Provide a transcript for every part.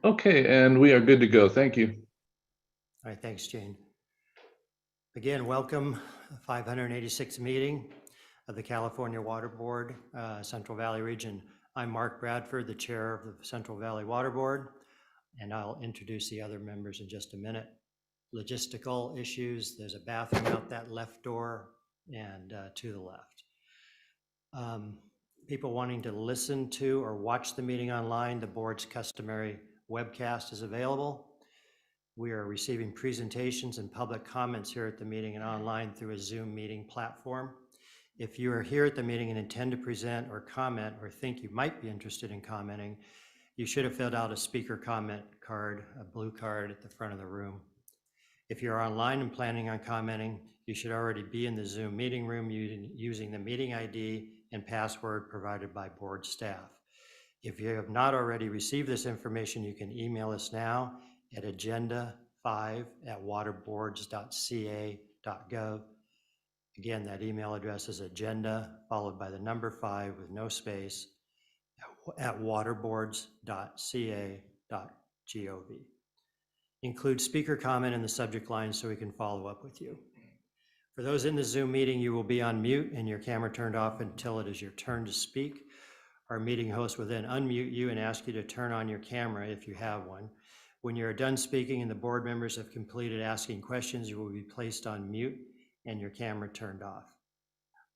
Okay, and we are good to go. Thank you. All right, thanks, Jane. Again, welcome, 586th meeting of the California Water Board, Central Valley Region. I'm Mark Bradford, the chair of the Central Valley Water Board, and I'll introduce the other members in just a minute. Logistical issues, there's a bathroom out that left door and to the left. People wanting to listen to or watch the meeting online, the board's customary webcast is available. We are receiving presentations and public comments here at the meeting and online through a Zoom meeting platform. If you are here at the meeting and intend to present or comment or think you might be interested in commenting, you should have filled out a speaker comment card, a blue card at the front of the room. If you're online and planning on commenting, you should already be in the Zoom meeting room using the meeting ID and password provided by board staff. If you have not already received this information, you can email us now at agenda5@waterboards.ca.gov. Again, that email address is agenda followed by the number 5 with no space at waterboards.ca.gov. Include speaker comment in the subject line so we can follow up with you. For those in the Zoom meeting, you will be on mute and your camera turned off until it is your turn to speak. Our meeting host will then unmute you and ask you to turn on your camera if you have one. When you're done speaking and the board members have completed asking questions, you will be placed on mute and your camera turned off.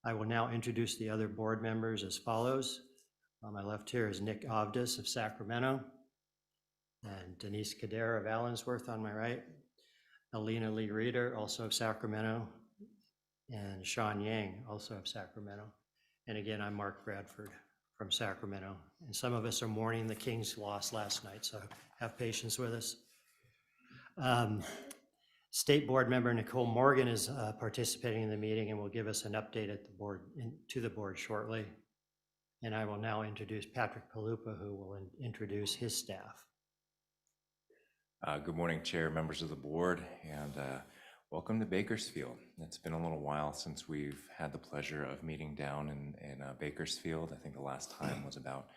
I will now introduce the other board members as follows. On my left here is Nick Ovdis of Sacramento, and Denise Kadera of Allensworth on my right, Alina Lee Reeder, also of Sacramento, and Sean Yang, also of Sacramento. And again, I'm Mark Bradford from Sacramento. And some of us are mourning the Kings' loss last night, so have patience with us. State Board member Nicole Morgan is participating in the meeting and will give us an update at the board to the board shortly. And I will now introduce Patrick Palupa, who will introduce his staff. Good morning, Chair, members of the board, and welcome to Bakersfield. It's been a little while since we've had the pleasure of meeting down in Bakersfield. I think the last time was about, I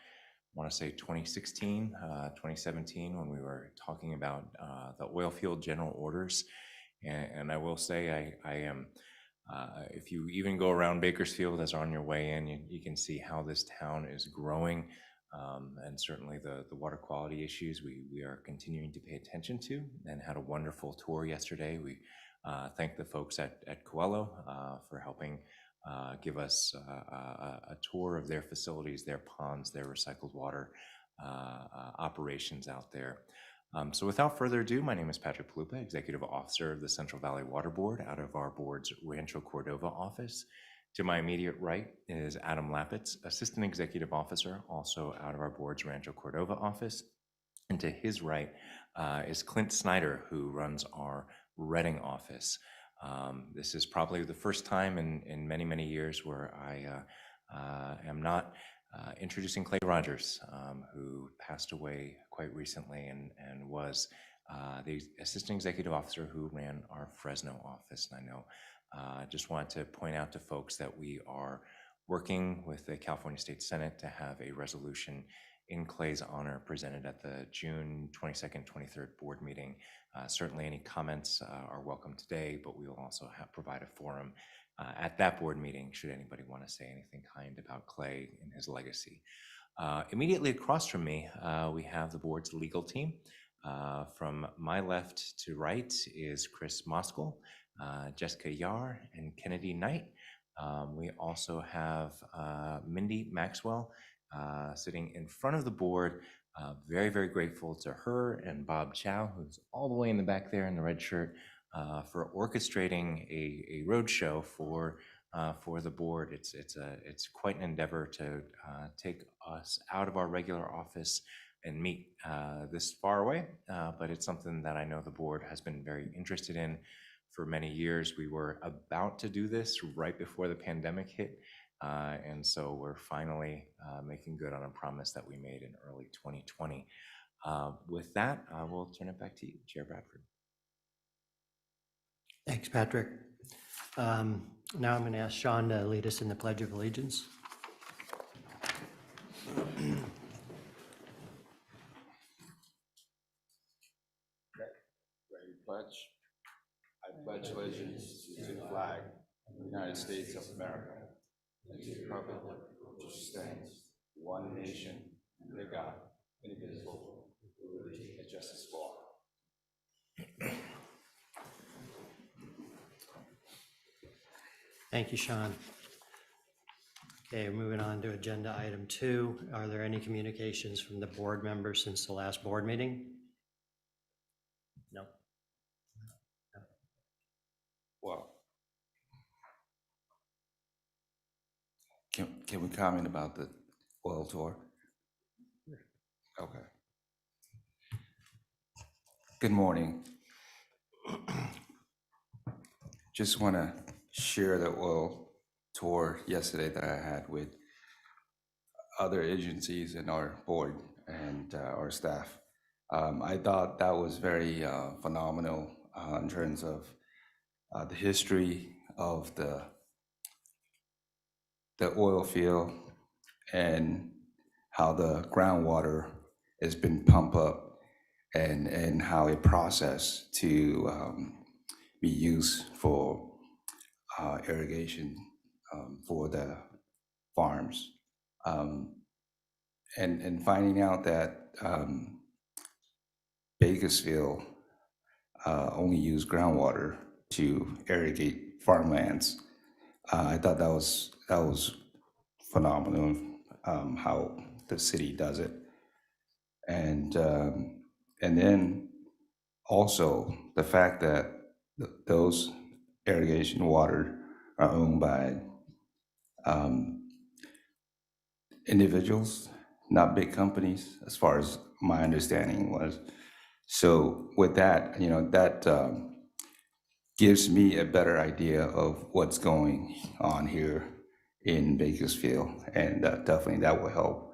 want to say 2016, 2017, when we were talking about the oil field general orders. And I will say I am, if you even go around Bakersfield as on your way in, you can see how this town is growing. And certainly the water quality issues we are continuing to pay attention to, and had a wonderful tour yesterday. We thank the folks at Coelho for helping give us a tour of their facilities, their ponds, their recycled water operations out there. So without further ado, my name is Patrick Palupa, Executive Officer of the Central Valley Water Board out of our board's Rancho Cordova office. To my immediate right is Adam Lapitz, Assistant Executive Officer, also out of our board's Rancho Cordova office. And to his right is Clint Snyder, who runs our Redding office. This is probably the first time in many, many years where I am not introducing Clay Rogers, who passed away quite recently and was the Assistant Executive Officer who ran our Fresno office. And I know just wanted to point out to folks that we are working with the California State Senate to have a resolution in Clay's honor presented at the June 22nd, 23rd board meeting. Certainly any comments are welcome today, but we will also provide a forum at that board meeting should anybody want to say anything kind about Clay and his legacy. Immediately across from me, we have the board's legal team. From my left to right is Chris Moskal, Jessica Yar, and Kennedy Knight. We also have Mindy Maxwell sitting in front of the board. Very, very grateful to her and Bob Chow, who's all the way in the back there in the red shirt, for orchestrating a roadshow for the board. It's quite an endeavor to take us out of our regular office and meet this far away, but it's something that I know the board has been very interested in for many years. We were about to do this right before the pandemic hit, and so we're finally making good on a promise that we made in early 2020. With that, I will turn it back to you, Chair Bradford. Thanks, Patrick. Now I'm going to ask Sean to lead us in the Pledge of Allegiance. pledge allegiance to the flag of the United States of America and to the republic which stands one nation under God, indivisible, with liberty and justice for all. Thank you, Sean. Okay, moving on to agenda item 2. Are there any communications from the board members since the last board meeting? No. Well, can we comment about the oil tour? Okay. Good morning. Just want to share the oil tour yesterday that I had with other agencies and our board and our staff. I thought that was very phenomenal in terms of the history of the oil field and how the groundwater has been pumped up and how it processed to be used for irrigation for the farms. And finding out that Bakersfield only used groundwater to irrigate farmlands. I thought that was phenomenal, how the city does it. And then also the fact that those irrigation water are owned by individuals, not big companies, as far as my understanding was. So with that, that gives me a better idea of what's going on here in Bakersfield, and definitely that will help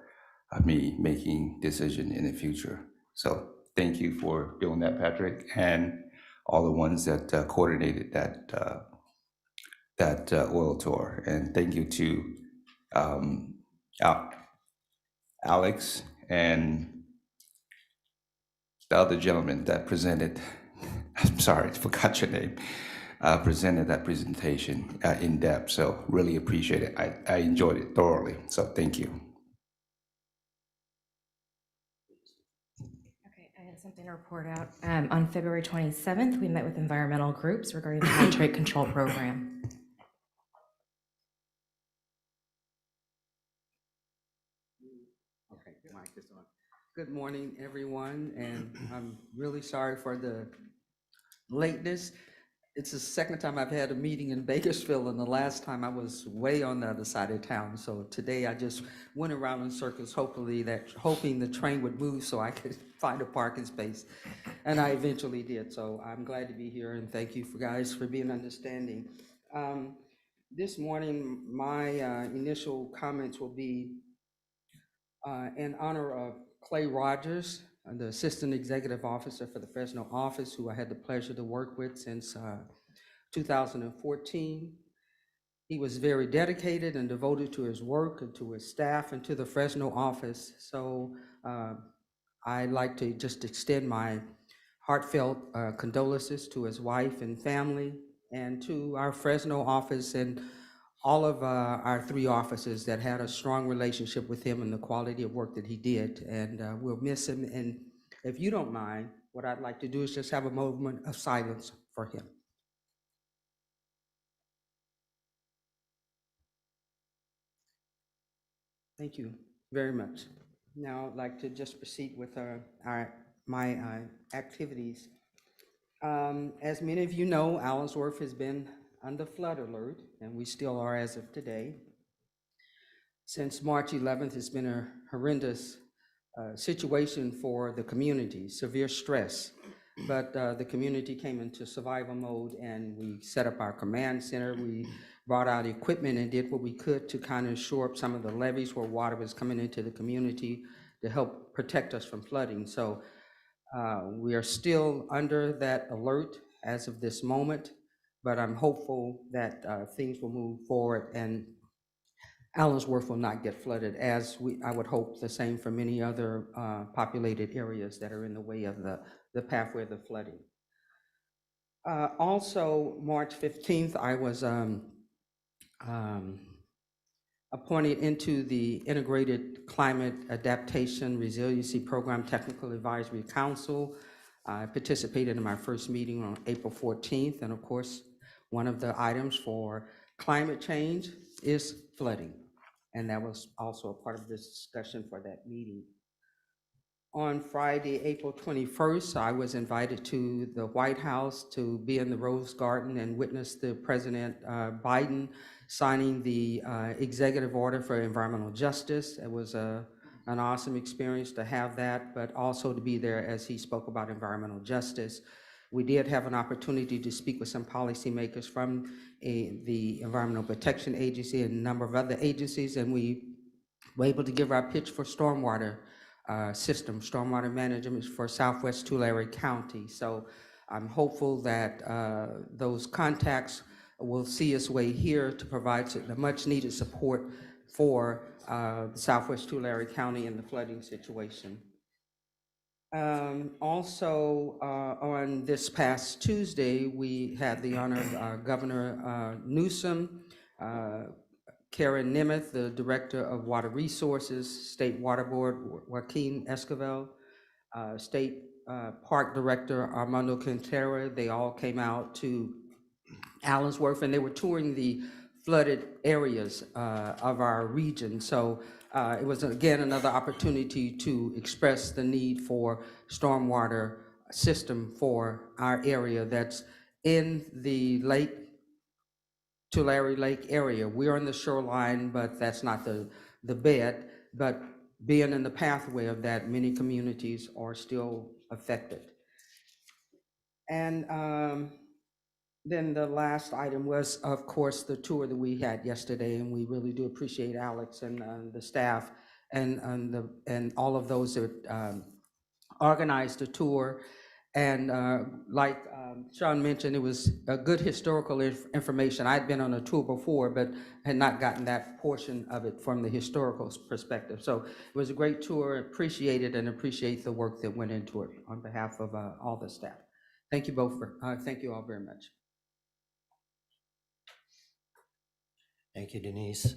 me making decision in the future. So thank you for doing that, Patrick, and all the ones that coordinated that oil tour. And thank you to Alex and the other gentleman that presented, I'm sorry, I forgot your name, presented that presentation in depth. So really appreciate it. I enjoyed it thoroughly. So thank you. Okay, I have something to report out. On February 27th, we met with environmental groups regarding the nitrate control program. Okay, mic is on. Good morning, everyone, and I'm really sorry for the lateness. It's the second time I've had a meeting in Bakersfield, and the last time I was way on the other side of town. So today I just went around in circles, hoping the train would move so I could find a parking space, and I eventually did. So I'm glad to be here, and thank you guys for being understanding. This morning, my initial comments will be in honor of Clay Rogers, the Assistant Executive Officer for the Fresno office, who I had the pleasure to work with since 2014. He was very dedicated and devoted to his work and to his staff and to the Fresno office. So I'd like to just extend my heartfelt condolences to his wife and family, and to our Fresno office and all of our 3 offices that had a strong relationship with him and the quality of work that he did. And we'll miss him. And if you don't mind, what I'd like to do is just have a moment of silence for him. Thank you very much. Now I'd like to just proceed with my activities. As many of you know, Allensworth has been under flood alert, and we still are as of today. Since March 11th, it's been a horrendous situation for the community, severe stress. But the community came into survival mode, and we set up our command center. We brought out equipment and did what we could to kind of shore up some of the levees where water was coming into the community to help protect us from flooding. So we are still under that alert as of this moment, but I'm hopeful that things will move forward and Allensworth will not get flooded, as I would hope the same for many other populated areas that are in the way of the pathway of the flooding. Also, March 15th, I was appointed into the Integrated Climate Adaptation Resiliency Program Technical Advisory Council. I participated in my first meeting on April 14th, and of course, one of the items for climate change is flooding, and that was also a part of this discussion for that meeting. On Friday, April 21st, I was invited to the White House to be in the Rose Garden and witness the President Biden signing the executive order for environmental justice. It was an awesome experience to have that, but also to be there as he spoke about environmental justice. We did have an opportunity to speak with some policymakers from the Environmental Protection Agency and a number of other agencies, and we were able to give our pitch for stormwater system, stormwater management for Southwest Tulare County. So I'm hopeful that those contacts will see its way here to provide the much needed support for Southwest Tulare County in the flooding situation. Also, on this past Tuesday, we had the honor of Governor Newsom, Karen Nemeth, the Director of Water Resources, State Water Board, Joaquin Esquivel, State Park Director Armando Quintero. They all came out to Allensworth, and they were touring the flooded areas of our region. So it was, again, another opportunity to express the need for stormwater system for our area that's in the Tulare Lake area. We're on the shoreline, but that's not the bed. But being in the pathway of that, many communities are still affected. And then the last item was, of course, the tour that we had yesterday, and we really do appreciate Alex and the staff and all of those that organized the tour. And like Sean mentioned, it was a good historical information. I'd been on a tour before, but had not gotten that portion of it from the historical perspective. So it was a great tour, appreciate it, and appreciate the work that went into it on behalf of all the staff. Thank you both thank you all very much. Thank you, Denise.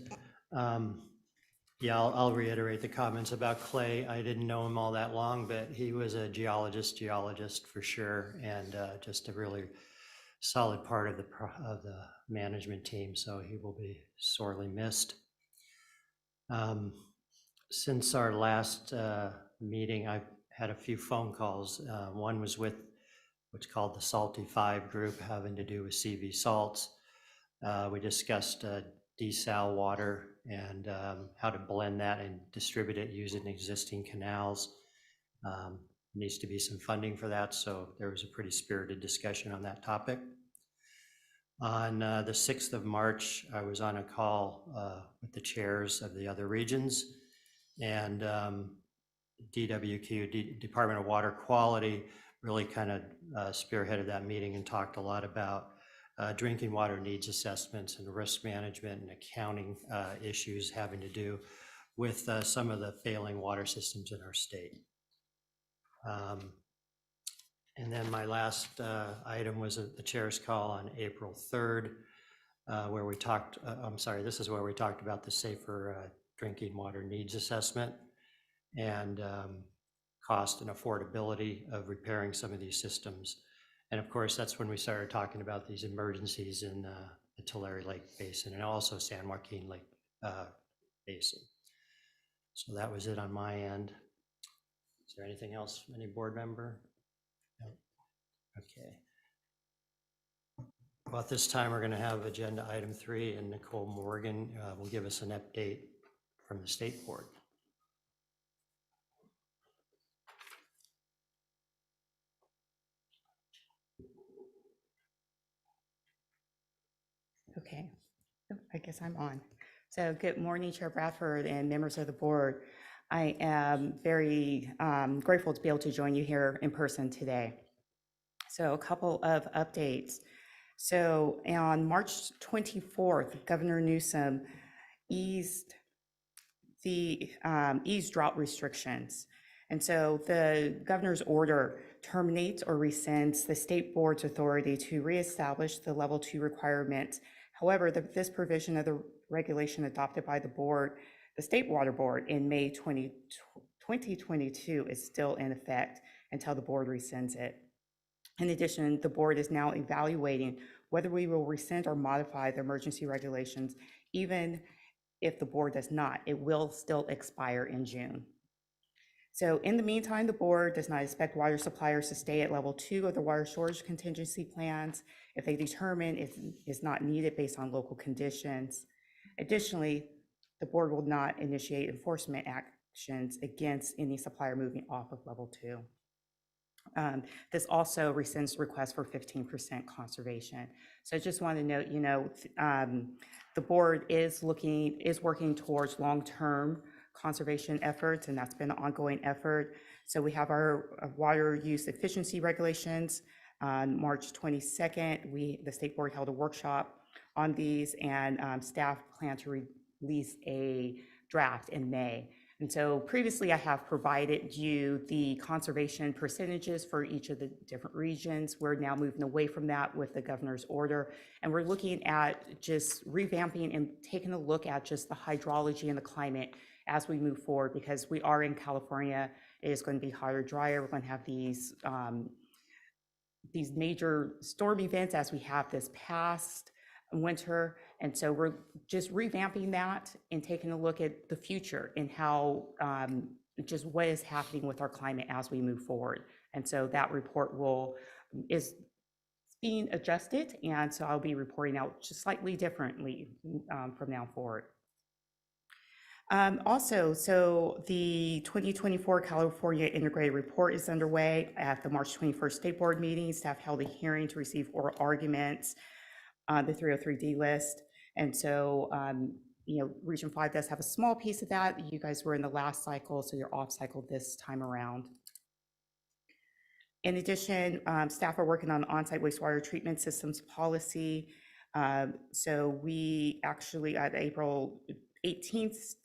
Yeah, I'll reiterate the comments about Clay. I didn't know him all that long, but he was a geologist for sure, and just a really solid part of the management team. So he will be sorely missed. Since our last meeting, I've had a few phone calls. One was with what's called the Salty Five group, having to do with CV salts. We discussed desal water and how to blend that and distribute it using existing canals. Needs to be some funding for that, so there was a pretty spirited discussion on that topic. On the 6th of March, I was on a call with the chairs of the other regions, and DWQ, Department of Water Quality, really kind of spearheaded that meeting and talked a lot about drinking water needs assessments and risk management and accounting issues having to do with some of the failing water systems in our state. And then my last item was the chair's call on April 3rd, where we talked, this is where we talked about the safer drinking water needs assessment and cost and affordability of repairing some of these systems. And of course, that's when we started talking about these emergencies in the Tulare Lake Basin and also San Joaquin Lake Basin. So that was it on my end. Is there anything else, any board member? No. Okay. Well, at this time, we're going to have agenda item 3, and Nicole Morgan will give us an update from the state board. Okay, I guess I'm on. So good morning, Chair Bradford and members of the board. I am very grateful to be able to join you here in person today. So a couple of updates. So on March 24th, Governor Newsom eased drought restrictions. And so the governor's order terminates or rescinds the state board's authority to reestablish the level 2 requirements. However, this provision of the regulation adopted by the board, the State Water Board, in May 2022 is still in effect until the board rescinds it. In addition, the board is now evaluating whether we will rescind or modify the emergency regulations. Even if the board does not, it will still expire in June. So in the meantime, the board does not expect water suppliers to stay at level 2 of the water shortage contingency plans if they determine it is not needed based on local conditions. Additionally, the board will not initiate enforcement actions against any supplier moving off of level 2. This also rescinds requests for 15% conservation. So I just want to note, the board is working towards long-term conservation efforts, and that's been an ongoing effort. So we have our water use efficiency regulations. On March 22nd, the state board held a workshop on these, and staff plan to release a draft in May. And so previously I have provided you the conservation percentages for each of the different regions. We're now moving away from that with the governor's order. And we're looking at just revamping and taking a look at just the hydrology and the climate as we move forward, because we are in California. It is going to be hotter, drier. We're going to have these major storm events as we have this past winter. And so we're just revamping that and taking a look at the future and how just what is happening with our climate as we move forward. And so that report is being adjusted, and so I'll be reporting out just slightly differently from now forward. Also, so the 2024 California Integrated Report is underway. At the March 21st State Board meeting, staff held a hearing to receive oral arguments on the 303D list. And so, Region 5 does have a small piece of that. You guys were in the last cycle, so you're off cycle this time around. In addition, staff are working on on-site wastewater treatment systems policy. So we actually, at April 18th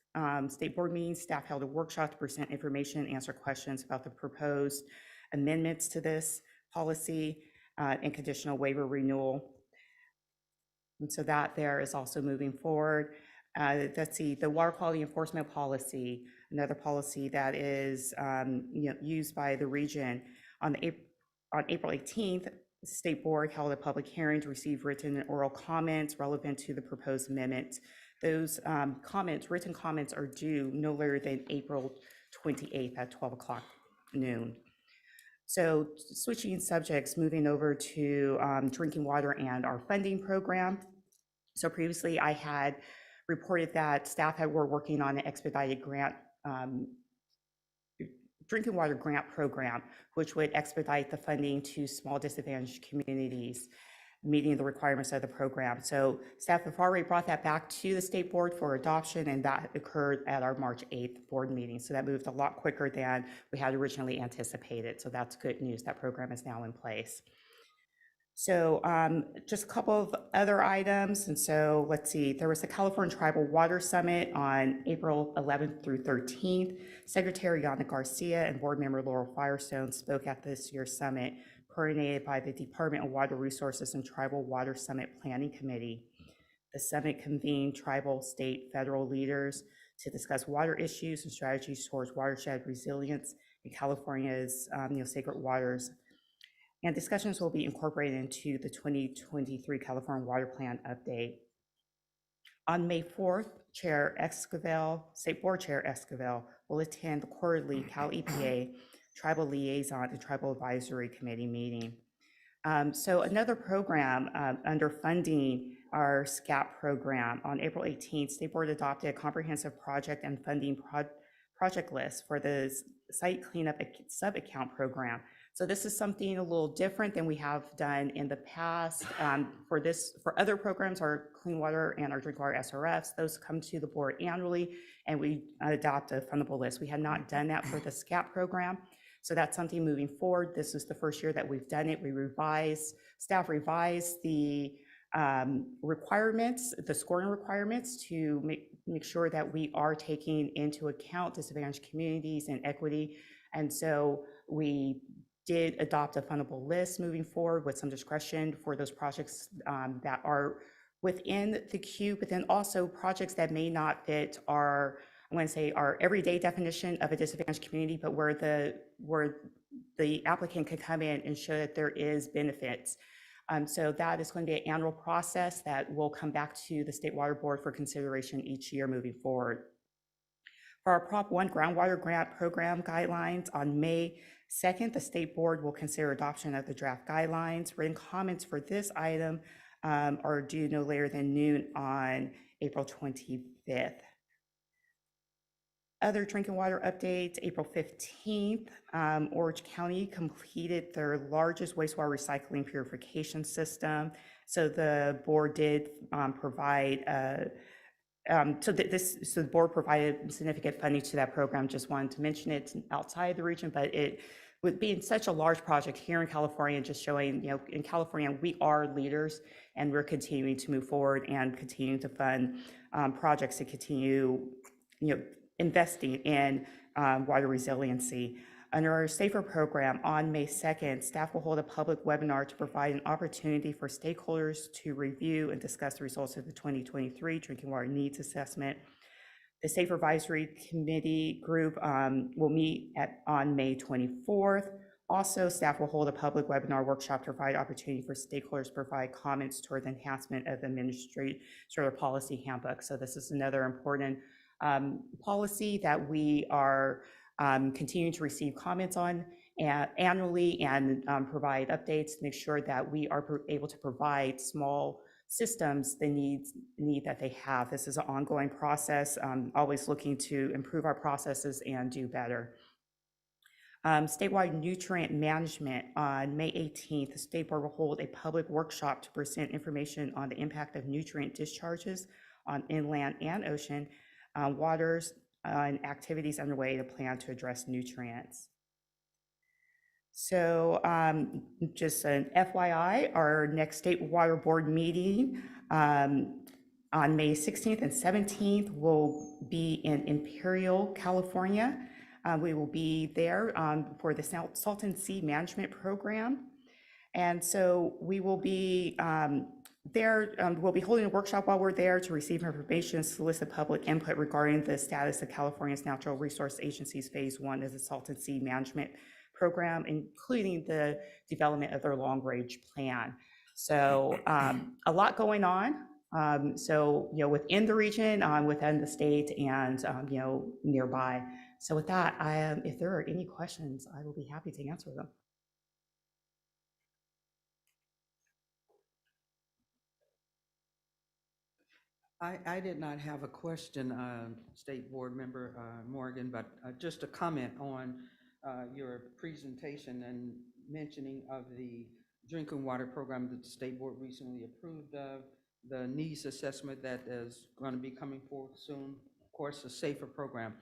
State Board meeting, staff held a workshop to present information and answer questions about the proposed amendments to this policy and conditional waiver renewal. And so that there is also moving forward. Let's see, the water quality enforcement policy, another policy that is used by the region. On April 18th, the State Board held a public hearing to receive written and oral comments relevant to the proposed amendment. Those written comments are due no later than April 28th at 12 o'clock noon. So switching subjects, moving over to drinking water and our funding program. So previously I had reported that staff were working on an expedited grant, drinking water grant program, which would expedite the funding to small disadvantaged communities, meeting the requirements of the program. So staff have already brought that back to the state board for adoption, and that occurred at our March 8th board meeting. So that moved a lot quicker than we had originally anticipated. So that's good news. That program is now in place. So just a couple of other items. And so let's see, there was the California Tribal Water Summit on April 11th through 13th. Secretary Yana Garcia and board member Laurel Firestone spoke at this year's summit, coordinated by the Department of Water Resources and Tribal Water Summit Planning Committee. The summit convened tribal, state, federal leaders to discuss water issues and strategies towards watershed resilience in California's sacred waters. And discussions will be incorporated into the 2023 California Water Plan update. On May 4th, State Board Chair Esquivel will attend the quarterly Cal EPA Tribal Liaison and Tribal Advisory Committee meeting. So another program under funding our SCAP program, on April 18th, State Board adopted a comprehensive project and funding project list for the site cleanup sub-account program. So this is something a little different than we have done in the past. For other programs, our clean water and our drink water SRFs, those come to the board annually, and we adopt a fundable list. We had not done that for the SCAP program. So that's something moving forward. This is the first year that we've done it. Staff revised the requirements, the scoring requirements to make sure that we are taking into account disadvantaged communities and equity. And so we did adopt a fundable list moving forward with some discretion for those projects that are within the queue, but then also projects that may not fit our, I want to say, our everyday definition of a disadvantaged community, but where the applicant could come in and show that there is benefits. So that is going to be an annual process that will come back to the State Water Board for consideration each year moving forward. For our Prop 1 groundwater grant program guidelines, on May 2nd, the State Board will consider adoption of the draft guidelines. Written comments for this item are due no later than noon on April 25th. Other drinking water updates, April 15th, Orange County completed their largest wastewater recycling purification system. So the board did provide, so the board provided significant funding to that program. Just wanted to mention it outside the region, but it with being such a large project here in California, just showing, in California, we are leaders and we're continuing to move forward and continue to fund projects to continue, investing in water resiliency. Under our SAFER program on May 2nd, staff will hold a public webinar to provide an opportunity for stakeholders to review and discuss the results of the 2023 Drinking Water Needs Assessment. The SAFER Advisory Committee group will meet on May 24th. Also, staff will hold a public webinar workshop to provide opportunity for stakeholders to provide comments toward the enhancement of the administrative policy handbook. So this is another important policy that we are continuing to receive comments on annually and provide updates to make sure that we are able to provide small systems the need that they have. This is an ongoing process, always looking to improve our processes and do better. Statewide nutrient management on May 18th, the State Board will hold a public workshop to present information on the impact of nutrient discharges on inland and ocean waters and activities underway to plan to address nutrients. So just an FYI, our next State Water Board meeting on May 16th and 17th will be in Imperial, California. We will be there for the Salton Sea Management Program. And so we will be there, we'll be holding a workshop while we're there to receive information and solicit public input regarding the status of California's Natural Resource Agency's Phase 1 of the Salton Sea Management Program, including the development of their long-range plan. So a lot going on. So, within the region, within the state, and, nearby. So with that, if there are any questions, I will be happy to answer them. I did not have a question, State Board Member Morgan, but just a comment on your presentation and mentioning of the drinking water program that the State Board recently approved of, the needs assessment that is going to be coming forth soon, of course, the SAFER program.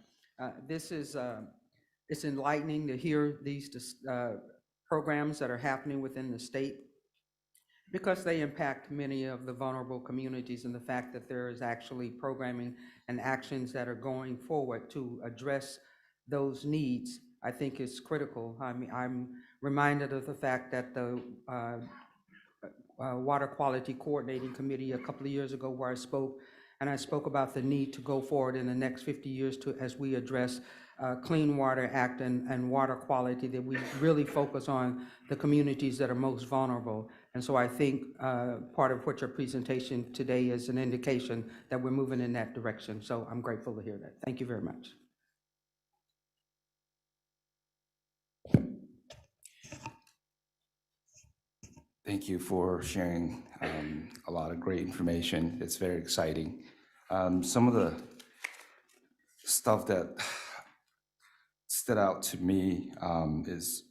This is, it's enlightening to hear these programs that are happening within the state, because they impact many of the vulnerable communities, and the fact that there is actually programming and actions that are going forward to address those needs, I think is critical. I mean, I'm reminded of the fact that the Water Quality Coordinating Committee a couple of years ago, where I spoke about the need to go forward in the next 50 years as we address Clean Water Act and water quality, that we really focus on the communities that are most vulnerable. And so I think part of what your presentation today is an indication that we're moving in that direction. So I'm grateful to hear that. Thank you very much. Thank you for sharing a lot of great information. It's very exciting. Some of the stuff that stood out to me is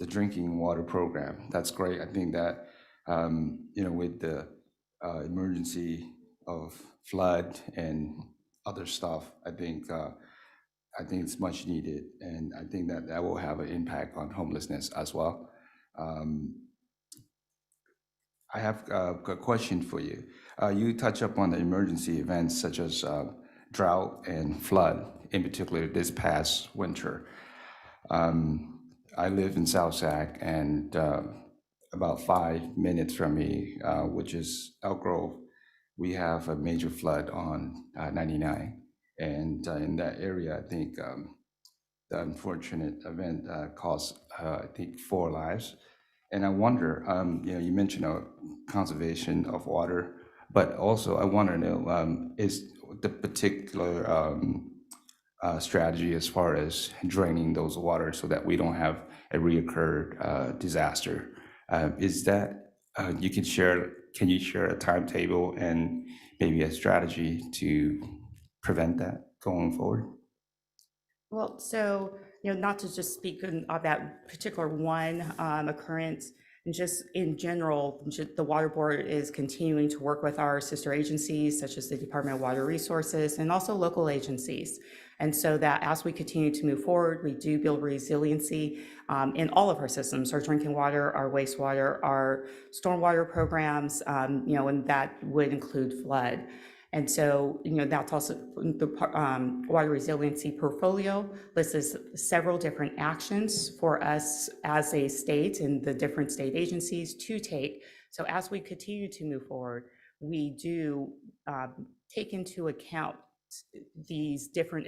the drinking water program. That's great. I think that, with the emergency of flood and other stuff, I think it's much needed. And I think that will have an impact on homelessness as well. I have a question for you. You touch up on the emergency events such as drought and flood, in particular this past winter. I live in South Sac, and about 5 minutes from me, which is Elk Grove, we have a major flood on 99. And in that area, I think the unfortunate event cost, I think, 4 lives. And I wonder, you mentioned conservation of water, but also I want to know, is the particular strategy as far as draining those waters so that we don't have a reoccurred disaster? Is that can you share a timetable and maybe a strategy to prevent that going forward? Well, so, not to just speak of that particular one occurrence, and just in general, the Water Board is continuing to work with our sister agencies, such as the Department of Water Resources, and also local agencies. And so that as we continue to move forward, we do build resiliency in all of our systems, our drinking water, our wastewater, our stormwater programs, and that would include flood. And so, that's also the water resiliency portfolio lists several different actions for us as a state and the different state agencies to take. So as we continue to move forward, we do take into account these different,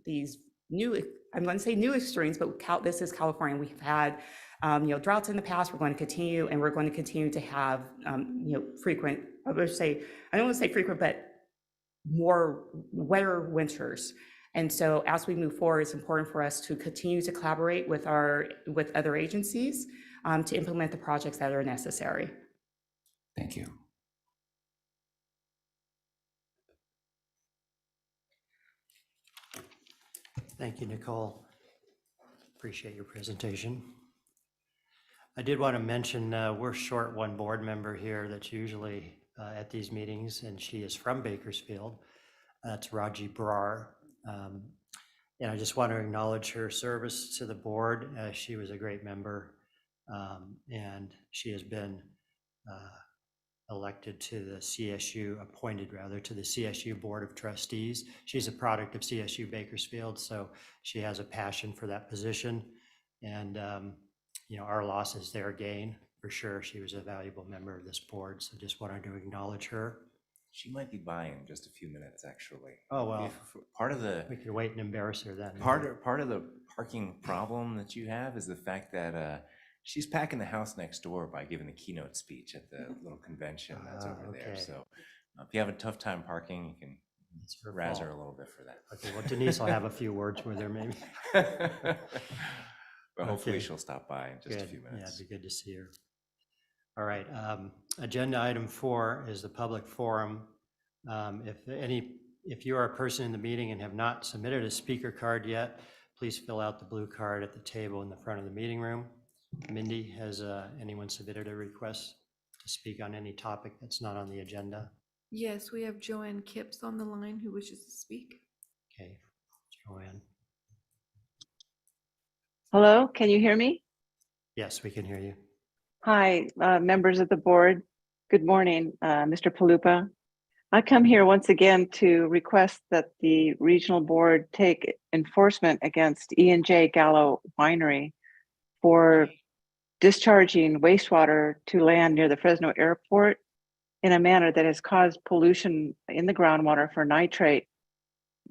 these new, I'm going to say new extremes, but this is California. We've had droughts in the past. We're going to continue, and we're going to continue to have frequent, I don't want to say frequent, but more wetter winters. And so as we move forward, it's important for us to continue to collaborate with other agencies to implement the projects that are necessary. Thank you. Thank you, Nicole. Appreciate your presentation. I did want to mention we're short one board member here that's usually at these meetings, and she is from Bakersfield. That's Raji Brar. And I just want to acknowledge her service to the board. She was a great member, and she has been elected to the CSU, appointed rather, to the CSU Board of Trustees. She's a product of CSU Bakersfield, so she has a passion for that position. And, our loss is their gain, for sure. She was a valuable member of this board, so just wanted to acknowledge her. She might be by in just a few minutes, actually. Oh, well, Part of the we could wait and embarrass her then. part of the parking problem that you have is the fact that she's packing the house next door by giving the keynote speech at the little convention that's over there. Okay. So if you have a tough time parking, you can It's her razz fault. her a little bit for that. Okay, well, Denise will have a few words with her, maybe. But hopefully Okay. she'll stop by in just a Good. few Yeah, minutes. it'd be good to see her. All right, agenda item 4 is the public forum. If you are a person in the meeting and have not submitted a speaker card yet, please fill out the blue card at the table in the front of the meeting room. Mindy, has anyone submitted a request to speak on any topic that's not on the agenda? Yes, we have Joanne Kipps on the line who wishes to speak. Okay, Joanne. Hello, can you hear me? Yes, we can hear you. Hi, members of the board. Good morning, Mr. Palupa. I come here once again to request that the regional board take enforcement against E&J Gallo Winery for discharging wastewater to land near the Fresno Airport in a manner that has caused pollution in the groundwater for nitrate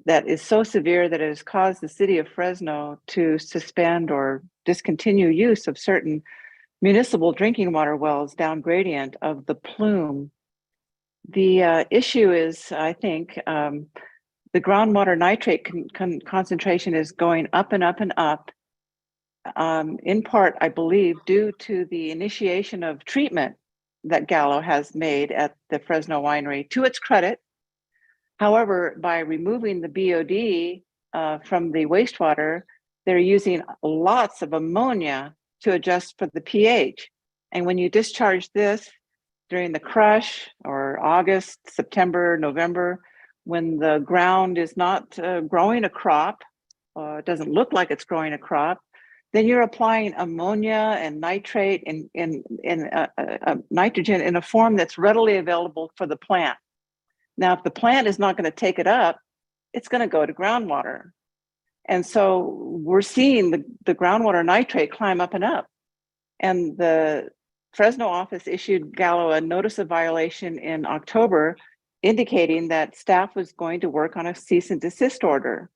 that is so severe that it has caused the city of Fresno to suspend or discontinue use of certain municipal drinking water wells down gradient of the plume. The issue is, I think, the groundwater nitrate concentration is going up and up and up, in part, I believe, due to the initiation of treatment that Gallo has made at the Fresno winery, to its credit. However, by removing the BOD from the wastewater, they're using lots of ammonia to adjust for the pH. And when you discharge this during the crush or August, September, November, when the ground is not growing a crop, it doesn't look like it's growing a crop, then you're applying ammonia and nitrate and nitrogen in a form that's readily available for the plant. Now, if the plant is not going to take it up, it's going to go to groundwater. And so we're seeing the groundwater nitrate climb up and up. And the Fresno office issued Gallo a notice of violation in October, indicating that staff was going to work on a cease and desist order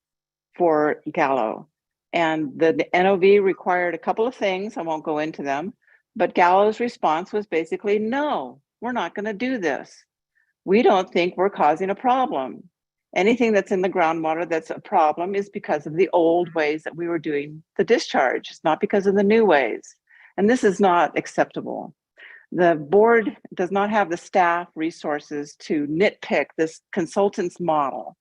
for Gallo. And the NOV required a couple of things. I won't go into them, but Gallo's response was basically, no, we're not going to do this. We don't think we're causing a problem. Anything that's in the groundwater that's a problem is because of the old ways that we were doing the discharge. It's not because of the new ways. And this is not acceptable. The board does not have the staff resources to nitpick this consultant's model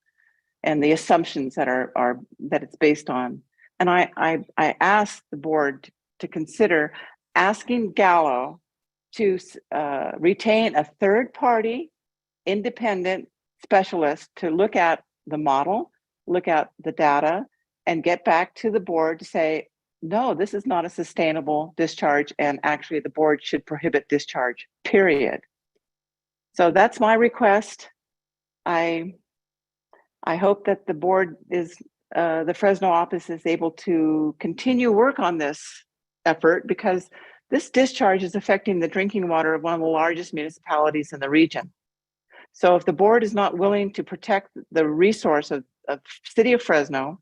and the assumptions that that it's based on. And I asked the board to consider asking Gallo to retain a third-party independent specialist to look at the model, look at the data, and get back to the board to say, no, this is not a sustainable discharge, and actually the board should prohibit discharge, period. So that's my request. I hope that the board is, the Fresno office is able to continue work on this effort, because this discharge is affecting the drinking water of one of the largest municipalities in the region. So if the board is not willing to protect the resource of city of Fresno,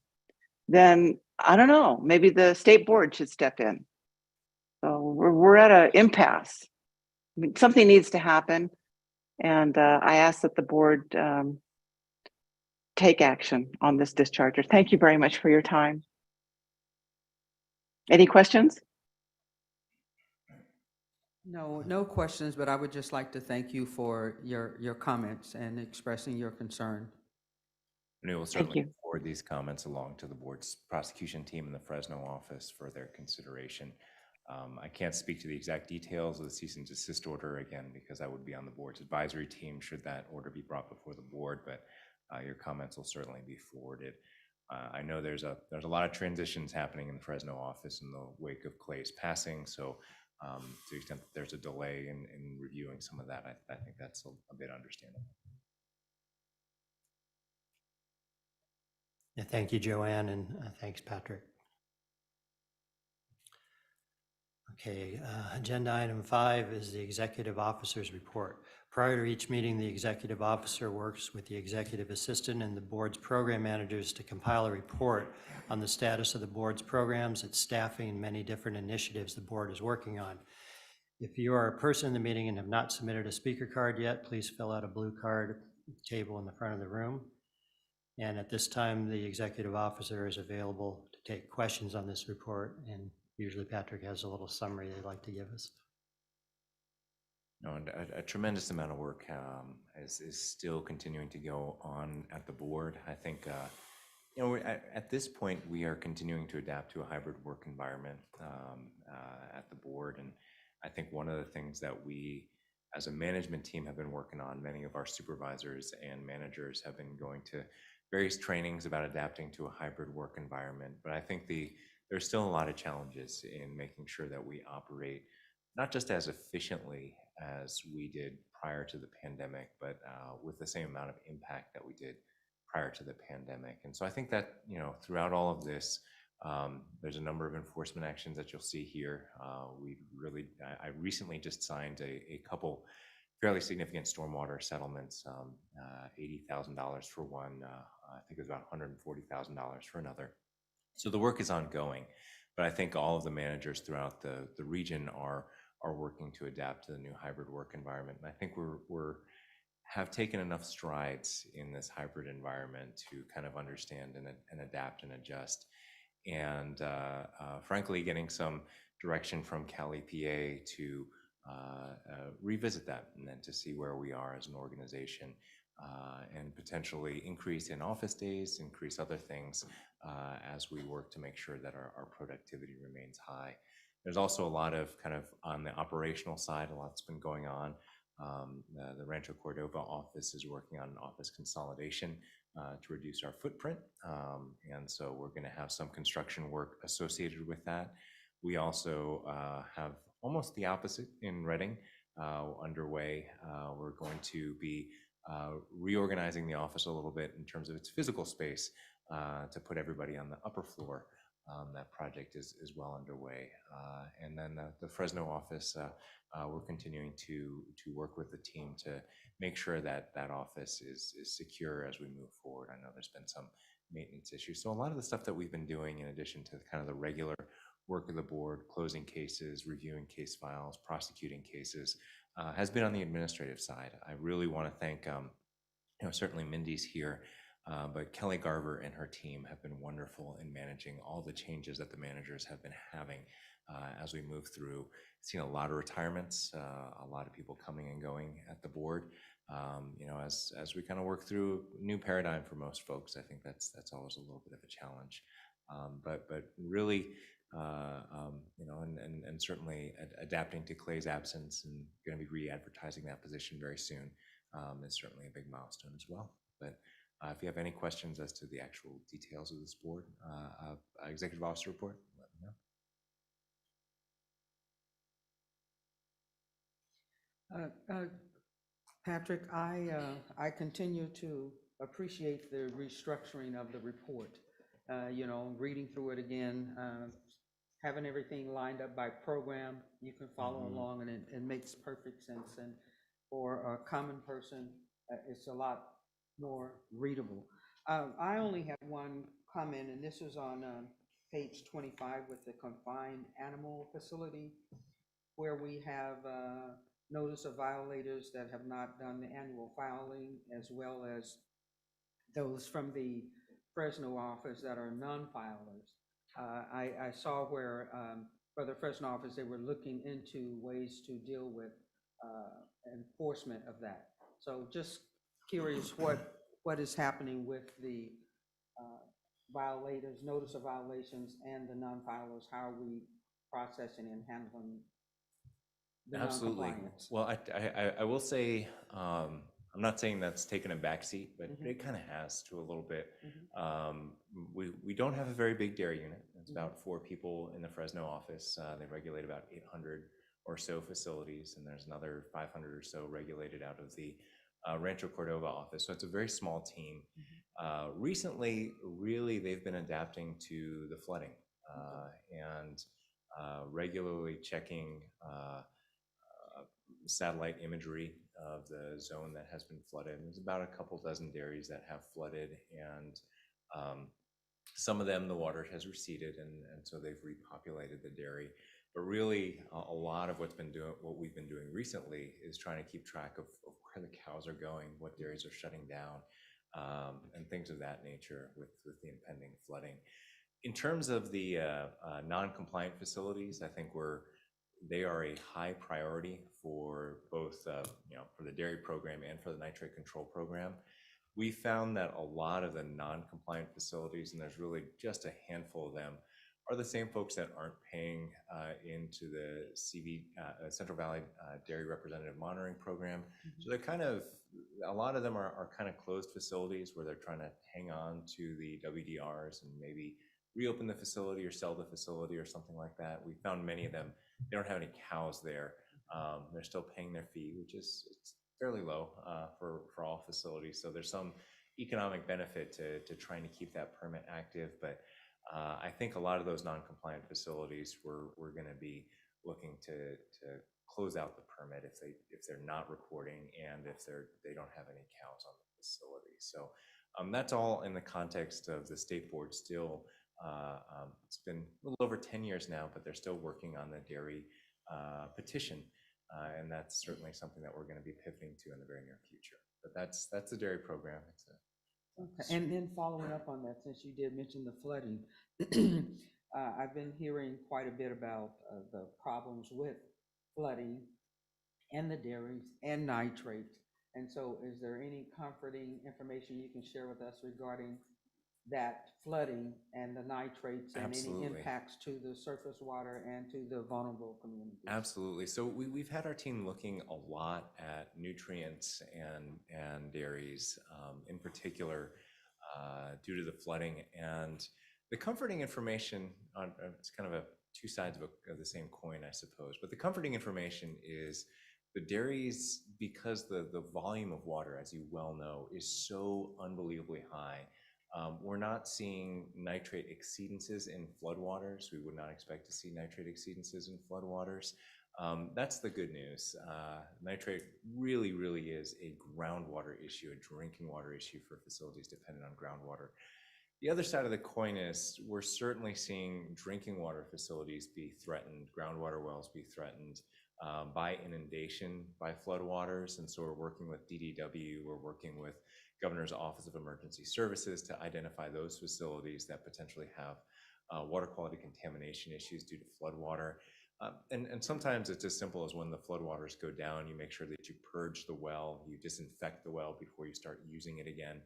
then I don't know, maybe the state board should step in. So we're at an impasse. I mean, something needs to happen. And I ask that the board take action on this discharger. Thank you very much for your time. Any questions? No, no questions, but I would just like to thank you for your comments and expressing your concern. And we will certainly forward these comments along to the board's prosecution team in the Fresno office for their consideration. I can't speak to the exact details of the cease and desist order, again, because I would be on the board's advisory team should that order be brought before the board, but your comments will certainly be forwarded. I know there's a lot of transitions happening in the Fresno office in the wake of Clay's passing, so to the extent that there's a delay in reviewing some of that, I think that's a bit understandable. Yeah, thank you, Joanne, and thanks, Patrick. Okay, agenda item 5 is the executive officer's report. Prior to each meeting, the executive officer works with the executive assistant and the board's program managers to compile a report on the status of the board's programs, its staffing, and many different initiatives the board is working on. If you are a person in the meeting and have not submitted a speaker card yet, please fill out a blue card table in the front of the room. And at this time, the executive officer is available to take questions on this report, and usually Patrick has a little summary they'd like to give us. No, and a tremendous amount of work is still continuing to go on at the board. I think, you know, at this point, we are continuing to adapt to a hybrid work environment at the board. And I think one of the things that we, as a management team, have been working on, many of our supervisors and managers have been going to various trainings about adapting to a hybrid work environment. But I think there's still a lot of challenges in making sure that we operate not just as efficiently as we did prior to the pandemic, but with the same amount of impact that we did prior to the pandemic. And so I think that, you know, throughout all of this, there's a number of enforcement actions that you'll see here. I recently just signed a couple fairly significant stormwater settlements, $80,000 for one, I think it was about $140,000 for another. So the work is ongoing, but I think all of the managers throughout the region are working to adapt to the new hybrid work environment. And I think have taken enough strides in this hybrid environment to kind of understand and adapt and adjust. And frankly, getting some direction from Cal EPA to revisit that and then to see where we are as an organization and potentially increase in office days, increase other things as we work to make sure that our productivity remains high. There's also a lot of kind of on the operational side, a lot's been going on. The Rancho Cordova office is working on an office consolidation to reduce our footprint. And so we're going to have some construction work associated with that. We also have almost the opposite in Reading underway. We're going to be reorganizing the office a little bit in terms of its physical space to put everybody on the upper floor. That project is well underway. And then the Fresno office, we're continuing to work with the team to make sure that that office is secure as we move forward. I know there's been some maintenance issues. So a lot of the stuff that we've been doing, in addition to kind of the regular work of the board, closing cases, reviewing case files, prosecuting cases, has been on the administrative side. I really want to thank, certainly Mindy's here, but Kelly Garver and her team have been wonderful in managing all the changes that the managers have been having as we move through. Seen a lot of retirements, a lot of people coming and going at the board. As we kind of work through a new paradigm for most folks, I think that's always a little bit of a challenge. But really, and certainly adapting to Clay's absence and going to be re-advertising that position very soon is certainly a big milestone as well. But if you have any questions as to the actual details of this board, executive officer report, let me know. Patrick, I continue to appreciate the restructuring of the report. Reading through it again, having everything lined up by program, you can follow along, and it makes perfect sense. And for a common person, it's a lot more readable. I only have one comment, and this is on page 25 with the confined animal facility, where we have notice of violators that have not done the annual filing, as well as those from the Fresno office that are non-filers. I saw where for the Fresno office, they were looking into ways to deal with enforcement of that. So just curious what is happening with the violators, notice of violations, and the non-filers. How are we processing and handling the Absolutely. non-compliance? Well, I will say, I'm not saying that's taken a backseat, but it kind of has to a little bit. We don't have a very big dairy unit. It's about 4 people in the Fresno office. They regulate about 800 or so facilities, and there's another 500 or so regulated out of the Rancho Cordova office. So it's a very small team. Recently, really, they've been adapting to the flooding and regularly checking satellite imagery of the zone that has been flooded. There's about a couple dozen dairies that have flooded, and some of them the water has receded, and so they've repopulated the dairy. But really, a lot of what we've been doing recently is trying to keep track of where the cows are going, what dairies are shutting down, and things of that nature with the impending flooding. In terms of the non-compliant facilities, I think they are a high priority for both, for the dairy program and for the nitrate control program. We found that a lot of the non-compliant facilities, and there's really just a handful of them, are the same folks that aren't paying into the Central Valley Dairy Representative Monitoring Program. So they're a lot of them are kind of closed facilities where they're trying to hang on to the WDRs and maybe reopen the facility or sell the facility or something like that. We found many of them, they don't have any cows there. They're still paying their fee, which is fairly low for all facilities. So there's some economic benefit to trying to keep that permit active. But I think a lot of those non-compliant facilities, we're going to be looking to close out the permit if they're not reporting and if they don't have any cows on the facility. So that's all in the context of the state board still. It's been a little over 10 years now, but they're still working on the dairy petition. And that's certainly something that we're going to be pivoting to in the very near future. But that's the dairy program. Okay. And then following up on that, since you did mention the flooding, I've been hearing quite a bit about the problems with flooding and the dairies and nitrate. And so is there any comforting information you can share with us regarding that flooding and the nitrates and Absolutely. any impacts to the surface water and to the vulnerable communities? Absolutely. So we've had our team looking a lot at nutrients and dairies. In particular, due to the flooding. And the comforting information it's kind of a two sides of the same coin, I suppose. But the comforting information is the dairies, because the volume of water, as you well know, is so unbelievably high. We're not seeing nitrate exceedances in floodwaters. We would not expect to see nitrate exceedances in floodwaters. That's the good news. Nitrate really, really is a groundwater issue, a drinking water issue for facilities dependent on groundwater. The other side of the coin is we're certainly seeing drinking water facilities be threatened, groundwater wells be threatened by inundation, by floodwaters. And so we're working with DDW, we're working with Governor's Office of Emergency Services to identify those facilities that potentially have water quality contamination issues due to floodwater. And sometimes it's as simple as when the floodwaters go down, you make sure that you purge the well, you disinfect the well before you start using it again.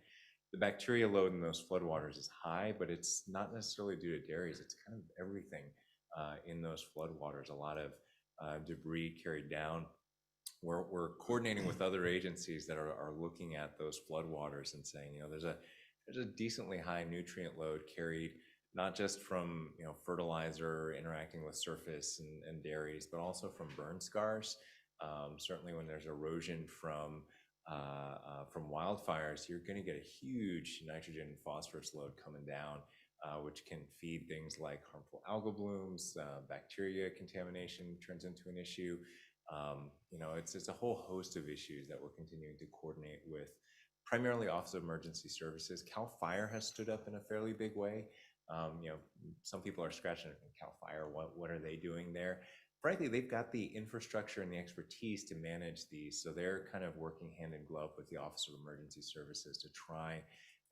The bacteria load in those floodwaters is high, but it's not necessarily due to dairies. It's kind of everything in those floodwaters. A lot of debris carried down. We're coordinating with other agencies that are looking at those floodwaters and saying, there's a decently high nutrient load carried, not just from fertilizer interacting with surface and dairies, but also from burn scars. Certainly, when there's erosion from wildfires, you're going to get a huge nitrogen and phosphorus load coming down, which can feed things like harmful algal blooms. Bacteria contamination turns into an issue. It's a whole host of issues that we're continuing to coordinate with, primarily Office of Emergency Services. CAL FIRE has stood up in a fairly big way. Some people are scratching CAL FIRE. What are they doing there? Frankly, they've got the infrastructure and the expertise to manage these. So they're kind of working hand in glove with the Office of Emergency Services to try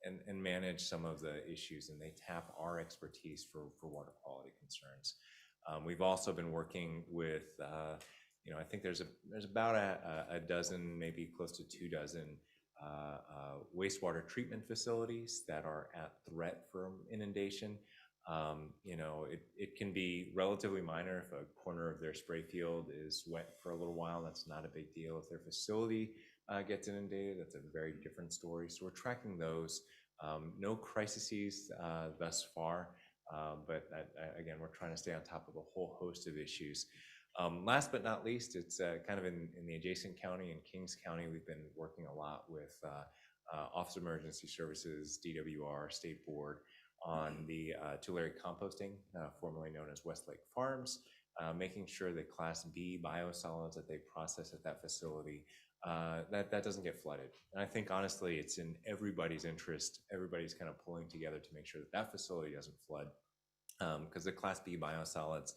and manage some of the issues. And they tap our expertise for water quality concerns. We've also been working with, I think there's about a dozen, maybe close to 2 dozen wastewater treatment facilities that are at threat from inundation. It can be relatively minor if a corner of their spray field is wet for a little while. That's not a big deal. If their facility gets inundated, that's a very different story. So we're tracking those. No crises thus far, but again, we're trying to stay on top of a whole host of issues. Last but not least, it's kind of in the adjacent county, in Kings County. We've been working a lot with Office of Emergency Services, DWR, State Board, on the Tulare composting, formerly known as Westlake Farms, making sure that Class B biosolids that they process at that facility, that doesn't get flooded. And I think, honestly, it's in everybody's interest. Everybody's kind of pulling together to make sure that that facility doesn't flood, because the Class B biosolids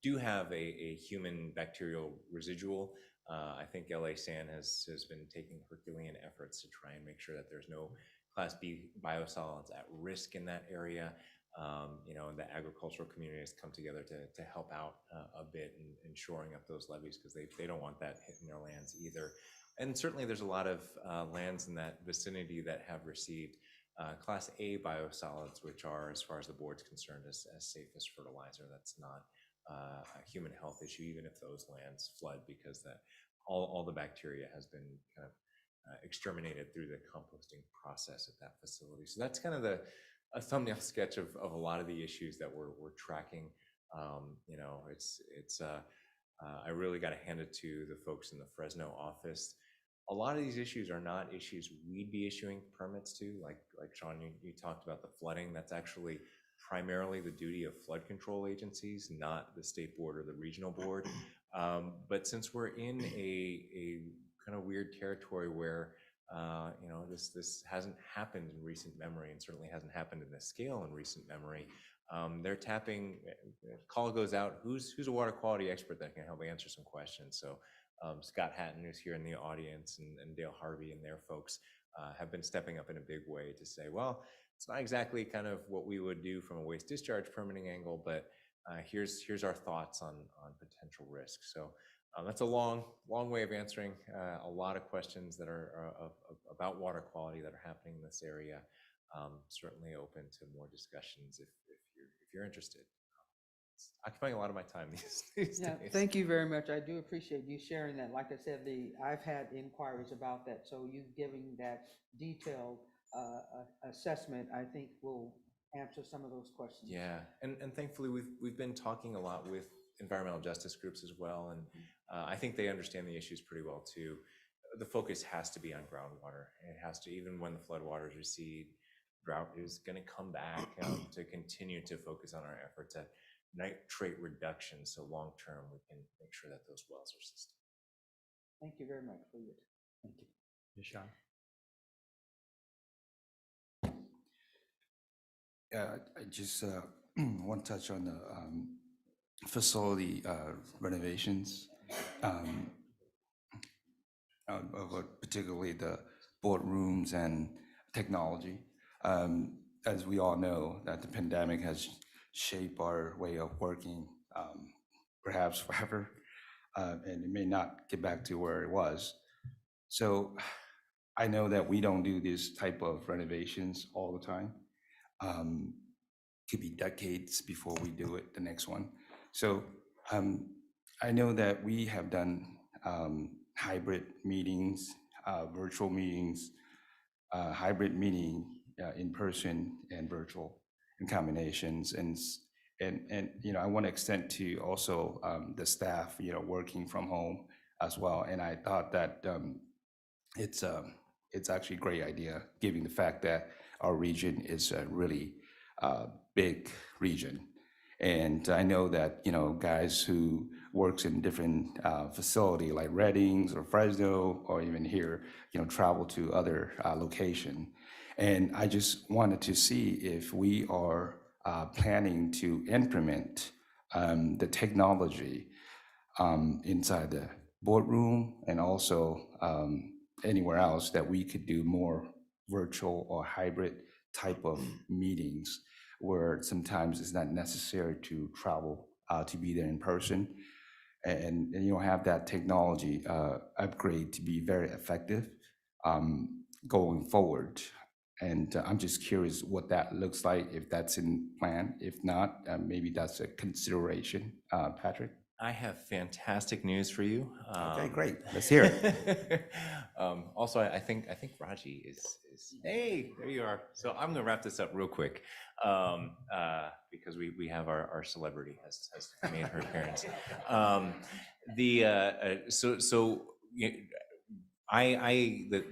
do have a human bacterial residual. I think LA SAN has been taking Herculean efforts to try and make sure that there's no Class B biosolids at risk in that area. The agricultural community has come together to help out a bit in shoring up those levees, because they don't want that hitting their lands either. And certainly there's a lot of lands in that vicinity that have received Class A biosolids, which are, as far as the board's concerned, as safe as fertilizer. That's not a human health issue, even if those lands flood, because all the bacteria has been kind of exterminated through the composting process at that facility. So that's kind of a thumbnail sketch of a lot of the issues that we're tracking. I really got to hand it to the folks in the Fresno office. A lot of these issues are not issues we'd be issuing permits to, like Sean, you talked about the flooding. That's actually primarily the duty of flood control agencies, not the state board or the regional board. But since we're in a kind of weird territory where this hasn't happened in recent memory, and certainly hasn't happened in this scale in recent memory, they're tapping. Call goes out. Who's a water quality expert that can help answer some questions? So Scott Hatton, who's here in the audience, and Dale Harvey and their folks have been stepping up in a big way to say, well, it's not exactly kind of what we would do from a waste discharge permitting angle, but here's our thoughts on potential risks. So that's a long way of answering a lot of questions that are about water quality that are happening in this area. Certainly open to more discussions if you're interested. It's occupying a lot of my time these days. Thank you very much. I do appreciate you sharing that. Like I said, I've had inquiries about that, so you giving that detailed assessment, I think will answer some of those questions. Yeah, and thankfully, we've been talking a lot with environmental justice groups as well, and I think they understand the issues pretty well too. The focus has to be on groundwater. It has to, even when the floodwaters recede, drought is going to come back to continue to focus on our efforts at nitrate reduction, so long term we can make sure that those wells are sustained. Thank you very much for your, thank you. Yes, Sean. I just want to touch on the facility renovations, particularly the boardrooms and technology. As we all know, that the pandemic has shaped our way of working, perhaps forever, and it may not get back to where it was. So I know that we don't do this type of renovations all the time. Could be decades before we do it, the next one. So I know that we have done hybrid meetings, virtual meetings, hybrid meeting, in person and virtual in combinations. And I want to extend to also the staff, working from home as well. And I thought that it's actually a great idea, given the fact that our region is a really big region. And I know that, guys who works in different facility like Reddings or Fresno or even here, travel to other location. And I just wanted to see if we are planning to implement the technology inside the boardroom and also anywhere else that we could do more virtual or hybrid type of meetings where sometimes it's not necessary to travel to be there in person, and have that technology upgrade to be very effective going forward. And I'm just curious what that looks like, if that's in plan. If not, maybe that's a consideration. Patrick? I have fantastic news for you. Okay, great. Let's hear it. Also, I think Raji is. Hey, there you are. So I'm going to wrap this up real quick because we have our celebrity has made her appearance.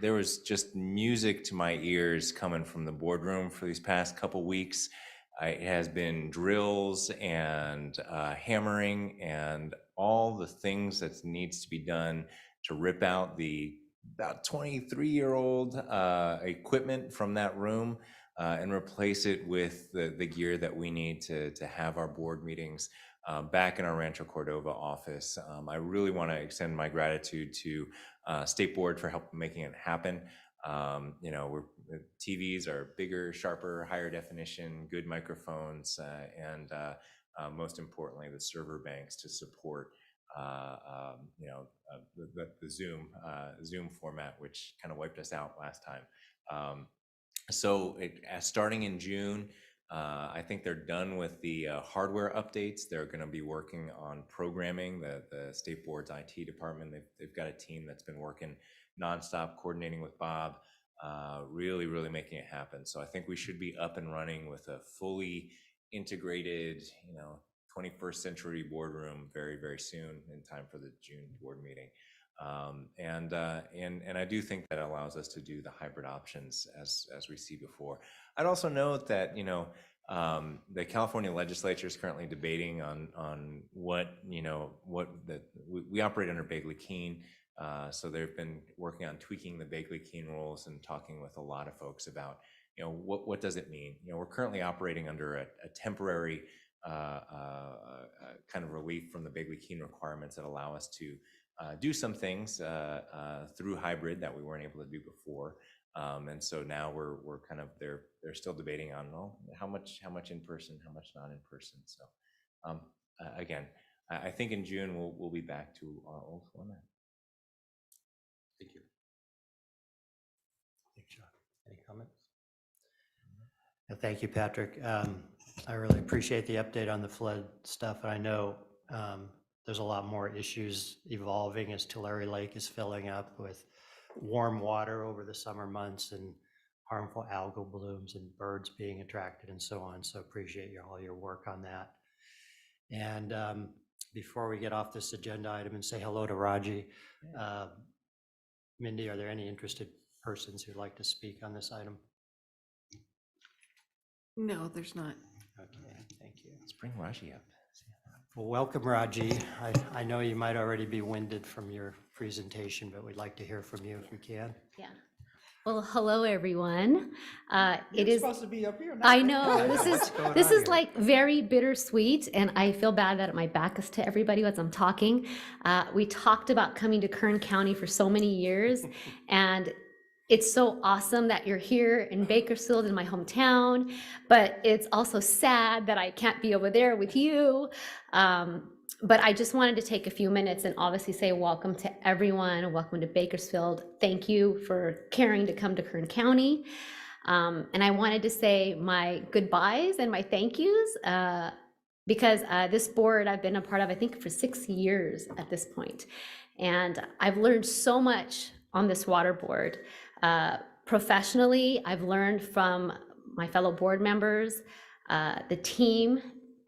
There was just music to my ears coming from the boardroom for these past couple weeks. It has been drills and hammering and all the things that needs to be done to rip out the about 23-year-old equipment from that room and replace it with the gear that we need to have our board meetings back in our Rancho Cordova office. I really want to extend my gratitude to State Board for helping making it happen. TVs are bigger, sharper, higher definition, good microphones, and most importantly, the server banks to support the Zoom format, which kind of wiped us out last time. Starting in June, I think they're done with the hardware updates. They're going to be working on programming. The State Board's IT department, they've got a team that's been working nonstop, coordinating with Bob, really making it happen. So I think we should be up and running with a fully integrated, 21st century boardroom very soon, in time for the June board meeting. And I do think that allows us to do the hybrid options as we see before. I'd also note that the California legislature is currently debating on what we operate under Bagley-Keene. So they've been working on tweaking the Bagley-Keene rules and talking with a lot of folks about, what does it mean? We're currently operating under a temporary kind of relief from the Bagley-Keene requirements that allow us to do some things through hybrid that we weren't able to do before. And so now we're kind of, they're still debating on how much in person, how much not in person. So again, I think in June we'll be back to our old format. Thank you. Thanks, Sean. Any comments? Thank you, Patrick. I really appreciate the update on the flood stuff. I know there's a lot more issues evolving as Tulare Lake is filling up with warm water over the summer months, and harmful algal blooms and birds being attracted and so on. So appreciate all your work on that. And before we get off this agenda item and say hello to Raji, Mindy, are there any interested persons who'd like to speak on this item? No, there's not. Okay, thank you. Let's bring Raji up. Well, welcome, Raji. I know you might already be winded from your presentation, but we'd like to hear from you if we can. Yeah. Well, hello, everyone. It You're is, supposed to be up here now. I know, What's going this on is here? like very bittersweet, and I feel bad that my back is to everybody as I'm talking. We talked about coming to Kern County for so many years, and it's so awesome that you're here in Bakersfield, in my hometown, but it's also sad that I can't be over there with you. But I just wanted to take a few minutes and obviously say welcome to everyone. Welcome to Bakersfield. Thank you for caring to come to Kern County. And I wanted to say my goodbyes and my thank yous because this board I've been a part of, I think, for 6 years at this point. And I've learned so much on this water board. Professionally, I've learned from my fellow board members, the team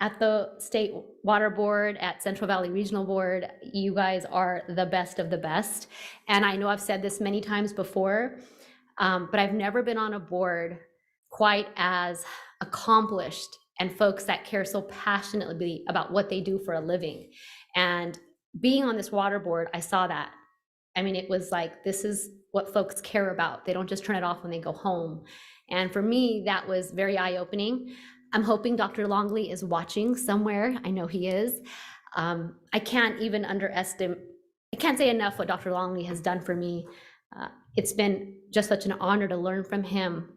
at the State Water Board, at Central Valley Regional Board. You guys are the best of the best. And I know I've said this many times before, but I've never been on a board quite as accomplished and folks that care so passionately about what they do for a living. And being on this water board, I saw that. I mean, it was like, this is what folks care about. They don't just turn it off when they go home. And for me, that was very eye-opening. I'm hoping Dr. Longley is watching somewhere. I know he is. I can't even I can't say enough what Dr. Longley has done for me. It's been just such an honor to learn from him.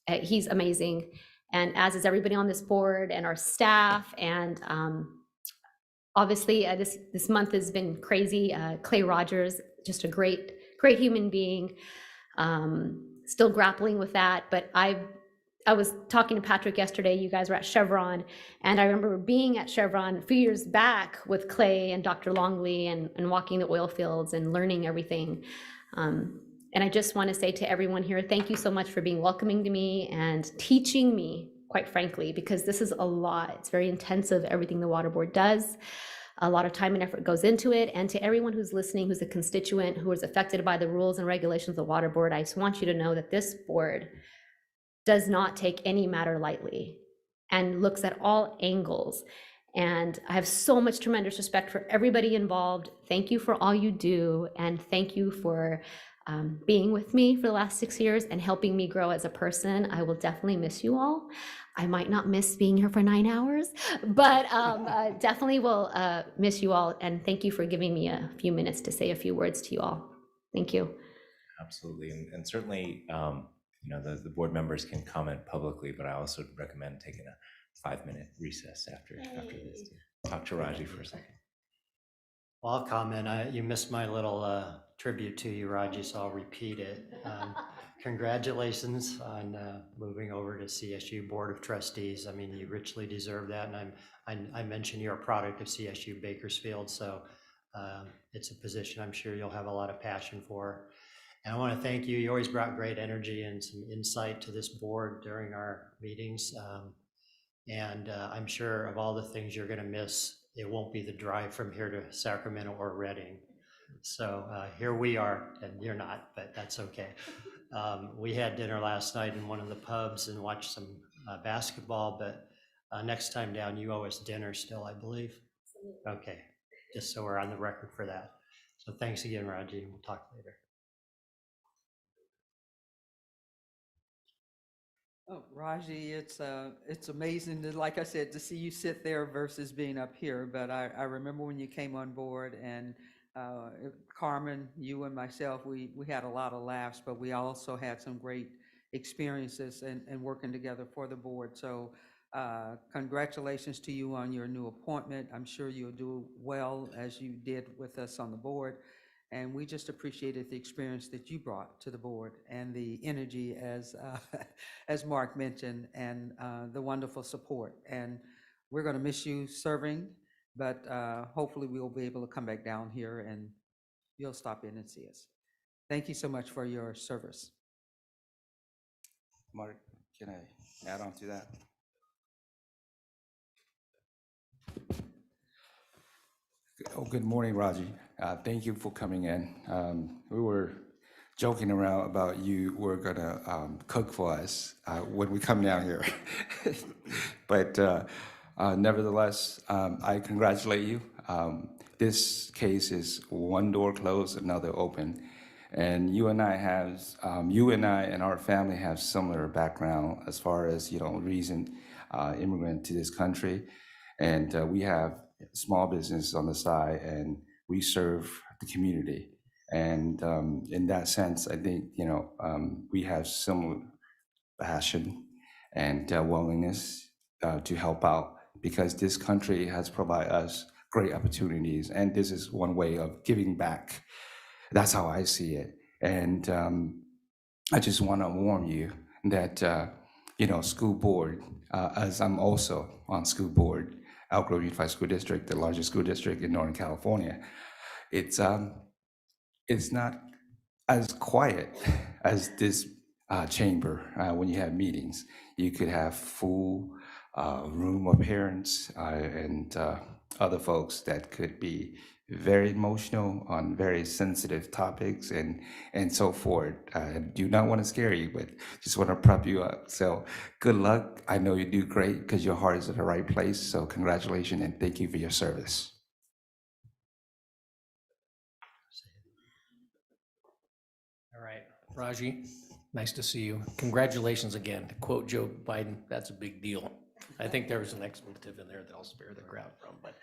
He's amazing. And as is everybody on this board and our staff. And obviously this month has been crazy. Clay Rogers, just a great human being. Still grappling with that, but I was talking to Patrick yesterday. You guys were at Chevron, and I remember being at Chevron a few years back with Clay and Dr. Longley and walking the oil fields and learning everything. And I just want to say to everyone here, thank you so much for being welcoming to me and teaching me, quite frankly, because this is a lot. It's very intensive, everything the Water Board does. A lot of time and effort goes into it. And to everyone who's listening, who's a constituent, who is affected by the rules and regulations of the Water Board, I just want you to know that this board does not take any matter lightly and looks at all angles. And I have so much tremendous respect for everybody involved. Thank you for all you do. And thank you for being with me for the last 6 years and helping me grow as a person. I will definitely miss you all. I might not miss being here for 9 hours, but definitely will miss you all. And thank you for giving me a few minutes to say a few words to you all. Thank you. Absolutely. And certainly, the board members can comment publicly, but I also recommend taking a 5-minute recess after this. Talk to Raji for a second. Well, I'll comment. You missed my little tribute to you, Raji, so I'll repeat it. Congratulations on moving over to CSU Board of Trustees. I mean, you richly deserve that. And I mentioned you're a product of CSU Bakersfield, so it's a position I'm sure you'll have a lot of passion for. And I want to thank you. You always brought great energy and some insight to this board during our meetings. And I'm sure of all the things you're going to miss, it won't be the drive from here to Sacramento or Reading. So here we are, and you're not, but that's okay. We had dinner last night in one of the pubs and watched some basketball, but next time down, you owe us dinner still, I believe. Okay, just so we're on the record for that. So thanks again, Raji. We'll talk later. Oh, Raji, it's amazing to, like I said, to see you sit there versus being up here. But I remember when you came on board, and Carmen, you and myself, we had a lot of laughs, but we also had some great experiences and working together for the board. So congratulations to you on your new appointment. I'm sure you'll do well as you did with us on the board. And we just appreciated the experience that you brought to the board and the energy, as Mark mentioned, and the wonderful support. And we're going to miss you serving, but hopefully we'll be able to come back down here and you'll stop in and see us. Thank you so much for your service. Mark, can I add on to that? Oh, good morning, Raji. Thank you for coming in. We were joking around about you were gonna cook for us when we come down here. But nevertheless, I congratulate you. This case is one door closed, another open. And you and I and our family have similar background as far as, recent immigrant to this country. And we have small business on the side and we serve the community. And in that sense, I think, we have similar passion and willingness to help out because this country has provided us great opportunities. And this is one way of giving back. That's how I see it. And I just want to warn you that, school board, as I'm also on school board, Elk Grove Unified School District, the largest school district in Northern California, it's not as quiet as this chamber when you have meetings. You could have full room of parents and other folks that could be very emotional on very sensitive topics and so forth. I do not want to scare you, but just want to prep you up. So good luck. I know you do great because your heart is in the right place. So congratulations and thank you for your service. All right, Raji, nice to see you. Congratulations again. To quote Joe Biden, that's a big deal. I think there was an expletive in there that I'll spare the crowd from, but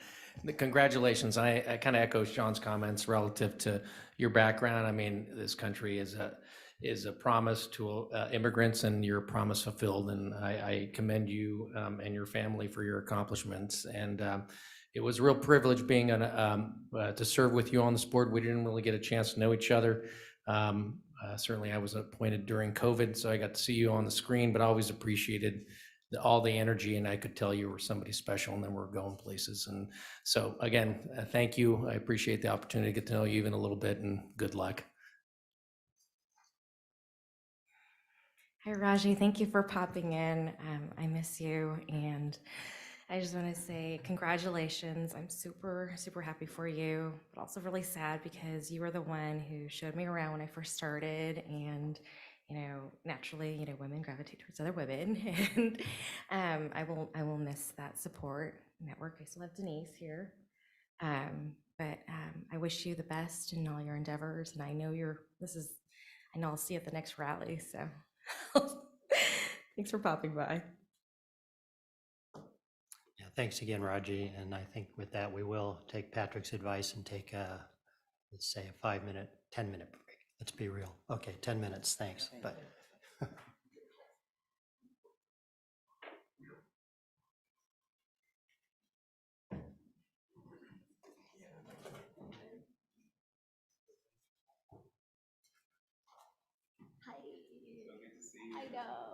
congratulations. I kind of echo Sean's comments relative to your background. I mean, this country is a promise to immigrants and your promise fulfilled. And I commend you and your family for your accomplishments. And it was a real privilege being to serve with you on this board. We didn't really get a chance to know each other. Certainly I was appointed during COVID, so I got to see you on the screen, but I always appreciated all the energy, and I could tell you were somebody special, and then we're going places. And so again, thank you. I appreciate the opportunity to get to know you even a little bit, and good luck. Hi, Raji. Thank you for popping in. I miss you, and I just want to say congratulations. I'm super, super happy for you, but also really sad because you were the one who showed me around when I first started, and naturally, women gravitate towards other women, and I will miss that support network. I still have Denise here, but I wish you the best in all your endeavors, and I know I know I'll see you at the next rally. So, thanks for popping by. Yeah, thanks again, Raji. And I think with that, we will take Patrick's advice and take let's say a 5-minute, 10-minute break. Let's be real. Okay, 10 minutes, thanks. But I know.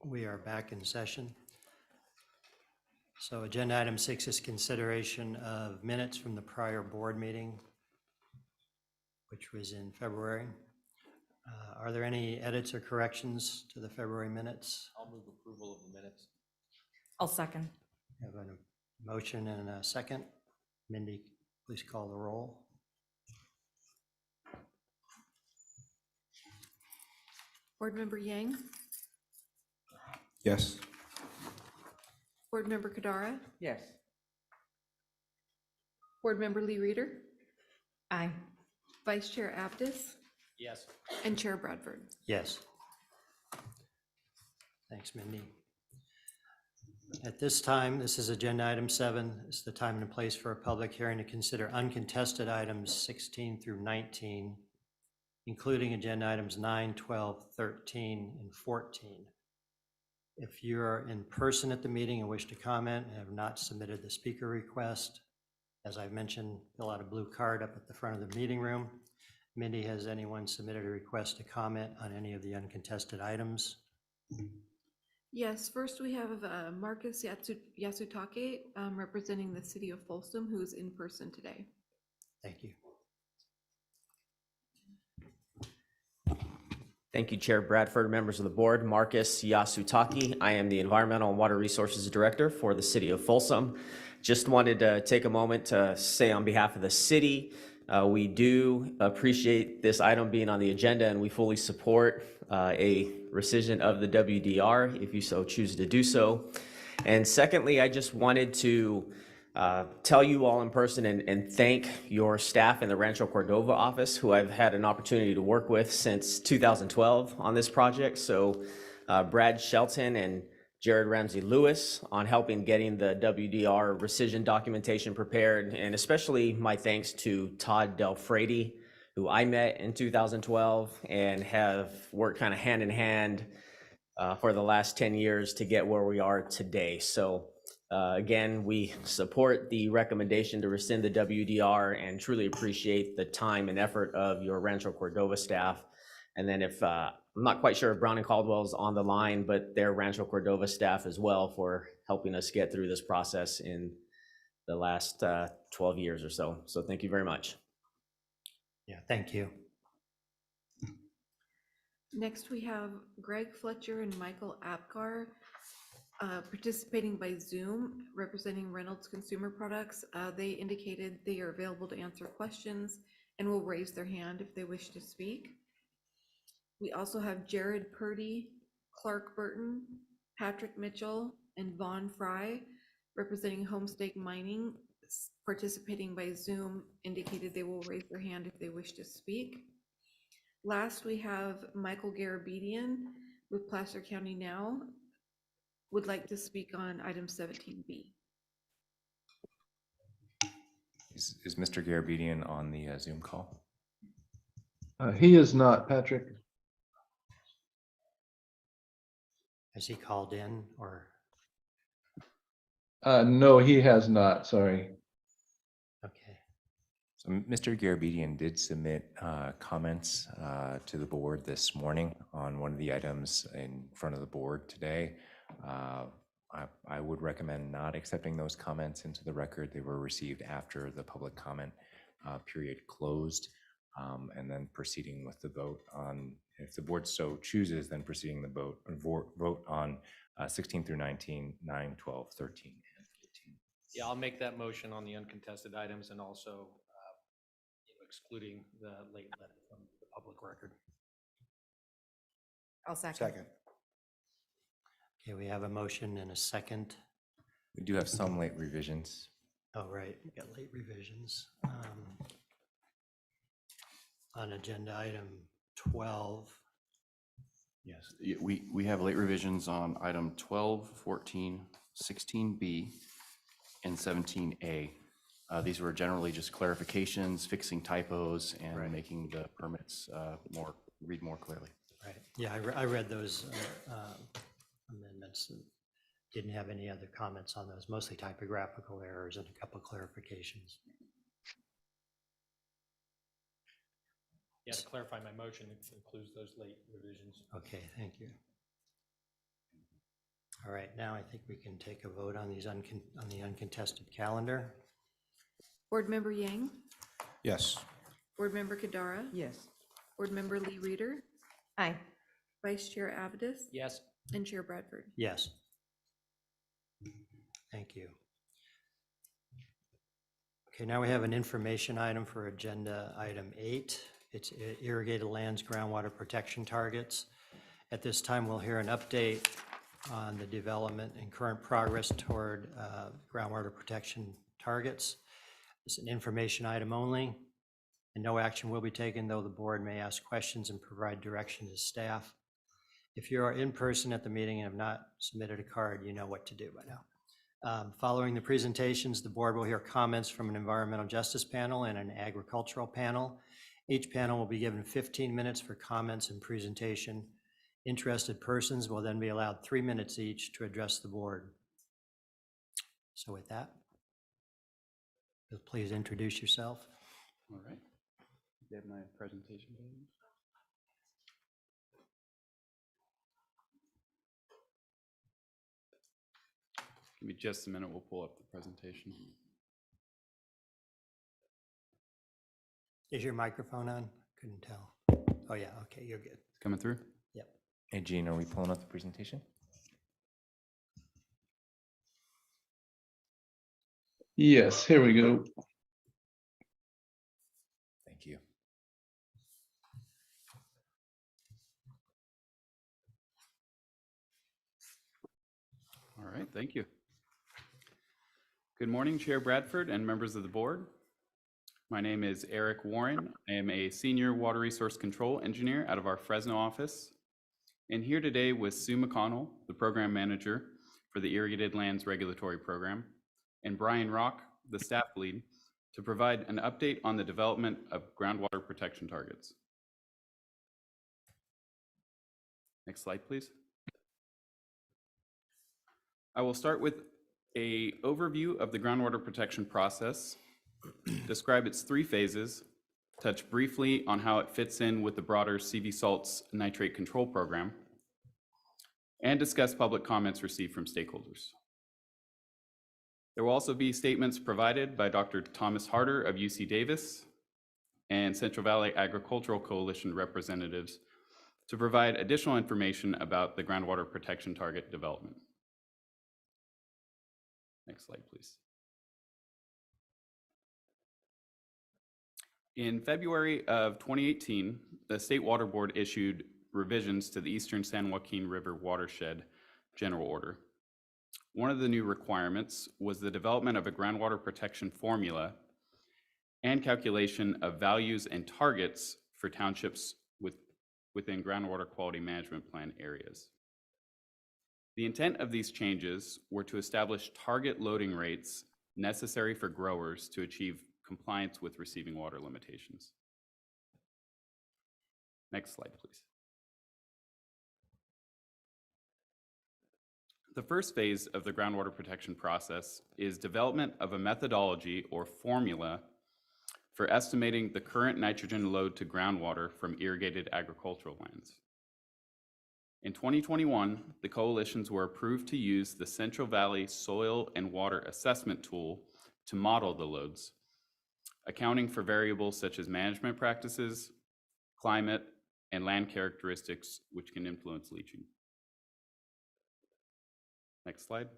We are back in session. So agenda item 6 is consideration of minutes from the prior board meeting, which was in February. Are there any edits or corrections to the February minutes? I'll move approval of the minutes. I'll second. We have a motion and a second. Mindy, please call the roll. Board Member Yang, Yes. Board Member Kadara, Yes. Board Member Lee Reader, Aye. Vice Chair Aptis, Yes. and Chair Bradford. Yes. Thanks, Mindy. At this time, this is agenda item 7. It's the time and place for a public hearing to consider uncontested items 16 through 19, including agenda items 9, 12, 13, and 14. If you are in person at the meeting and wish to comment and have not submitted the speaker request, as I've mentioned, fill out a blue card up at the front of the meeting room. Mindy, has anyone submitted a request to comment on any of the uncontested items? Yes, first we have Marcus Yasutake, representing the city of Folsom, who is in person today. Thank you. Thank you, Chair Bradford, members of the board. Marcus Yasutake. I am the Environmental and Water Resources Director for the City of Folsom. Just wanted to take a moment to say on behalf of the city, we do appreciate this item being on the agenda, and we fully support a rescission of the WDR if you so choose to do so. And secondly, I just wanted to tell you all in person and thank your staff in the Rancho Cordova office, who I've had an opportunity to work with since 2012 on this project. So Brad Shelton and Jared Ramsey Lewis on helping getting the WDR rescission documentation prepared, and especially my thanks to Todd Del Frady, who I met in 2012 and have worked kind of hand in hand for the last 10 years to get where we are today. So again, we support the recommendation to rescind the WDR and truly appreciate the time and effort of your Rancho Cordova staff. And then if, I'm not quite sure if Brown and Caldwell's on the line, but their Rancho Cordova staff as well for helping us get through this process in the last 12 years or so. So thank you very much. Yeah, thank you. Next, we have Greg Fletcher and Michael Apgar participating by Zoom, representing Reynolds Consumer Products. They indicated they are available to answer questions and will raise their hand if they wish to speak. We also have Jared Purdy, Clark Burton, Patrick Mitchell, and Vaughn Fry, representing Homestake Mining, participating by Zoom, indicated they will raise their hand if they wish to speak. Last, we have Michael Garabedian with Placer County Now, would like to speak on item 17B. Is Mr. Garabedian on the Zoom call? He is not, Patrick. Has he called in or? No, he has not, sorry. Okay. So Mr. Garabedian did submit comments to the board this morning on one of the items in front of the board today. I would recommend not accepting those comments into the record. They were received after the public comment period closed, and then proceeding with the vote on, if the board so chooses, then proceeding the vote on 16 through 19, 9, 12, 13, and 14. Yeah, I'll make that motion on the uncontested items and also excluding the late letter from the public record. I'll second. Second. Okay, we have a motion and a second. We do have some late revisions. Oh, right, we got late revisions. On agenda item 12. Yes, we have late revisions on item 12, 14, 16B, and 17A. These were generally just clarifications, fixing typos, and making the permits read more clearly. Right, yeah, I read those amendments and didn't have any other comments on those, mostly typographical errors and a couple of clarifications. Yeah, to clarify my motion, it includes those late revisions. Okay, thank you. All right, now I think we can take a vote on these on the uncontested calendar. Board Member Yang, Yes. Board Member Kadara, Yes. Board Member Lee Reader, Aye. Vice Chair Avedis, Yes. and Chair Bradford. Yes. Thank you. Okay, now we have an information item for agenda item 8. It's irrigated lands groundwater protection targets. At this time, we'll hear an update on the development and current progress toward groundwater protection targets. It's an information item only, and no action will be taken, though the board may ask questions and provide direction to staff. If you are in person at the meeting and have not submitted a card, you know what to do by now. Following the presentations, the board will hear comments from an environmental justice panel and an agricultural panel. Each panel will be given 15 minutes for comments and presentation. Interested persons will then be allowed 3 minutes each to address the board. So with that, please introduce yourself. All right. You have my presentation page. Give me just a minute, we'll pull up the presentation. Is your microphone on? Couldn't tell. Oh yeah, okay, you're good. Coming through? Yep. Hey, Gene, are we pulling up the presentation? Yes, here we go. Thank you. All right, thank you. Good morning, Chair Bradford and members of the board. My name is Eric Warren. I am a senior water resource control engineer out of our Fresno office. And here today with Sue McConnell, the program manager for the Irrigated Lands Regulatory Program, and Brian Rock, the staff lead, to provide an update on the development of groundwater protection targets. Next slide, please. I will start with an overview of the groundwater protection process, describe its 3 phases, touch briefly on how it fits in with the broader CV Salt's nitrate control program, and discuss public comments received from stakeholders. There will also be statements provided by Dr. Thomas Harder of UC Davis and Central Valley Agricultural Coalition representatives to provide additional information about the groundwater protection target development. Next slide, please. In February of 2018, the State Water Board issued revisions to the Eastern San Joaquin River Watershed General Order. One of the new requirements was the development of a groundwater protection formula and calculation of values and targets for townships within groundwater quality management plan areas. The intent of these changes were to establish target loading rates necessary for growers to achieve compliance with receiving water limitations. Next slide, please. The first phase of the groundwater protection process is development of a methodology or formula for estimating the current nitrogen load to groundwater from irrigated agricultural lands. In 2021, the coalitions were approved to use the Central Valley Soil and Water Assessment Tool to model the loads, accounting for variables such as management practices, climate, and land characteristics, which can influence leaching. Next slide.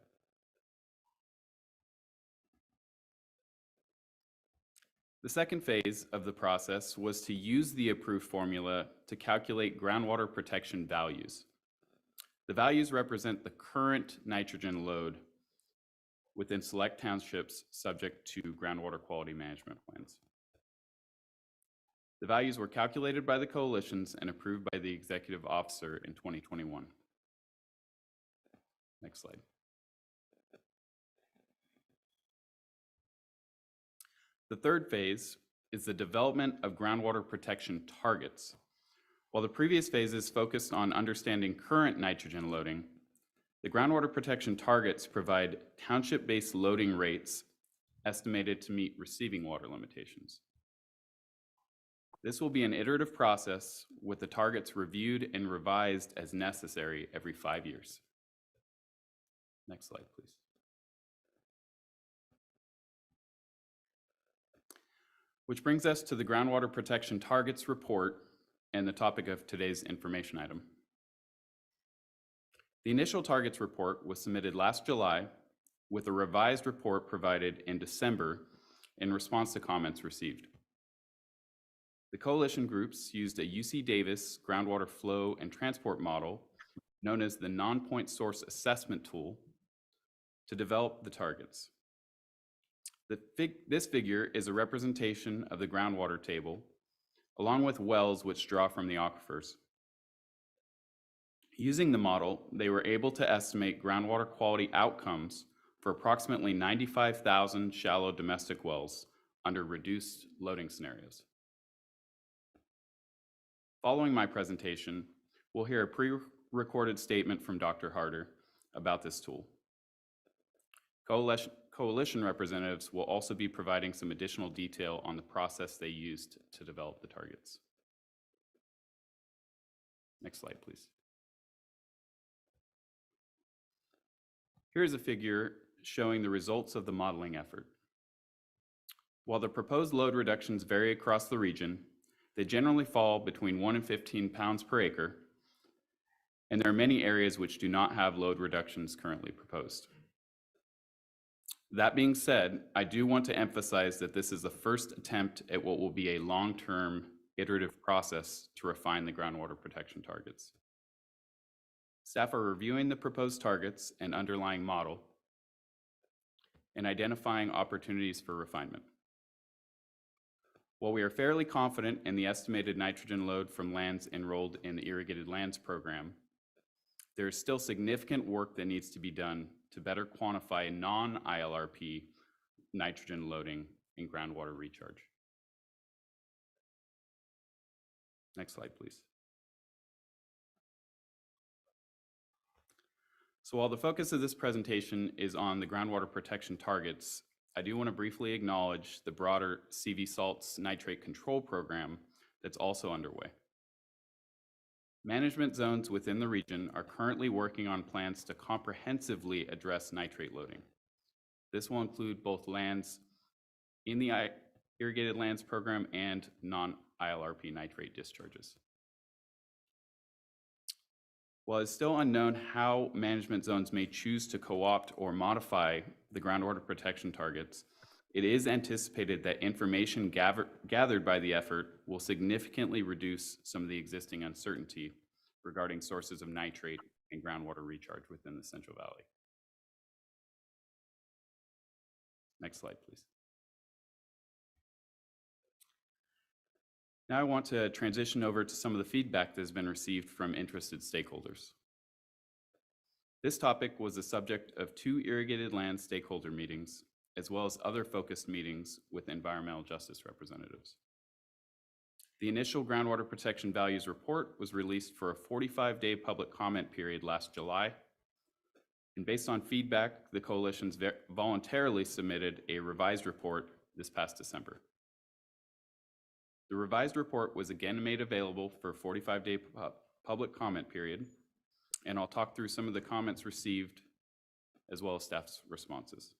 The second phase of the process was to use the approved formula to calculate groundwater protection values. The values represent the current nitrogen load within select townships subject to groundwater quality management plans. The values were calculated by the coalitions and approved by the executive officer in 2021. Next slide. The third phase is the development of groundwater protection targets. While the previous phases focused on understanding current nitrogen loading, the groundwater protection targets provide township-based loading rates estimated to meet receiving water limitations. This will be an iterative process with the targets reviewed and revised as necessary every 5 years. Next slide, please. Which brings us to the Groundwater Protection Targets Report and the topic of today's information item. The initial targets report was submitted last July with a revised report provided in December in response to comments received. The coalition groups used a UC Davis groundwater flow and transport model known as the Non-Point Source Assessment Tool to develop the targets. This figure is a representation of the groundwater table, along with wells which draw from the aquifers. Using the model, they were able to estimate groundwater quality outcomes for approximately 95,000 shallow domestic wells under reduced loading scenarios. Following my presentation, we'll hear a pre-recorded statement from Dr. Harder about this tool. Coalition representatives will also be providing some additional detail on the process they used to develop the targets. Next slide, please. Here's a figure showing the results of the modeling effort. While the proposed load reductions vary across the region, they generally fall between 1 and 15 pounds per acre, and there are many areas which do not have load reductions currently proposed. That being said, I do want to emphasize that this is the first attempt at what will be a long-term iterative process to refine the groundwater protection targets. Staff are reviewing the proposed targets and underlying model and identifying opportunities for refinement. While we are fairly confident in the estimated nitrogen load from lands enrolled in the Irrigated Lands Program, there is still significant work that needs to be done to better quantify non-ILRP nitrogen loading in groundwater recharge. Next slide, please. So while the focus of this presentation is on the groundwater protection targets, I do want to briefly acknowledge the broader CV Salt's nitrate control program that's also underway. Management zones within the region are currently working on plans to comprehensively address nitrate loading. This will include both lands in the Irrigated Lands Program and non-ILRP nitrate discharges. While it's still unknown how management zones may choose to co-opt or modify the groundwater protection targets, it is anticipated that information gathered by the effort will significantly reduce some of the existing uncertainty regarding sources of nitrate and groundwater recharge within the Central Valley. Next slide, please. Now I want to transition over to some of the feedback that has been received from interested stakeholders. This topic was the subject of 2 irrigated land stakeholder meetings, as well as other focused meetings with environmental justice representatives. The initial groundwater protection values report was released for a 45-day public comment period last July. And based on feedback, the coalitions voluntarily submitted a revised report this past December. The revised report was again made available for a 45-day public comment period, and I'll talk through some of the comments received as well as staff's responses.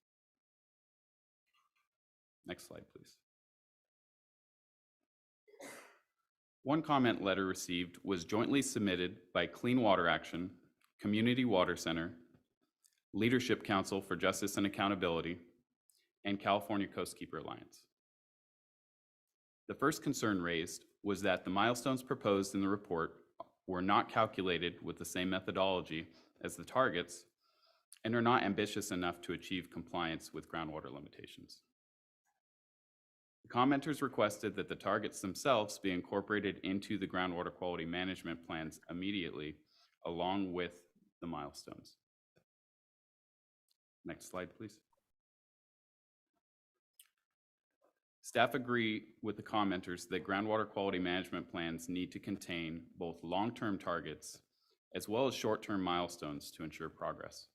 Next slide, please. One comment letter received was jointly submitted by Clean Water Action, Community Water Center, Leadership Council for Justice and Accountability, and California Coastkeeper Alliance. The first concern raised was that the milestones proposed in the report were not calculated with the same methodology as the targets and are not ambitious enough to achieve compliance with groundwater limitations. The commenters requested that the targets themselves be incorporated into the groundwater quality management plans immediately, along with the milestones. Next slide, please. Staff agree with the commenters that groundwater quality management plans need to contain both long-term targets as well as short-term milestones to ensure progress.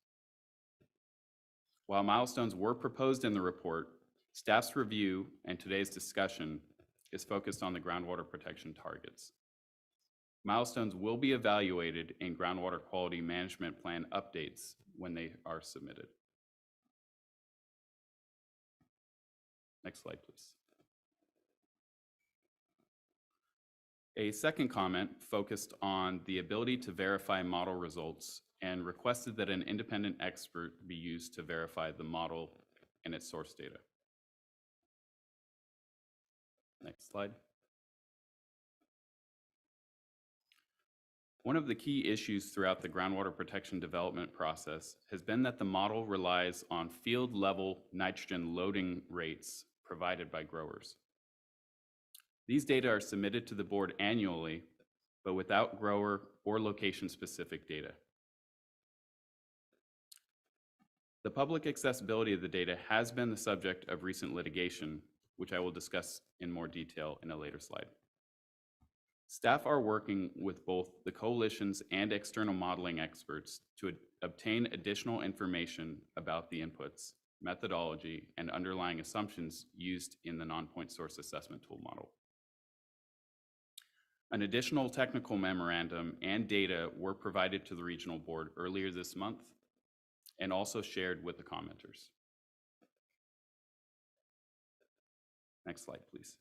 While milestones were proposed in the report, staff's review and today's discussion is focused on the groundwater protection targets. Milestones will be evaluated in groundwater quality management plan updates when they are submitted. Next slide, please. A second comment focused on the ability to verify model results and requested that an independent expert be used to verify the model and its source data. Next slide. One of the key issues throughout the groundwater protection development process has been that the model relies on field level nitrogen loading rates provided by growers. These data are submitted to the board annually, but without grower or location specific data. The public accessibility of the data has been the subject of recent litigation, which I will discuss in more detail in a later slide. Staff are working with both the coalitions and external modeling experts to obtain additional information about the inputs, methodology, and underlying assumptions used in the non-point source assessment tool model. An additional technical memorandum and data were provided to the regional board earlier this month and also shared with the commenters. Next slide, please.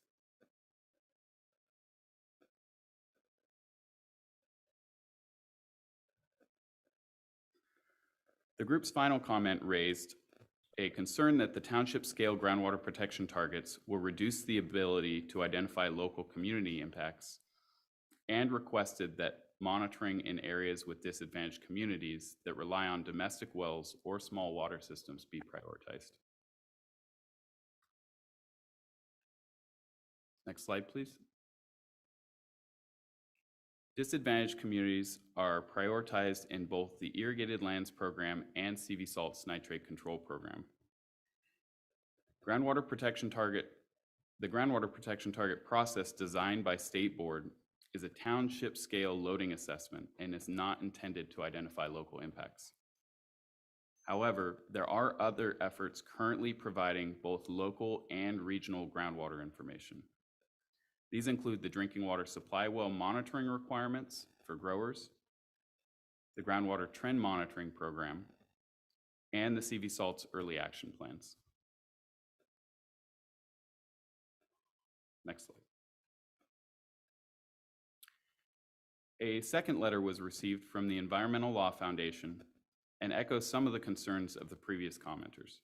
The group's final comment raised a concern that the township scale groundwater protection targets will reduce the ability to identify local community impacts and requested that monitoring in areas with disadvantaged communities that rely on domestic wells or small water systems be prioritized. Next slide, please. Disadvantaged communities are prioritized in both the Irrigated Lands Program and CV Salt's nitrate control program. The groundwater protection target process designed by State Board is a township scale loading assessment and is not intended to identify local impacts. However, there are other efforts currently providing both local and regional groundwater information. These include the drinking water supply well monitoring requirements for growers, the groundwater trend monitoring program, and the CV Salt's early action plans. Next slide. A second letter was received from the Environmental Law Foundation and echoes some of the concerns of the previous commenters.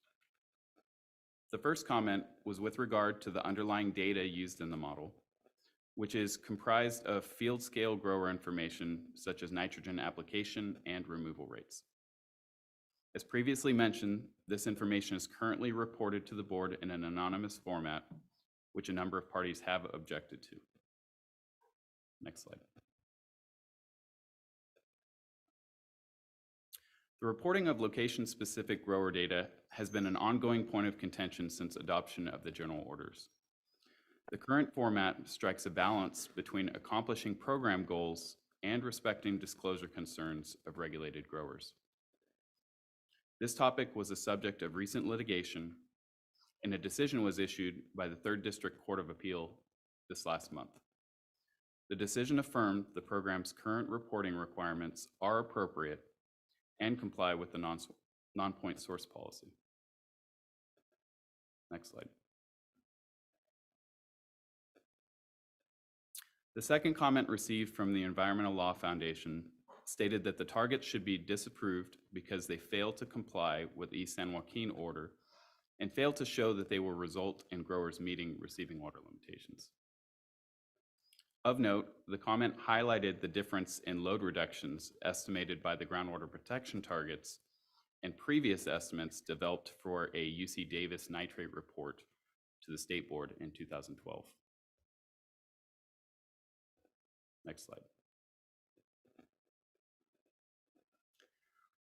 The first comment was with regard to the underlying data used in the model, which is comprised of field scale grower information such as nitrogen application and removal rates. As previously mentioned, this information is currently reported to the board in an anonymous format, which a number of parties have objected to. Next slide. The reporting of location-specific grower data has been an ongoing point of contention since adoption of the general orders. The current format strikes a balance between accomplishing program goals and respecting disclosure concerns of regulated growers. This topic was a subject of recent litigation, and a decision was issued by the 3rd District Court of Appeal this last month. The decision affirmed the program's current reporting requirements are appropriate and comply with the non-point source policy. Next slide. The second comment received from the Environmental Law Foundation stated that the targets should be disapproved because they fail to comply with East San Joaquin order and fail to show that they will result in growers meeting receiving water limitations. Of note, the comment highlighted the difference in load reductions estimated by the groundwater protection targets and previous estimates developed for a UC Davis nitrate report to the State Board in 2012. Next slide.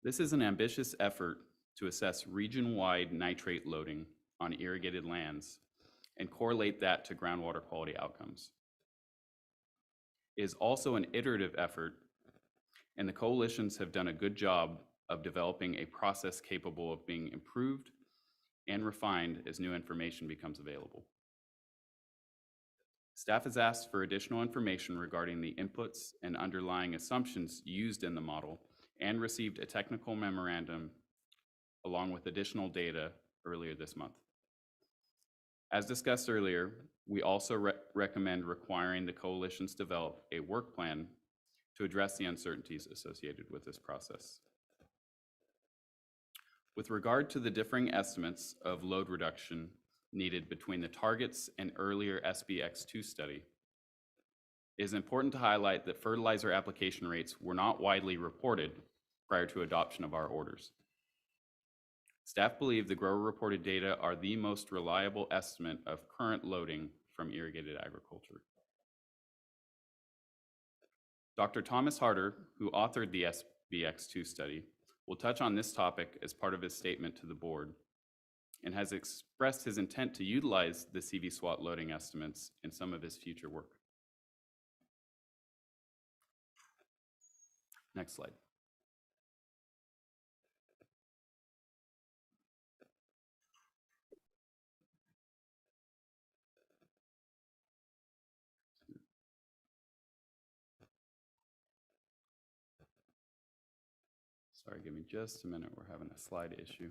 This is an ambitious effort to assess region-wide nitrate loading on irrigated lands and correlate that to groundwater quality outcomes. It is also an iterative effort, and the coalitions have done a good job of developing a process capable of being improved and refined as new information becomes available. Staff has asked for additional information regarding the inputs and underlying assumptions used in the model and received a technical memorandum along with additional data earlier this month. As discussed earlier, we also recommend requiring the coalitions develop a work plan to address the uncertainties associated with this process. With regard to the differing estimates of load reduction needed between the targets and earlier SBX2 study, it is important to highlight that fertilizer application rates were not widely reported prior to adoption of our orders. Staff believe the grower reported data are the most reliable estimate of current loading from irrigated agriculture. Dr. Thomas Harder, who authored the SBX2 study, will touch on this topic as part of his statement to the board and has expressed his intent to utilize the CV SWAT loading estimates in some of his future work. Next slide. Sorry, give me just a minute. We're having a slide issue.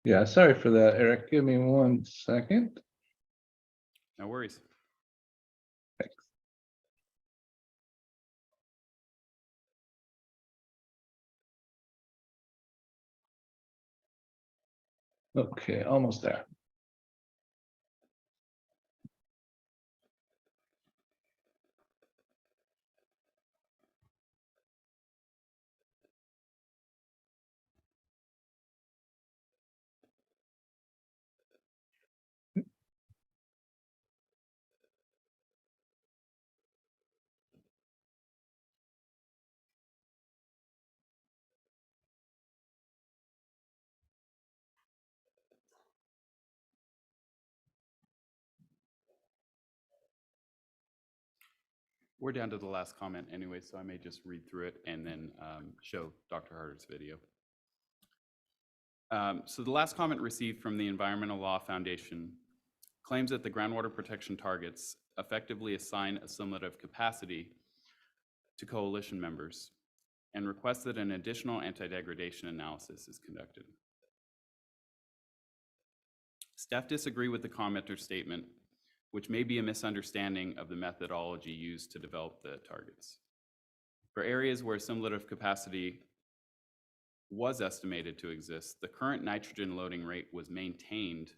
Yeah, sorry for that, Eric. Give me 1 second. No worries. Thanks. Okay, almost there. We're down to the last comment anyway, so I may just read through it and then show Dr. Harder's video. So the last comment received from the Environmental Law Foundation claims that the groundwater protection targets effectively assign a assimilative capacity to coalition members and requests that an additional anti-degradation analysis is conducted. Staff disagree with the commenter's statement, which may be a misunderstanding of the methodology used to develop the targets. For areas where assimilative capacity was estimated to exist, the current nitrogen loading rate was maintained,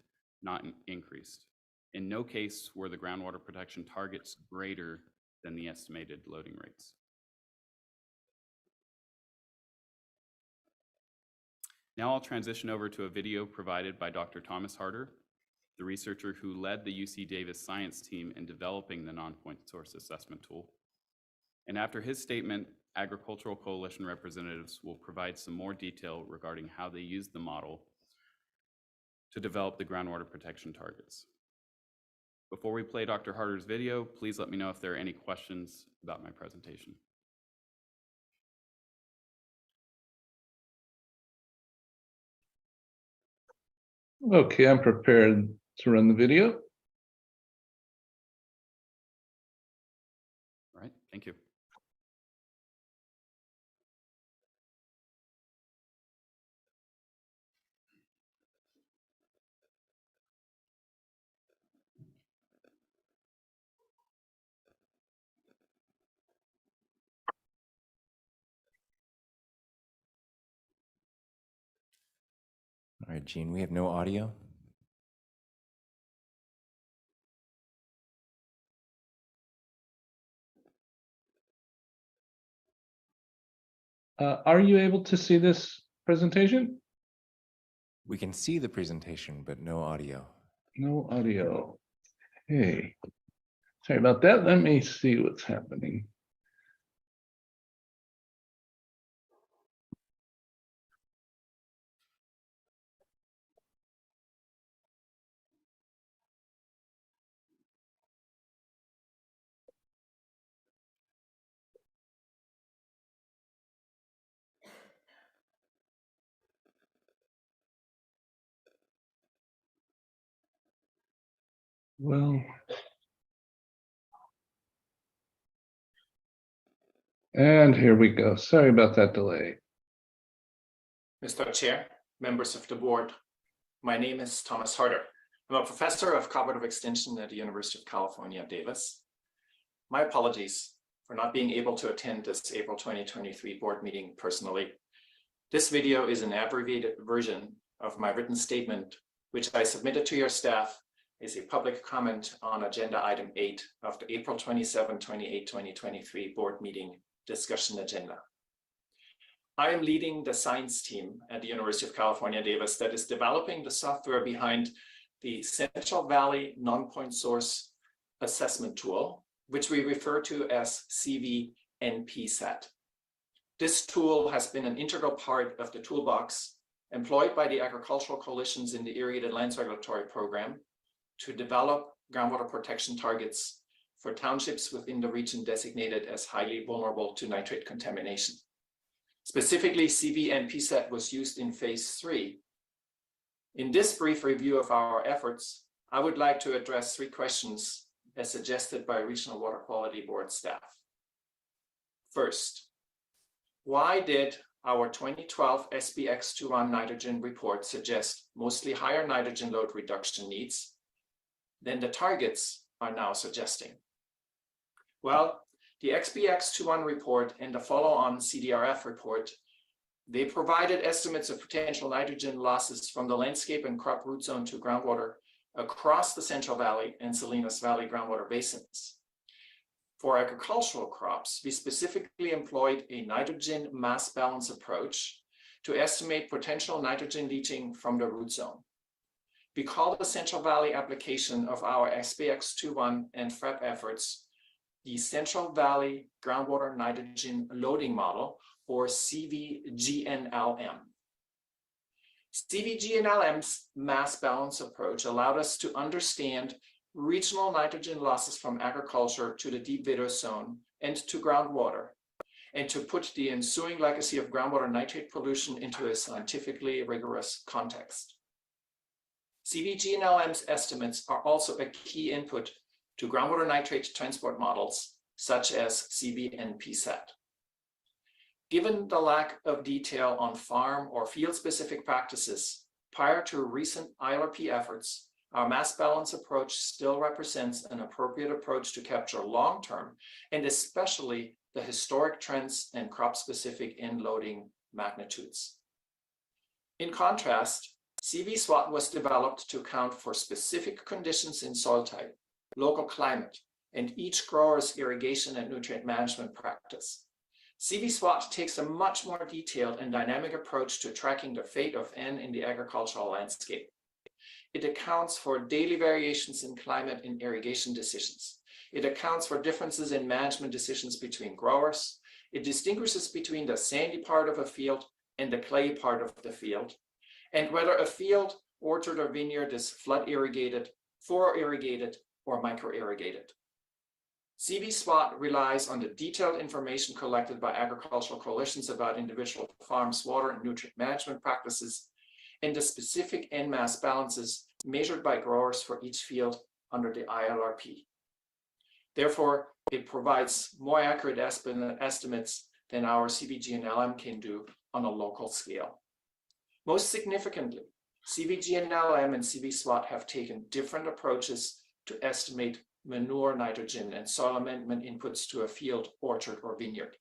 not increased. In no case were the groundwater protection targets greater than the estimated loading rates. Now I'll transition over to a video provided by Dr. Thomas Harder, the researcher who led the UC Davis science team in developing the non-point source assessment tool. And after his statement, agricultural coalition representatives will provide some more detail regarding how they used the model to develop the groundwater protection targets. Before we play Dr. Harder's video, please let me know if there are any questions about my presentation. Okay, I'm prepared to run the video. All right, thank you. All right, Gene, we have no audio. Are you able to see this presentation? We can see the presentation, but no audio. No audio. Hey, sorry about that. Let me see what's happening. Well, and here we go. Sorry about that delay. Mr. Chair, members of the board, my name is Thomas Harder. I'm a professor of cooperative extension at the University of California, Davis. My apologies for not being able to attend this April 2023 board meeting personally. This video is an abbreviated version of my written statement, which I submitted to your staff as a public comment on agenda item 8 of the April 27, 2023 board meeting discussion agenda. I am leading the science team at the University of California, Davis that is developing the software behind the Central Valley Non-Point Source Assessment Tool, which we refer to as CV-NPSAT. This tool has been an integral part of the toolbox employed by the agricultural coalitions in the Irrigated Lands Regulatory Program to develop groundwater protection targets for townships within the region designated as highly vulnerable to nitrate contamination. Specifically, CV-NPSAT was used in phase 3. In this brief review of our efforts, I would like to address 3 questions as suggested by Regional Water Quality Board staff. First, why did our 2012 SBX21 nitrogen report suggest mostly higher nitrogen load reduction needs than the targets are now suggesting? Well, the XBX21 report and the follow-on CDRF report, they provided estimates of potential nitrogen losses from the landscape and crop root zone to groundwater across the Central Valley and Salinas Valley groundwater basins. For agricultural crops, we specifically employed a nitrogen mass balance approach to estimate potential nitrogen leaching from the root zone. We call the Central Valley application of our SBX21 and FREP efforts the Central Valley Groundwater Nitrogen Loading Model, or CVGNLM. CVGNLM's mass balance approach allowed us to understand regional nitrogen losses from agriculture to the deep Vidor zone and to groundwater, and to put the ensuing legacy of groundwater nitrate pollution into a scientifically rigorous context. CVGNLM's estimates are also a key input to groundwater nitrate transport models, such as CV-NPSAT. Given the lack of detail on farm or field-specific practices prior to recent ILRP efforts, our mass balance approach still represents an appropriate approach to capture long-term and especially the historic trends and crop-specific end loading magnitudes. In contrast, CV-SWAT was developed to account for specific conditions in soil type, local climate, and each grower's irrigation and nutrient management practice. CV-SWAT takes a much more detailed and dynamic approach to tracking the fate of N in the agricultural landscape. It accounts for daily variations in climate and irrigation decisions. It accounts for differences in management decisions between growers. It distinguishes between the sandy part of a field and the clay part of the field, and whether a field, orchard, or vineyard is flood irrigated, furrow irrigated, or micro irrigated. CV-SWAT relies on the detailed information collected by agricultural coalitions about individual farms' water and nutrient management practices, and the specific end mass balances measured by growers for each field under the ILRP. Therefore, it provides more accurate estimates than our CVG and LM can do on a local scale. Most significantly, CVG and LM and CV SWAT have taken different approaches to estimate manure, nitrogen, and soil amendment inputs to a field, orchard, or vineyard.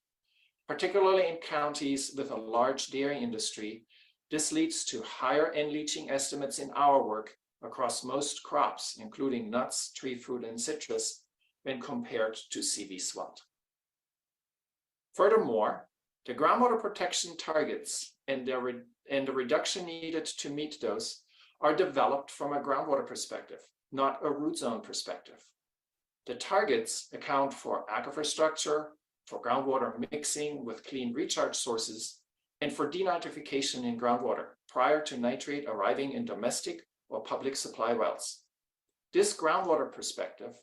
Particularly in counties with a large dairy industry, this leads to higher end leaching estimates in our work across most crops, including nuts, tree fruit, and citrus, when compared to CV SWAT. Furthermore, the groundwater protection targets and the reduction needed to meet those are developed from a groundwater perspective, not a root zone perspective. The targets account for aquifer structure, for groundwater mixing with clean recharge sources, and for denitrification in groundwater prior to nitrate arriving in domestic or public supply wells. This groundwater perspective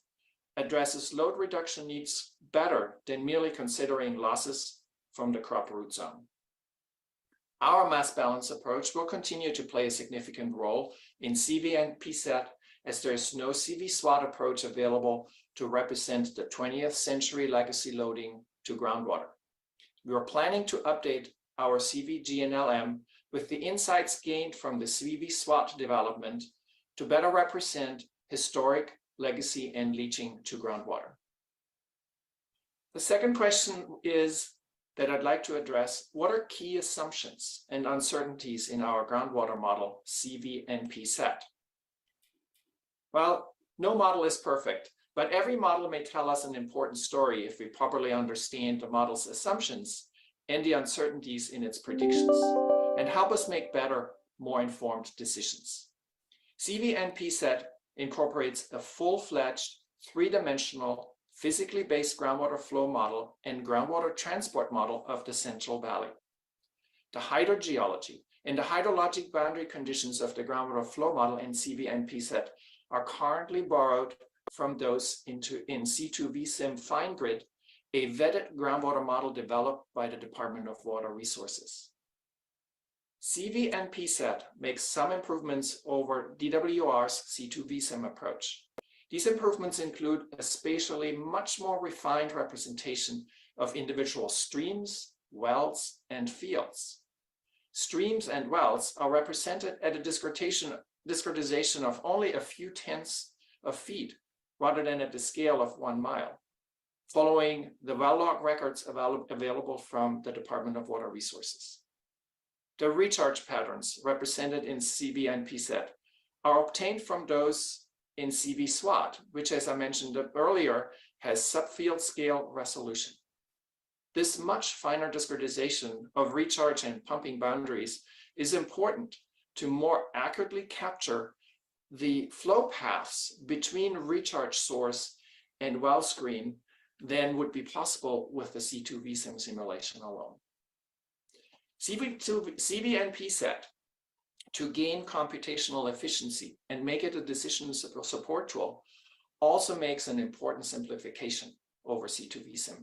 addresses load reduction needs better than merely considering losses from the crop root zone. Our mass balance approach will continue to play a significant role in CV and PSET, as there is no CV SWAT approach available to represent the 20th century legacy loading to groundwater. We are planning to update our CVG and LM with the insights gained from the CV SWAT development to better represent historic, legacy, and leaching to groundwater. The second question is that I'd like to address: what are key assumptions and uncertainties in our groundwater model, CV and PSET? Well, no model is perfect, but every model may tell us an important story if we properly understand the model's assumptions and the uncertainties in its predictions, and help us make better, more informed decisions. CV and PSET incorporates a full-fledged, three-dimensional, physically based groundwater flow model and groundwater transport model of the Central Valley. The hydrogeology and the hydrologic boundary conditions of the groundwater flow model in CV and PSET are currently borrowed from those in C2VSIM FineGrid, a vetted groundwater model developed by the Department of Water Resources. CV and PSET makes some improvements over DWR's C2VSIM approach. These improvements include a spatially much more refined representation of individual streams, wells, and fields. Streams and wells are represented at a discretization of only a few tenths of feet, rather than at the scale of 1 mile, following the well log records available from the Department of Water Resources. The recharge patterns represented in CV and PSET are obtained from those in CV SWAT, which, as I mentioned earlier, has subfield scale resolution. This much finer discretization of recharge and pumping boundaries is important to more accurately capture the flow paths between recharge source and well screen than would be possible with the C2VSIM simulation alone. CV and PSET, to gain computational efficiency and make it a decision support tool, also makes an important simplification over C2VSIM.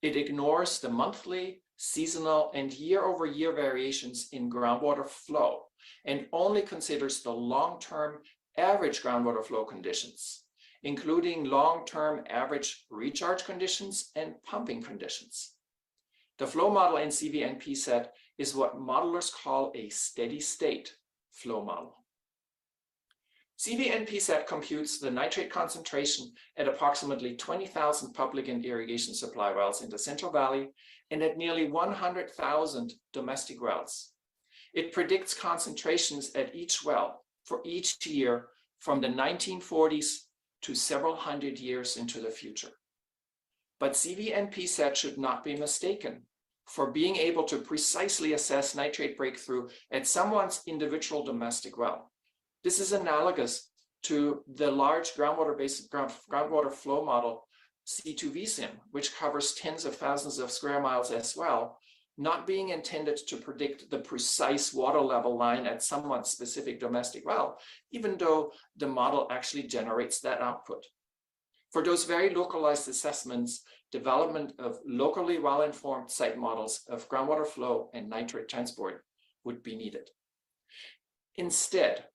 It ignores the monthly, seasonal, and year-over-year variations in groundwater flow and only considers the long-term average groundwater flow conditions, including long-term average recharge conditions and pumping conditions. The flow model in CV and PSET is what modelers call a steady state flow model. CV and PSET computes the nitrate concentration at approximately 20,000 public and irrigation supply wells in the Central Valley and at nearly 100,000 domestic wells. It predicts concentrations at each well for each year from the 1940s to several hundred years into the future. But CV and PSET should not be mistaken for being able to precisely assess nitrate breakthrough at someone's individual domestic well. This is analogous to the large groundwater flow model C2VSIM, which covers tens of thousands of square miles as well, not being intended to predict the precise water level line at someone's specific domestic well, even though the model actually generates that output. For those very localized assessments, development of locally well-informed site models of groundwater flow and nitrate transport would be needed. Instead,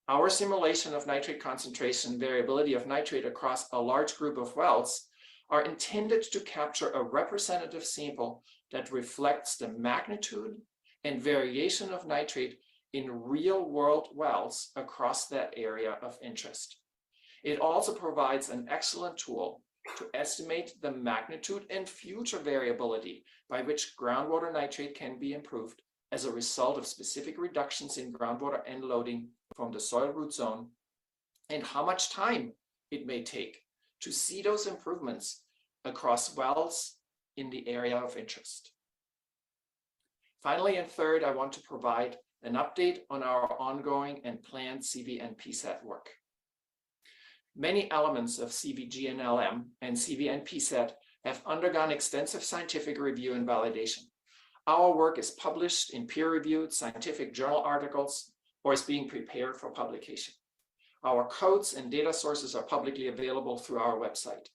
our simulation of nitrate concentration variability of nitrate across a large group of wells are intended to capture a representative sample that reflects the magnitude and variation of nitrate in real-world wells across that area of interest. It also provides an excellent tool to estimate the magnitude and future variability by which groundwater nitrate can be improved as a result of specific reductions in groundwater end loading from the soil root zone, and how much time it may take to see those improvements across wells in the area of interest. Finally, and third, I want to provide an update on our ongoing and planned CV and PSAT work. Many elements of CVGNLM and CV and PSAT have undergone extensive scientific review and validation. Our work is published in peer-reviewed scientific journal articles or is being prepared for publication. Our codes and data sources are publicly available through our website.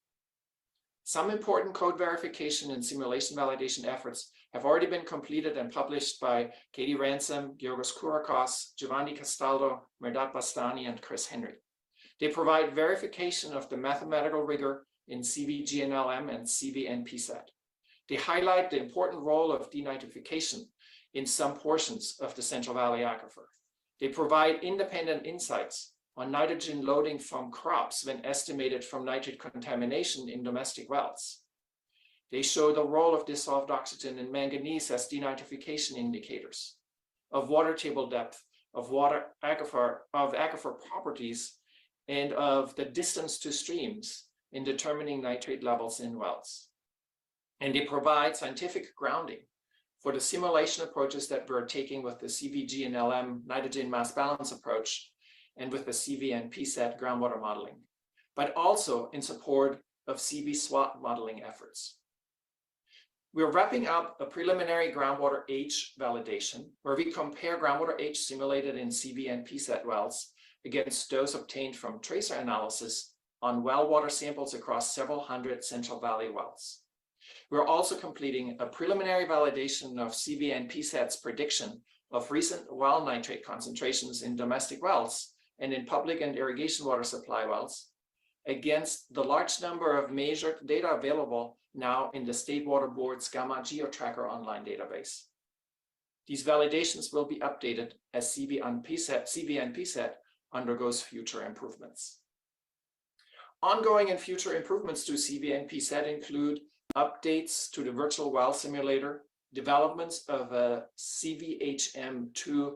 Some important code verification and simulation validation efforts have already been completed and published by Katie Ransom, Georgos Kourakos, Giovanni Castaldo, Mehrdad Bastani, and Chris Henry. They provide verification of the mathematical rigor in CVGNLM and CV and PSAT. They highlight the important role of denitrification in some portions of the Central Valley Aquifer. They provide independent insights on nitrogen loading from crops when estimated from nitrate contamination in domestic wells. They show the role of dissolved oxygen and manganese as denitrification indicators, of water table depth, of aquifer properties, and of the distance to streams in determining nitrate levels in wells. And they provide scientific grounding for the simulation approaches that we're taking with the CVGNLM nitrogen mass balance approach and with the CV and PSAT groundwater modeling, but also in support of CV SWAT modeling efforts. We're wrapping up a preliminary groundwater H validation where we compare groundwater H simulated in CV and PSAT wells against those obtained from tracer analysis on well water samples across several hundred Central Valley wells. We're also completing a preliminary validation of CV and PSAT's prediction of recent well nitrate concentrations in domestic wells and in public and irrigation water supply wells against the large number of measured data available now in the State Water Board's Gamma GeoTracker online database. These validations will be updated as CV and PSAT undergoes future improvements. Ongoing and future improvements to CV and PSAT include updates to the virtual well simulator, developments of a CVHM2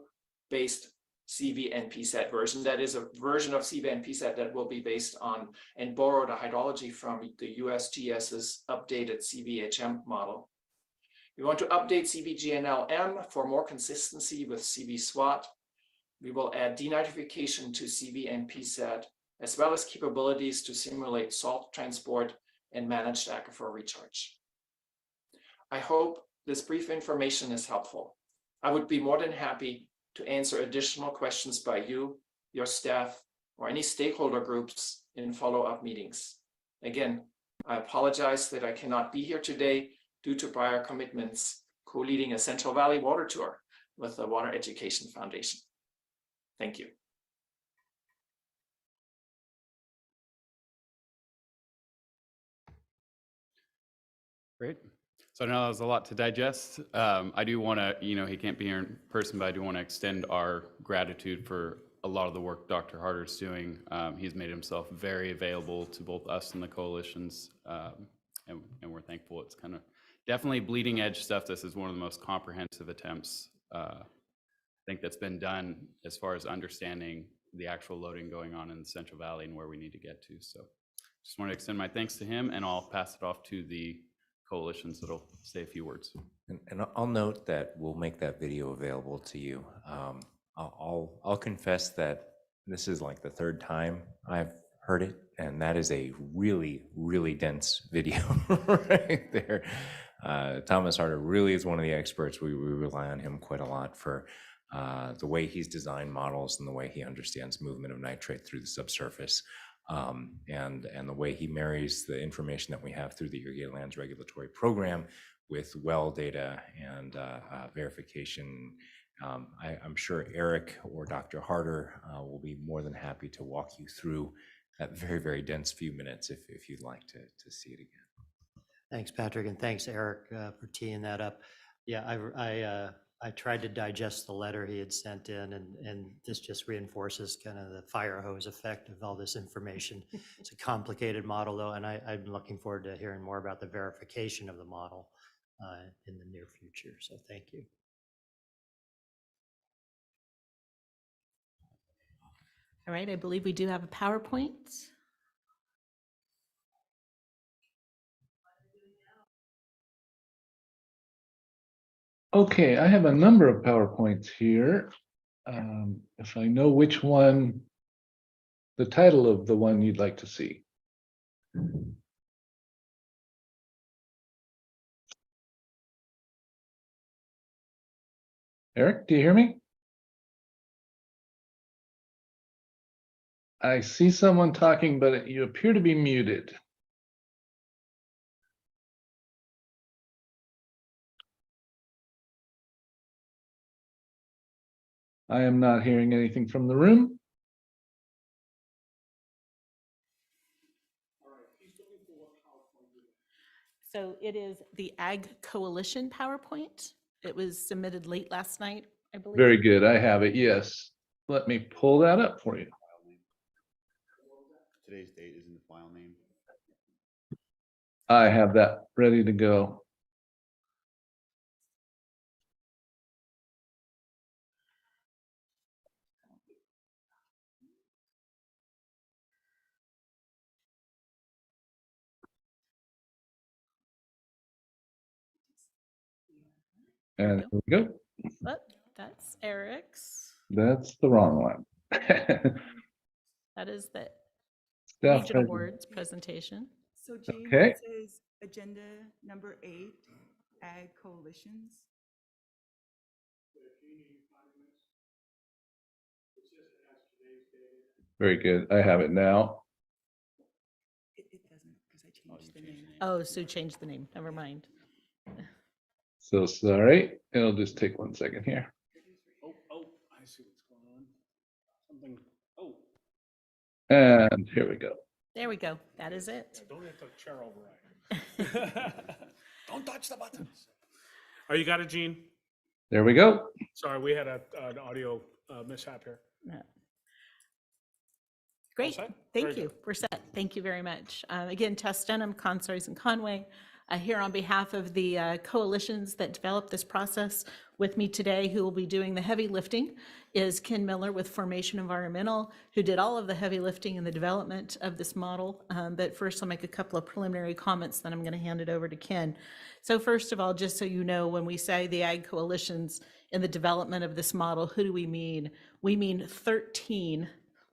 based CV and PSAT version. That is a version of CV and PSAT that will be based on and borrow the hydrology from the USGS's updated CVHM model. We want to update CVGNLM for more consistency with CV SWAT. We will add denitrification to CV and PSAT, as well as capabilities to simulate salt transport and managed aquifer recharge. I hope this brief information is helpful. I would be more than happy to answer additional questions by you, your staff, or any stakeholder groups in follow-up meetings. Again, I apologize that I cannot be here today due to prior commitments co-leading a Central Valley water tour with the Water Education Foundation. Thank you. Great. So I know that was a lot to digest. I do want to, he can't be here in person, but I do want to extend our gratitude for a lot of the work Dr. Harder's doing. He's made himself very available to both us and the coalitions, and we're thankful. It's kind of definitely bleeding edge stuff. This is one of the most comprehensive attempts I think that's been done as far as understanding the actual loading going on in the Central Valley and where we need to get to. So just want to extend my thanks to him, and I'll pass it off to the coalitions that'll say a few words. And I'll note that we'll make that video available to you. I'll confess that this is like the third time I've heard it, and that is a really, really dense video right there. Thomas Harder really is one of the experts. We rely on him quite a lot for the way he's designed models and the way he understands movement of nitrate through the subsurface. And the way he marries the information that we have through the Irrigated Lands Regulatory Program with well data and verification I'm sure Eric or Dr. Harder will be more than happy to walk you through that very, very dense few minutes if you'd like to see it again. Thanks, Patrick, and thanks, Eric, for teeing that up. Yeah, I tried to digest the letter he had sent in, and this just reinforces kind of the fire hose effect of all this information. It's a complicated model, though, and I'm looking forward to hearing more about the verification of the model in the near future. So thank you. All right, I believe we do have a PowerPoint. Okay, I have a number of PowerPoints here. If I know which one, the title of the one you'd like to see. Eric, do you hear me? I see someone talking, but you appear to be muted. I am not hearing anything from the room. So it is the Ag Coalition PowerPoint. It was submitted late last night, I believe. Very good. I have it. Yes. Let me pull that up for you. Today's date is in the file name. I have that ready to go. And here we go. Oh, that's Eric's. That's the wrong one. That is the Staff regional president. board's presentation. So Gene, Okay. it says agenda number 8, Ag Coalitions. Very good. I have it now. It doesn't, because I changed the name. Oh, Sue changed the name. Never mind. So sorry. It'll just take 1 second here. Oh, I see what's going on. Something, oh. And here we go. There we go. That is it. Don't hit the chair override. Don't touch the buttons. Oh, you got it, Gene? There we go. Sorry, we had an audio mishap here. Great. set? Thank Very you. good. We're set. Thank you very much. Again, Tess Denham, Consoys and Conway, here on behalf of the coalitions that developed this process. With me today, who will be doing the heavy lifting, is Ken Miller with Formation Environmental, who did all of the heavy lifting in the development of this model. But first, I'll make a couple of preliminary comments, then I'm going to hand it over to Ken. So first of all, just so you know, when we say the Ag Coalitions in the development of this model, who do we mean? We mean 13,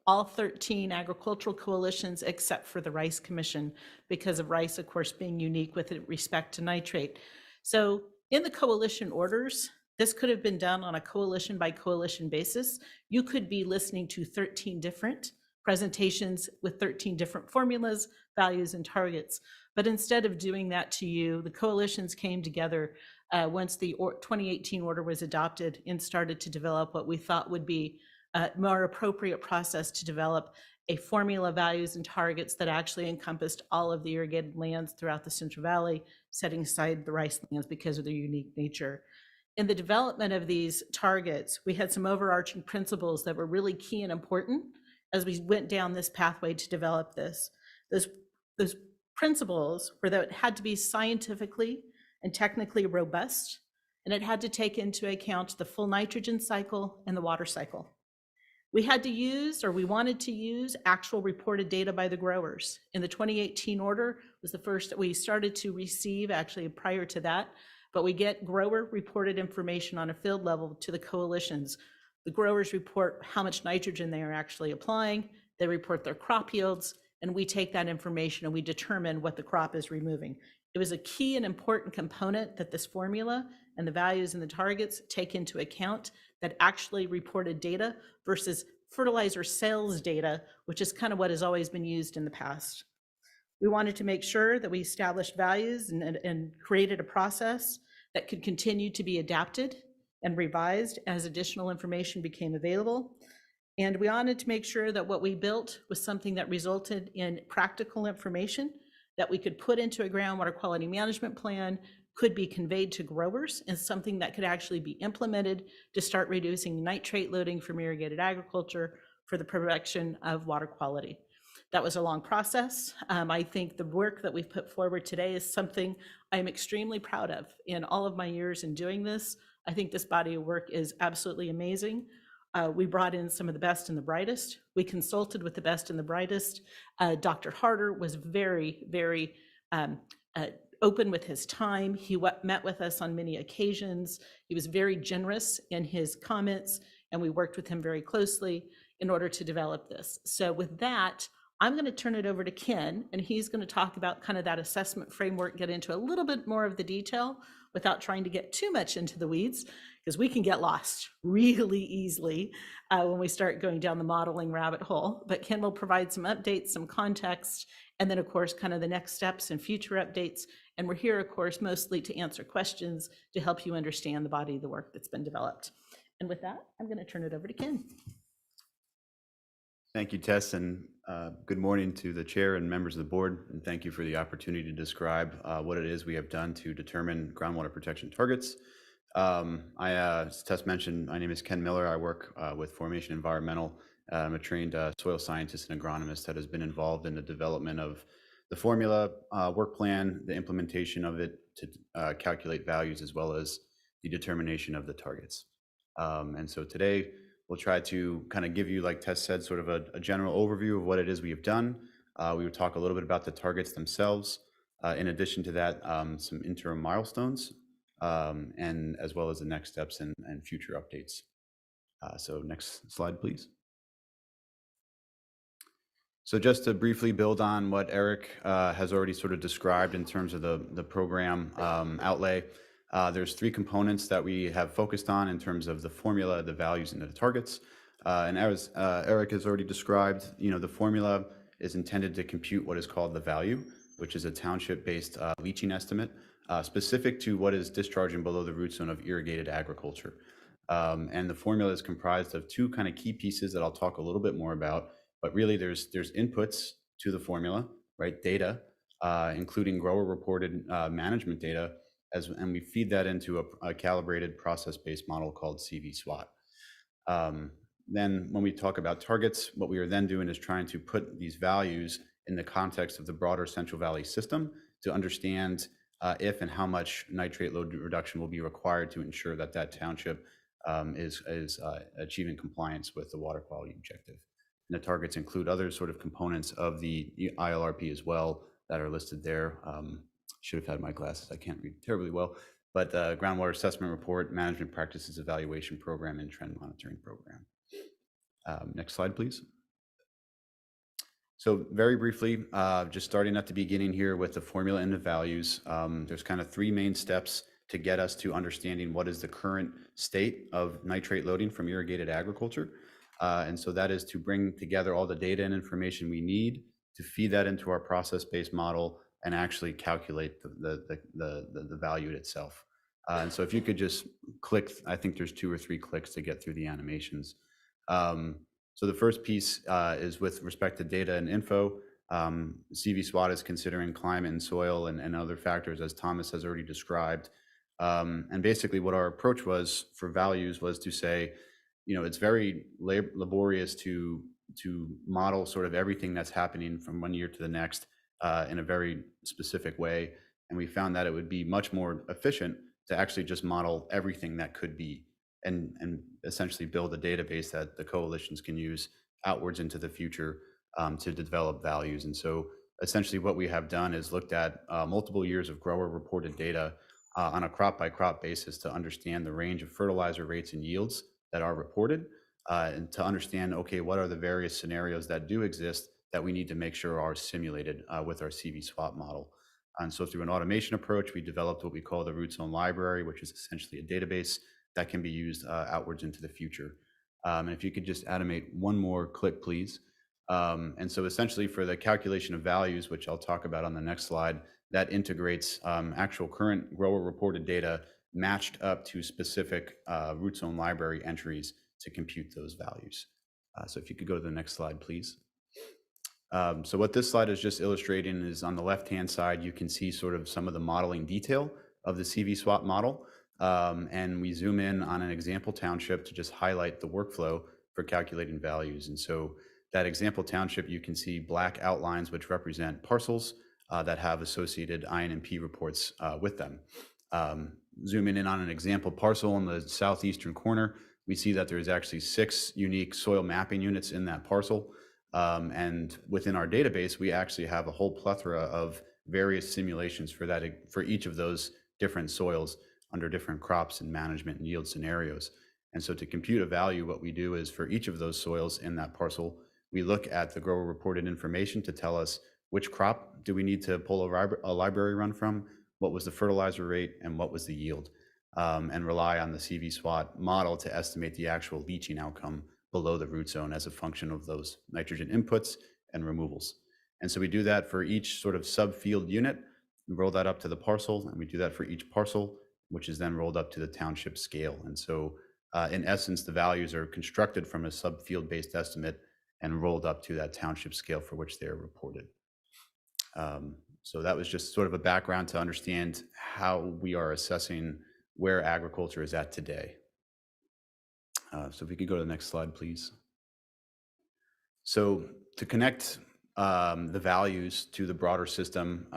all 13 agricultural coalitions except for the Rice Commission, because of rice, of course, being unique with respect to nitrate. So in the coalition orders, this could have been done on a coalition by coalition basis. You could be listening to 13 different presentations with 13 different formulas, values, and targets. But instead of doing that to you, the coalitions came together once the 2018 order was adopted and started to develop what we thought would be a more appropriate process to develop a formula, values, and targets that actually encompassed all of the irrigated lands throughout the Central Valley, setting aside the rice lands because of their unique nature. In the development of these targets, we had some overarching principles that were really key and important as we went down this pathway to develop this. Those principles were that it had to be scientifically and technically robust, and it had to take into account the full nitrogen cycle and the water cycle. We had to use, or we wanted to use, actual reported data by the growers. In the 2018 order was the first that we started to receive, actually prior to that, but we get grower reported information on a field level to the coalitions. The growers report how much nitrogen they are actually applying, they report their crop yields, and we take that information and we determine what the crop is removing. It was a key and important component that this formula and the values and the targets take into account, that actually reported data versus fertilizer sales data, which is kind of what has always been used in the past. We wanted to make sure that we established values and created a process that could continue to be adapted and revised as additional information became available. And we wanted to make sure that what we built was something that resulted in practical information that we could put into a groundwater quality management plan, could be conveyed to growers, and something that could actually be implemented to start reducing nitrate loading from irrigated agriculture for the production of water quality. That was a long process. I think the work that we've put forward today is something I'm extremely proud of. In all of my years in doing this, I think this body of work is absolutely amazing. We brought in some of the best and the brightest. We consulted with the best and the brightest. Dr. Harder was very, very open with his time. He met with us on many occasions. He was very generous in his comments, and we worked with him very closely in order to develop this. So with that, I'm going to turn it over to Ken, and he's going to talk about kind of that assessment framework, get into a little bit more of the detail without trying to get too much into the weeds, because we can get lost really easily when we start going down the modeling rabbit hole. But Ken will provide some updates, some context, and then of course, kind of the next steps and future updates. And we're here, of course, mostly to answer questions to help you understand the body of the work that's been developed. And with that, I'm going to turn it over to Ken. Thank you, Tess, and good morning to the chair and members of the board, and thank you for the opportunity to describe what it is we have done to determine groundwater protection targets. As Tess mentioned, my name is Ken Miller. I work with Formation Environmental. I'm a trained soil scientist and agronomist that has been involved in the development of the formula work plan, the implementation of it to calculate values, as well as the determination of the targets. And so today, we'll try to kind of give you, like Tess said, sort of a general overview of what it is we have done. We would talk a little bit about the targets themselves. In addition to that, some interim milestones, and as well as the next steps and future updates. So next slide, please. So just to briefly build on what Eric has already sort of described in terms of the program outlay, there's three components that we have focused on in terms of the formula, the values, and the targets. And as Eric has already described, the formula is intended to compute what is called the value, which is a township-based leaching estimate, specific to what is discharging below the root zone of irrigated agriculture. And the formula is comprised of two kind of key pieces that I'll talk a little bit more about. But really, there's inputs to the formula, right? Data, including grower-reported management data, and we feed that into a calibrated process-based model called CV-SWAT. Then when we talk about targets, what we are then doing is trying to put these values in the context of the broader Central Valley system to understand if and how much nitrate load reduction will be required to ensure that that township is achieving compliance with the water quality objective. And the targets include other sort of components of the ILRP as well that are listed there. Should have had my glasses, I can't read terribly well, but groundwater assessment report, management practices evaluation program, and trend monitoring program. Next slide, please. So very briefly, just starting at the beginning here with the formula and the values, there's kind of three main steps to get us to understanding what is the current state of nitrate loading from irrigated agriculture. And so that is to bring together all the data and information we need to feed that into our process-based model and actually calculate the value itself. And so if you could just click, I think there's 2 or 3 clicks to get through the animations. So the first piece is with respect to data and info. CV-SWAT is considering climate and soil and other factors, as Thomas has already described. And basically what our approach was for values was to say, it's very laborious to model sort of everything that's happening from one year to the next in a very specific way. And we found that it would be much more efficient to actually just model everything that could be and essentially build a database that the coalitions can use outwards into the future to develop values. And so essentially what we have done is looked at multiple years of grower reported data on a crop by crop basis to understand the range of fertilizer rates and yields that are reported and to understand, okay, what are the various scenarios that do exist that we need to make sure are simulated with our CV-SWAT model. And so through an automation approach, we developed what we call the root zone library, which is essentially a database that can be used outwards into the future. And if you could just animate one more click, please. And so essentially for the calculation of values, which I'll talk about on the next slide, that integrates actual current grower reported data matched up to specific root zone library entries to compute those values. So if you could go to the next slide, please. So what this slide is just illustrating is on the left-hand side, you can see sort of some of the modeling detail of the CV SWAT model. And we zoom in on an example township to just highlight the workflow for calculating values. And so that example township, you can see black outlines which represent parcels that have associated INMP reports with them. Zooming in on an example parcel in the southeastern corner, we see that there's actually 6 unique soil mapping units in that parcel. And within our database, we actually have a whole plethora of various simulations for each of those different soils under different crops and management and yield scenarios. And so to compute a value, what we do is for each of those soils in that parcel, we look at the grower reported information to tell us which crop do we need to pull a library run from, what was the fertilizer rate, and what was the yield, and rely on the CV SWAT model to estimate the actual leaching outcome below the root zone as a function of those nitrogen inputs and removals. And so we do that for each sort of subfield unit, we roll that up to the parcel, and we do that for each parcel, which is then rolled up to the township scale. And so in essence, the values are constructed from a subfield-based estimate and rolled up to that township scale for which they're reported. So that was just sort of a background to understand how we are assessing where agriculture is at today. So if we could go to the next slide, please. So to connect the values to the broader system,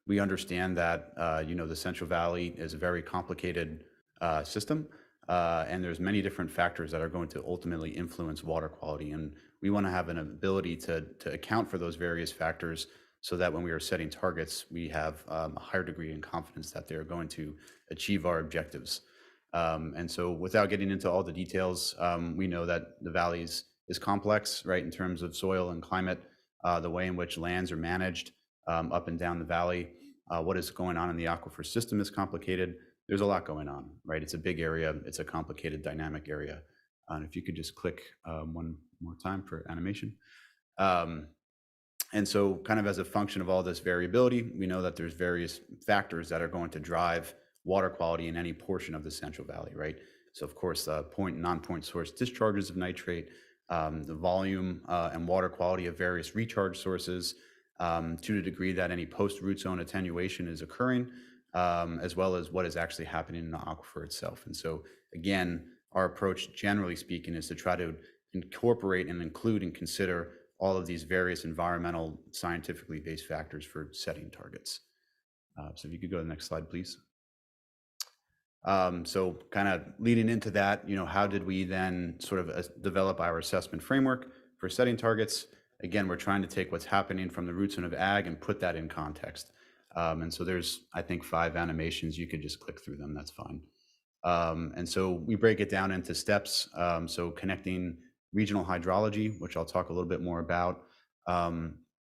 we understand that the Central Valley is a very complicated system, and there's many different factors that are going to ultimately influence water quality. And we want to have an ability to account for those various factors so that when we are setting targets, we have a higher degree in confidence that they're going to achieve our objectives. And so without getting into all the details, we know that the valley is complex, right, in terms of soil and climate, the way in which lands are managed up and down the valley. What is going on in the aquifer system is complicated. There's a lot going on, right? It's a big area. It's a complicated dynamic area. And if you could just click one more time for animation. And so kind of as a function of all this variability, we know that there's various factors that are going to drive water quality in any portion of the Central Valley, right? So of course, point and non-point source discharges of nitrate, the volume and water quality of various recharge sources, to the degree that any post-root zone attenuation is occurring, as well as what is actually happening in the aquifer itself. And so again, our approach, generally speaking, is to try to incorporate and include and consider all of these various environmental, scientifically based factors for setting targets. So if you could go to the next slide, please. So kind of leading into that, how did we then sort of develop our assessment framework for setting targets? Again, we're trying to take what's happening from the root zone of ag and put that in context. And so there's, I think, 5 animations. You could just click through them, that's fine. And so we break it down into steps. So connecting regional hydrology, which I'll talk a little bit more about.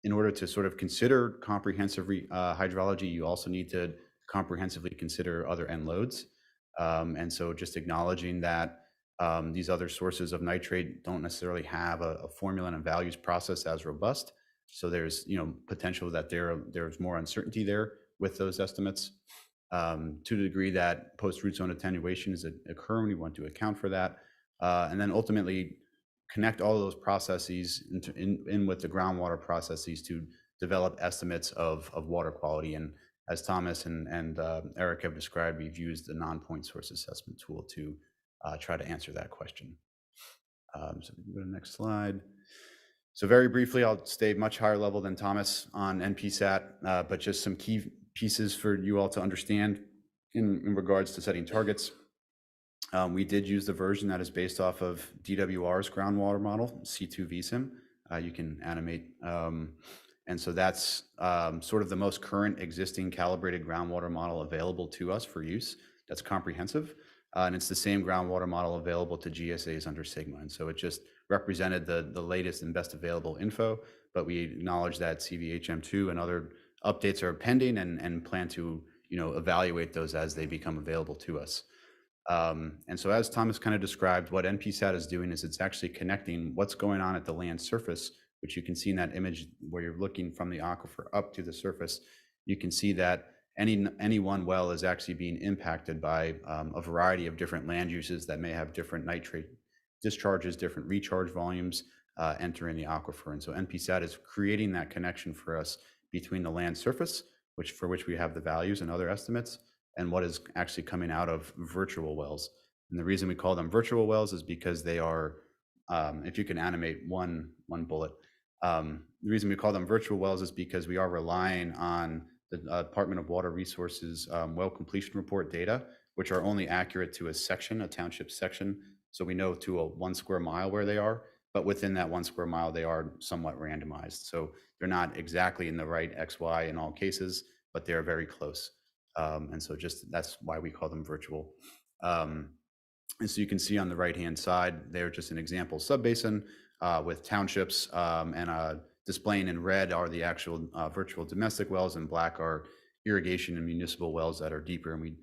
In order to sort of consider comprehensive hydrology, you also need to comprehensively consider other end loads. And so just acknowledging that these other sources of nitrate don't necessarily have a formula and a values process as robust. So there's potential that there's more uncertainty there with those estimates. To the degree that post-root zone attenuation is occurring, we want to account for that. And then ultimately connect all of those processes in with the groundwater processes to develop estimates of water quality. And as Thomas and Eric have described, we've used the non-point source assessment tool to try to answer that question. So we can go to the next slide. So very briefly, I'll stay much higher level than Thomas on NPSAT, but just some key pieces for you all to understand in regards to setting targets. We did use the version that is based off of DWR's groundwater model, C2 VSIM. You can animate. And so that's sort of the most current existing calibrated groundwater model available to us for use. That's comprehensive. And it's the same groundwater model available to GSAs under Sigma. And so it just represented the latest and best available info, but we acknowledge that CVHM2 and other updates are pending and plan to evaluate those as they become available to us. And so as Thomas kind of described, what NPSAT is doing is it's actually connecting what's going on at the land surface, which you can see in that image where you're looking from the aquifer up to the surface. You can see that any one well is actually being impacted by a variety of different land uses that may have different nitrate discharges, different recharge volumes entering the aquifer. And so NPSAT is creating that connection for us between the land surface, for which we have the values and other estimates, and what is actually coming out of virtual wells. And the reason we call them virtual wells is because they are, if you can animate one bullet, the reason we call them virtual wells is because we are relying on the Department of Water Resources well completion report data, which are only accurate to a section, a township section. So we know to a 1 square mile where they are, but within that 1 square mile, they are somewhat randomized. So they're not exactly in the right XY in all cases, but they're very close. And so that's why we call them virtual. And so you can see on the right-hand side, they're just an example subbasin with townships, and displaying in red are the actual virtual domestic wells, and black are irrigation and municipal wells that are deeper. And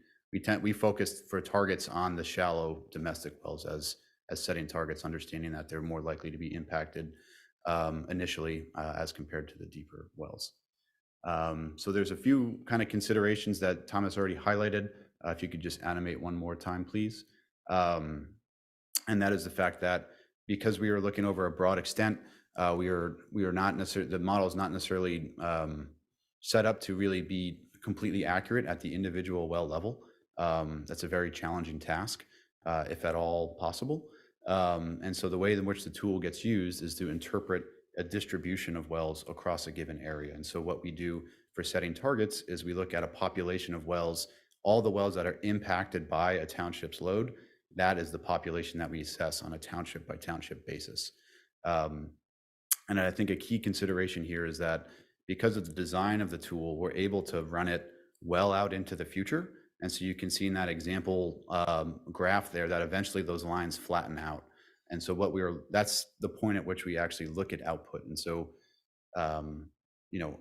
we focused for targets on the shallow domestic wells as setting targets, understanding that they're more likely to be impacted initially as compared to the deeper wells. So there's a few kind of considerations that Thomas already highlighted. If you could just animate one more time, please. And that is the fact that because we are looking over a broad extent, we are not necessarily, the model is not necessarily set up to really be completely accurate at the individual well level. That's a very challenging task, if at all possible. And so the way in which the tool gets used is to interpret a distribution of wells across a given area. And so what we do for setting targets is we look at a population of wells, all the wells that are impacted by a township's load. That is the population that we assess on a township by township basis. And I think a key consideration here is that because of the design of the tool, we're able to run it well out into the future. And so you can see in that example graph there that eventually those lines flatten out. And so that's the point at which we actually look at output. And so,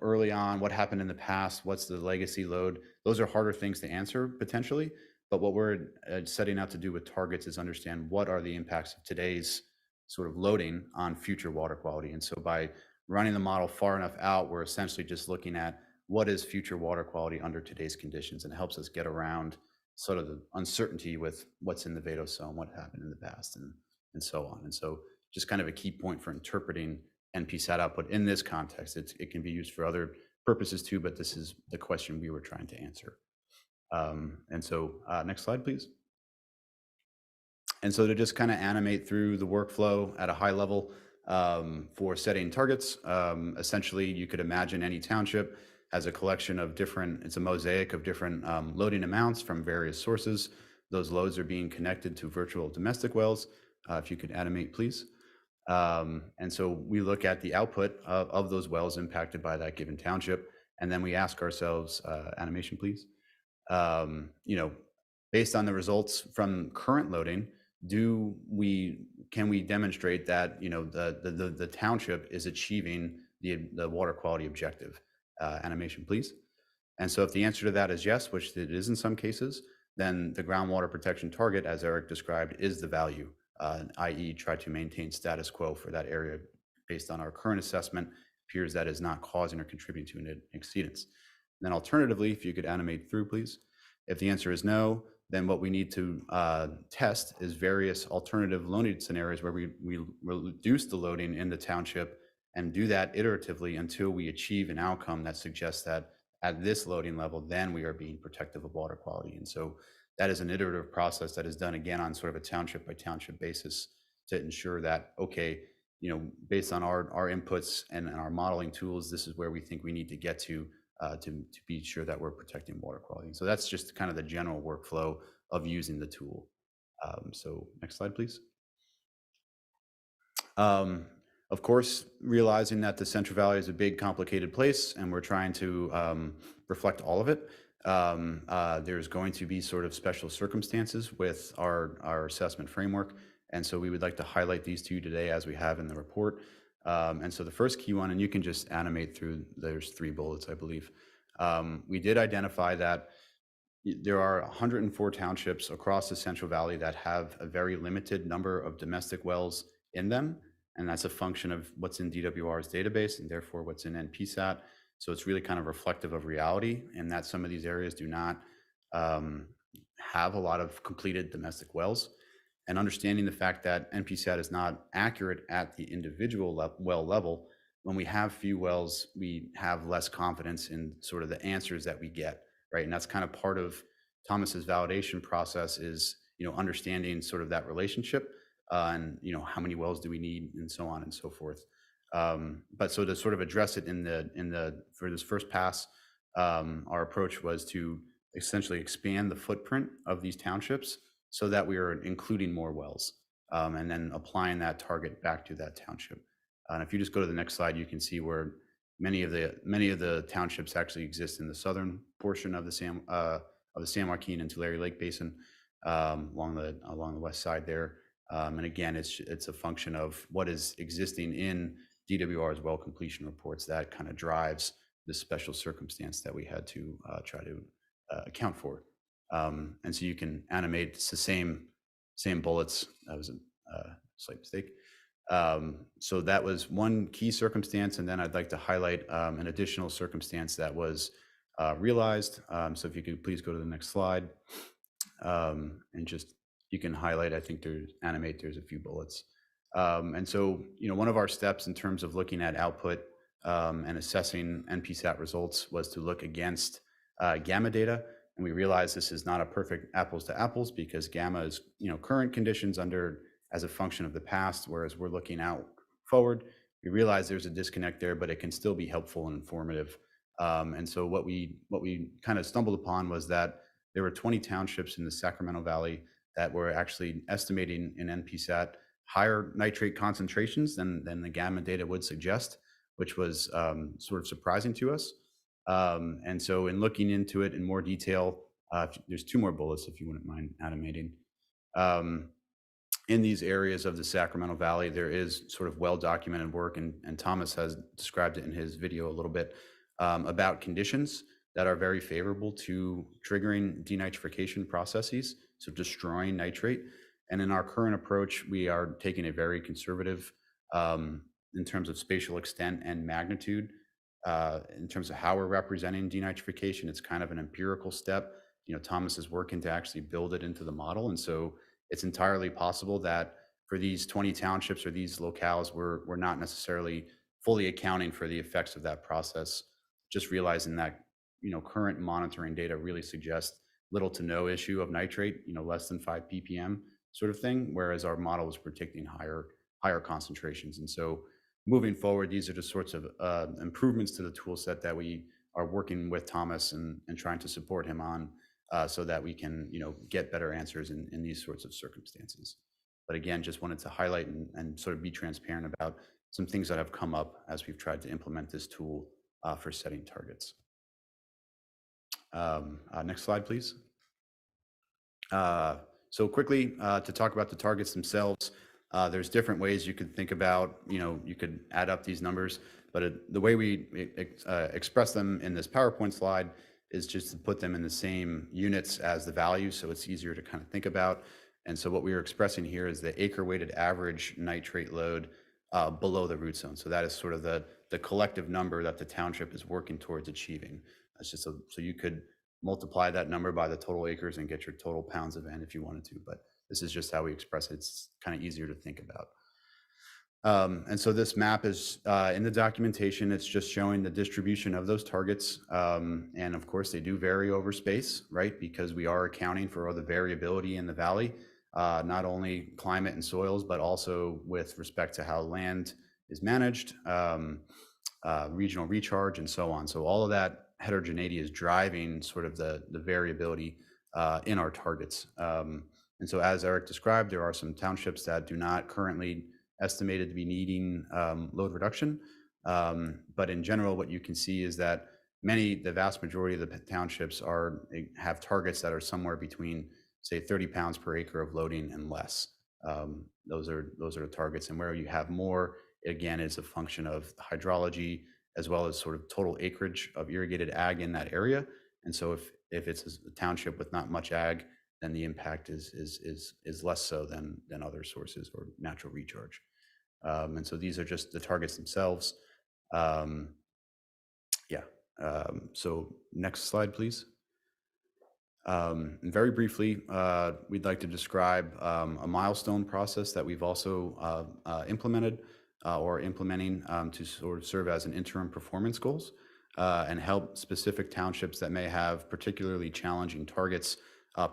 early on, what happened in the past, what's the legacy load? Those are harder things to answer potentially. But what we're setting out to do with targets is understand what are the impacts of today's sort of loading on future water quality. And so by running the model far enough out, we're essentially just looking at what is future water quality under today's conditions, and it helps us get around sort of the uncertainty with what's in the vadosome, what happened in the past, and so on. And so just kind of a key point for interpreting NPSAT output in this context. It can be used for other purposes too, but this is the question we were trying to answer. And so next slide, please. And so to just kind of animate through the workflow at a high level for setting targets, essentially you could imagine any township has a collection of it's a mosaic of different loading amounts from various sources. Those loads are being connected to virtual domestic wells. If you could animate, please. And so we look at the output of those wells impacted by that given township. And then we ask ourselves, animation, please. Based on the results from current loading, can we demonstrate that the township is achieving the water quality objective? Animation, please. And so if the answer to that is yes, which it is in some cases, then the groundwater protection target, as Eric described, is the value, i.e. try to maintain status quo for that area based on our current assessment, appears that is not causing or contributing to an exceedance. And then alternatively, if you could animate through, please. If the answer is no, then what we need to test is various alternative loading scenarios where we reduce the loading in the township and do that iteratively until we achieve an outcome that suggests that at this loading level, then we are being protective of water quality. And so that is an iterative process that is done again on sort of a township by township basis to ensure that, okay, based on our inputs and our modeling tools, this is where we think we need to get to be sure that we're protecting water quality. So that's just kind of the general workflow of using the tool. So next slide, please. Of course, realizing that the Central Valley is a big, complicated place, and we're trying to reflect all of it, there's going to be sort of special circumstances with our assessment framework. And so we would like to highlight these to you today as we have in the report. And so the first key one, and you can just animate through, there's 3 bullets, I believe. We did identify that there are 104 townships across the Central Valley that have a very limited number of domestic wells in them. And that's a function of what's in DWR's database and therefore what's in NPSAT. So it's really kind of reflective of reality in that some of these areas do not have a lot of completed domestic wells. And understanding the fact that NPSAT is not accurate at the individual well level, when we have few wells, we have less confidence in sort of the answers that we get, right? And that's kind of part of Thomas's validation process is, understanding sort of that relationship and, how many wells do we need and so on and so forth. But so to sort of address it for this first pass, our approach was to essentially expand the footprint of these townships so that we are including more wells, and then applying that target back to that township. And if you just go to the next slide, you can see where many of the townships actually exist in the southern portion of the San Joaquin and Tulare Lake Basin, along the west side there. And again, it's a function of what is existing in DWR's well completion reports that kind of drives the special circumstance that we had to try to account for. And so you can animate it's the same bullets. That was a slight mistake. So that was one key circumstance, and then I'd like to highlight an additional circumstance that was realized. So if you could please go to the next slide, and just you can highlight. I think there's a few bullets. And so one of our steps in terms of looking at output and assessing NPSAT results was to look against gamma data. And we realize this is not a perfect apples to apples because gamma is, current conditions as a function of the past, whereas we're looking out forward. We realize there's a disconnect there, but it can still be helpful and informative. And so what we kind of stumbled upon was that there were 20 townships in the Sacramento Valley that were actually estimating in NPSAT higher nitrate concentrations than the gamma data would suggest, which was sort of surprising to us. And so in looking into it in more detail, there's two more bullets if you wouldn't mind animating. In these areas of the Sacramento Valley, there is sort of well-documented work, and Thomas has described it in his video a little bit, about conditions that are very favorable to triggering denitrification processes, so destroying nitrate. And in our current approach, we are taking a very conservative, in terms of spatial extent and magnitude, in terms of how we're representing denitrification. It's kind of an empirical step. Thomas is working to actually build it into the model. And so it's entirely possible that for these 20 townships or these locales, we're not necessarily fully accounting for the effects of that process, just realizing that, current monitoring data really suggests little to no issue of nitrate, less than 5 ppm sort of thing, whereas our model was predicting higher concentrations. And so moving forward, these are the sorts of improvements to the tool set that we are working with Thomas and trying to support him on, so that we can, get better answers in these sorts of circumstances. But again, just wanted to highlight and sort of be transparent about some things that have come up as we've tried to implement this tool for setting targets. Next slide, please. So quickly, to talk about the targets themselves, there's different ways you could think about, you could add up these numbers, but the way we express them in this PowerPoint slide is just to put them in the same units as the values, so it's easier to kind of think about. And so what we are expressing here is the acre-weighted average nitrate load below the root zone. So that is sort of the collective number that the township is working towards achieving. That's just so you could multiply that number by the total acres and get your total pounds of N if you wanted to, but this is just how we express it. It's kind of easier to think about. And so this map is in the documentation. It's just showing the distribution of those targets. And of course, they do vary over space, right? Because we are accounting for all the variability in the valley, not only climate and soils, but also with respect to how land is managed, regional recharge, and so on. So all of that heterogeneity is driving sort of the variability in our targets. And so as Eric described, there are some townships that do not currently estimated to be needing load reduction. But in general, what you can see is that the vast majority of the townships have targets that are somewhere between, say, 30 pounds per acre of loading and less. Those are the targets. And where you have more, again, is a function of hydrology, as well as sort of total acreage of irrigated ag in that area. And so if it's a township with not much ag, then the impact is less so than other sources or natural recharge. And so these are just the targets themselves. Yeah. So next slide, please. And very briefly, we'd like to describe a milestone process that we've also implemented or implementing to sort of serve as an interim performance goals and help specific townships that may have particularly challenging targets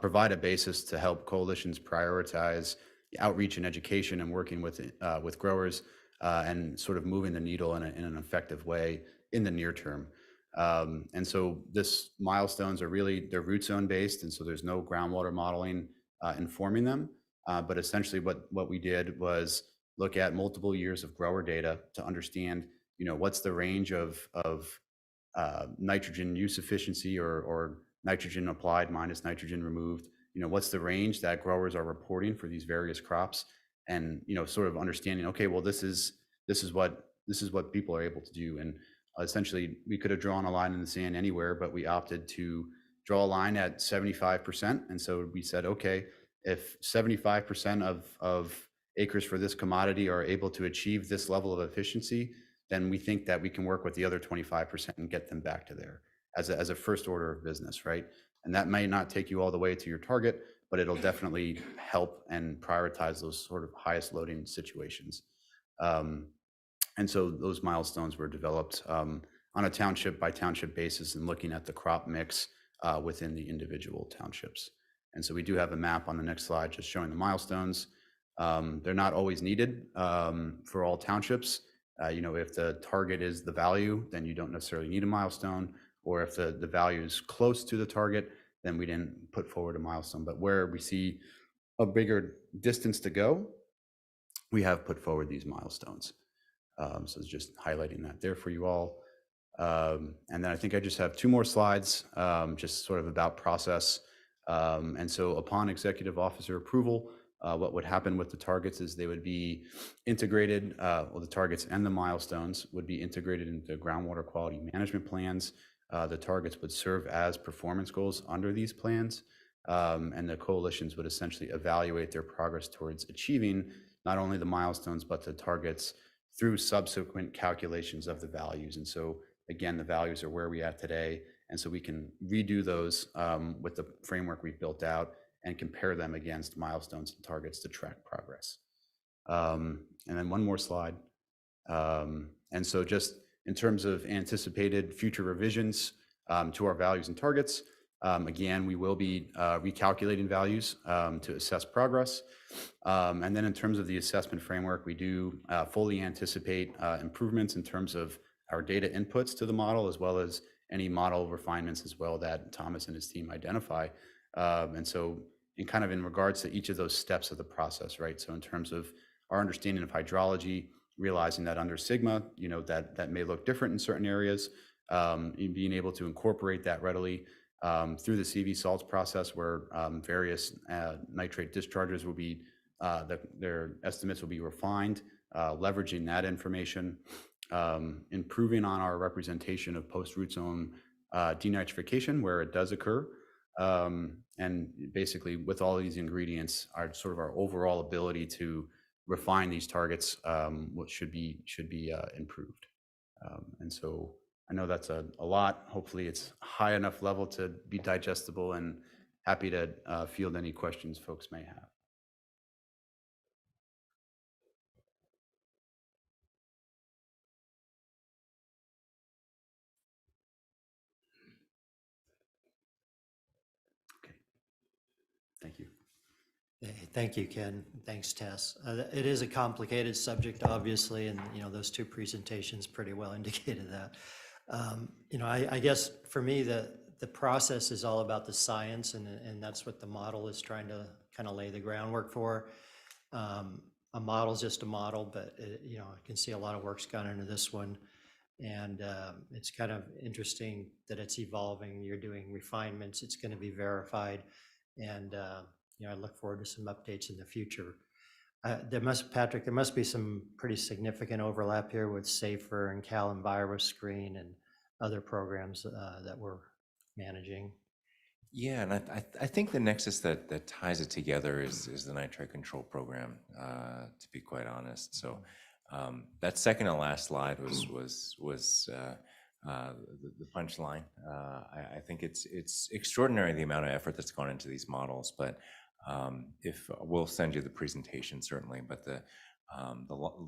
provide a basis to help coalitions prioritize outreach and education and working with growers and sort of moving the needle in an effective way in the near term. And so this milestones are really, they're root zone based, and so there's no groundwater modeling informing them. But essentially what we did was look at multiple years of grower data to understand, what's the range of nitrogen use efficiency or nitrogen applied minus nitrogen removed. What's the range that growers are reporting for these various crops, and sort of understanding, okay, well, this is what people are able to do. And essentially, we could have drawn a line in the sand anywhere, but we opted to draw a line at 75%. And so we said, okay, if 75% of acres for this commodity are able to achieve this level of efficiency, then we think that we can work with the other 25% and get them back to there as a first order of business, right? And that may not take you all the way to your target, but it'll definitely help and prioritize those sort of highest loading situations. And so those milestones were developed on a township by township basis and looking at the crop mix within the individual townships. And so we do have a map on the next slide just showing the milestones. They're not always needed for all townships. If the target is the value, then you don't necessarily need a milestone. Or if the value is close to the target, then we didn't put forward a milestone. But where we see a bigger distance to go, we have put forward these milestones. So it's just highlighting that there for you all. And then I think I just have two more slides, just sort of about process. And so upon executive officer approval, what would happen with the targets is they would be integrated, the targets and the milestones would be integrated into groundwater quality management plans. The targets would serve as performance goals under these plans, and the coalitions would essentially evaluate their progress towards achieving not only the milestones, but the targets through subsequent calculations of the values. And so again, the values are where we are today. And so we can redo those with the framework we've built out and compare them against milestones and targets to track progress. And then one more slide. And so just in terms of anticipated future revisions to our values and targets, again, we will be recalculating values to assess progress. And then in terms of the assessment framework, we do fully anticipate improvements in terms of our data inputs to the model, as well as any model refinements as well that Thomas and his team identify. And so in regards to each of those steps of the process, right? So in terms of our understanding of hydrology, realizing that under Sigma, that may look different in certain areas, being able to incorporate that readily through the CV salts process, where various nitrate discharges will be, their estimates will be refined, leveraging that information, improving on our representation of post-root zone denitrification where it does occur, and basically with all these ingredients, our overall ability to refine these targets should be improved. And so I know that's a lot. Hopefully it's high enough level to be digestible, and happy to field any questions folks may have. Okay. Thank you. Hey, thank you, Ken. Thanks, Tess. It is a complicated subject, obviously, and those two presentations pretty well indicated that. I guess for me, the process is all about the science, and that's what the model is trying to kind of lay the groundwork for. A model is just a model, but I can see a lot of work's gone into this one, and it's kind of interesting that it's evolving. You're doing refinements. It's going to be verified, and I look forward to some updates in the future. There must be some pretty significant overlap here with SAFER and Cal EnviroScreen and other programs that we're managing. Yeah, and I think the nexus that ties it together is the nitrate control program, to be quite honest. So that second to last slide was the punchline. I think it's extraordinary the amount of effort that's gone into these models, but if we'll send you the presentation certainly, but the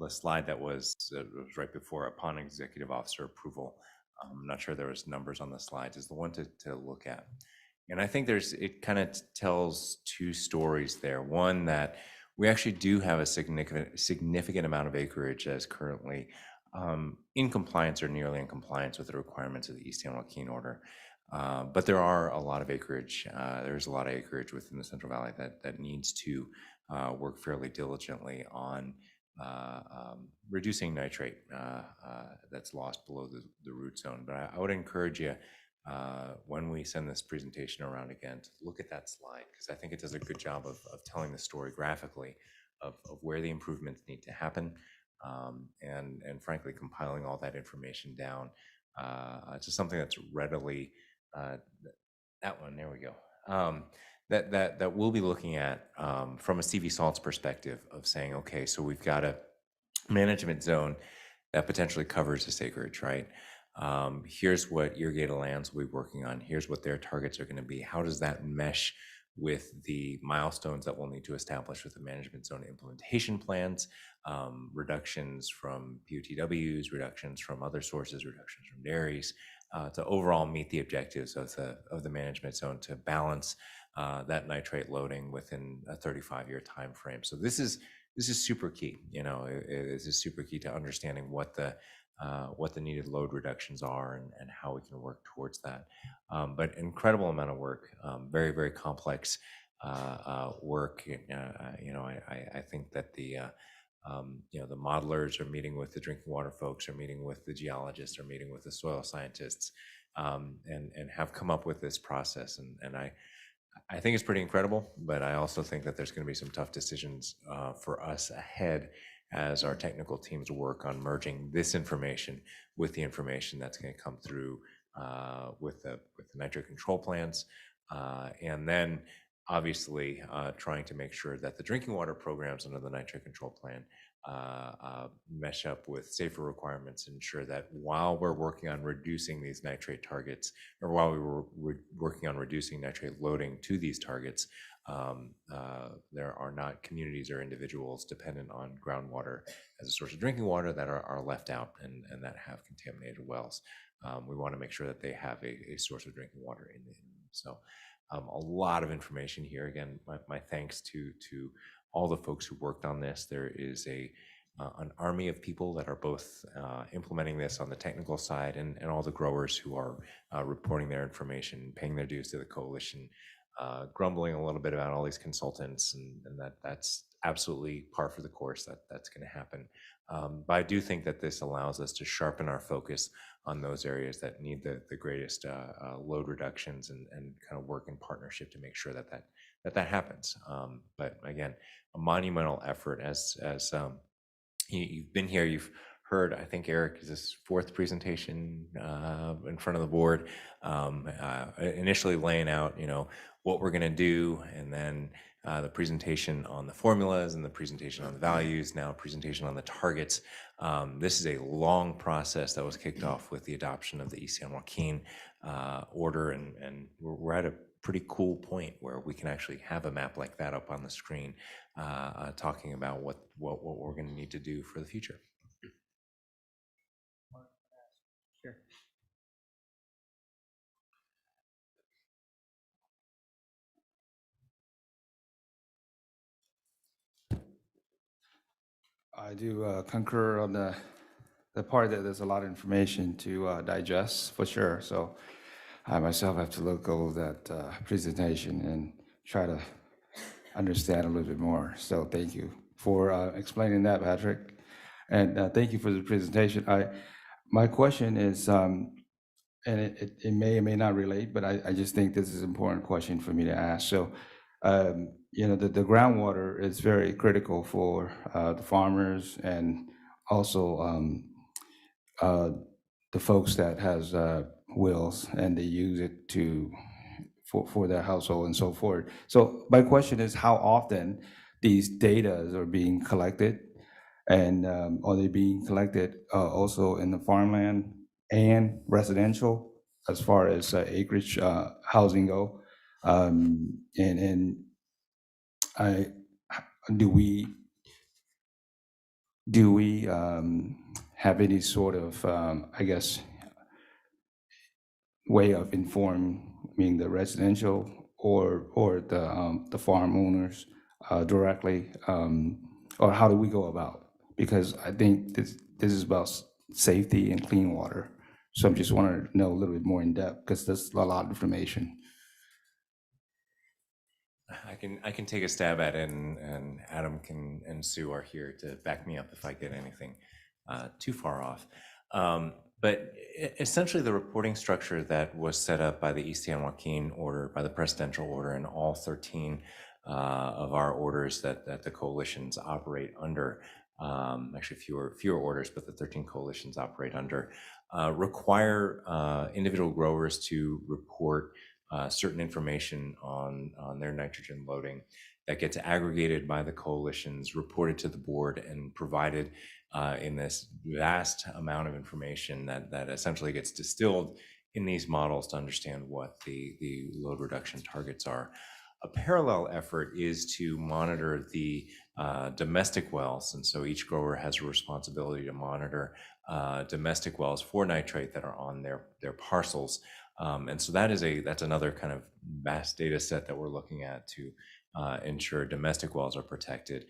slide that was right before upon executive officer approval, I'm not sure there was numbers on the slides, is the one to look at. And I think it kind of tells two stories there. One, that we actually do have a significant amount of acreage that is currently in compliance or nearly in compliance with the requirements of the East San Joaquin Order. But there are a lot of acreage. There's a lot of acreage within the Central Valley that needs to work fairly diligently on reducing nitrate that's lost below the root zone. But I would encourage you, when we send this presentation around again, to look at that slide, because I think it does a good job of telling the story graphically of where the improvements need to happen, and frankly compiling all that information down to something that's readily, that one, there we go, that we'll be looking at from a CV salts perspective of saying, okay, so we've got a management zone that potentially covers this acreage, right? Here's what irrigated lands will be working on. Here's what their targets are going to be. How does that mesh with the milestones that we'll need to establish with the management zone implementation plans, reductions from POTWs, reductions from other sources, reductions from dairies, to overall meet the objectives of the management zone to balance that nitrate loading within a 35-year time frame. So this is super key. You know, this is super key to understanding what the needed load reductions are and how we can work towards that. But incredible amount of work, very, very complex work. You know, I think that the modelers are meeting with the drinking water folks, are meeting with the geologists, are meeting with the soil scientists, and have come up with this process. And I think it's pretty incredible, but I also think that there's going to be some tough decisions for us ahead as our technical teams work on merging this information with the information that's going to come through with the nitrate control plans, and then obviously trying to make sure that the drinking water programs under the nitrate control plan mesh up with safer requirements, ensure that while we're working on reducing these nitrate targets, or while we were working on reducing nitrate loading to these targets, there are not communities or individuals dependent on groundwater as a source of drinking water that are left out and that have contaminated wells. We want to make sure that they have a source of drinking water in them. So a lot of information here. Again, my thanks to all the folks who worked on this. There is an army of people that are both implementing this on the technical side, and all the growers who are reporting their information, paying their dues to the coalition, grumbling a little bit about all these consultants, and that's absolutely par for the course. That's going to happen. But I do think that this allows us to sharpen our focus on those areas that need the greatest load reductions, and kind of work in partnership to make sure that happens. But again, a monumental effort. As you've been here, you've heard, I think, Eric, is this fourth presentation in front of the board, initially laying out, what we're going to do, and then the presentation on the formulas, and the presentation on the values, now a presentation on the targets. This is a long process that was kicked off with the adoption of the East San Joaquin order, and we're at a pretty cool point where we can actually have a map like that up on the screen, talking about what we're going to need to do for the future. Sure. I do concur on the part that there's a lot of information to digest, for sure. So I myself have to look over that presentation and try to understand a little bit more. So thank you for explaining that, Patrick. And thank you for the presentation. My question is, and it may or may not relate, but I just think this is an important question for me to ask. So, the groundwater is very critical for the farmers, and also the folks that has wells, and they use it for their household and so forth. So my question is, how often these data are being collected, and are they being collected also in the farmland? and residential as far as acreage housing go. And I, do we have any sort of, I guess, way of informing the residential or the farm owners directly, or how do we go about? Because I think this is about safety and clean water. So I'm just wanting to know a little bit more in depth because there's a lot of information. I can take a stab at it, and Adam and Sue are here to back me up if I get anything too far off. But essentially, the reporting structure that was set up by the East San Joaquin order, by the presidential order, and all 13 of our orders that the coalitions operate under, actually fewer orders, but the 13 coalitions operate under, require individual growers to report certain information on their nitrogen loading that gets aggregated by the coalitions, reported to the board, and provided in this vast amount of information that essentially gets distilled in these models to understand what the load reduction targets are. A parallel effort is to monitor the domestic wells, and so each grower has a responsibility to monitor domestic wells for nitrate that are on their parcels. And so that's another kind of vast data set that we're looking at to ensure domestic wells are protected.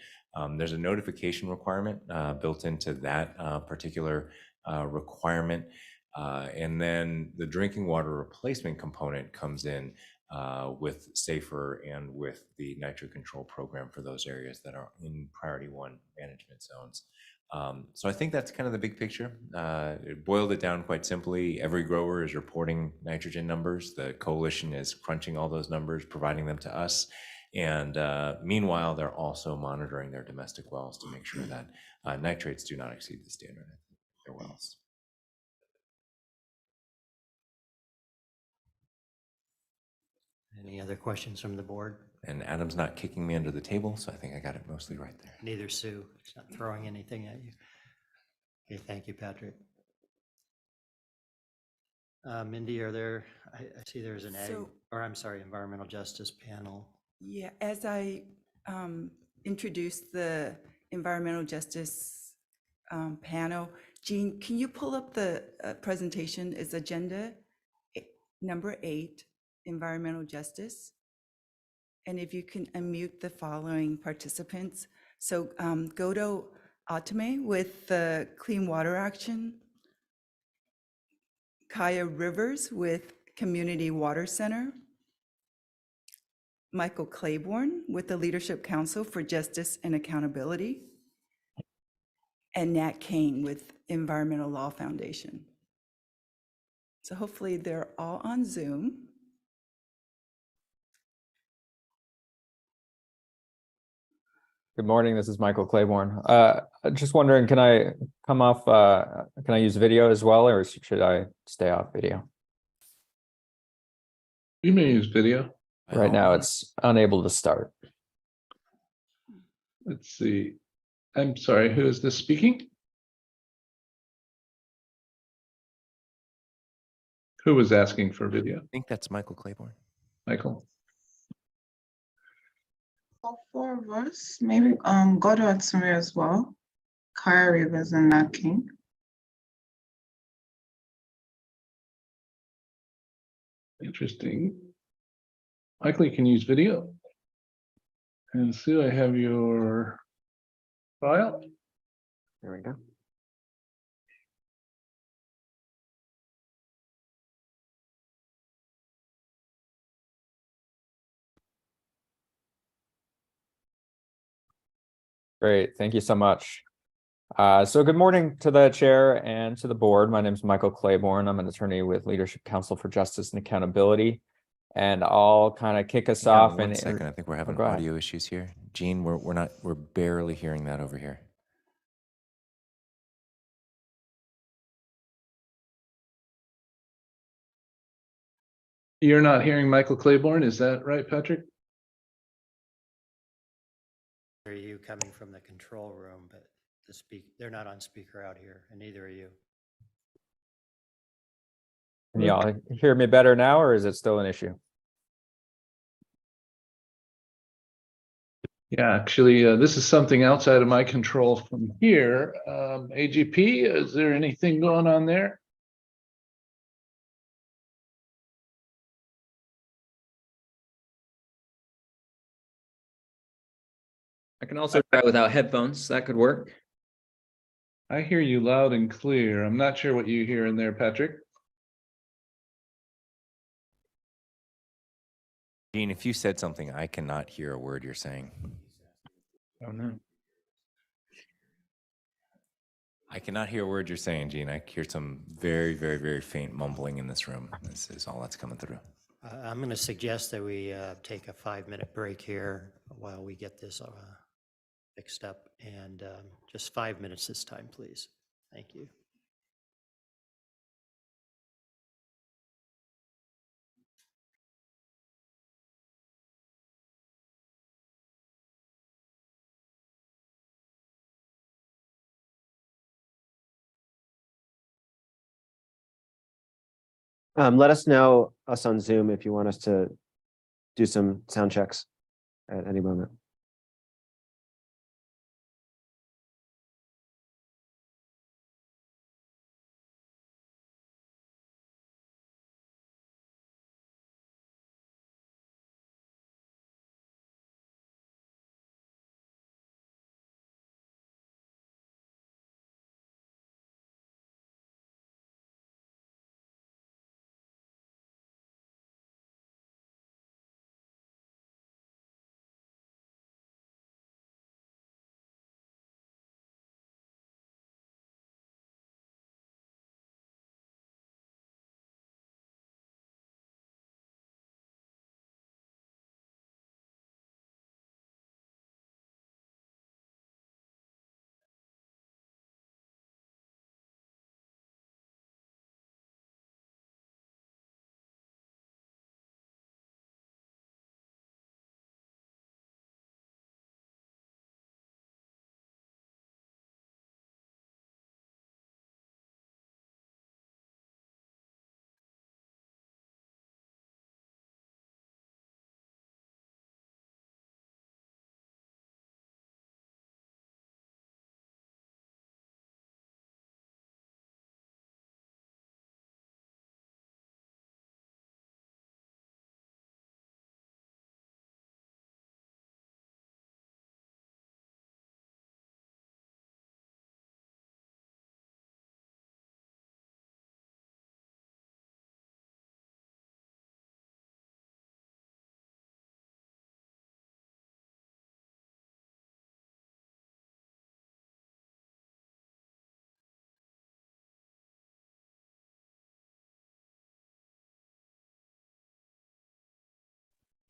There's a notification requirement built into that particular requirement. And then the drinking water replacement component comes in with SAFER and with the nitrate control program for those areas that are in priority 1 management zones. So I think that's kind of the big picture. It boiled it down quite simply. Every grower is reporting nitrogen numbers. The coalition is crunching all those numbers, providing them to us. And meanwhile, they're also monitoring their domestic wells to make sure that nitrates do not exceed the standard at their wells. Any other questions from the board? And Adam's not kicking me under the table, so I think I got it mostly right there. Neither Sue. She's not throwing anything at you. Okay, thank you, Patrick. Mindy, I see there's an environmental justice panel. Yeah, as I introduced the environmental justice panel, Jean, can you pull up the presentation? It's agenda number 8, environmental justice. And if you can unmute the following participants. So go to Atame with the Clean Water Action, Kaya Rivers with Community Water Center, Michael Claiborne with the Leadership Council for Justice and Accountability, and Nat Kane with Environmental Law Foundation. So hopefully they're all on Zoom. Good morning, this is Michael Claiborne. Just wondering, can I come off, can I use video as well, or should I stay off video? You may use video. Right now, it's unable to start. Let's see. I'm sorry, who is this speaking? Who was asking for video? I think that's Michael Claiborne. Michael. All 4 of us, maybe go to Atsume as well. Kaya Rivers and Nat King. Interesting. Michael, you can use video. And Sue, I have your file. There we go. Great, thank you so much. So good morning to the chair and to the board. My name is Michael Claiborne. I'm an attorney with Leadership Council for Justice and Accountability. And I'll kind of kick us off. One second, I think we're having audio issues here. Gene, we're barely hearing that over here. You're not hearing Michael Claiborne, is that right, Patrick? Are you coming from the control room, but they're not on speaker out here, and neither are you. Can y'all hear me better now, or is it still an issue? Yeah, actually, this is something outside of my control from here. AGP, is there anything going on there? I can also try without headphones. That could work. I hear you loud and clear. I'm not sure what you hear in there, Patrick. Gene, if you said something, I cannot hear a word you're saying. Oh, no. I cannot hear a word you're saying, Gene. I hear some very, very, very faint mumbling in this room. This is all that's coming through. I'm going to suggest that we take a 5-minute break here while we get this fixed up, and just 5 minutes this time, please. Thank you. Let us know, us on Zoom, if you want us to do some sound checks at any moment.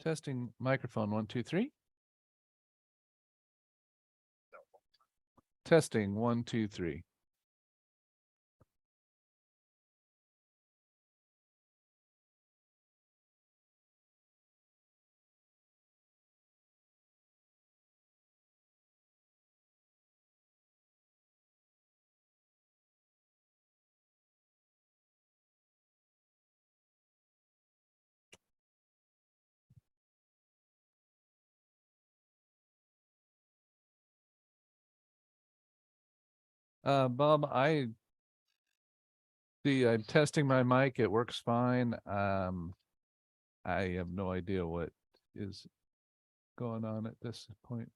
Testing microphone 1, 2, 3. Testing 1, 2, 3. Bob, I see. I'm testing my mic. It works fine. I have no idea what is going on at this point.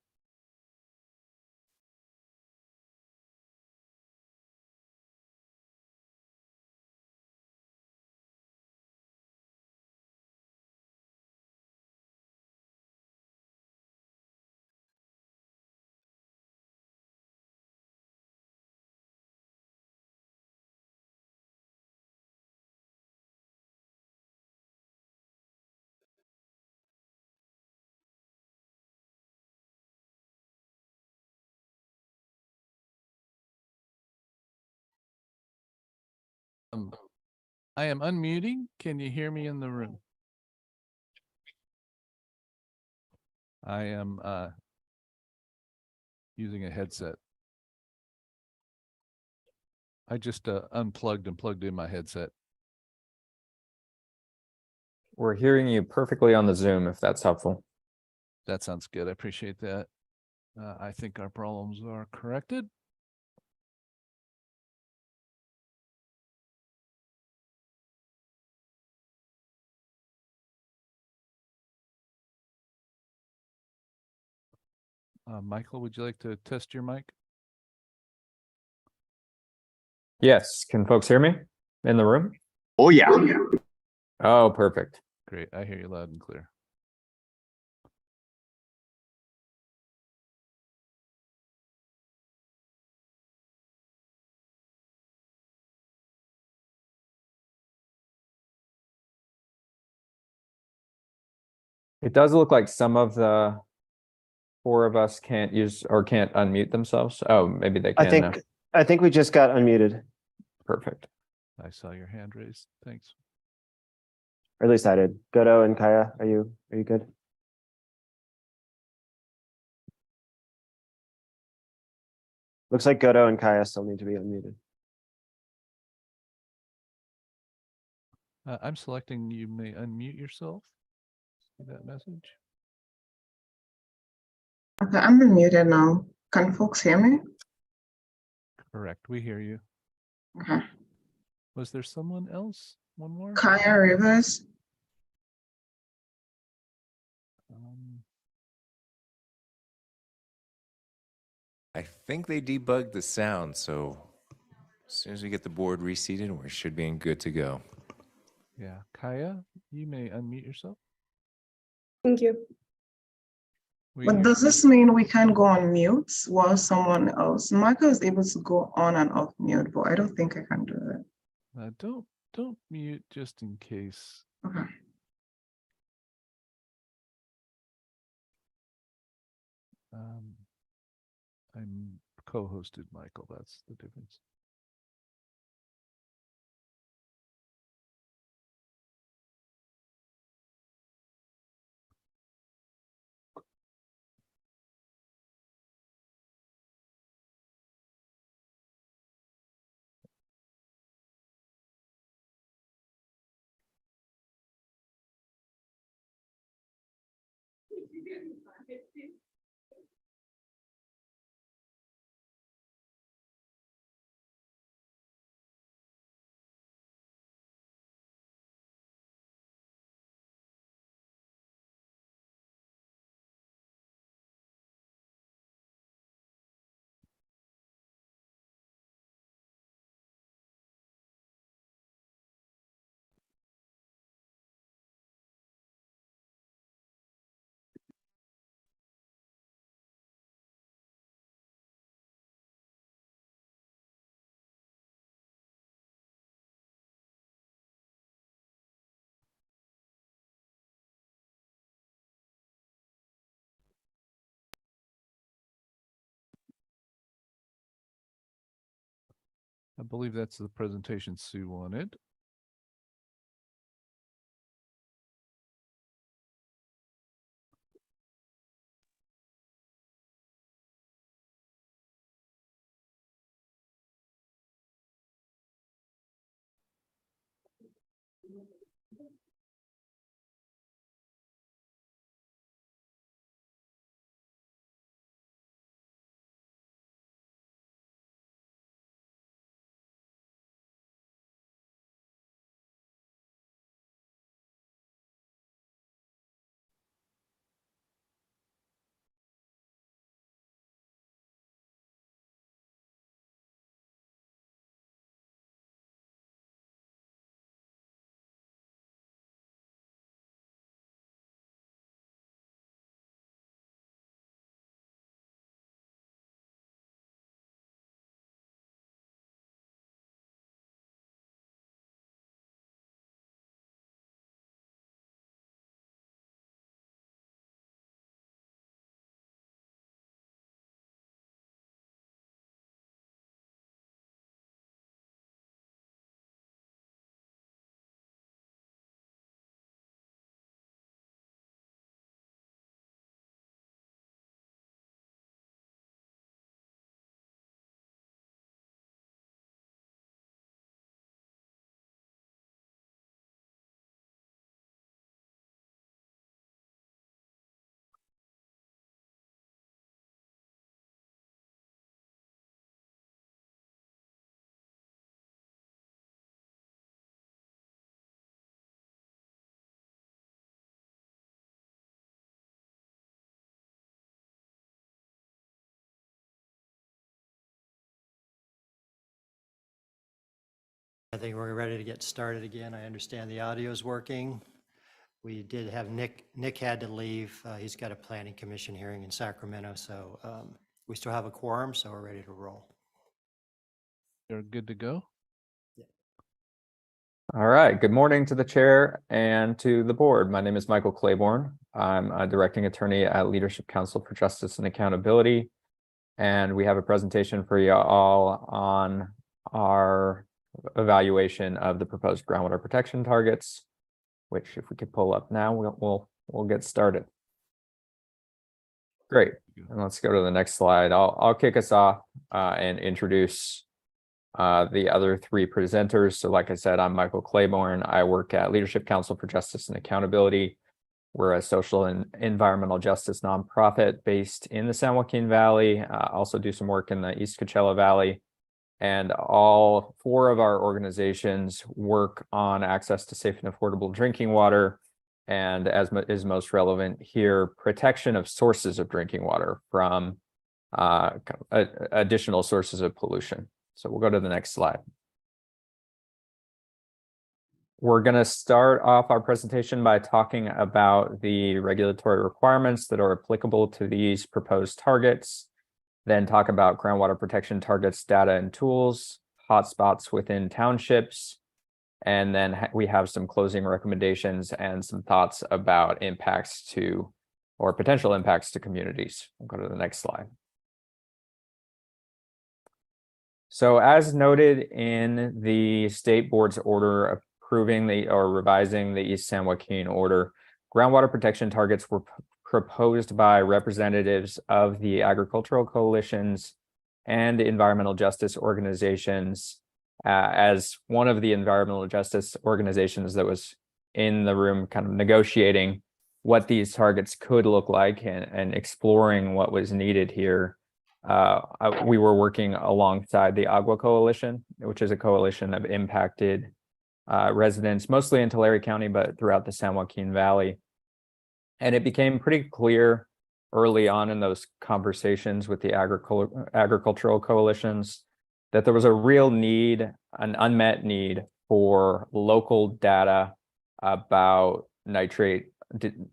I am unmuting. Can you hear me in the room? I am using a headset. I just unplugged and plugged in my headset. We're hearing you perfectly on the Zoom, if that's helpful. That sounds good. I appreciate that. I think our problems are corrected. Michael, would you like to test your mic? Yes, can folks hear me in the room? Oh, yeah. Oh, perfect. Great. I hear you loud and clear. It does look like some of the four of us can't use or can't unmute themselves. Oh, maybe they can now. I think we just got unmuted, Perfect. I saw your hand raised. Thanks. or at least I did. Godo and Kaya, are you good? Looks like Godo and Kaya still need to be unmuted. I'm selecting you may unmute yourself. See that message? Okay, I'm unmuted now. Can folks hear me? Correct. We hear you. Okay. Was there someone else? One more? Kaya Rivers. I think they debugged the sound, so as soon as we get the board reseated, we should be good to go. Yeah. Kaya, you may unmute yourself. Thank you. We But hear does you. this mean we can go on mute while someone else? Michael is able to go on and off mute, but I don't think I can do that. Don't mute just in case. Okay. I'm co-hosted, Michael. That's the difference. I believe that's the presentation Sue wanted. I think we're ready to get started again. I understand the audio is working. We did have Nick had to leave. He's got a planning commission hearing in Sacramento, so we still have a quorum, so we're ready to roll. You're good to go? All right, good morning to the chair and to the board. My name is Michael Claiborne. I'm a directing attorney at Leadership Council for Justice and Accountability. And we have a presentation for you all on our evaluation of the proposed groundwater protection targets, which if we could pull up now, we'll get started. Great, and let's go to the next slide. I'll kick us off and introduce the other three presenters. So like I said, I'm Michael Claiborne. I work at Leadership Council for Justice and Accountability. We're a social and environmental justice nonprofit based in the San Joaquin Valley. Also do some work in the East Coachella Valley. And all four of our organizations work on access to safe and affordable drinking water. And as is most relevant here, protection of sources of drinking water from additional sources of pollution. So we'll go to the next slide. We're going to start off our presentation by talking about the regulatory requirements that are applicable to these proposed targets, then talk about groundwater protection targets, data and tools, hotspots within townships, and then we have some closing recommendations and some thoughts about impacts to or potential impacts to communities. We'll go to the next slide. So as noted in the state board's order approving or revising the East San Joaquin order, groundwater protection targets were proposed by representatives of the agricultural coalitions and environmental justice organizations. As one of the environmental justice organizations that was in the room kind of negotiating what these targets could look like and exploring what was needed here, we were working alongside the Agua Coalition, which is a coalition of impacted residents, mostly in Tulare County, but throughout the San Joaquin Valley. And it became pretty clear early on in those conversations with the agricultural coalitions that there was a real need, an unmet need for local data about nitrate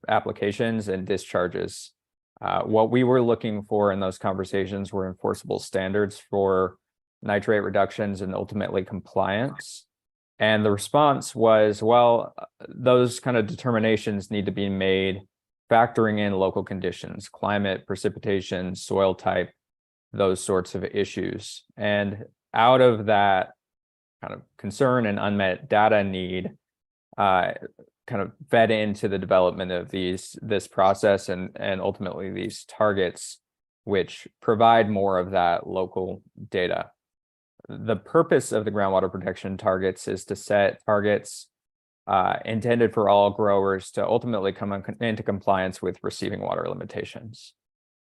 applications and discharges. What we were looking for in those conversations were enforceable standards for nitrate reductions and ultimately compliance. And the response was, well, those kind of determinations need to be made factoring in local conditions, climate, precipitation, soil type, those sorts of issues. And out of that kind of concern and unmet data need, kind of fed into the development of this process and ultimately these targets, which provide more of that local data. The purpose of the groundwater protection targets is to set targets intended for all growers to ultimately come into compliance with receiving water limitations,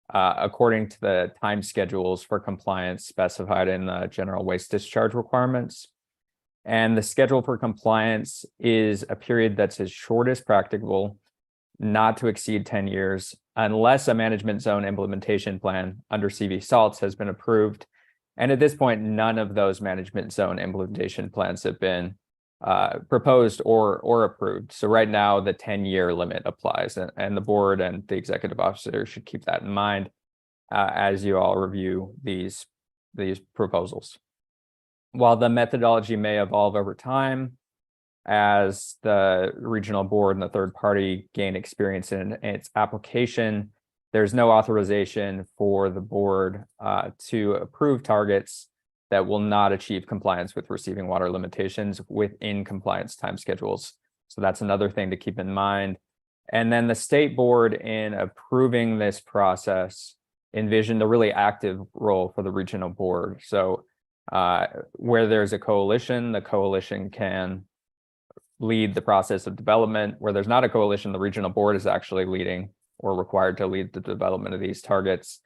according to the time schedules for compliance specified in the general waste discharge requirements. And the schedule for compliance is a period that's as short as practicable, not to exceed 10 years, unless a management zone implementation plan under CV salts has been approved. And at this point, none of those management zone implementation plans have been proposed or approved. So right now, the 10-year limit applies, and the board and the executive officer should keep that in mind as you all review these proposals. While the methodology may evolve over time, as the regional board and the third party gain experience in its application, there's no authorization for the board to approve targets that will not achieve compliance with receiving water limitations within compliance time schedules. So that's another thing to keep in mind. And then the state board, in approving this process, envisioned a really active role for the regional board. So where there's a coalition, the coalition can lead the process of development. Where there's not a coalition, the regional board is actually leading or required to lead the development of these targets.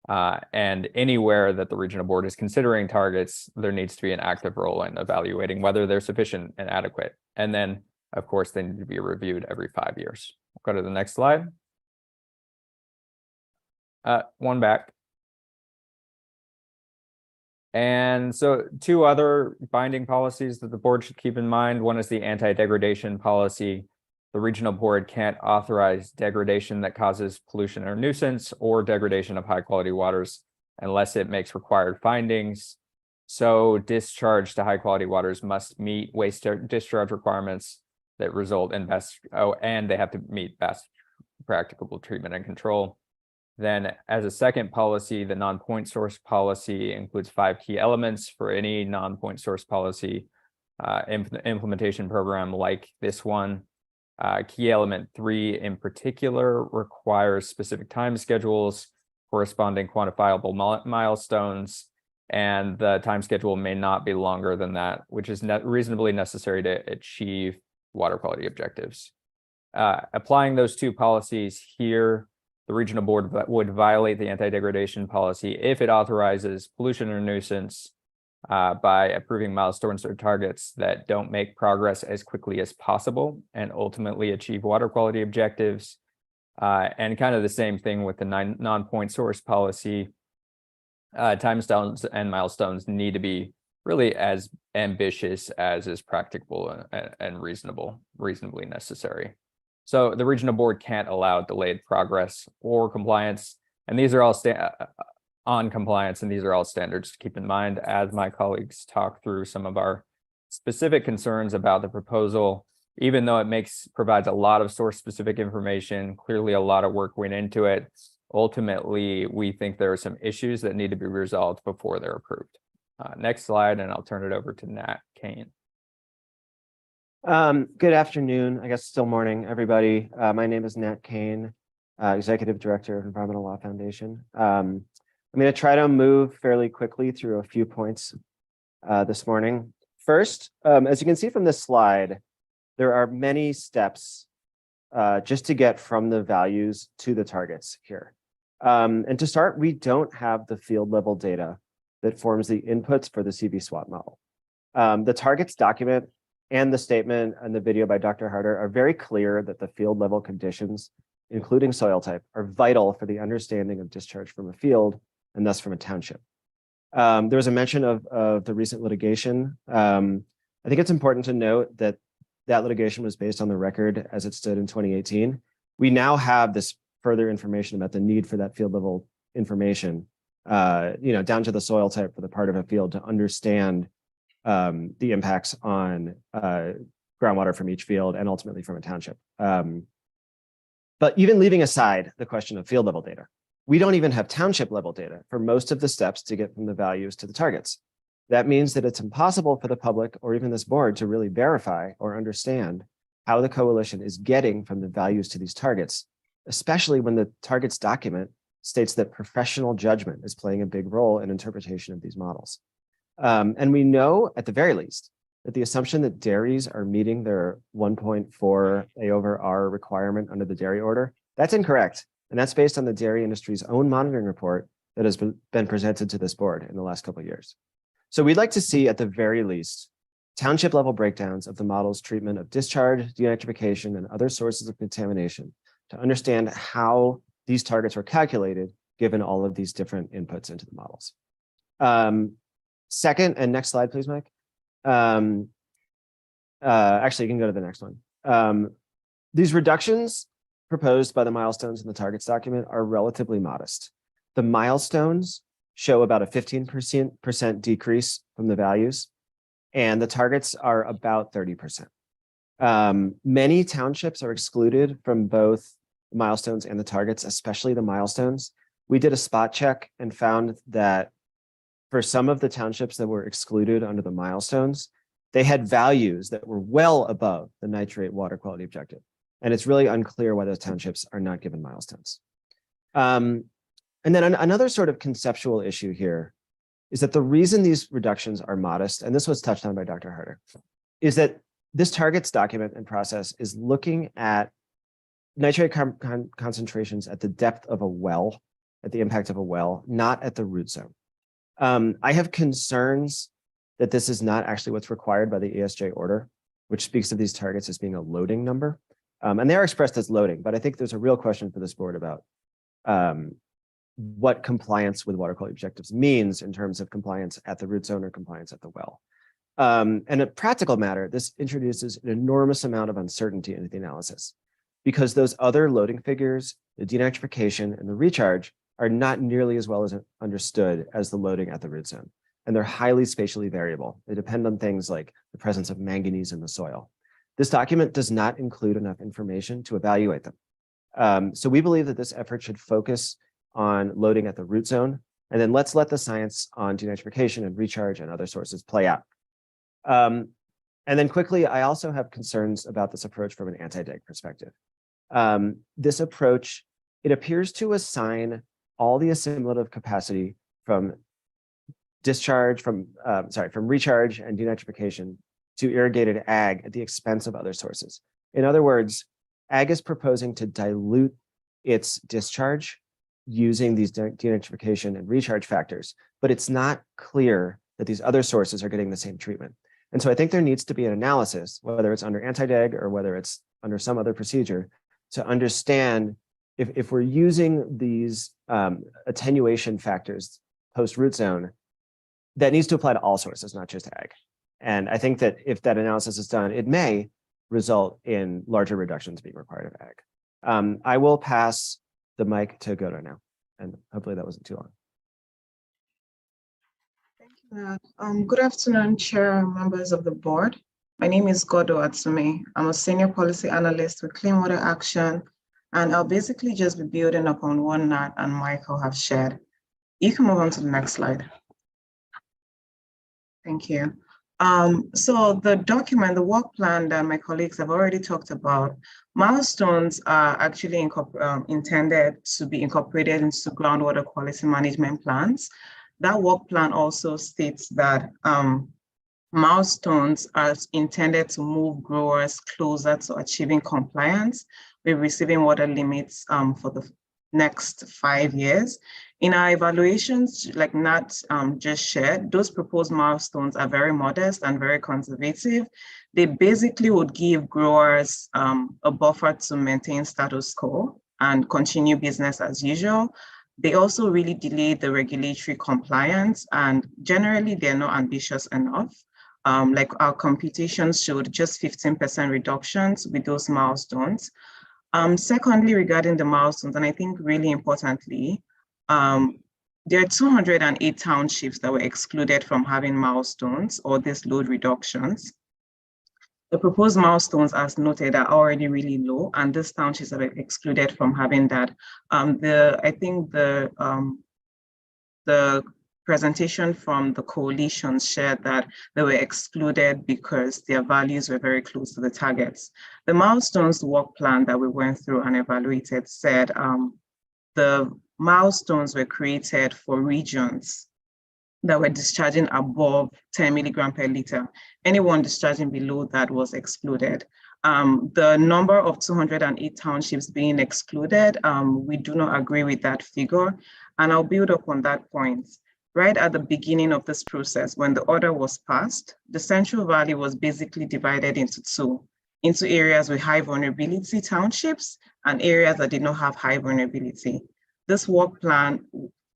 And anywhere that the regional board is considering targets, there needs to be an active role in evaluating whether they're sufficient and adequate. And then, of course, they need to be reviewed every 5 years. Go to the next slide. One back. And so two other binding policies that the board should keep in mind. One is the anti-degradation policy. The regional board can't authorize degradation that causes pollution or nuisance or degradation of high quality waters unless it makes required findings. So discharge to high quality waters must meet waste discharge requirements that result in and they have to meet best practicable treatment and control. Then as a second policy, the non-point source policy includes 5 key elements for any non-point source policy implementation program like this one. Key element 3 in particular requires specific time schedules, corresponding quantifiable milestones, and the time schedule may not be longer than that, which is reasonably necessary to achieve water quality objectives. Applying those two policies here, the regional board would violate the anti-degradation policy if it authorizes pollution or nuisance by approving milestones or targets that don't make progress as quickly as possible and ultimately achieve water quality objectives. And kind of the same thing with the non-point source policy. Timestones and milestones need to be really as ambitious as is practicable and reasonably necessary. So the regional board can't allow delayed progress or compliance, and these are all on compliance, and these are all standards to keep in mind as my colleagues talk through some of our specific concerns about the proposal. Even though it provides a lot of source specific information, clearly a lot of work went into it. Ultimately, we think there are some issues that need to be resolved before they're approved. Next slide, and I'll turn it over to Nat Kane. Good afternoon, I guess still morning, everybody. My name is Nat Kane, Executive Director of Environmental Law Foundation. I'm going to try to move fairly quickly through a few points this morning. First, as you can see from this slide, there are many steps just to get from the values to the targets here. And to start, we don't have the field level data that forms the inputs for the CV SWAT model. The targets document and the statement and the video by Dr. Harder are very clear that the field level conditions, including soil type, are vital for the understanding of discharge from a field and thus from a township. There was a mention of the recent litigation. I think it's important to note that that litigation was based on the record as it stood in 2018. We now have this further information about the need for that field level information, down to the soil type for the part of a field to understand the impacts on groundwater from each field and ultimately from a township. But even leaving aside the question of field level data, we don't even have township level data for most of the steps to get from the values to the targets. That means that it's impossible for the public or even this board to really verify or understand how the coalition is getting from the values to these targets, especially when the targets document states that professional judgment is playing a big role in interpretation of these models. And we know at the very least that the assumption that dairies are meeting their 1.4 A/R requirement under the dairy order, that's incorrect. And that's based on the dairy industry's own monitoring report that has been presented to this board in the last couple of years. So we'd like to see at the very least township level breakdowns of the model's treatment of discharge, denitrification, and other sources of contamination to understand how these targets were calculated given all of these different inputs into the models. Second, and next slide, please, Mike. Actually, you can go to the next one. These reductions proposed by the milestones in the targets document are relatively modest. The milestones show about a 15% decrease from the values, and the targets are about 30%. Many townships are excluded from both the milestones and the targets, especially the milestones. We did a spot check and found that for some of the townships that were excluded under the milestones, they had values that were well above the nitrate water quality objective. And it's really unclear why those townships are not given milestones. And then another sort of conceptual issue here is that the reason these reductions are modest, and this was touched on by Dr. Harder, is that this targets document and process is looking at nitrate concentrations at the depth of a well, at the impact of a well, not at the root zone. I have concerns that this is not actually what's required by the ESJ order, which speaks of these targets as being a loading number. And they are expressed as loading, but I think there's a real question for this board about what compliance with water quality objectives means in terms of compliance at the root zone or compliance at the well. And a practical matter, this introduces an enormous amount of uncertainty into the analysis because those other loading figures, the denitrification and the recharge, are not nearly as well as understood as the loading at the root zone. And they're highly spatially variable. They depend on things like the presence of manganese in the soil. This document does not include enough information to evaluate them. So we believe that this effort should focus on loading at the root zone, and then let's let the science on denitrification and recharge and other sources play out. And then quickly, I also have concerns about this approach from an anti-DEG perspective. This approach, it appears to assign all the assimilative capacity from discharge, from recharge and denitrification to irrigated ag at the expense of other sources. In other words, ag is proposing to dilute its discharge using these denitrification and recharge factors, but it's not clear that these other sources are getting the same treatment. And so I think there needs to be an analysis, whether it's under anti-DEG or whether it's under some other procedure, to understand if we're using these attenuation factors post-root zone, that needs to apply to all sources, not just ag. And I think that if that analysis is done, it may result in larger reductions being required of ag. I will pass the mic to Godo now, and hopefully that wasn't too long. Good afternoon, Chair and members of the board. My name is Godo Atsume. I'm a senior policy analyst with Clean Water Action, and I'll basically just be building upon what Nat and Michael have shared. You can move on to the next slide. Thank you. So the document, the work plan that my colleagues have already talked about, milestones are actually intended to be incorporated into groundwater quality management plans. That work plan also states that milestones are intended to move growers closer to achieving compliance with receiving water limits for the next 5 years. In our evaluations, like Nat just shared, those proposed milestones are very modest and very conservative. They basically would give growers a buffer to maintain status quo and continue business as usual. They also really delay the regulatory compliance, and generally they're not ambitious enough. Like our computations showed just 15% reductions with those milestones. Secondly, regarding the milestones, and I think really importantly, there are 208 townships that were excluded from having milestones or these load reductions. The proposed milestones, as noted, are already really low, and these townships are excluded from having that. I think the presentation from the coalition shared that they were excluded because their values were very close to the targets. The milestones work plan that we went through and evaluated said the milestones were created for regions that were discharging above 10 milligram per liter. Anyone discharging below that was excluded. The number of 208 townships being excluded, we do not agree with that figure. And I'll build up on that point. Right at the beginning of this process, when the order was passed, the Central Valley was basically divided into areas with high vulnerability townships and areas that did not have high vulnerability. This work plan,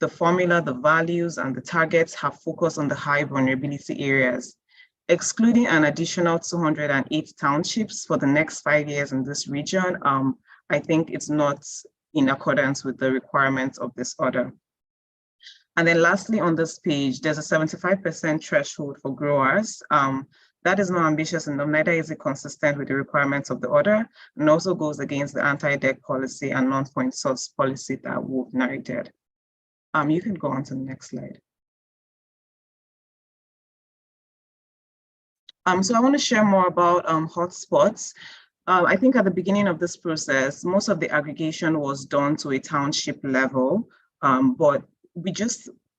the formula, the values, and the targets have focused on the high vulnerability areas. Excluding an additional 208 townships for the next 5 years in this region, I think it's not in accordance with the requirements of this order. And then lastly, on this page, there's a 75% threshold for growers. That is not ambitious enough, neither is it consistent with the requirements of the order, and also goes against the anti-DEG policy and non-point source policy that we've narrated. You can go on to the next slide. So I want to share more about hotspots. I think at the beginning of this process, most of the aggregation was done to a township level, but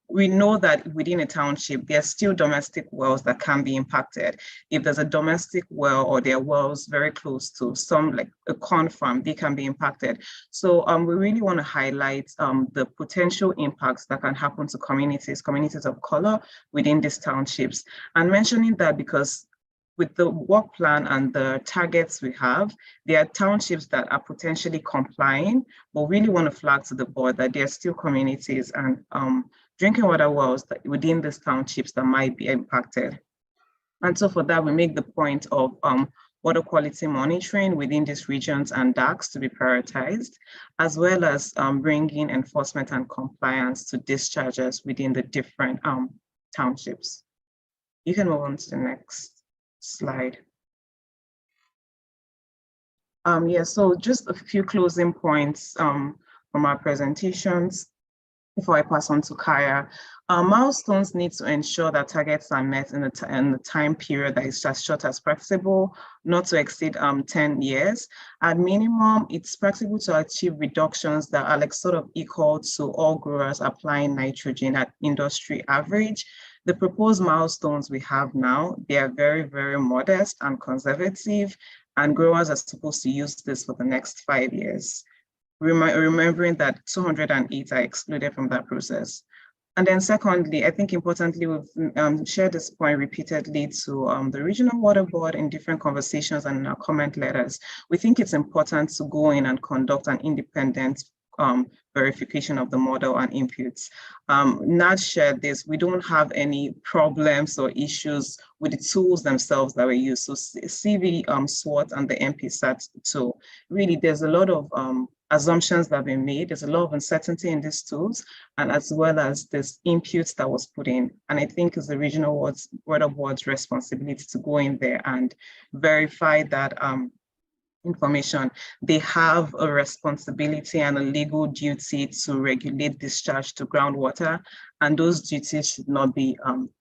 we know that within a township, there are still domestic wells that can be impacted. If there's a domestic well or there are wells very close to some, like a corn farm, they can be impacted. So we really want to highlight the potential impacts that can happen to communities of color within these townships. And mentioning that because with the work plan and the targets we have, there are townships that are potentially complying, but really want to flag to the board that there are still communities and drinking water wells that within these townships that might be impacted. And so for that, we make the point of water quality monitoring within these regions and DACs to be prioritized, as well as bringing enforcement and compliance to discharges within the different townships. You can move on to the next slide. Yeah, so just a few closing points from our presentations before I pass on to Kaya. Milestones need to ensure that targets are met in the time period that is as short as practicable, not to exceed 10 years. At minimum, it's practicable to achieve reductions that are like sort of equal to all growers applying nitrogen at industry average. The proposed milestones we have now, they are very, very modest and conservative, and growers are supposed to use this for the next 5 years. Remembering that 208 are excluded from that process. And then secondly, I think importantly, we've shared this point repeatedly to the Regional Water Board in different conversations and in our comment letters. We think it's important to go in and conduct an independent verification of the model and inputs. Not shared this, we don't have any problems or issues with the tools themselves that we use. So CV SWOT and the MPSAT tool, really there's a lot of assumptions that have been made. There's a lot of uncertainty in these tools, and as well as this inputs that was put in. And I think it's the Regional Water Board's responsibility to go in there and verify that information. They have a responsibility and a legal duty to regulate discharge to groundwater, and those duties should not be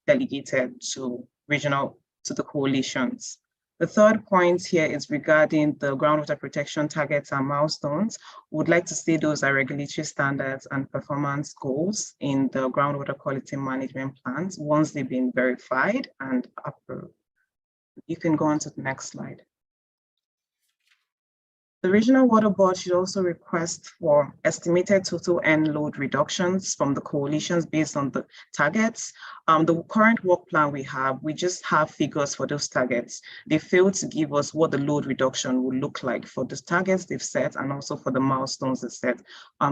delegated to the coalitions. The third point here is regarding the groundwater protection targets and milestones. We would like to see those are regulatory standards and performance goals in the groundwater quality management plans once they've been verified and approved. You can go on to the next slide. The Regional Water Board should also request for estimated total end load reductions from the coalitions based on the targets. The current work plan we have, we just have figures for those targets. They failed to give us what the load reduction would look like for the targets they've set and also for the milestones they set.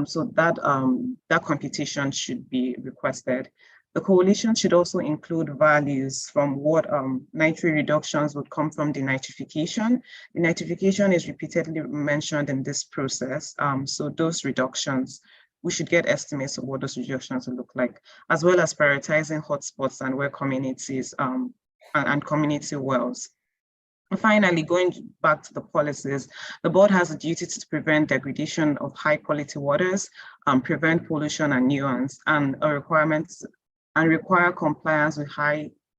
So that computation should be requested. The coalition should also include values from what nitrate reductions would come from denitrification. The nitrification is repeatedly mentioned in this process. So those reductions, we should get estimates of what those reductions will look like, as well as prioritizing hotspots and where communities and community wells. And finally, going back to the policies, the board has a duty to prevent degradation of high quality waters, prevent pollution and nuance, and a requirement and require compliance with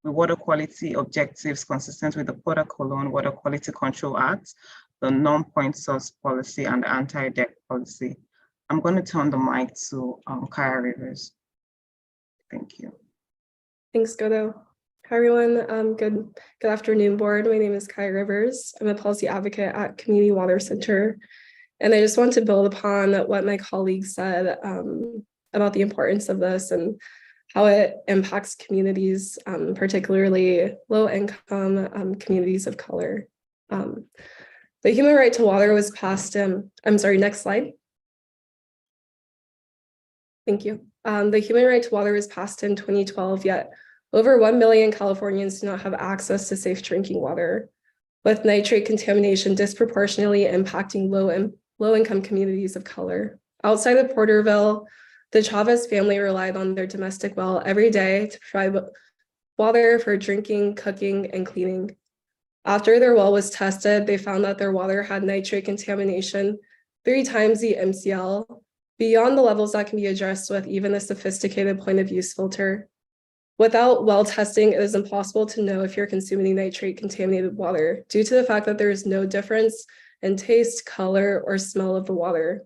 water quality objectives consistent with the Port of Cologne Water Quality Control Act, the non-point source policy, and the anti-debt policy. I'm going to turn the mic to Kaya Rivers. Thank you. Thanks, Godo. Hi, everyone. Good afternoon, board. My name is Kaya Rivers. I'm a policy advocate at Community Water Center. And I just want to build upon what my colleagues said about the importance of this and how it impacts communities, particularly low-income communities of color. The human right to water was passed in, I'm sorry, next slide. Thank you. The human right to water was passed in 2012, yet over 1 million Californians do not have access to safe drinking water, with nitrate contamination disproportionately impacting low-income communities of color. Outside of Porterville, the Chavez family relied on their domestic well every day to provide water for drinking, cooking, and cleaning. After their well was tested, they found that their water had nitrate contamination 3 times the MCL, beyond the levels that can be addressed with even a sophisticated point of use filter. Without well testing, it is impossible to know if you're consuming nitrate contaminated water due to the fact that there is no difference in taste, color, or smell of the water.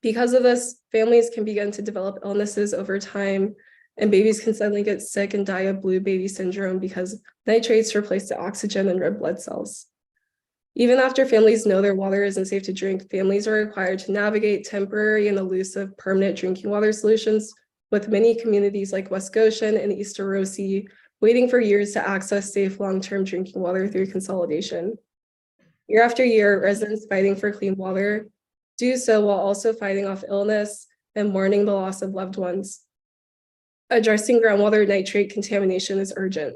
Because of this, families can begin to develop illnesses over time, and babies can suddenly get sick and die of blue baby syndrome because nitrates replace the oxygen in red blood cells. Even after families know their water isn't safe to drink, families are required to navigate temporary and elusive permanent drinking water solutions, with many communities like West Goshen and East Arosi waiting for years to access safe long-term drinking water through consolidation. Year after year, residents fighting for clean water do so while also fighting off illness and mourning the loss of loved ones. Addressing groundwater nitrate contamination is urgent.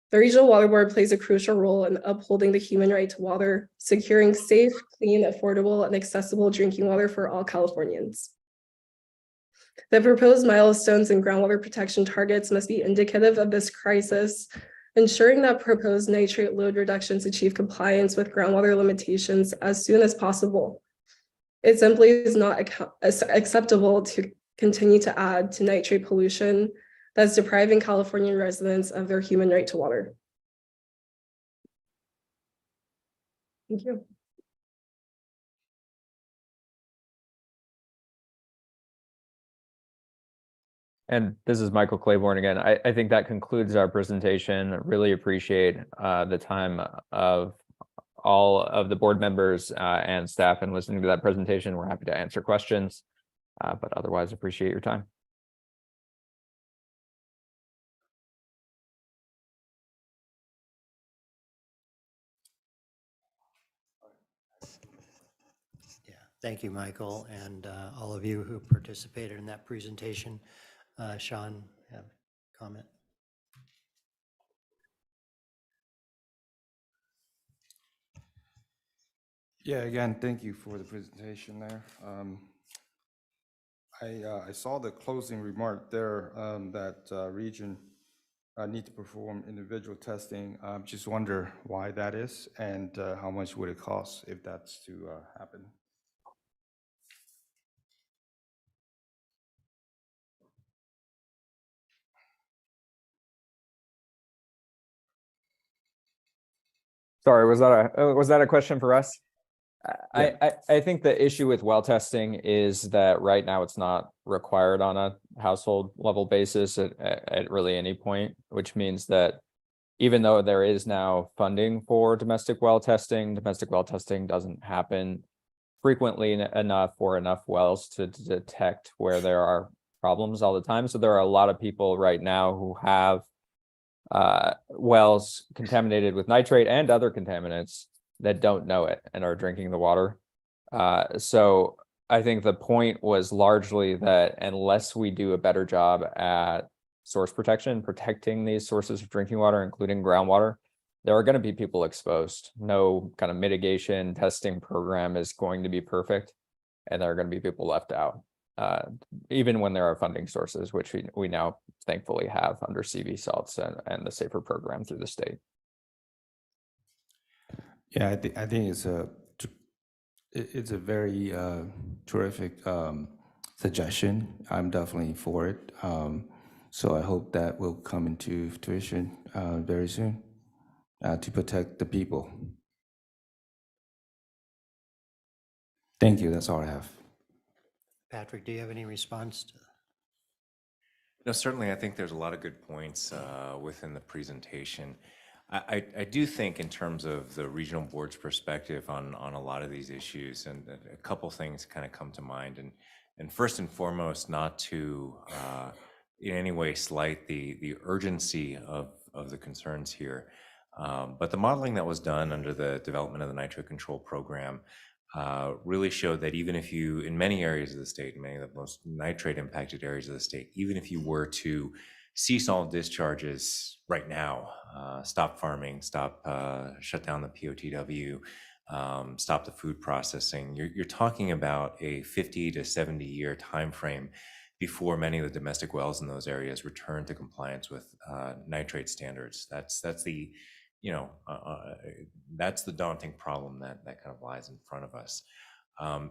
The Regional Water Board plays a crucial role in upholding the human right to water, securing safe, clean, affordable, and accessible drinking water for all Californians. The proposed milestones and groundwater protection targets must be indicative of this crisis, ensuring that proposed nitrate load reductions achieve compliance with groundwater limitations as soon as possible. It simply is not acceptable to continue to add to nitrate pollution that's depriving Californian residents of their human right to water. Thank you. And this is Michael Claiborne again. I think that concludes our presentation. Really appreciate the time of all of the board members and staff and listening to that presentation. We're happy to answer questions, but otherwise appreciate your time. Thank you, Michael, and all of you who participated in that presentation. Sean, have a comment? Yeah, again, thank you for the presentation there. I saw the closing remark there that region need to perform individual testing. Just wonder why that is and how much would it cost if that's to happen? Sorry, was that a question for us? I think the issue with well testing is that right now it's not required on a household level basis at really any point, which means that even though there is now funding for domestic well testing doesn't happen frequently enough for enough wells to detect where there are problems all the time. So there are a lot of people right now who have wells contaminated with nitrate and other contaminants that don't know it and are drinking the water. So I think the point was largely that unless we do a better job at source protection, protecting these sources of drinking water, including groundwater, there are going to be people exposed. No kind of mitigation testing program is going to be perfect, and there are going to be people left out, even when there are funding sources, which we now thankfully have under CV salts and the SAFER program through the state. Yeah, I think it's a very terrific suggestion. I'm definitely for it. So I hope that will come into fruition very soon to protect the people. Thank you. That's all I have. Patrick, do you have any response to that? No, certainly, I think there's a lot of good points within the presentation. I do think in terms of the regional board's perspective on a lot of these issues, and a couple things kind of come to mind. And first and foremost, not to in any way slight the urgency of the concerns here, but the modeling that was done under the development of the nitrate control program really showed that even if you, in many areas of the state, many of the most nitrate impacted areas of the state, even if you were to cease all discharges right now, stop farming, shut down the POTW, stop the food processing, you're talking about a 50 to 70 year time frame before many of the domestic wells in those areas return to compliance with nitrate standards. That's the that's the daunting problem that kind of lies in front of us.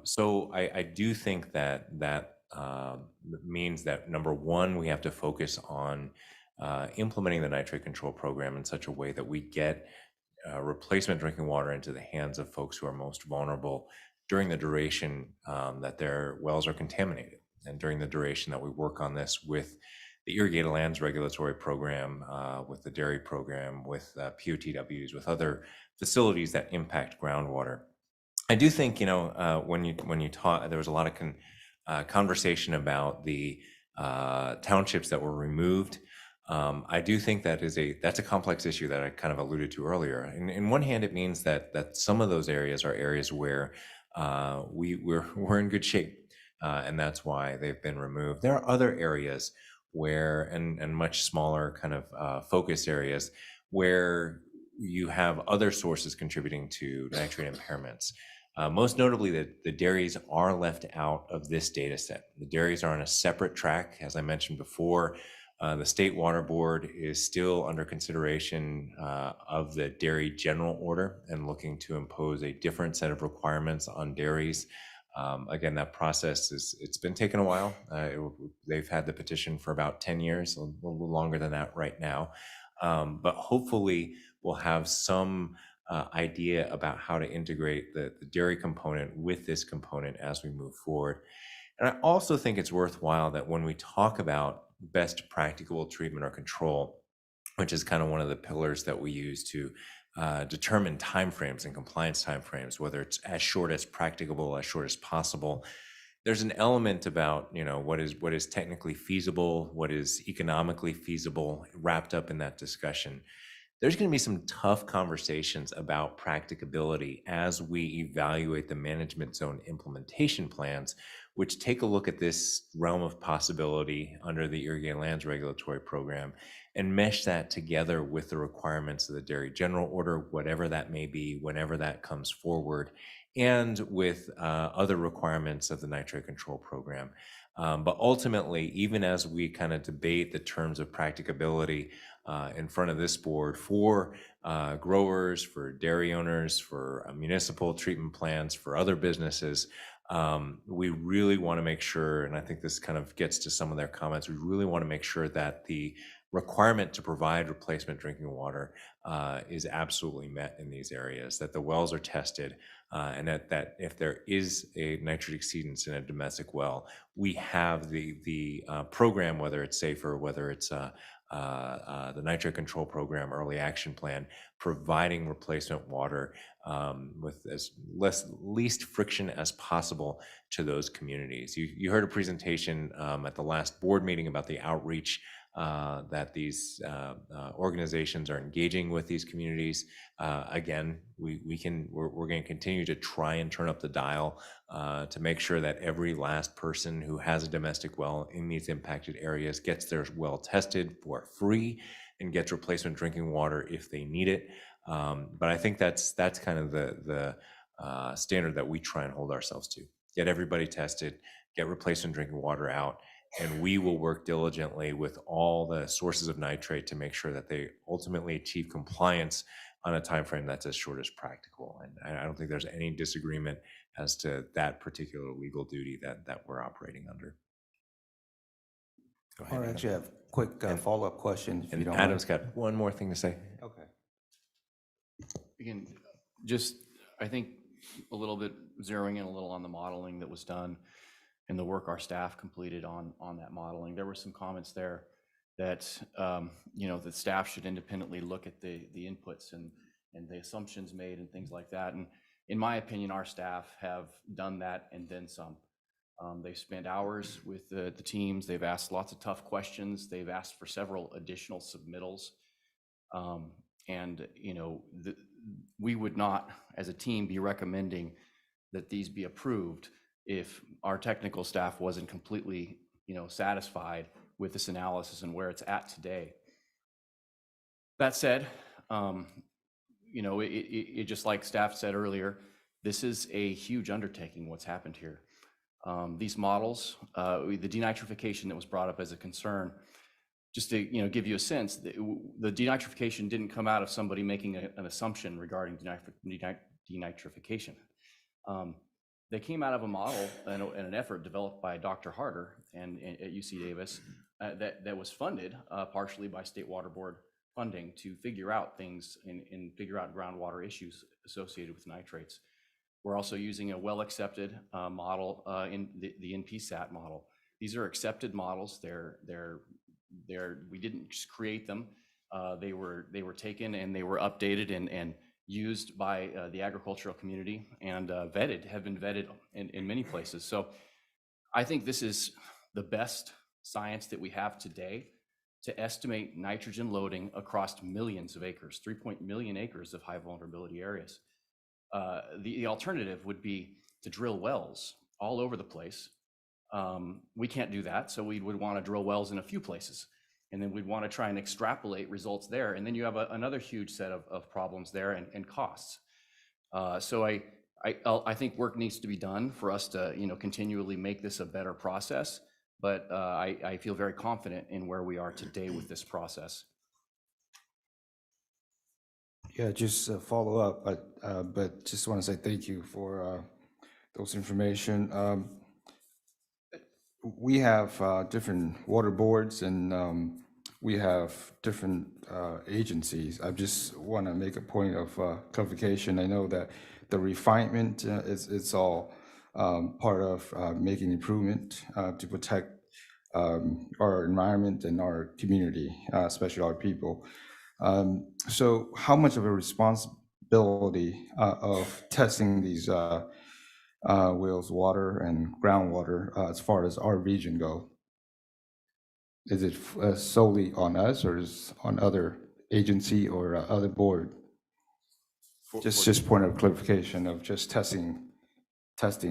So I do think that means that, number one, we have to focus on implementing the nitrate control program in such a way that we get replacement drinking water into the hands of folks who are most vulnerable during the duration that their wells are contaminated, and during the duration that we work on this with the Irrigated Lands Regulatory Program, with the dairy program, with POTWs, with other facilities that impact groundwater. I do think, when you talk, there was a lot of conversation about the townships that were removed. I do think that's a complex issue that I kind of alluded to earlier. In one hand, it means that some of those areas are areas where we're in good shape, and that's why they've been removed. There are other areas where, and much smaller kind of focus areas, where you have other sources contributing to nitrate impairments. Most notably, the dairies are left out of this data set. The dairies are on a separate track. As I mentioned before, the State Water Board is still under consideration of the Dairy General Order and looking to impose a different set of requirements on dairies. Again, that process it's been taking a while. They've had the petition for about 10 years, a little longer than that right now. But hopefully we'll have some idea about how to integrate the dairy component with this component as we move forward. And I also think it's worthwhile that when we talk about best practicable treatment or control, which is kind of one of the pillars that we use to determine timeframes and compliance timeframes, whether it's as short as practicable, as short as possible, there's an element about, you know, what is technically feasible, what is economically feasible, wrapped up in that discussion. There's going to be some tough conversations about practicability as we evaluate the management zone implementation plans, which take a look at this realm of possibility under the Irrigated Lands Regulatory Program and mesh that together with the requirements of the Dairy General Order, whatever that may be, whenever that comes forward, and with other requirements of the Nitrate Control Program. But ultimately, even as we kind of debate the terms of practicability in front of this board for growers, for dairy owners, for municipal treatment plants, for other businesses, we really want to make sure, and I think this kind of gets to some of their comments, we really want to make sure that the requirement to provide replacement drinking water is absolutely met in these areas, that the wells are tested, and that if there is a nitrate exceedance in a domestic well, we have the program, whether it's SAFER, whether it's the Nitrate Control Program, Early Action Plan, providing replacement water with as least friction as possible to those communities. You heard a presentation at the last board meeting about the outreach that these organizations are engaging with these communities. Again, we're going to continue to try and turn up the dial to make sure that every last person who has a domestic well in these impacted areas gets their well tested for free and gets replacement drinking water if they need it. But I think that's kind of the standard that we try and hold ourselves to. Get everybody tested, get replacement drinking water out, and we will work diligently with all the sources of nitrate to make sure that they ultimately achieve compliance on a time frame that's as short as practical. And I don't think there's any disagreement as to that particular legal duty that we're operating under. Go ahead, Or Adam. actually, I have a quick follow-up question, if you And don't Adam's mind. got one more thing to say. Okay. Again, just, I think a little bit zeroing in a little on the modeling that was done and the work our staff completed on that modeling. There were some comments there that, you know, the staff should independently look at the inputs and the assumptions made and things like that. And in my opinion, our staff have done that and then some. They've spent hours with the teams. They've asked lots of tough questions. They've asked for several additional submittals. And, you know, we would not, as a team, be recommending that these be approved if our technical staff wasn't completely, you know, satisfied with this analysis and where it's at today. That said, you know, it just like staff said earlier, this is a huge undertaking what's happened here. These models, the denitrification that was brought up as a concern, just to, you know, give you a sense, the denitrification didn't come out of somebody making an assumption regarding denitrification. They came out of a model and an effort developed by Dr. Harder and at UC Davis that was funded partially by State Water Board funding to figure out things and figure out groundwater issues associated with nitrates. We're also using a well-accepted model in the NPSAT model. These are accepted models. We didn't just create them. They were taken and they were updated and used by the agricultural community and have been vetted in many places. So I think this is the best science that we have today to estimate nitrogen loading across millions of acres, 3 million acres of high vulnerability areas. The alternative would be to drill wells all over the place. We can't do that, so we would want to drill wells in a few places, and then we'd want to try and extrapolate results there, and then you have another huge set of problems there and costs. So I think work needs to be done for us to continually make this a better process, but I feel very confident in where we are today with this process. Yeah, just follow up, but just want to say thank you for those information. We have different water boards and we have different agencies. I just want to make a point of clarification. I know that the refinement is all part of making improvement to protect our environment and our community, especially our people. So how much of a responsibility of testing these wells, water and groundwater as far as our region go? Is it solely on us, or is on other agency or other board? Just point of clarification of just testing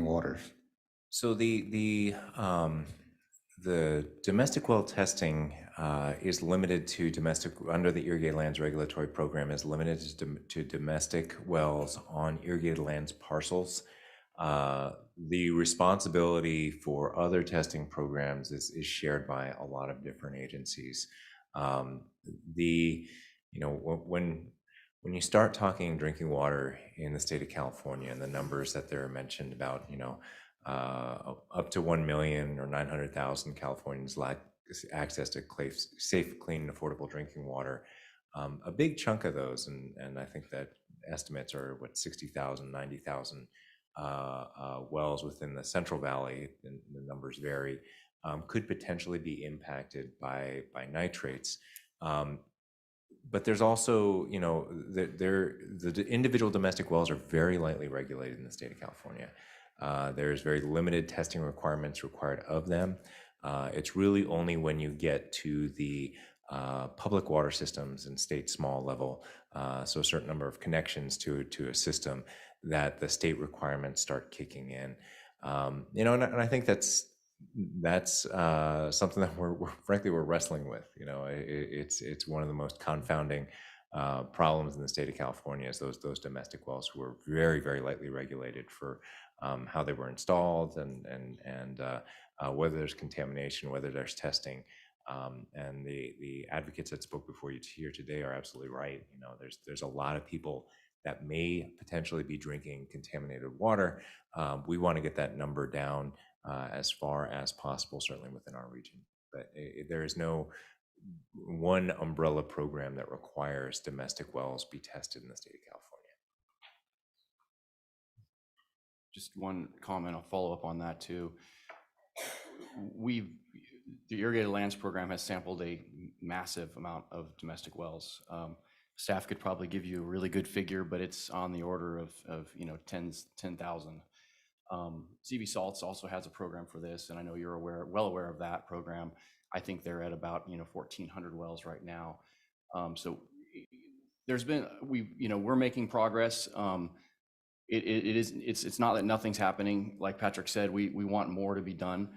waters. So the domestic well testing is limited to under the Irrigated Lands Regulatory Program, is limited to domestic wells on irrigated lands parcels. The responsibility for other testing programs is shared by a lot of different agencies. When you start talking drinking water in the state of California and the numbers that there are mentioned about, up to 1 million or 900,000 Californians lack access to safe, clean, and affordable drinking water. A big chunk of those, and I think that estimates are 60,000, 90,000 wells within the Central Valley, and the numbers vary, could potentially be impacted by nitrates. But there's also, the individual domestic wells are very lightly regulated in the state of California. There's very limited testing requirements required of them. It's really only when you get to the public water systems and state small level, so a certain number of connections to a system, that the state requirements start kicking in. And I think that's something that we're wrestling with. It's one of the most confounding problems in the state of California is those domestic wells who are very, very lightly regulated for how they were installed and whether there's contamination, whether there's testing. And the advocates that spoke before you here today are absolutely right. There's a lot of people that may potentially be drinking contaminated water. We want to get that number down as far as possible, certainly within our region. But there is no one umbrella program that requires domestic wells be tested in the state of California. Just one comment, I'll follow up on that too. The Irrigated Lands Program has sampled a massive amount of domestic wells. Staff could probably give you a really good figure, but it's on the order of 10,000. CV Salts also has a program for this, and I know you're well aware of that program. I think they're at about 1,400 wells right now. So we're making progress. It's not that nothing's happening. Like Patrick said, we want more to be done.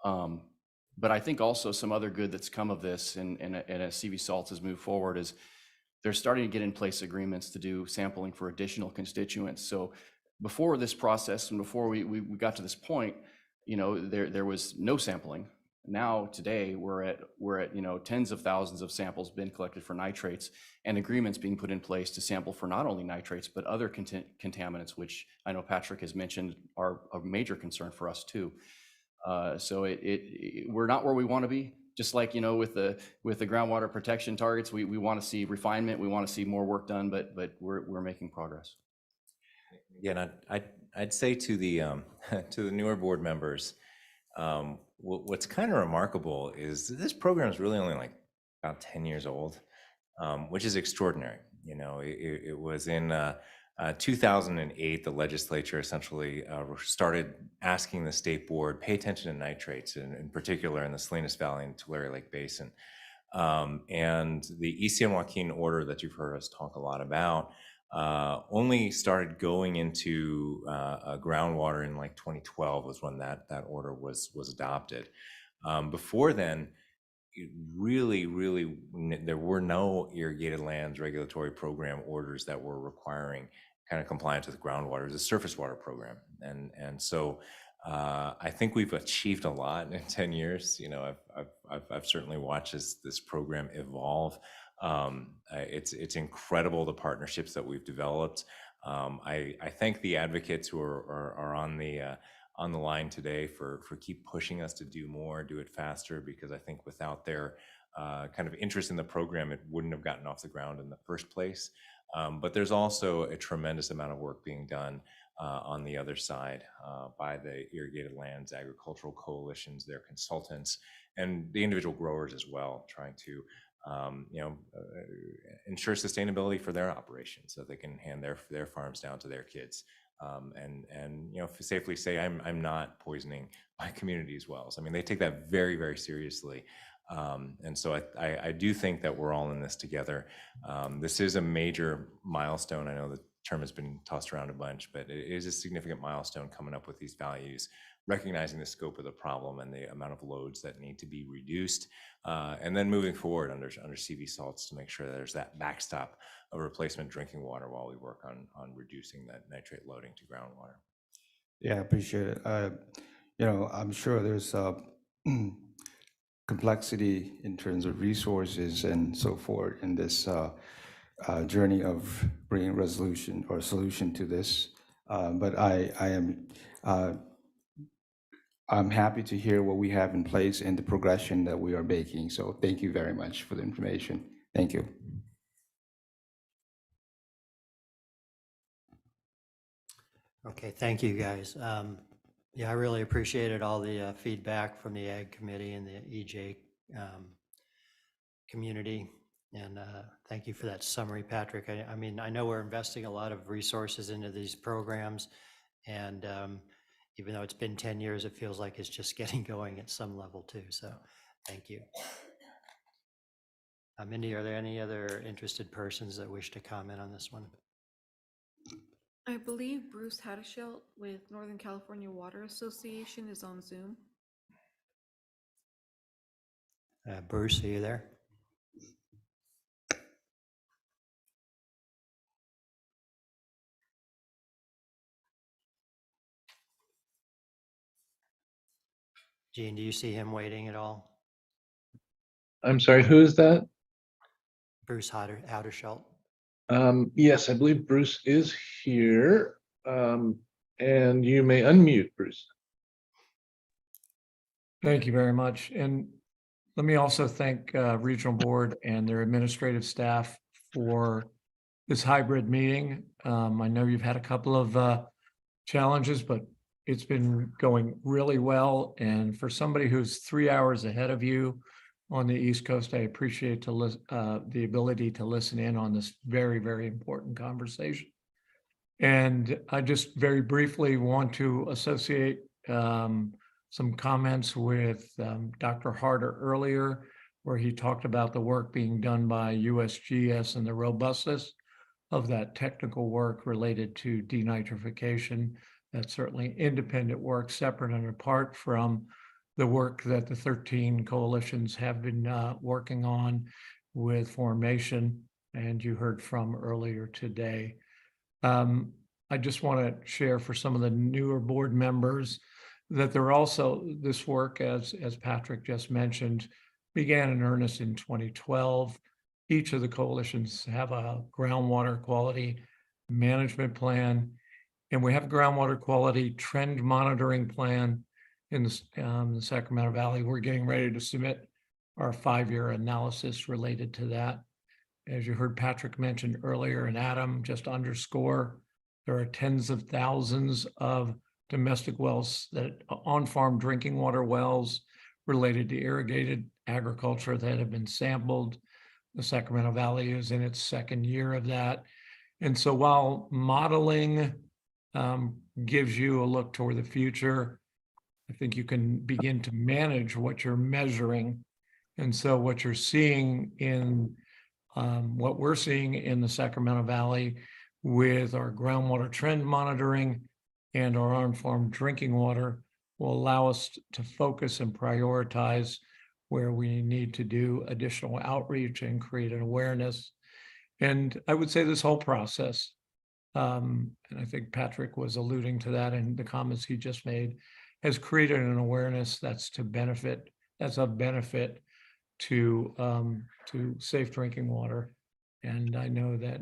But I think also some other good that's come of this, and as CV Salts has moved forward, is they're starting to get in place agreements to do sampling for additional constituents. So before this process and before we got to this point, there was no sampling. Now today we're at tens of thousands of samples being collected for nitrates, and agreements being put in place to sample for not only nitrates but other contaminants, which I know Patrick has mentioned are a major concern for us too. So we're not where we want to be. Just like with the groundwater protection targets, we want to see refinement, we want to see more work done, but we're making progress. Again, I'd say to the newer board members, what's kind of remarkable is this program is really only like about 10 years old, which is extraordinary. It was in 2008, the legislature essentially started asking the state board, pay attention to nitrates, and in particular in the Salinas Valley and Tulare Lake Basin. And the East San Joaquin order that you've heard us talk a lot about only started going into groundwater in like 2012 was when that order was adopted. Before then, there were no irrigated lands regulatory program orders that were requiring kind of compliance with groundwater. It was a surface water program. And so I think we've achieved a lot in 10 years. You know, I've certainly watched this program evolve. It's incredible the partnerships that we've developed. I thank the advocates who are on the line today for keep pushing us to do more, do it faster, because I think without their kind of interest in the program, it wouldn't have gotten off the ground in the first place. But there's also a tremendous amount of work being done on the other side by the irrigated lands, agricultural coalitions, their consultants, and the individual growers as well, trying to ensure sustainability for their operations so they can hand their farms down to their kids. And safely say I'm not poisoning my community's wells. I mean, they take that very, very seriously. And so I do think that we're all in this together. This is a major milestone. I know the term has been tossed around a bunch, but it is a significant milestone coming up with these values, recognizing the scope of the problem and the amount of loads that need to be reduced, and then moving forward under CV salts to make sure that there's that backstop of replacement drinking water while we work on reducing that nitrate loading to groundwater. Yeah, I appreciate it. I'm sure there's complexity in terms of resources and so forth in this journey of bringing resolution or solution to this. But I'm happy to hear what we have in place and the progression that we are making. So thank you very much for the information. Thank you. Okay, thank you, guys. Yeah, I really appreciated all the feedback from the Ag Committee and the EJ community. And thank you for that summary, Patrick. I mean, I know we're investing a lot of resources into these programs, and even though it's been 10 years, it feels like it's just getting going at some level too. So thank you. Mindy, are there any other interested persons that wish to comment on this one? I believe Bruce Haddishelt with Northern California Water Association is on Zoom. Bruce, are you there? Gene, do you see him waiting at all? I'm sorry, who is that? Bruce Haddishelt. Yes, I believe Bruce is here. And you may unmute, Bruce. Thank you very much. And let me also thank Regional Board and their administrative staff for this hybrid meeting. I know you've had a couple of challenges, but it's been going really well. And for somebody who's 3 hours ahead of you on the East Coast, I appreciate the ability to listen in on this very, very important conversation. And I just very briefly want to associate some comments with Dr. Harder earlier, where he talked about the work being done by USGS and the robustness of that technical work related to denitrification. That's certainly independent work, separate and apart from the work that the 13 coalitions have been working on with formation, and you heard from earlier today. I just want to share for some of the newer board members that there also, this work, as Patrick just mentioned, began in earnest in 2012. Each of the coalitions have a groundwater quality management plan, and we have a groundwater quality trend monitoring plan in the Sacramento Valley. We're getting ready to submit our 5-year analysis related to that. As you heard Patrick mention earlier, and Adam just underscore, there are tens of thousands of domestic wells, that on-farm drinking water wells related to irrigated agriculture that have been sampled. The Sacramento Valley is in its 2nd year of that. And so while modeling gives you a look toward the future, I think you can begin to manage what you're measuring And so what you're seeing in, what we're seeing in the Sacramento Valley with our groundwater trend monitoring and our on-farm drinking water will allow us to focus and prioritize where we need to do additional outreach and create an awareness. And I would say this whole process, and I think Patrick was alluding to that in the comments he just made, has created an awareness that's of benefit to safe drinking water. And I know that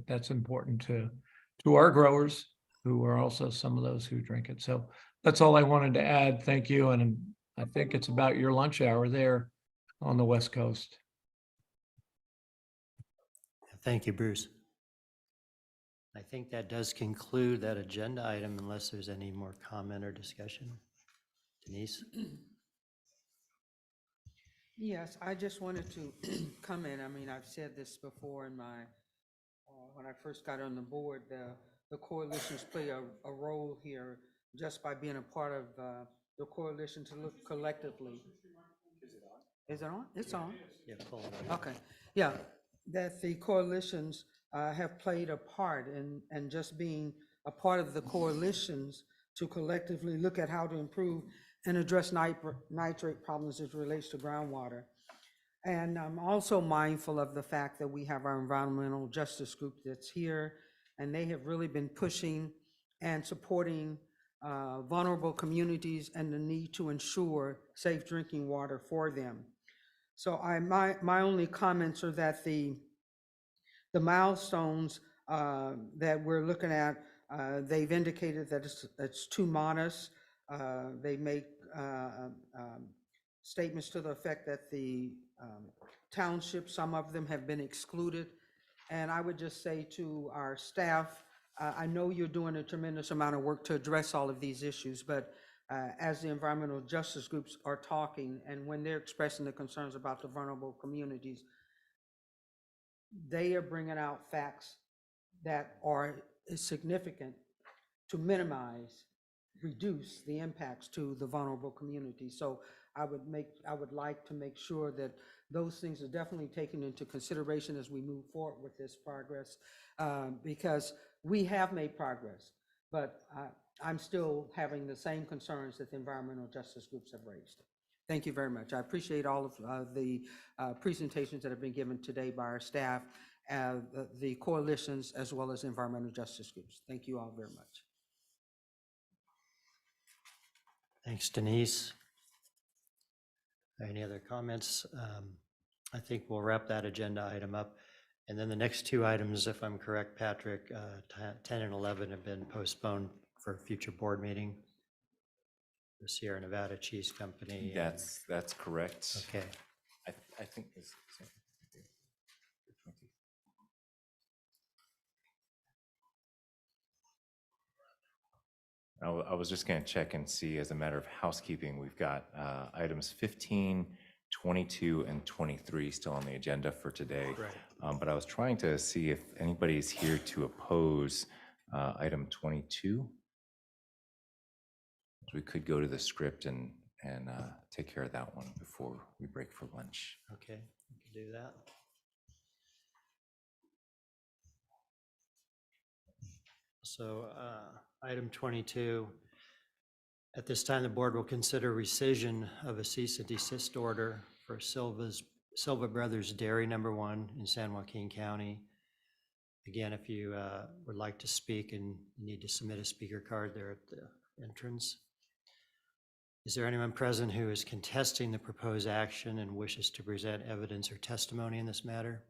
that's important to our growers, who are also some of those who drink it. So that's all I wanted to add. Thank you. And I think it's about your lunch hour there on the West Coast. Thank you, Bruce. I think that does conclude that agenda item unless there's any more comment or discussion. Denise? Yes, I just wanted to comment. I mean, I've said this before in my, when I first got on the board, the coalitions play a role here just by being a part of the coalition to look collectively. Is it on? It's on. Yeah, pull it up. Okay, yeah, that the coalitions have played a part in just being a part of the coalitions to collectively look at how to improve and address nitrate problems as it relates to groundwater. And I'm also mindful of the fact that we have our environmental justice group that's here, and they have really been pushing and supporting vulnerable communities and the need to ensure safe drinking water for them. So my only comments are that the milestones that we're looking at, they've indicated that it's too modest. They make statements to the effect that the townships, some of them have been excluded. And I would just say to our staff, I know you're doing a tremendous amount of work to address all of these issues, but as the environmental justice groups are talking and when they're expressing the concerns about the vulnerable communities, they are bringing out facts that are significant to minimize, reduce the impacts to the vulnerable community. So I would like to make sure that those things are definitely taken into consideration as we move forward with this progress, because we have made progress, but I'm still having the same concerns that the environmental justice groups have raised. Thank you very much. I appreciate all of the presentations that have been given today by our staff, the coalitions, as well as environmental justice groups. Thank you all very much. Thanks, Denise. Any other comments? I think we'll wrap that agenda item up. And then the next two items, if I'm correct, Patrick, 10 and 11 have been postponed for a future board meeting. The Sierra Nevada Cheese Company. That's correct. Okay. I think this. I was just going to check and see, as a matter of housekeeping, we've got items 15, 22, and 23 still on the agenda for today. Right. But I was trying to see if anybody's here to oppose item 22. We could go to the script and take care of that one before we break for lunch. Okay, we can do that. So item 22, at this time, the board will consider rescission of a cease and desist order for Silva Brothers Dairy No. 1 in San Joaquin County. Again, if you would like to speak and you need to submit a speaker card there at the entrance. Is there anyone present who is contesting the proposed action and wishes to present evidence or testimony in this matter?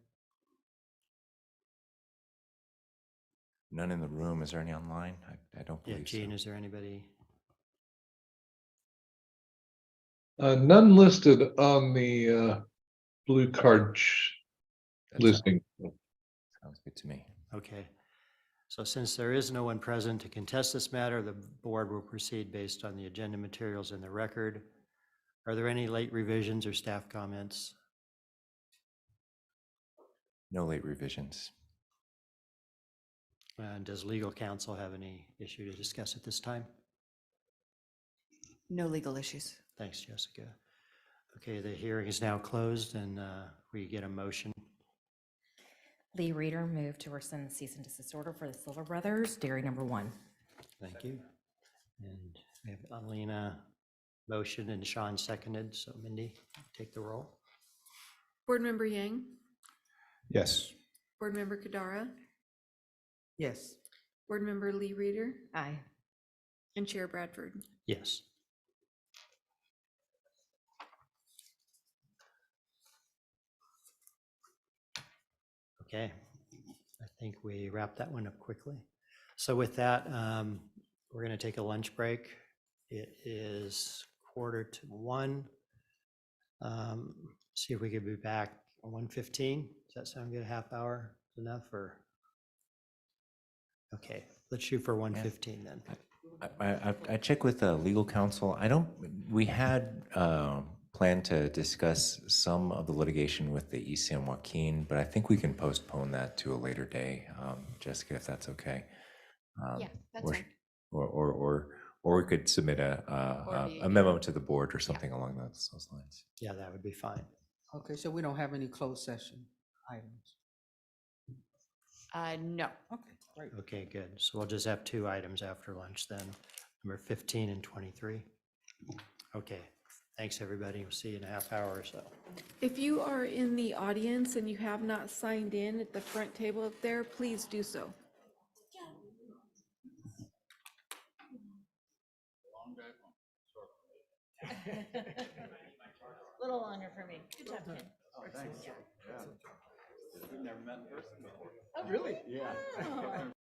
None in the room. Is there any online? I don't Yeah, believe Gene, so. is there anybody? None listed on the blue card listing. Sounds good to me. Okay. So since there is no one present to contest this matter, the board will proceed based on the agenda materials in the record. Are there any late revisions or staff comments? No late revisions. Does legal counsel have any issue to discuss at this time? No legal issues. Thanks, Jessica. Okay, the hearing is now closed and we get a motion. Lee Reader moved to rescind the cease and desist order for the Silver Brothers Dairy Number 1. Thank you. And we have Alina motion and Sean seconded. So Mindy, take the roll. Board Member Yang, Yes. Board Member Kadara, Yes. Board Member Lee Reader, Aye. and Chair Bradford. Yes. Okay, I think we wrapped that one up quickly. So with that, we're going to take a lunch break. It is 12:45. See if we could be back at 1:15. Does that sound good? A half hour is enough or? Okay, let's shoot for 1:15 then. I checked with the legal counsel. We had planned to discuss some of the litigation with the East San Joaquin, but I think we can postpone that to a later day, Jessica, if that's okay. Yeah, that's or- fine. Or we could submit a memo to the board or something along those lines. Yeah, that would be fine. Okay, so we don't have any closed session items. No. Okay, great. Okay, good. So we'll just have two items after lunch then, number 15 and 23. Okay, thanks, everybody. We'll see you in a half hour or so. If you are in the audience and you have not signed in at the front table up there, please do so. Little longer for me. Good job, Ken. Oh, thanks. Yeah. We've never met in person before. Oh, Really? Yeah. Oh.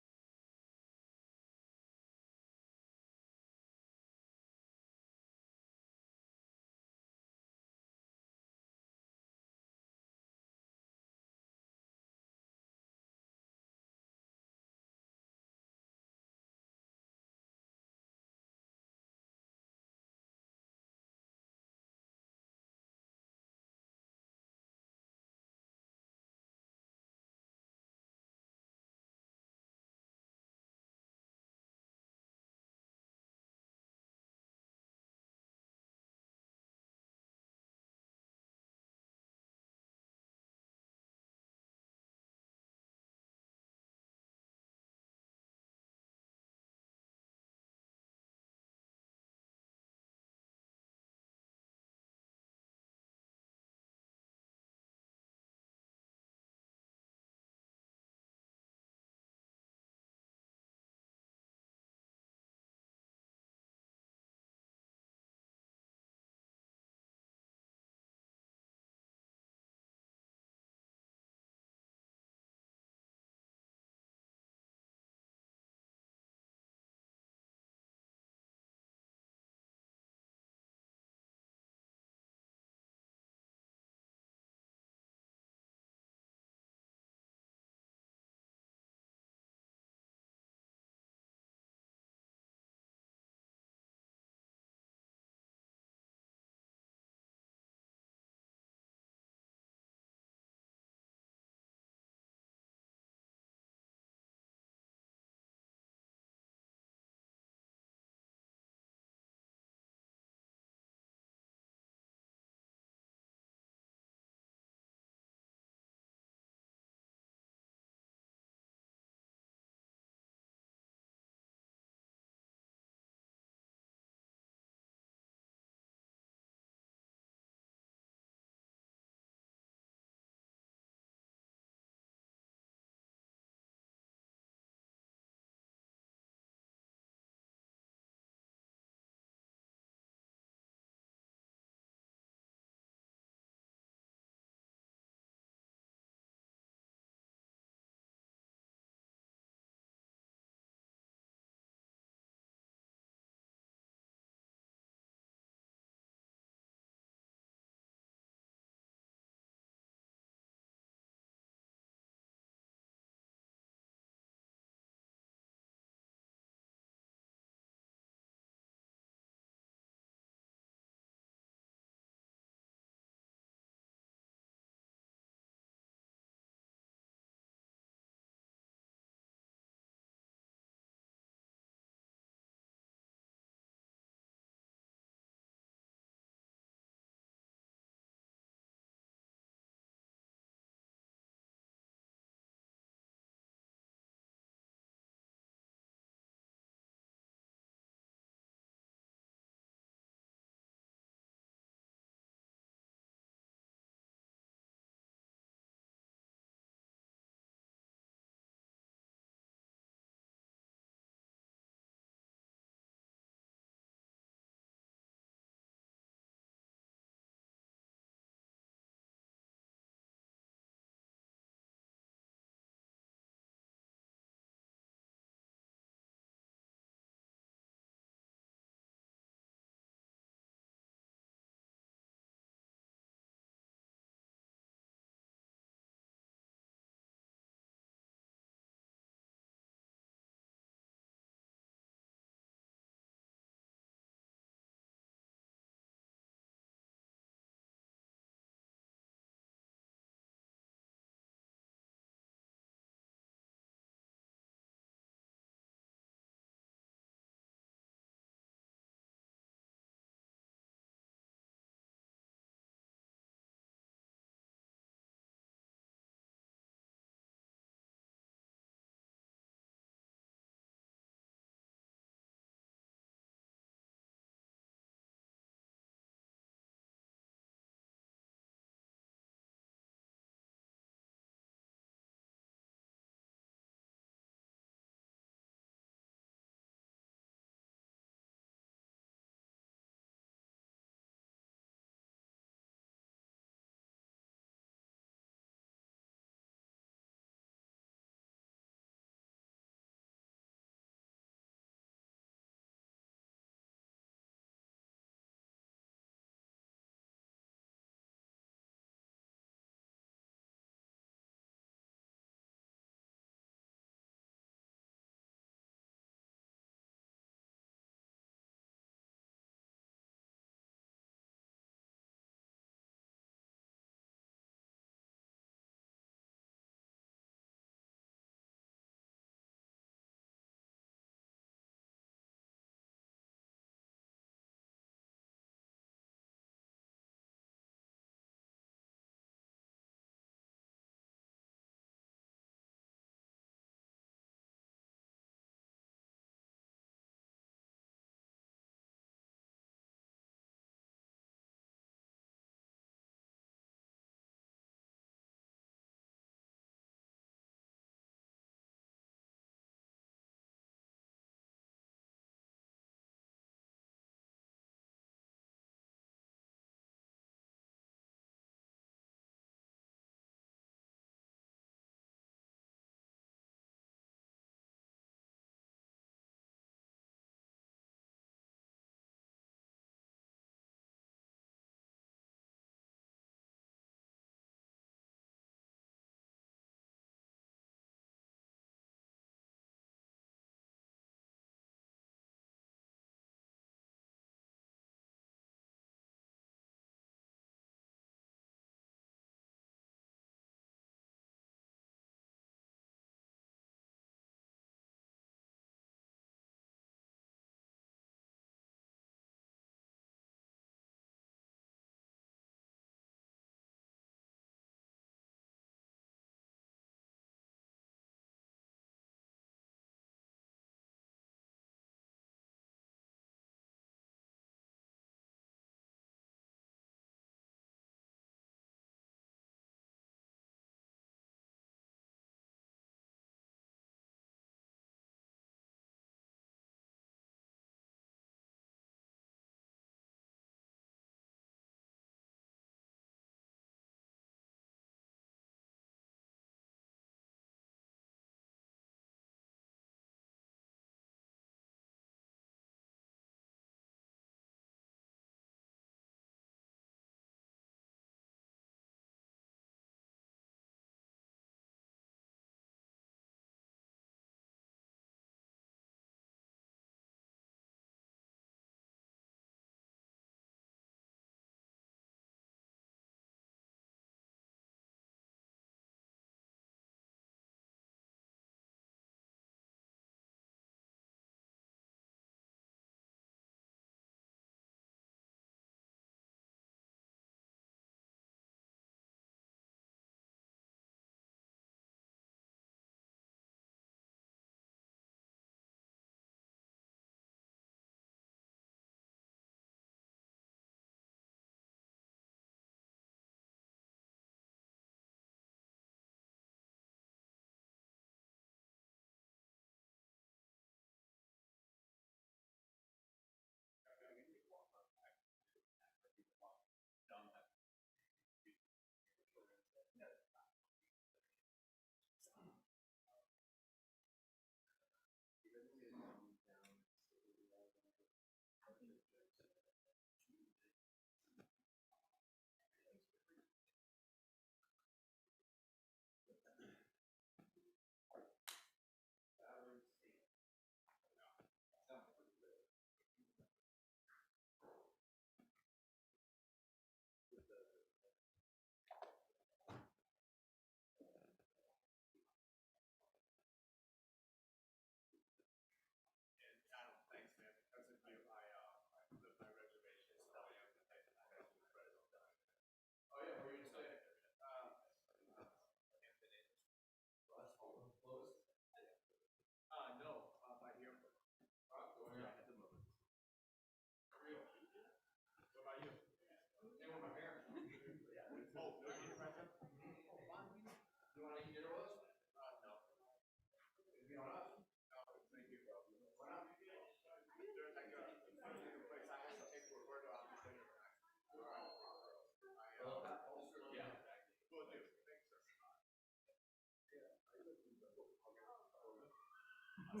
So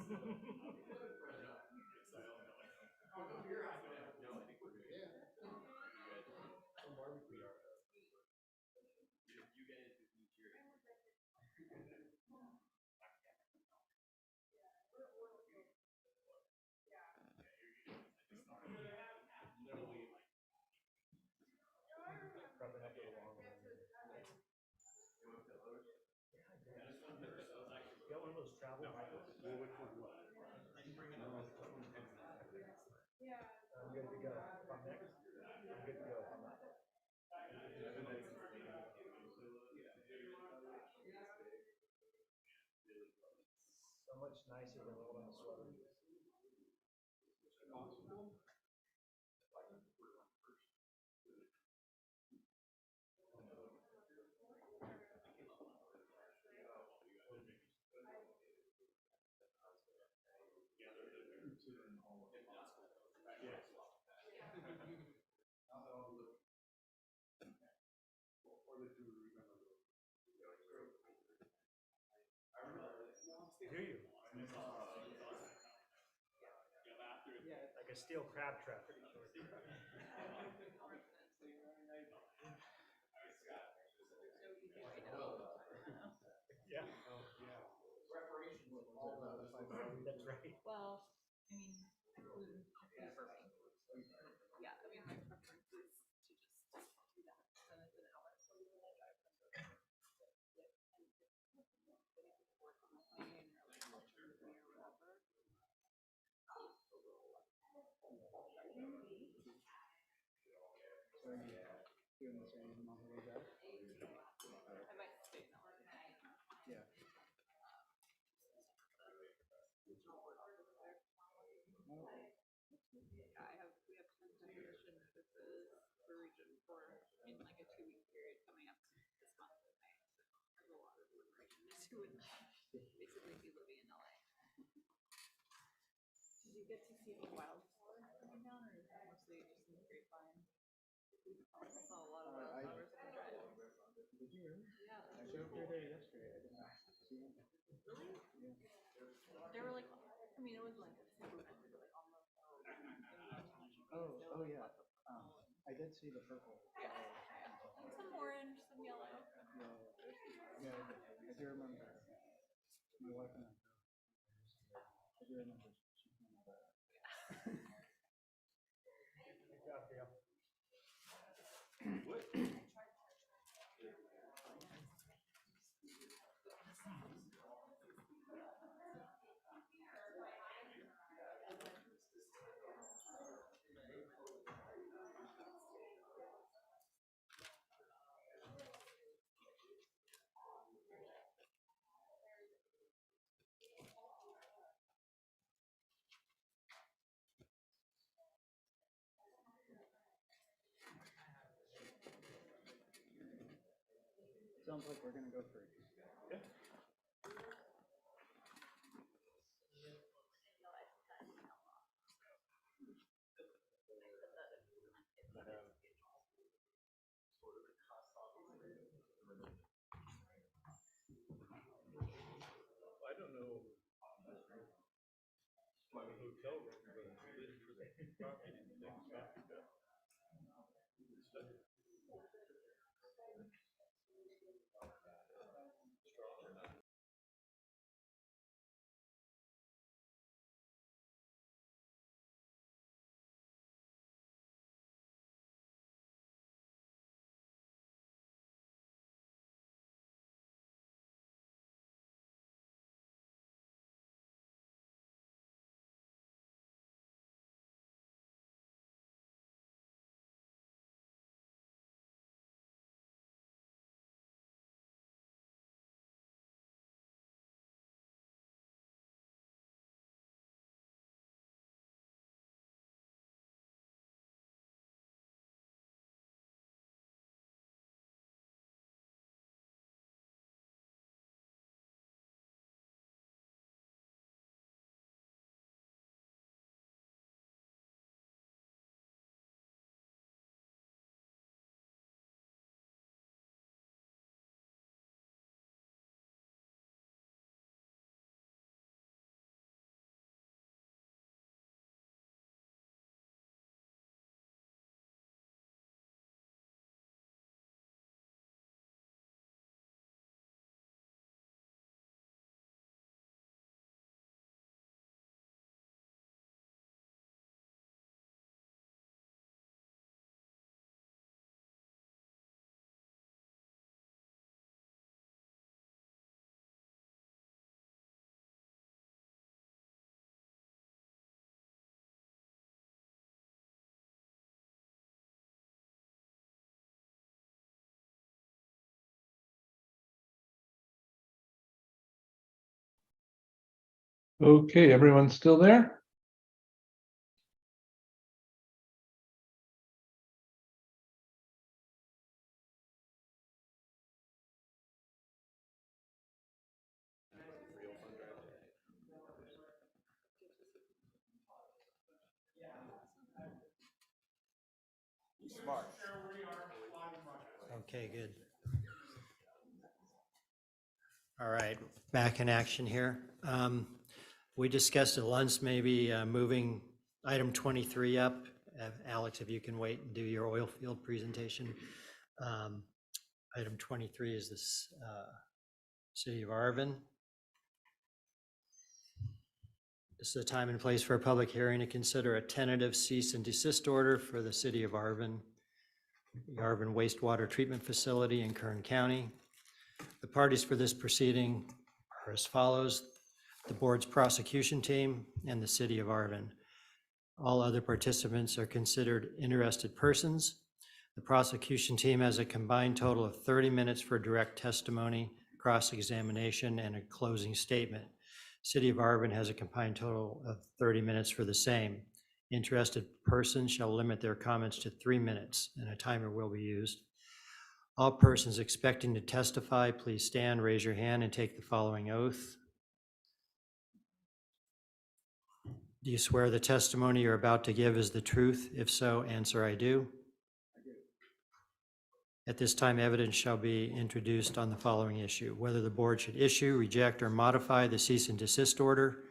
much nicer than all of sweater. Do you? Like a steel crab trap. Yeah. That's right. Well, I mean, yeah, I mean, my preference is to just do that. So it's an hour. I might stay an hour. Yeah. Yeah, we have tons of mission notices for region for in like a 2-week period coming up this month in May. So there's a lot of deliberation to do with basically be living in LA. Did you get to see the wildflowers coming down, or is that mostly just in the grapevine? I saw a lot of wildflowers on the drive. Did you really? Yeah. I drove through there yesterday. I did not see them. Really? Yeah. They were like, I mean, it was like a super like almost. Oh, yeah. I did see the purple. Yeah. Some orange, some yellow. Yeah, I do remember. My wife and I. I do remember. Good job, Dale. What? Sounds like we're gonna go for it. Yeah. I don't know. My hotel room, but Okay, everyone's still there? Okay, good. All right, back in action here. We discussed at lunch maybe moving item 23 up. Alex, if you can wait and do your oil field presentation. Item 23 is this City of Arvin. This is a time and place for a public hearing to consider a tentative cease and desist order for the City of Arvin, the Arvin Wastewater Treatment Facility in Kern County. The parties for this proceeding are as follows: the board's prosecution team and the City of Arvin. All other participants are considered interested persons. The prosecution team has a combined total of 30 minutes for direct testimony, cross-examination, and a closing statement. City of Arvin has a combined total of 30 minutes for the same. Interested persons shall limit their comments to 3 minutes, and a timer will be used. All persons expecting to testify, please stand, raise your hand, and take the following oath. Do you swear the testimony you're about to give is the truth? If so, answer I do. At this time, evidence shall be introduced on the following issue: whether the board should issue, reject, or modify the cease and desist order.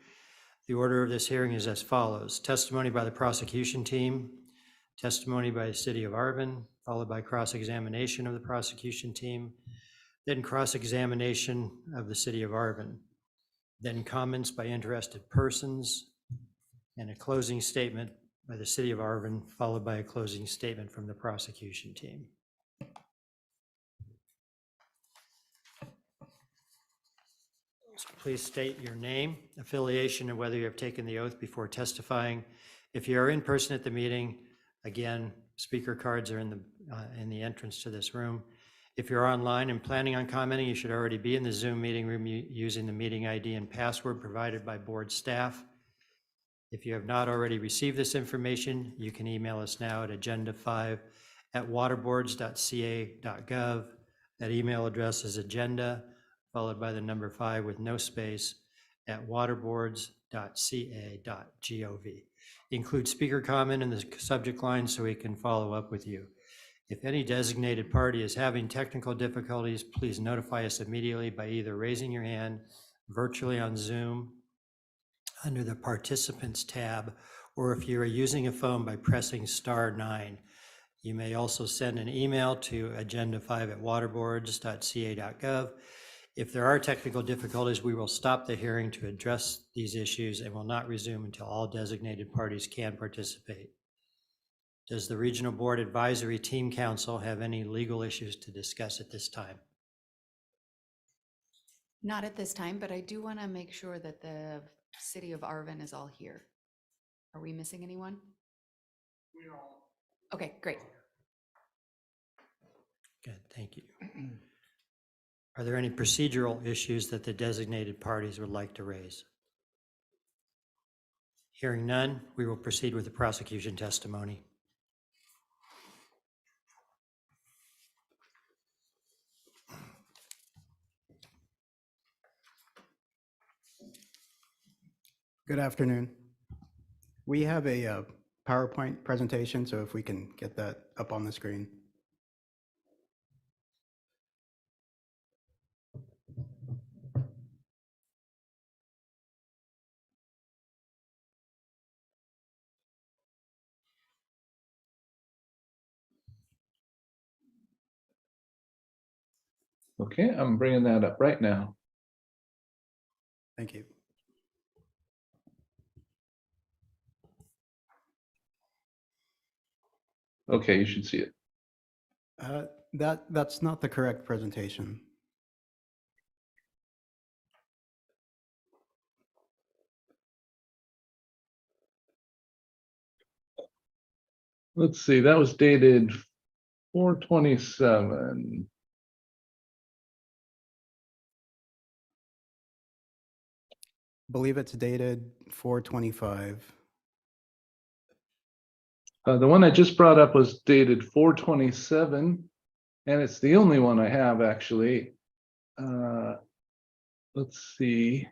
The order of this hearing is as follows: testimony by the prosecution team, testimony by the City of Arvin, followed by cross-examination of the prosecution team, then cross-examination of the City of Arvin, then comments by interested persons, and a closing statement by the City of Arvin, followed by a closing statement from the prosecution team. So please state your name, affiliation, and whether you have taken the oath before testifying. If you are in person at the meeting, again, speaker cards are in the entrance to this room. If you're online and planning on commenting, you should already be in the Zoom meeting room using the meeting ID and password provided by board staff. If you have not already received this information, you can email us now at agenda5@waterboards.ca.gov. That email address is agenda, followed by the number 5 with no space, at waterboards.ca.gov. Include speaker comment in the subject line so we can follow up with you. If any designated party is having technical difficulties, please notify us immediately by either raising your hand virtually on Zoom under the Participants tab, or if you are using a phone by pressing *9. You may also send an email to agenda5@waterboards.ca.gov. If there are technical difficulties, we will stop the hearing to address these issues and will not resume until all designated parties can participate. Does the Regional Board Advisory Team Council have any legal issues to discuss at this time? Not at this time, but I do want to make sure that the City of Arvin is all here. Are we missing anyone? Okay, great. Good, thank you. Are there any procedural issues that the designated parties would like to raise? Hearing none, we will proceed with the prosecution testimony. Good afternoon. We have a PowerPoint presentation, so if we can get that up on the screen. Okay, I'm bringing that up right now. Thank you. Okay, you should see it. That's not the correct presentation. Let's see, that was dated 4/27. believe it's dated 4/25. The one I just brought up was dated 4/27, and it's the only one I have actually. Let's see.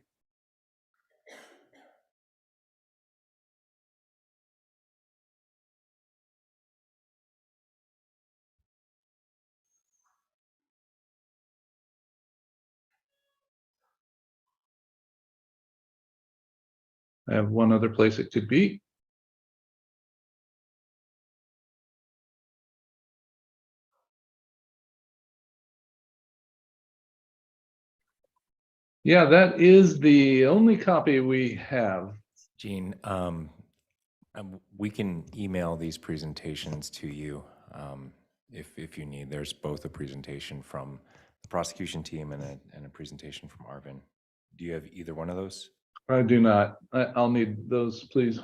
I have one other place it could be. Yeah, that is the only copy we have. Gene, we can email these presentations to you if you need. There's both a presentation from the prosecution team and a presentation from Arvin. Do you have either one of those? I do not. I'll need those, please.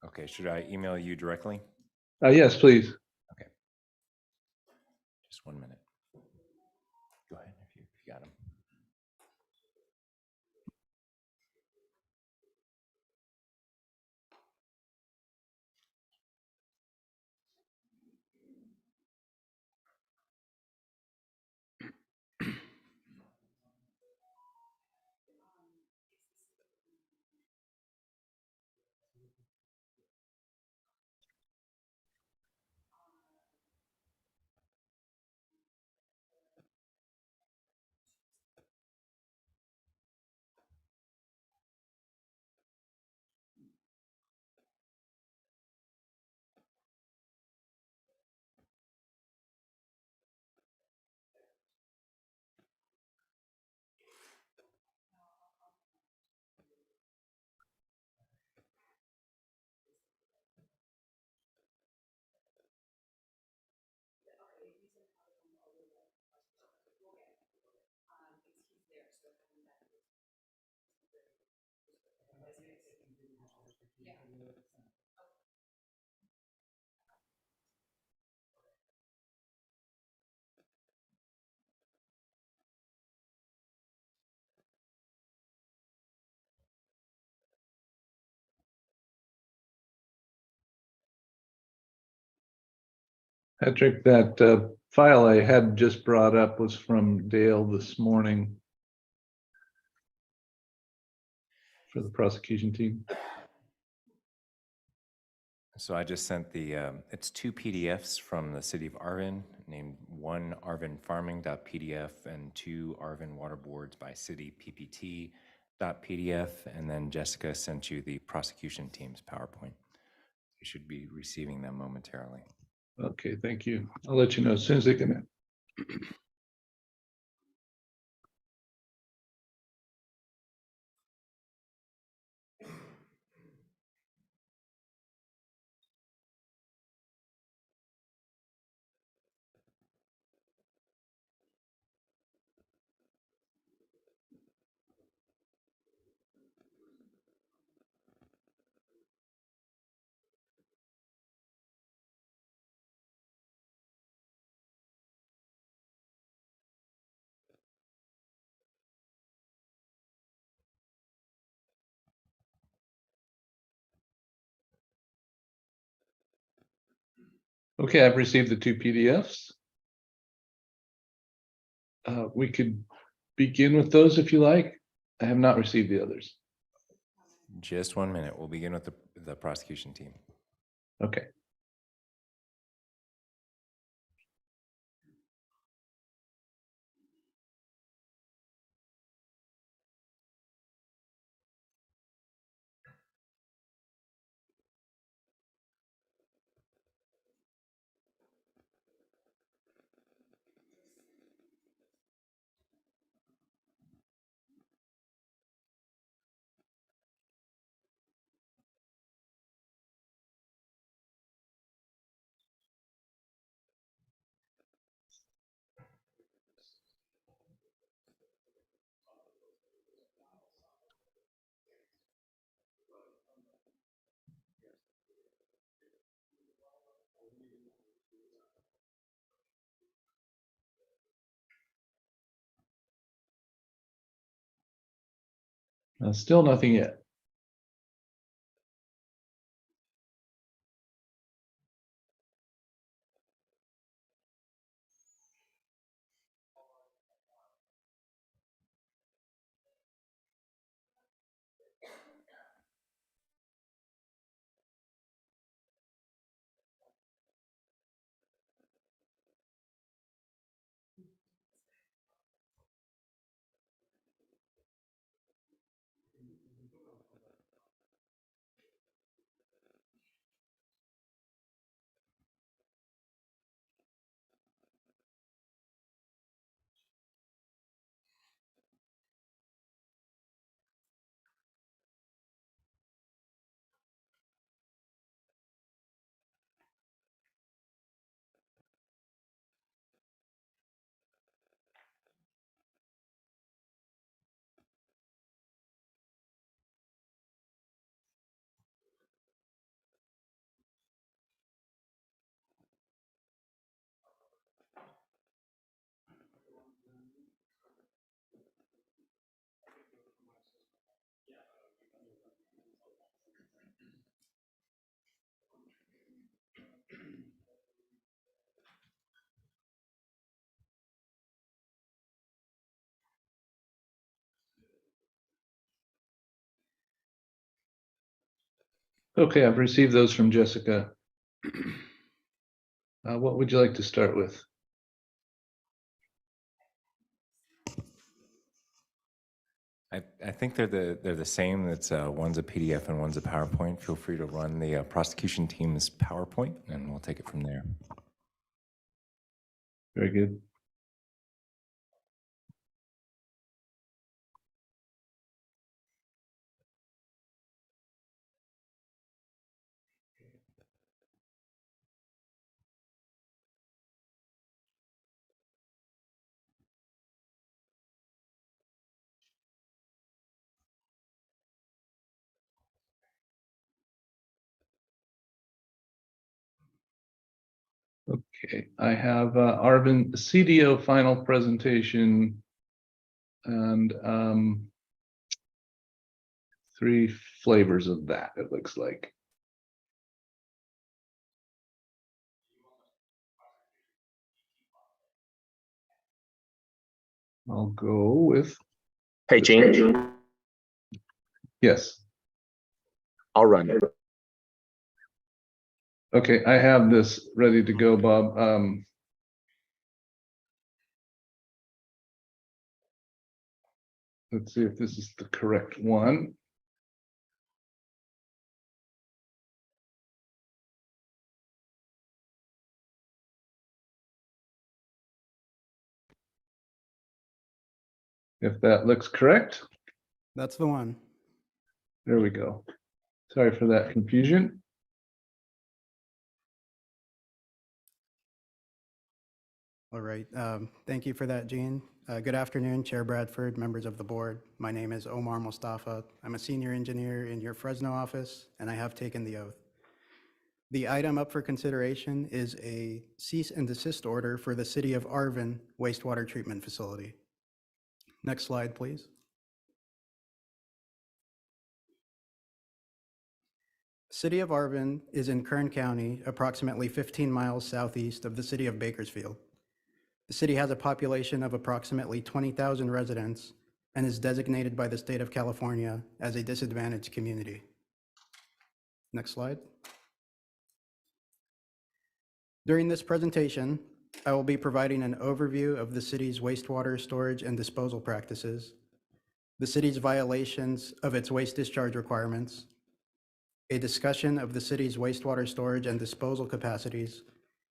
Okay, should I email you directly? Yes, please. Okay. Just 1 minute. Go ahead if you got them. Patrick, that file I had just brought up was from Dale this morning for the prosecution team. So I just sent it's 2 PDFs from the city of Arvin, named one arvinfarming.pdf and 2 Arvin Water Boards by City PPT.pdf. And then Jessica sent you the prosecution team's PowerPoint. You should be receiving them momentarily. Okay, thank you. I'll let you know as soon as they come in. Okay, I've received the 2 PDFs. We could begin with those if you like. I have not received the others. Just 1 minute. We'll begin with the prosecution team. Okay. Still nothing yet. Okay, I've received those from Jessica. What would you like to start with? I think they're the same. It's one's a PDF and one's a PowerPoint. Feel free to run the prosecution team's PowerPoint, and we'll take it from there. Very good. Okay, I have Arvin CDO final presentation and 3 flavors of that, it looks like. I'll go with. Hey, Gene, Yes. I'll run. Okay, I have this ready to go, Bob. Let's see if this is the correct one. If that looks correct, That's the one. there we go. Sorry for that confusion. All right. Thank you for that, Gene. Good afternoon, Chair Bradford, members of the board. My name is Omar Mustafa. I'm a senior engineer in your Fresno office, and I have taken the oath. The item up for consideration is a cease and desist order for the City of Arvin wastewater treatment facility. Next slide, please. City of Arvin is in Kern County, approximately 15 miles southeast of the city of Bakersfield. The city has a population of approximately 20,000 residents and is designated by the state of California as a disadvantaged community. Next slide. During this presentation, I will be providing an overview of the city's wastewater storage and disposal practices, the city's violations of its waste discharge requirements, a discussion of the city's wastewater storage and disposal capacities,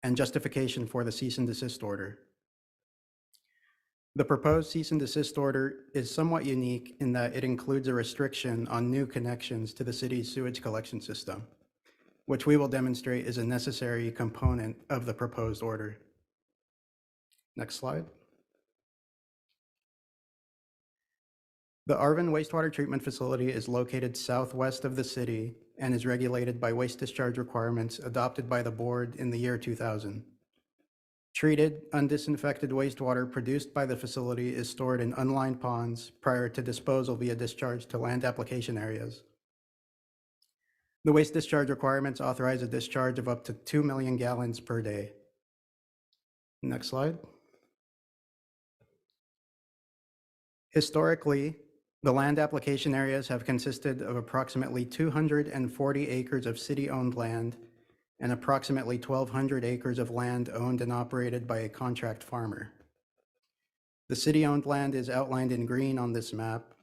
and justification for the cease and desist order. The proposed cease and desist order is somewhat unique in that it includes a restriction on new connections to the city's sewage collection system, which we will demonstrate is a necessary component of the proposed order. Next slide. The Arvin Wastewater Treatment Facility is located southwest of the city and is regulated by waste discharge requirements adopted by the board in the year 2000. Treated, undisinfected wastewater produced by the facility is stored in unlined ponds prior to disposal via discharge to land application areas. The waste discharge requirements authorize a discharge of up to 2 million gallons per day. Next slide. Historically, the land application areas have consisted of approximately 240 acres of city-owned land and approximately 1,200 acres of land owned and operated by a contract farmer. The city-owned land is outlined in green on this map,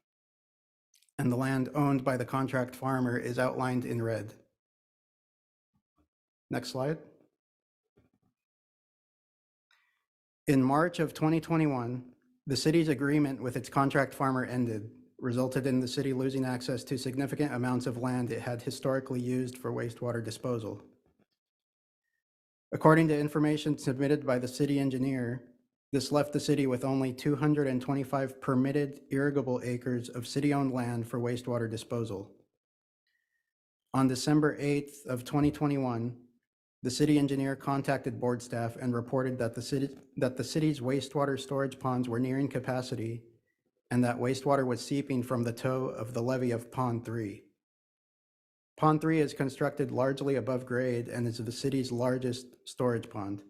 and the land owned by the contract farmer is outlined in red. Next slide. In March of 2021, the city's agreement with its contract farmer ended, resulted in the city losing access to significant amounts of land it had historically used for wastewater disposal. According to information submitted by the city engineer, this left the city with only 225 permitted irrigable acres of city-owned land for wastewater disposal. On December 8th of 2021, the city engineer contacted board staff and reported that the city's wastewater storage ponds were nearing capacity and that wastewater was seeping from the toe of the levee of Pond 3. Pond 3 is constructed largely above grade and is the city's largest storage pond.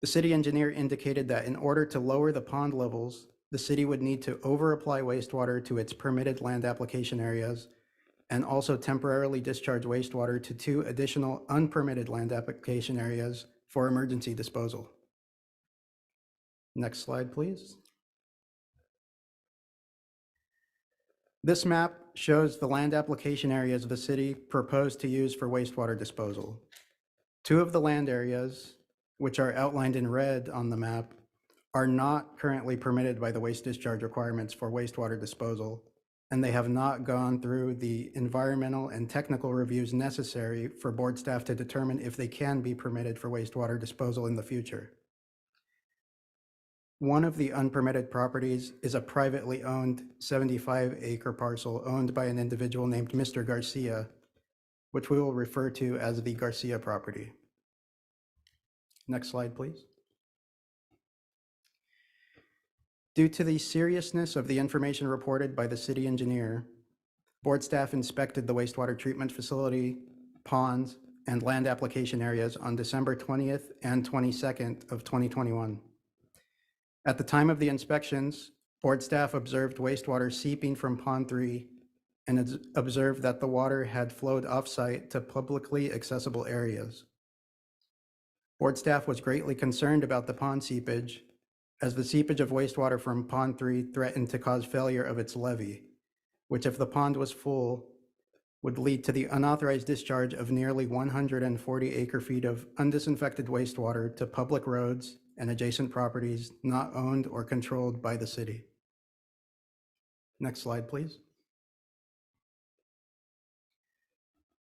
The city engineer indicated that in order to lower the pond levels, the city would need to over-apply wastewater to its permitted land application areas and also temporarily discharge wastewater to 2 additional unpermitted land application areas for emergency disposal. Next slide, please. This map shows the land application areas the city proposed to use for wastewater disposal. 2 of the land areas, which are outlined in red on the map, are not currently permitted by the waste discharge requirements for wastewater disposal, and they have not gone through the environmental and technical reviews necessary for board staff to determine if they can be permitted for wastewater disposal in the future. One of the unpermitted properties is a privately owned 75-acre parcel owned by an individual named Mr. Garcia, which we will refer to as the Garcia property. Next slide, please. Due to the seriousness of the information reported by the city engineer, board staff inspected the wastewater treatment facility, ponds, and land application areas on December 20th and 22nd of 2021. At the time of the inspections, board staff observed wastewater seeping from Pond 3 and observed that the water had flowed off-site to publicly accessible areas. Board staff was greatly concerned about the pond seepage, as the seepage of wastewater from Pond 3 threatened to cause failure of its levee, which, if the pond was full, would lead to the unauthorized discharge of nearly 140 acre-feet of undisinfected wastewater to public roads and adjacent properties not owned or controlled by the city. Next slide, please.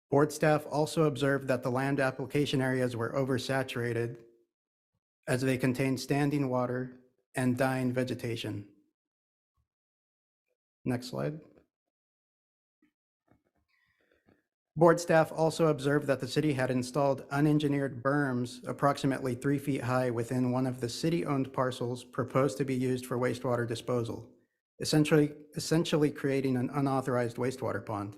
Board staff also observed that the land application areas were oversaturated as they contained standing water and dying vegetation. Next slide. Board staff also observed that the city had installed unengineered berms approximately 3 feet high within one of the city-owned parcels proposed to be used for wastewater disposal, essentially creating an unauthorized wastewater pond.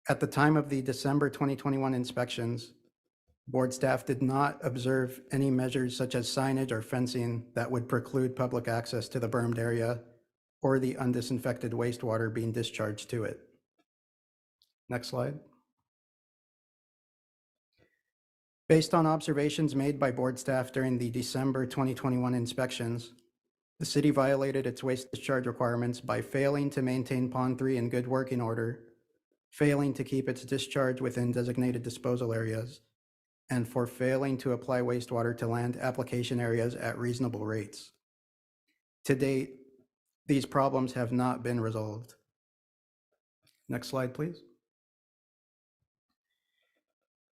At the time of the December 2021 inspections, board staff did not observe any measures such as signage or fencing that would preclude public access to the bermed area or the undisinfected wastewater being discharged to it. Next slide. Based on observations made by board staff during the December 2021 inspections, the city violated its waste discharge requirements by failing to maintain Pond 3 in good working order, failing to keep its discharge within designated disposal areas, and for failing to apply wastewater to land application areas at reasonable rates. To date, these problems have not been resolved. Next slide, please.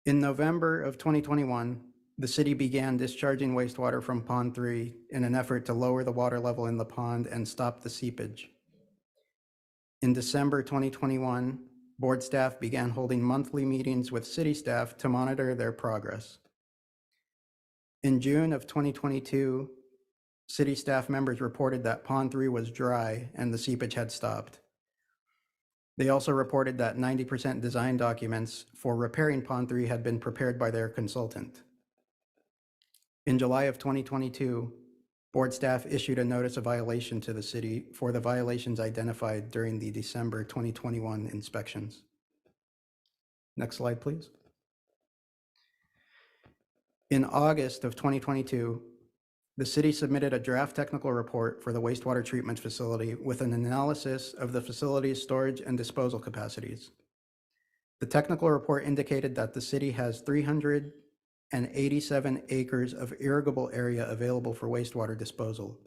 In November of 2021, the city began discharging wastewater from Pond 3 in an effort to lower the water level in the pond and stop the seepage. In December 2021, board staff began holding monthly meetings with city staff to monitor their progress. In June of 2022, city staff members reported that Pond 3 was dry and the seepage had stopped. They also reported that 90% design documents for repairing Pond 3 had been prepared by their consultant. In July of 2022, board staff issued a notice of violation to the city for the violations identified during the December 2021 inspections. Next slide, please. In August of 2022, the city submitted a draft technical report for the wastewater treatment facility with an analysis of the facility's storage and disposal capacities. The technical report indicated that the city has 387 acres of irrigable area available for wastewater disposal.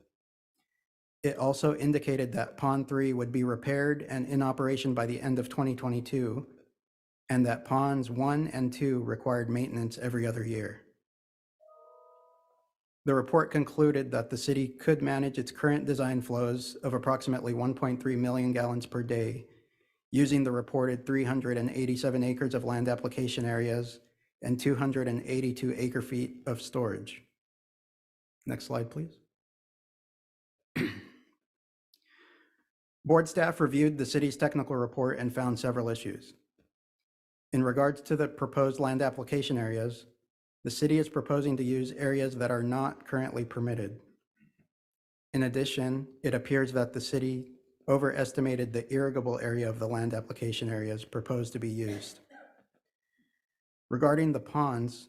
It also indicated that Pond 3 would be repaired and in operation by the end of 2022, and that Ponds 1 and 2 required maintenance every other year. The report concluded that the city could manage its current design flows of approximately 1.3 million gallons per day using the reported 387 acres of land application areas and 282 acre feet of storage. Next slide, please. Board staff reviewed the city's technical report and found several issues. In regards to the proposed land application areas, the city is proposing to use areas that are not currently permitted. In addition, it appears that the city overestimated the irrigable area of the land application areas proposed to be used. Regarding the ponds,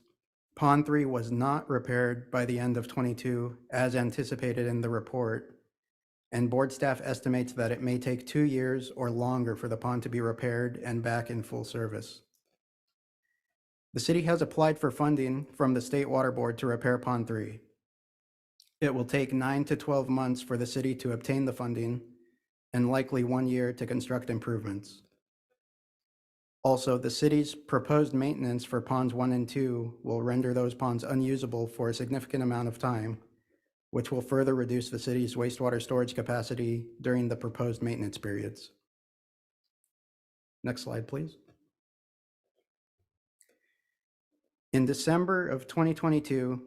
Pond 3 was not repaired by the end of 22 as anticipated in the report, and board staff estimates that it may take 2 years or longer for the pond to be repaired and back in full service. The city has applied for funding from the State Water Board to repair Pond 3. It will take 9 to 12 months for the city to obtain the funding and likely 1 year to construct improvements. Also, the city's proposed maintenance for Ponds 1 and 2 will render those ponds unusable for a significant amount of time, which will further reduce the city's wastewater storage capacity during the proposed maintenance periods. Next slide, please. In December of 2022,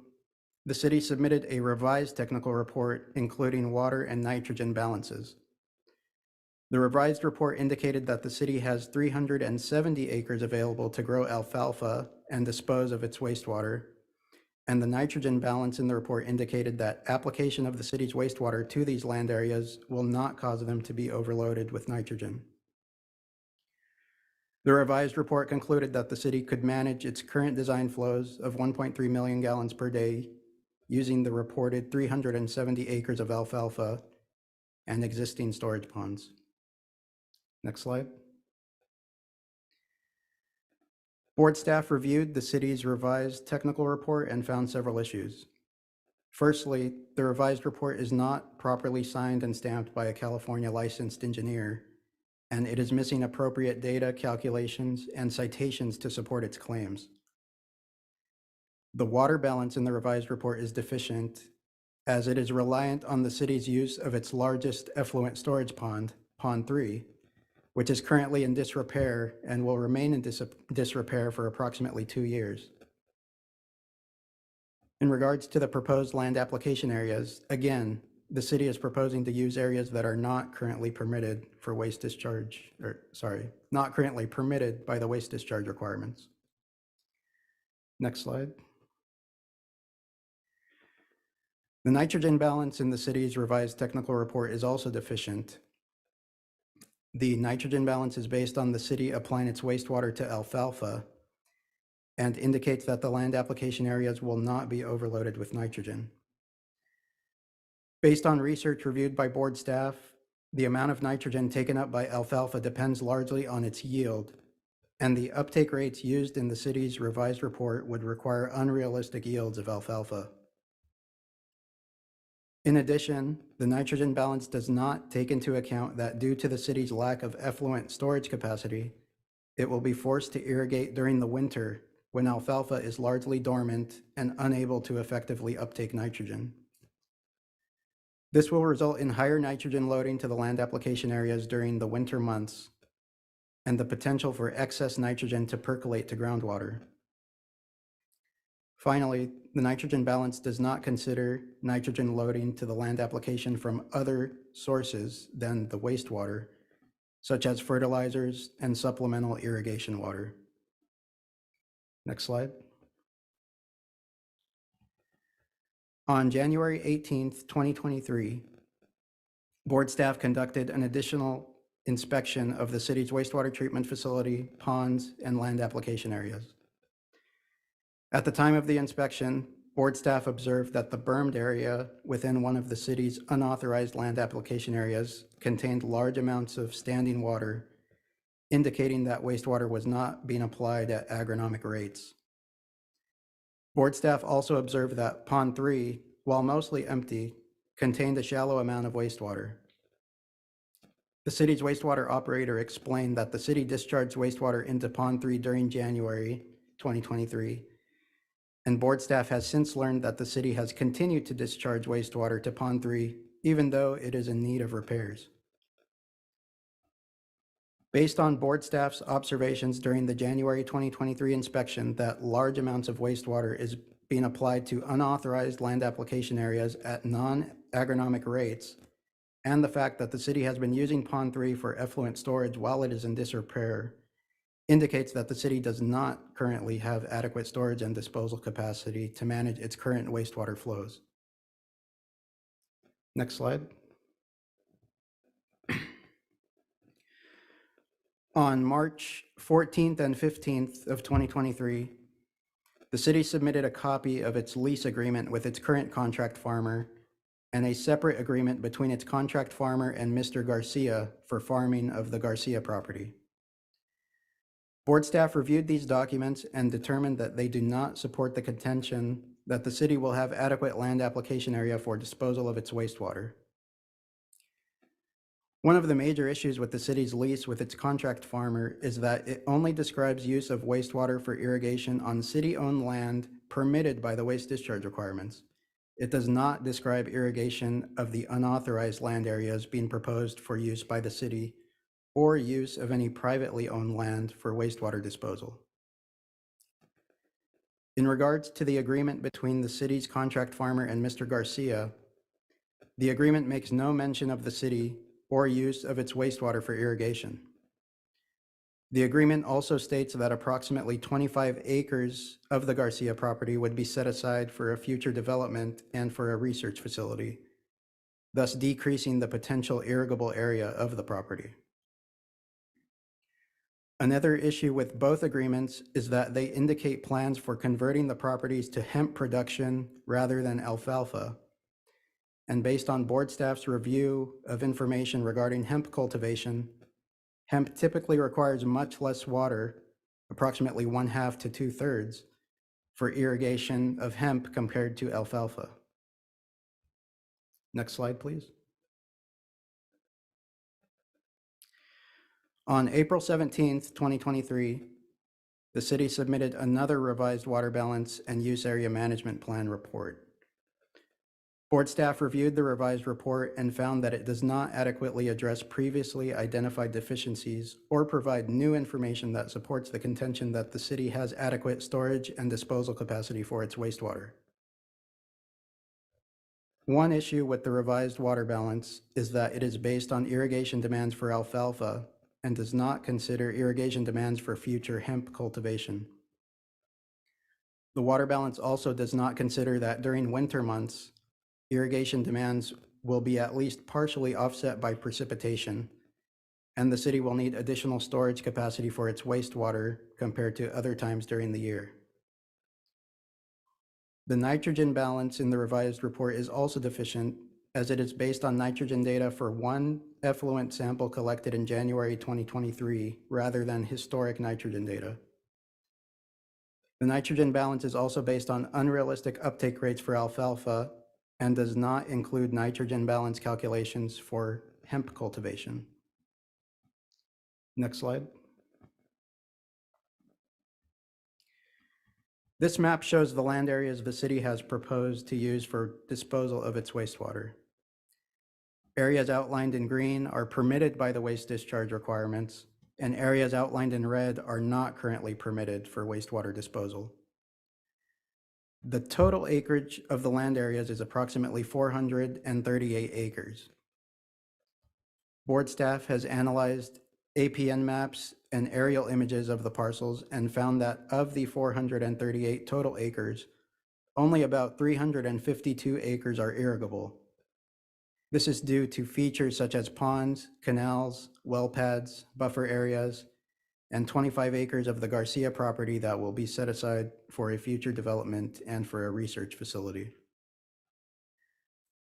the city submitted a revised technical report including water and nitrogen balances. The revised report indicated that the city has 370 acres available to grow alfalfa and dispose of its wastewater, and the nitrogen balance in the report indicated that application of the city's wastewater to these land areas will not cause them to be overloaded with nitrogen. The revised report concluded that the city could manage its current design flows of 1.3 million gallons per day using the reported 370 acres of alfalfa and existing storage ponds. Next slide. Board staff reviewed the city's revised technical report and found several issues. Firstly, the revised report is not properly signed and stamped by a California licensed engineer, and it is missing appropriate data, calculations, and citations to support its claims. The water balance in the revised report is deficient, as it is reliant on the city's use of its largest effluent storage pond, Pond 3, which is currently in disrepair and will remain in disrepair for approximately 2 years. In regards to the proposed land application areas, again, the city is proposing to use areas that are not currently permitted for waste discharge, not currently permitted by the waste discharge requirements. Next slide. The nitrogen balance in the city's revised technical report is also deficient. The nitrogen balance is based on the city applying its wastewater to alfalfa and indicates that the land application areas will not be overloaded with nitrogen. Based on research reviewed by board staff, the amount of nitrogen taken up by alfalfa depends largely on its yield, and the uptake rates used in the city's revised report would require unrealistic yields of alfalfa. In addition, the nitrogen balance does not take into account that due to the city's lack of effluent storage capacity, it will be forced to irrigate during the winter when alfalfa is largely dormant and unable to effectively uptake nitrogen. This will result in higher nitrogen loading to the land application areas during the winter months and the potential for excess nitrogen to percolate to groundwater. Finally, the nitrogen balance does not consider nitrogen loading to the land application from other sources than the wastewater, such as fertilizers and supplemental irrigation water. Next slide. On January 18th, 2023, board staff conducted an additional inspection of the city's wastewater treatment facility, ponds, and land application areas. At the time of the inspection, board staff observed that the bermed area within one of the city's unauthorized land application areas contained large amounts of standing water, indicating that wastewater was not being applied at agronomic rates. Board staff also observed that Pond 3, while mostly empty, contained a shallow amount of wastewater. The city's wastewater operator explained that the city discharged wastewater into Pond 3 during January 2023, and board staff has since learned that the city has continued to discharge wastewater to Pond 3, even though it is in need of repairs. Based on board staff's observations during the January 2023 inspection that large amounts of wastewater is being applied to unauthorized land application areas at non-agronomic rates, and the fact that the city has been using Pond 3 for effluent storage while it is in disrepair, indicates that the city does not currently have adequate storage and disposal capacity to manage its current wastewater flows. Next slide. On March 14th and 15th of 2023, the city submitted a copy of its lease agreement with its current contract farmer and a separate agreement between its contract farmer and Mr. Garcia for farming of the Garcia property. Board staff reviewed these documents and determined that they do not support the contention that the city will have adequate land application area for disposal of its wastewater. One of the major issues with the city's lease with its contract farmer is that it only describes use of wastewater for irrigation on city-owned land permitted by the waste discharge requirements. It does not describe irrigation of the unauthorized land areas being proposed for use by the city or use of any privately owned land for wastewater disposal. In regards to the agreement between the city's contract farmer and Mr. Garcia, the agreement makes no mention of the city or use of its wastewater for irrigation. The agreement also states that approximately 25 acres of the Garcia property would be set aside for a future development and for a research facility, thus decreasing the potential irrigable area of the property. Another issue with both agreements is that they indicate plans for converting the properties to hemp production rather than alfalfa. And based on board staff's review of information regarding hemp cultivation, hemp typically requires much less water, approximately 1/2 to 2/3, for irrigation of hemp compared to alfalfa. Next slide, please. On April 17th, 2023, the city submitted another revised water balance and use area management plan report. Board staff reviewed the revised report and found that it does not adequately address previously identified deficiencies or provide new information that supports the contention that the city has adequate storage and disposal capacity for its wastewater. One issue with the revised water balance is that it is based on irrigation demands for alfalfa and does not consider irrigation demands for future hemp cultivation. The water balance also does not consider that during winter months, irrigation demands will be at least partially offset by precipitation, and the city will need additional storage capacity for its wastewater compared to other times during the year. The nitrogen balance in the revised report is also deficient, as it is based on nitrogen data for one effluent sample collected in January 2023 rather than historic nitrogen data. The nitrogen balance is also based on unrealistic uptake rates for alfalfa and does not include nitrogen balance calculations for hemp cultivation. Next slide. This map shows the land areas the city has proposed to use for disposal of its wastewater. Areas outlined in green are permitted by the waste discharge requirements, and areas outlined in red are not currently permitted for wastewater disposal. The total acreage of the land areas is approximately 438 acres. Board staff has analyzed APN maps and aerial images of the parcels and found that of the 438 total acres, only about 352 acres are irrigable. This is due to features such as ponds, canals, well pads, buffer areas, and 25 acres of the Garcia property that will be set aside for a future development and for a research facility.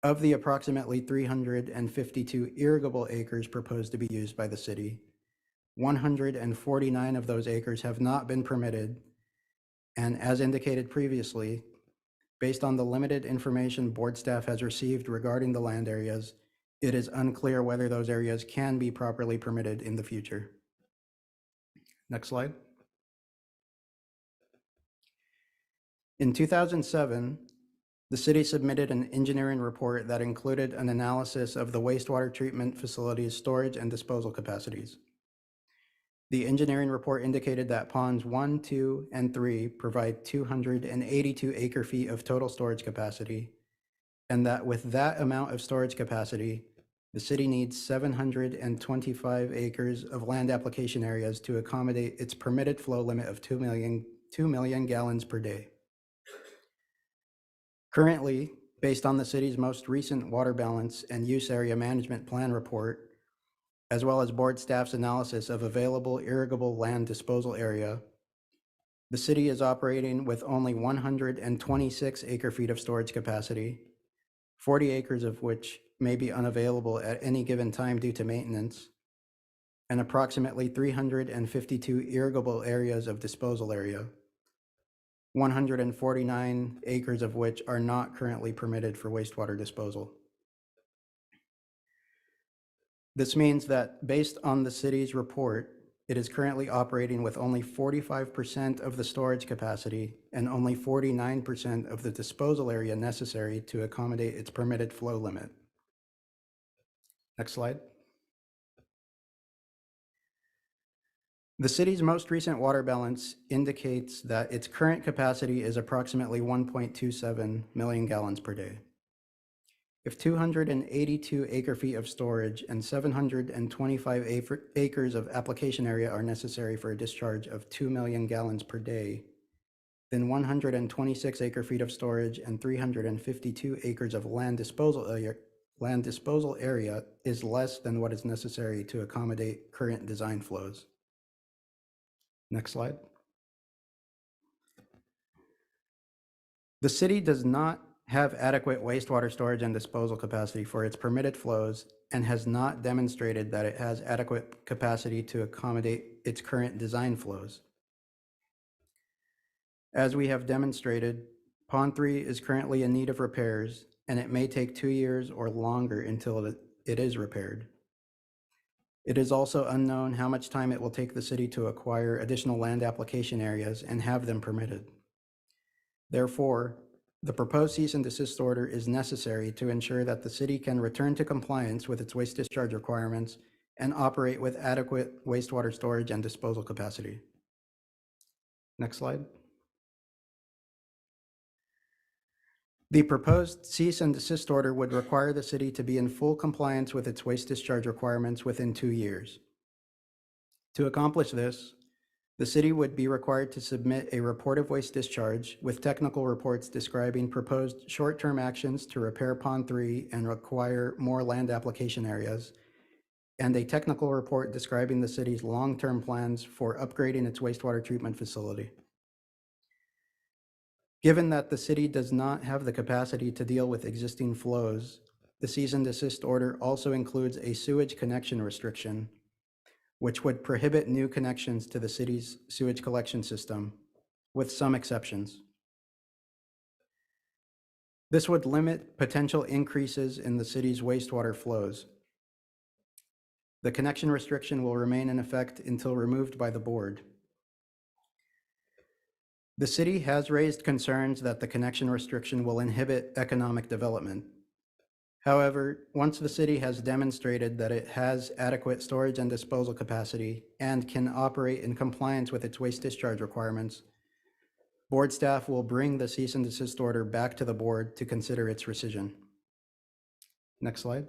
Of the approximately 352 irrigable acres proposed to be used by the city, 149 of those acres have not been permitted, and as indicated previously, based on the limited information board staff has received regarding the land areas, it is unclear whether those areas can be properly permitted in the future. Next slide. In 2007, the city submitted an engineering report that included an analysis of the wastewater treatment facility's storage and disposal capacities. The engineering report indicated that ponds 1, 2, and 3 provide 282 acre-feet of total storage capacity, and that with that amount of storage capacity, the city needs 725 acres of land application areas to accommodate its permitted flow limit of 2 million gallons per day. Currently, based on the city's most recent water balance and use area management plan report, as well as board staff's analysis of available irrigable land disposal area, the city is operating with only 126 acre-feet of storage capacity, 40 acres of which may be unavailable at any given time due to maintenance, and approximately 352 irrigable areas of disposal area, 149 acres of which are not currently permitted for wastewater disposal. This means that based on the city's report, it is currently operating with only 45% of the storage capacity and only 49% of the disposal area necessary to accommodate its permitted flow limit. Next slide. The city's most recent water balance indicates that its current capacity is approximately 1.27 million gallons per day. If 282 acre-feet of storage and 725 acres of application area are necessary for a discharge of 2 million gallons per day, then 126 acre-feet of storage and 352 acres of land disposal area is less than what is necessary to accommodate current design flows. Next slide. The city does not have adequate wastewater storage and disposal capacity for its permitted flows and has not demonstrated that it has adequate capacity to accommodate its current design flows. As we have demonstrated, Pond 3 is currently in need of repairs, and it may take 2 years or longer until it is repaired. It is also unknown how much time it will take the city to acquire additional land application areas and have them permitted. Therefore, the proposed cease and desist order is necessary to ensure that the city can return to compliance with its waste discharge requirements and operate with adequate wastewater storage and disposal capacity. Next slide. The proposed cease and desist order would require the city to be in full compliance with its waste discharge requirements within 2 years. To accomplish this, the city would be required to submit a report of waste discharge with technical reports describing proposed short-term actions to repair Pond 3 and require more land application areas, and a technical report describing the city's long-term plans for upgrading its wastewater treatment facility. Given that the city does not have the capacity to deal with existing flows, the cease and desist order also includes a sewage connection restriction, which would prohibit new connections to the city's sewage collection system, with some exceptions. This would limit potential increases in the city's wastewater flows. The connection restriction will remain in effect until removed by the board. The city has raised concerns that the connection restriction will inhibit economic development. However, once the city has demonstrated that it has adequate storage and disposal capacity and can operate in compliance with its waste discharge requirements, Board staff will bring the cease and desist order back to the board to consider its rescission. Next slide.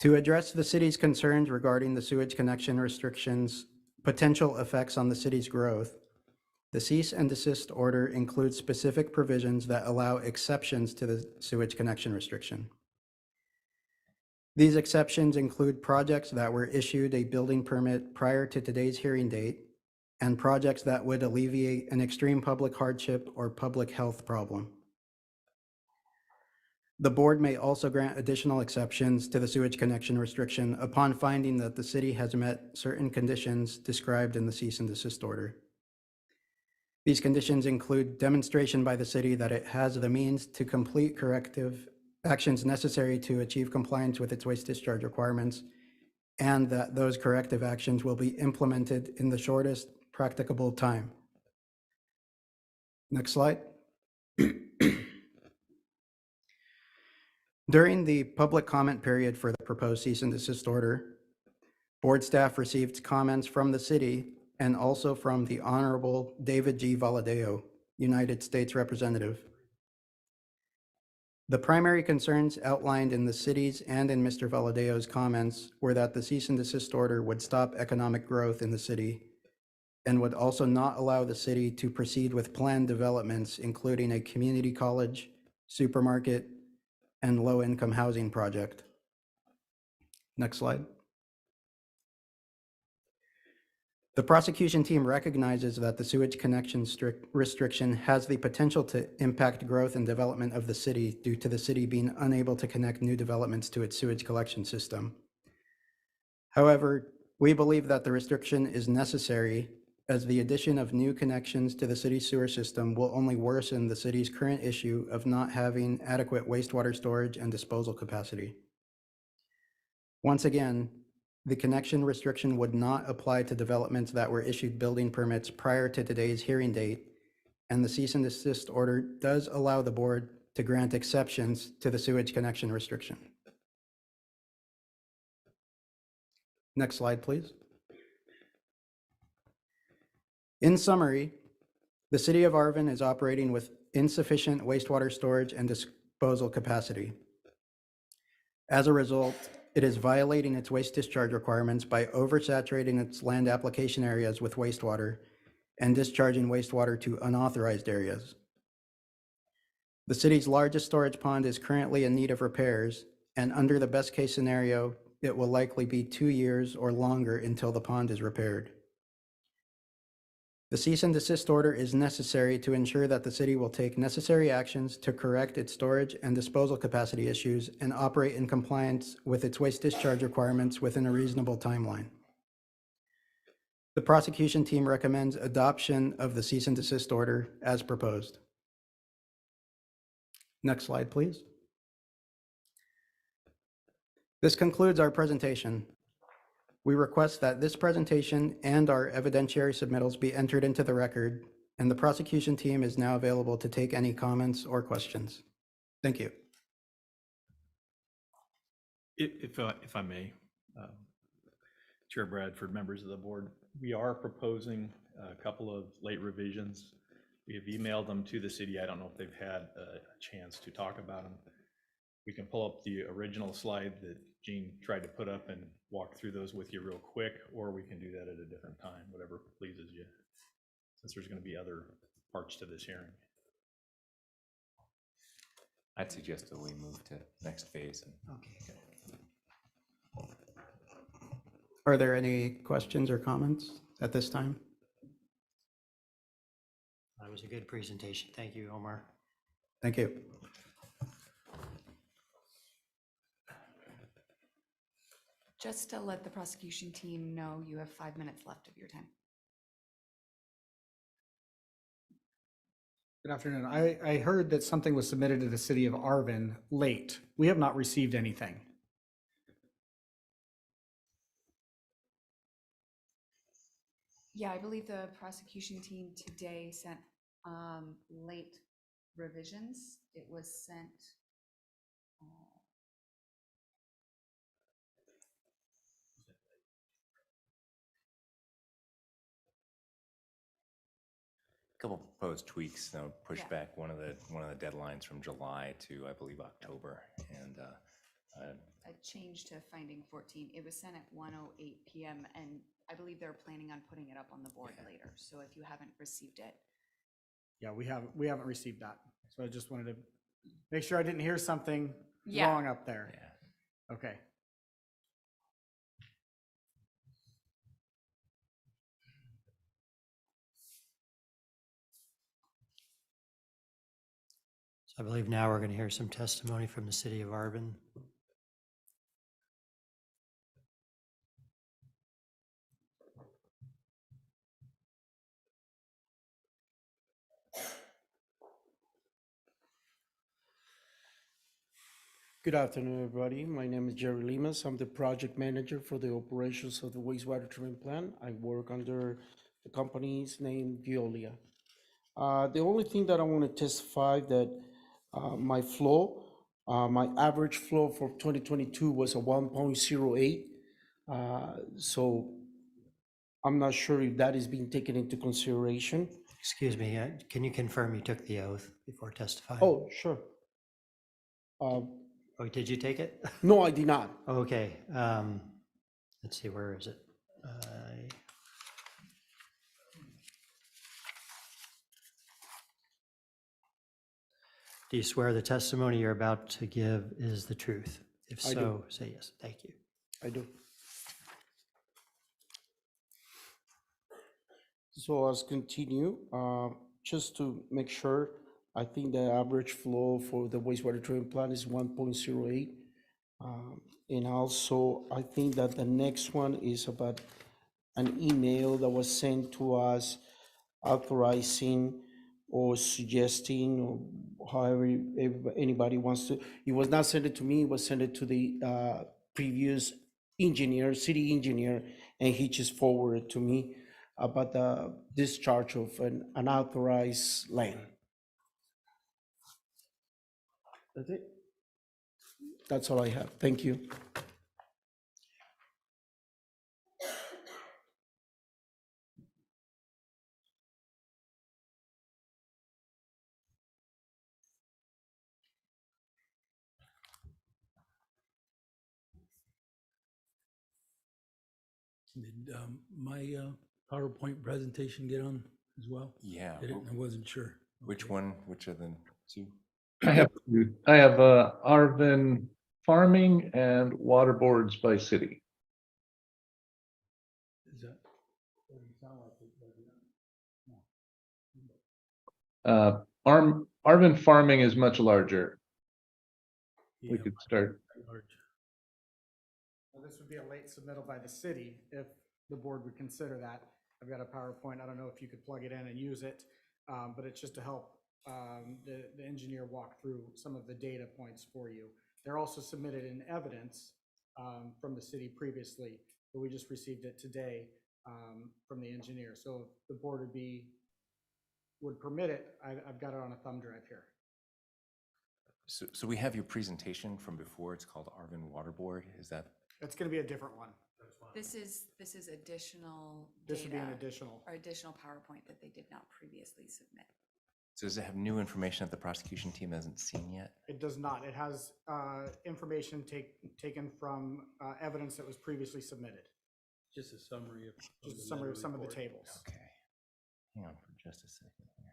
To address the city's concerns regarding the sewage connection restrictions' potential effects on the city's growth, the cease and desist order includes specific provisions that allow exceptions to the sewage connection restriction. These exceptions include projects that were issued a building permit prior to today's hearing date and projects that would alleviate an extreme public hardship or public health problem. The board may also grant additional exceptions to the sewage connection restriction upon finding that the city has met certain conditions described in the cease and desist order. These conditions include demonstration by the city that it has the means to complete corrective actions necessary to achieve compliance with its waste discharge requirements, and that those corrective actions will be implemented in the shortest practicable time. Next slide. During the public comment period for the proposed cease and desist order, board staff received comments from the city and also from the Honorable David G. Valadeo, United States Representative. The primary concerns outlined in the city's and in Mr. Valadeo's comments were that the cease and desist order would stop economic growth in the city and would also not allow the city to proceed with planned developments, including a community college, supermarket, and low-income housing project. Next slide. The prosecution team recognizes that the sewage connection restriction has the potential to impact growth and development of the city due to the city being unable to connect new developments to its sewage collection system. However, we believe that the restriction is necessary as the addition of new connections to the city's sewer system will only worsen the city's current issue of not having adequate wastewater storage and disposal capacity. Once again, the connection restriction would not apply to developments that were issued building permits prior to today's hearing date, and the cease and desist order does allow the board to grant exceptions to the sewage connection restriction. Next slide, please. In summary, the city of Arvin is operating with insufficient wastewater storage and disposal capacity. As a result, it is violating its waste discharge requirements by oversaturating its land application areas with wastewater and discharging wastewater to unauthorized areas. The city's largest storage pond is currently in need of repairs, and under the best case scenario, it will likely be 2 years or longer until the pond is repaired. The cease and desist order is necessary to ensure that the city will take necessary actions to correct its storage and disposal capacity issues and operate in compliance with its waste discharge requirements within a reasonable timeline. The prosecution team recommends adoption of the cease and desist order as proposed. Next slide, please. This concludes our presentation. We request that this presentation and our evidentiary submittals be entered into the record, and the prosecution team is now available to take any comments or questions. Thank you. If I may, Chair Bradford, members of the board, we are proposing a couple of late revisions. We have emailed them to the city. I don't know if they've had a chance to talk about them. We can pull up the original slide that Gene tried to put up and walk through those with you real quick, or we can do that at a different time, whatever pleases you, since there's going to be other parts to this hearing. I'd suggest that we move to next phase. Are there any questions or comments at this time? That was a good presentation. Thank you, Omar. Thank you. Just to let the prosecution team know, you have 5 minutes left of your time. Good afternoon. I heard that something was submitted to the city of Arvin late. We have not received anything. Yeah, I believe the prosecution team today sent late revisions. It was sent. couple proposed tweaks, push Yeah. back one of the deadlines from July to, I believe, October. And A change to finding 14. It was sent at 1:08 PM, and I believe they're planning on putting it up on the board later. So if you haven't received it, Yeah, we haven't received that. So I just wanted to make sure I didn't hear something Yeah. wrong up there. yeah. Okay. So I believe now we're going to hear some testimony from the city of Arvin. Good afternoon, everybody. My name is Jerry Limas. I'm the project manager for the operations of the wastewater treatment plant. I work under the company's name, Veolia. The only thing that I want to testify that my flow, my average flow for 2022 was a 1.08. So I'm not sure if that is being taken into consideration. Excuse me, can you confirm you took the oath before testifying? Oh, sure. Oh, did you take it? No, I did not. Okay, let's see, where is it? Do you swear the testimony you're about to give is the truth? If I do. so, say yes. Thank you. I do. So let's continue. Just to make sure, I think the average flow for the wastewater treatment plant is 1.08. And also, I think that the next one is about an email that was sent to us authorizing or suggesting, or however anybody wants to. It was not sent to me, it was sent to the previous engineer, city engineer, and he just forwarded to me about the discharge of an unauthorized land. That's it. That's all I have. Thank you. Did my PowerPoint presentation get on as well? Yeah. Did it? I wasn't sure. Which one? Which of the two? I have Arvin Farming and Water Boards by City. Is that? Doesn't sound like it, does it? Arvin Farming is much larger. We Yeah, could start. large. Well, this would be a late submittal by the city if the board would consider that. I've got a PowerPoint. I don't know if you could plug it in and use it, but it's just to help the engineer walk through some of the data points for you. They're also submitted in evidence from the city previously, but we just received it today from the engineer. So if the board would permit it, I've got it on a thumb drive here. So we have your presentation from before. It's called Arvin Water Board. Is that? It's going to be a different one. this is additional This would be an data additional. or additional PowerPoint that they did not previously submit. So does it have new information that the prosecution team hasn't seen yet? It does not. It has information taken from evidence that was previously submitted. Just a summary of. Just a the summary meta of some of the report. tables. Okay. Hang on for just a second here.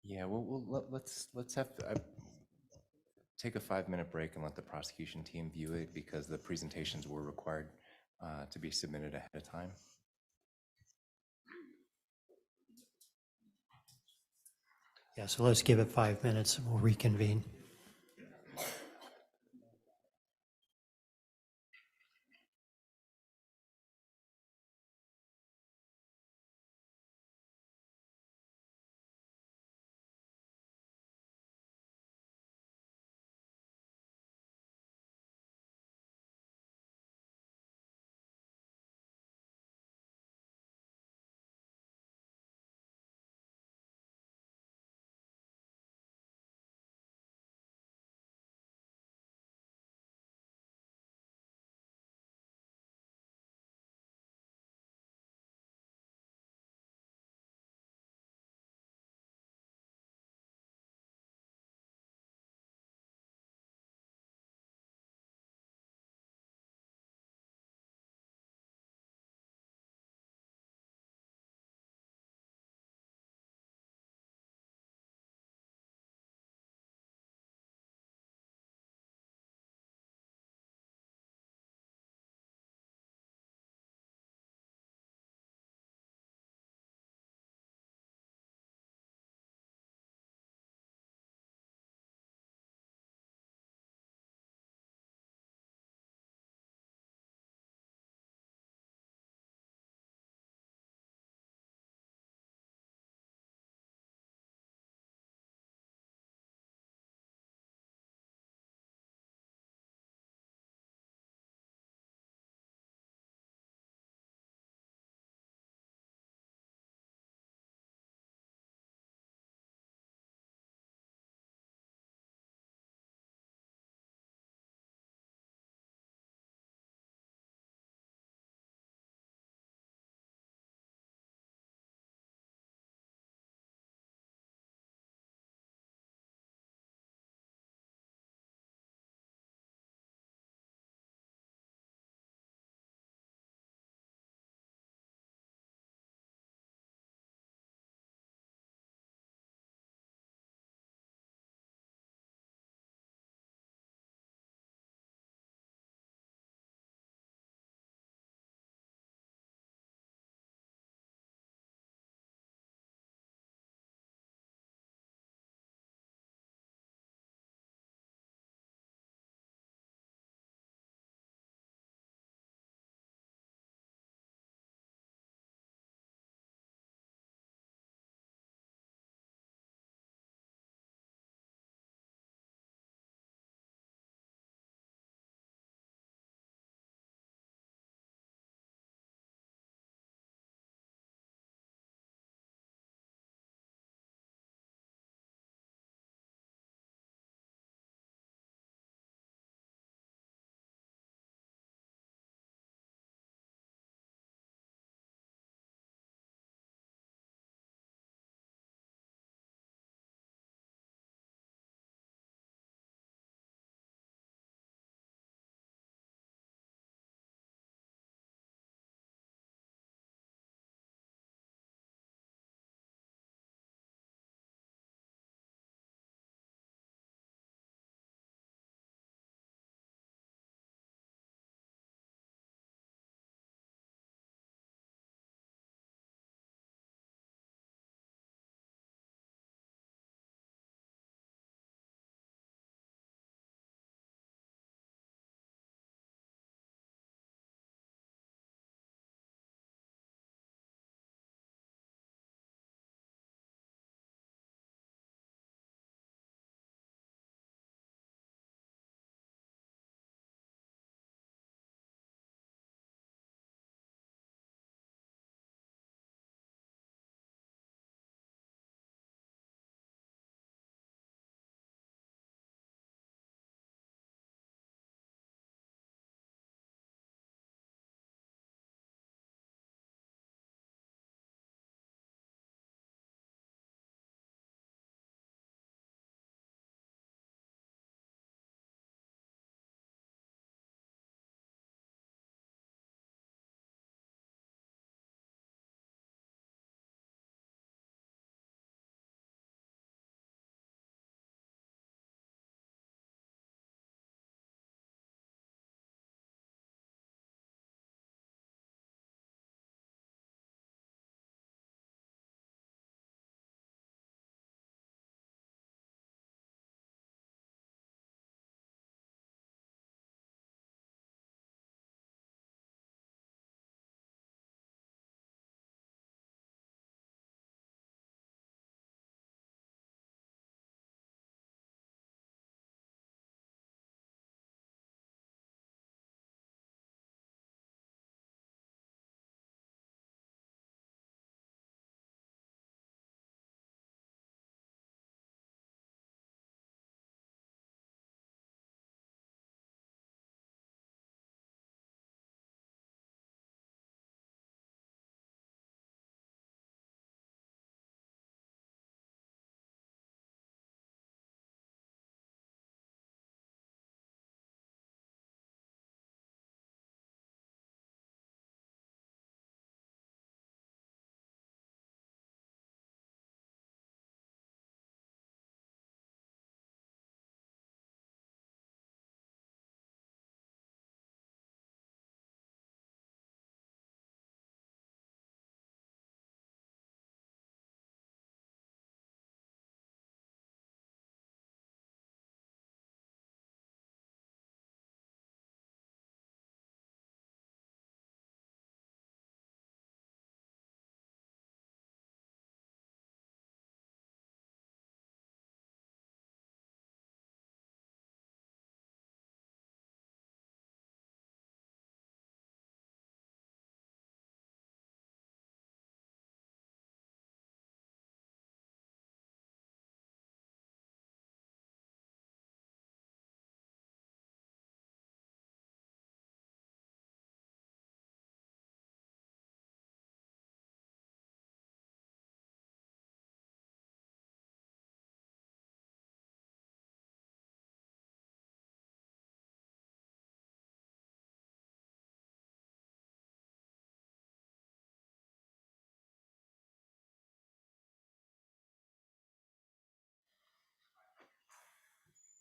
Yeah, let's have to take a 5-minute break and let the prosecution team view it because the presentations were required to be submitted ahead of time. Yeah, so let's give it 5 minutes and we'll reconvene.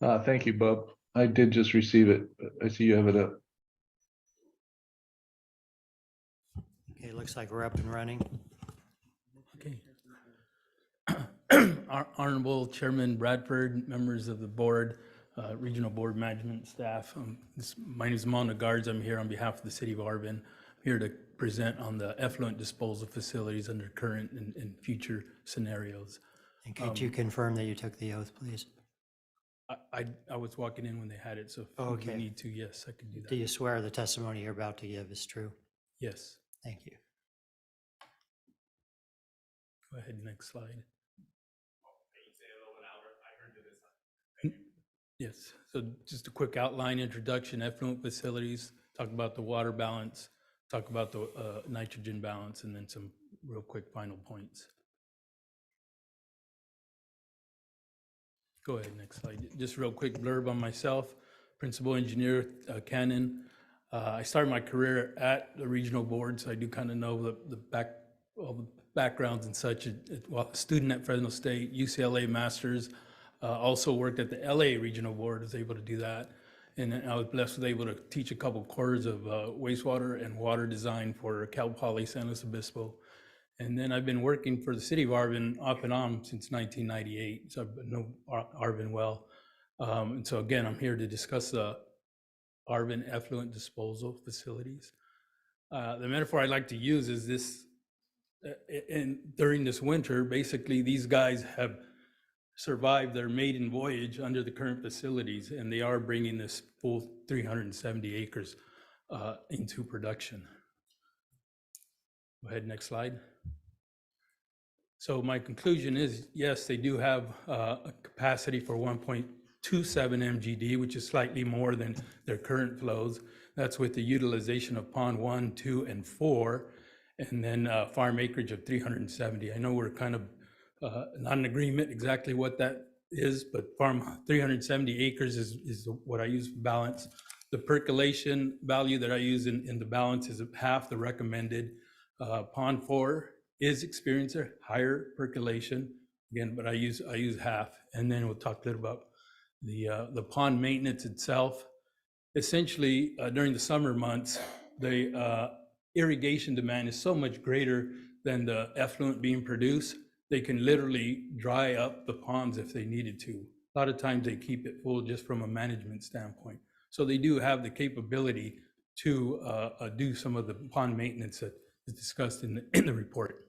Thank you, Bob. I did just receive it. I see you have it up. Okay, looks like we're up and running. Okay. Honorable Chairman Bradford, members of the board, regional board management staff. My name is Mona Guards. I'm here on behalf of the city of Arvin. I'm here to present on the effluent disposal facilities under current and future scenarios. And could you confirm that you took the oath, please? I was walking in when they had it, so if Okay. you need to, yes, I can do that. Do you swear the testimony you're about to give is true? Yes. Thank you. Go ahead, next slide. Yes, so just a quick outline, introduction, effluent facilities, talk about the water balance, talk about the nitrogen balance, and then some real quick final points. Go ahead, next slide. Just real quick blurb on myself, principal engineer, Canon. I started my career at the regional board, so I do kind of know all the backgrounds and such. Well, student at Fresno State, UCLA Masters, also worked at the LA Regional Board, was able to do that. And then I was blessed with able to teach a couple quarters of wastewater and water design for Cal Poly San Luis Obispo. And then I've been working for the city of Arvin off and on since 1998, so I know Arvin well. And so again, I'm here to discuss the Arvin effluent disposal facilities. The metaphor I like to use is this, during this winter, basically these guys have survived their maiden voyage under the current facilities, and they are bringing this full 370 acres into production. Go ahead, next slide. So my conclusion is, yes, they do have a capacity for 1.27 MGD, which is slightly more than their current flows. That's with the utilization of pond 1, 2, and 4, and then farm acreage of 370. I know we're kind of not in agreement exactly what that is, but farm 370 acres is what I use for balance. The percolation value that I use in the balance is half the recommended. Pond 4 is experiencing higher percolation again, but I use half. And then we'll talk a little about the pond maintenance itself. Essentially, during the summer months, the irrigation demand is so much greater than the effluent being produced. They can literally dry up the ponds if they needed to. A lot of times they keep it full just from a management standpoint. So they do have the capability to do some of the pond maintenance that is discussed in the report.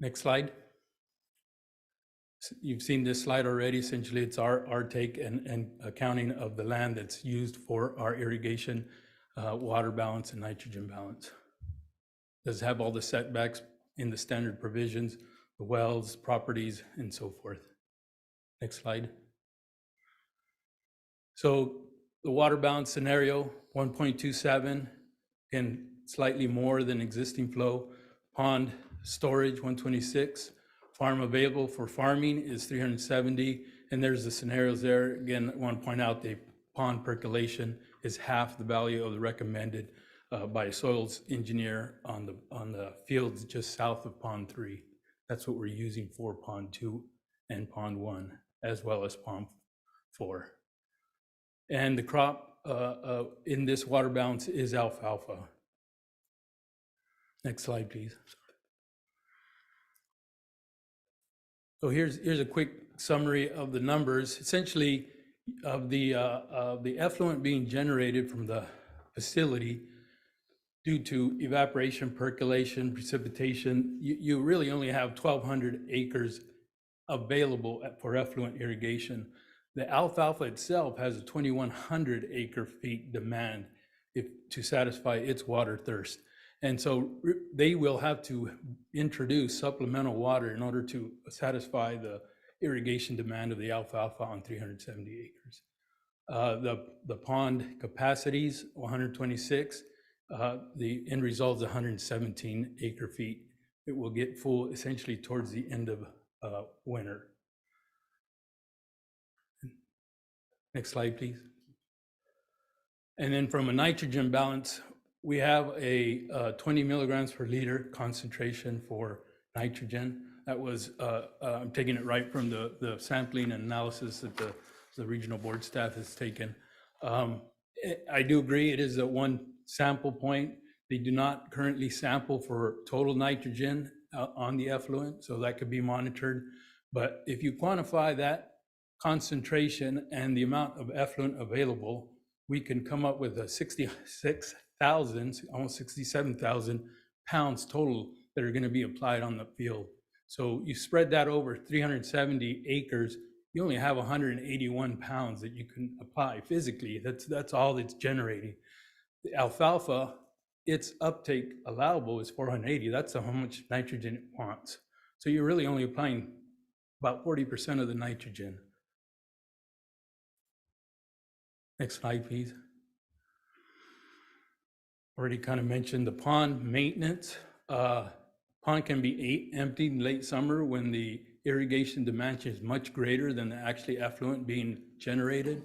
Next slide. You've seen this slide already. Essentially, it's our take and accounting of the land that's used for our irrigation, water balance, and nitrogen balance. Does have all the setbacks in the standard provisions, the wells, properties, and so forth. Next slide. So the water balance scenario, 1.27, and slightly more than existing flow. Pond storage, 126. Farm available for farming is 370. And there's the scenarios there. Again, I want to point out the pond percolation is half the value of the recommended by a soils engineer on the fields just south of pond 3. That's what we're using for pond 2 and pond 1, as well as pond 4. And the crop in this water balance is alfalfa. Next slide, please. So here's a quick summary of the numbers. Essentially, of the effluent being generated from the facility, due to evaporation, percolation, precipitation, you really only have 1,200 acres available for effluent irrigation. The alfalfa itself has a 2,100 acre feet demand to satisfy its water thirst. And so they will have to introduce supplemental water in order to satisfy the irrigation demand of the alfalfa on 370 acres. The pond capacities, 126. The end result is 117 acre feet. It will get full essentially towards the end of winter. Next slide, please. And then from a nitrogen balance, we have a 20 milligrams per liter concentration for nitrogen. That was, I'm taking it right from the sampling and analysis that the regional board staff has taken. I do agree, it is a one sample point. They do not currently sample for total nitrogen on the effluent, so that could be monitored. But if you quantify that concentration and the amount of effluent available, we can come up with a 66,000, almost 67,000 pounds total that are going to be applied on the field. So you spread that over 370 acres, you only have 181 pounds that you can apply physically. That's all it's generating. The alfalfa, its uptake allowable is 480. That's how much nitrogen it wants. So you're really only applying about 40% of the nitrogen. Next slide, please. Already kind of mentioned the pond maintenance. Pond can be emptied in late summer when the irrigation demand is much greater than the actually effluent being generated.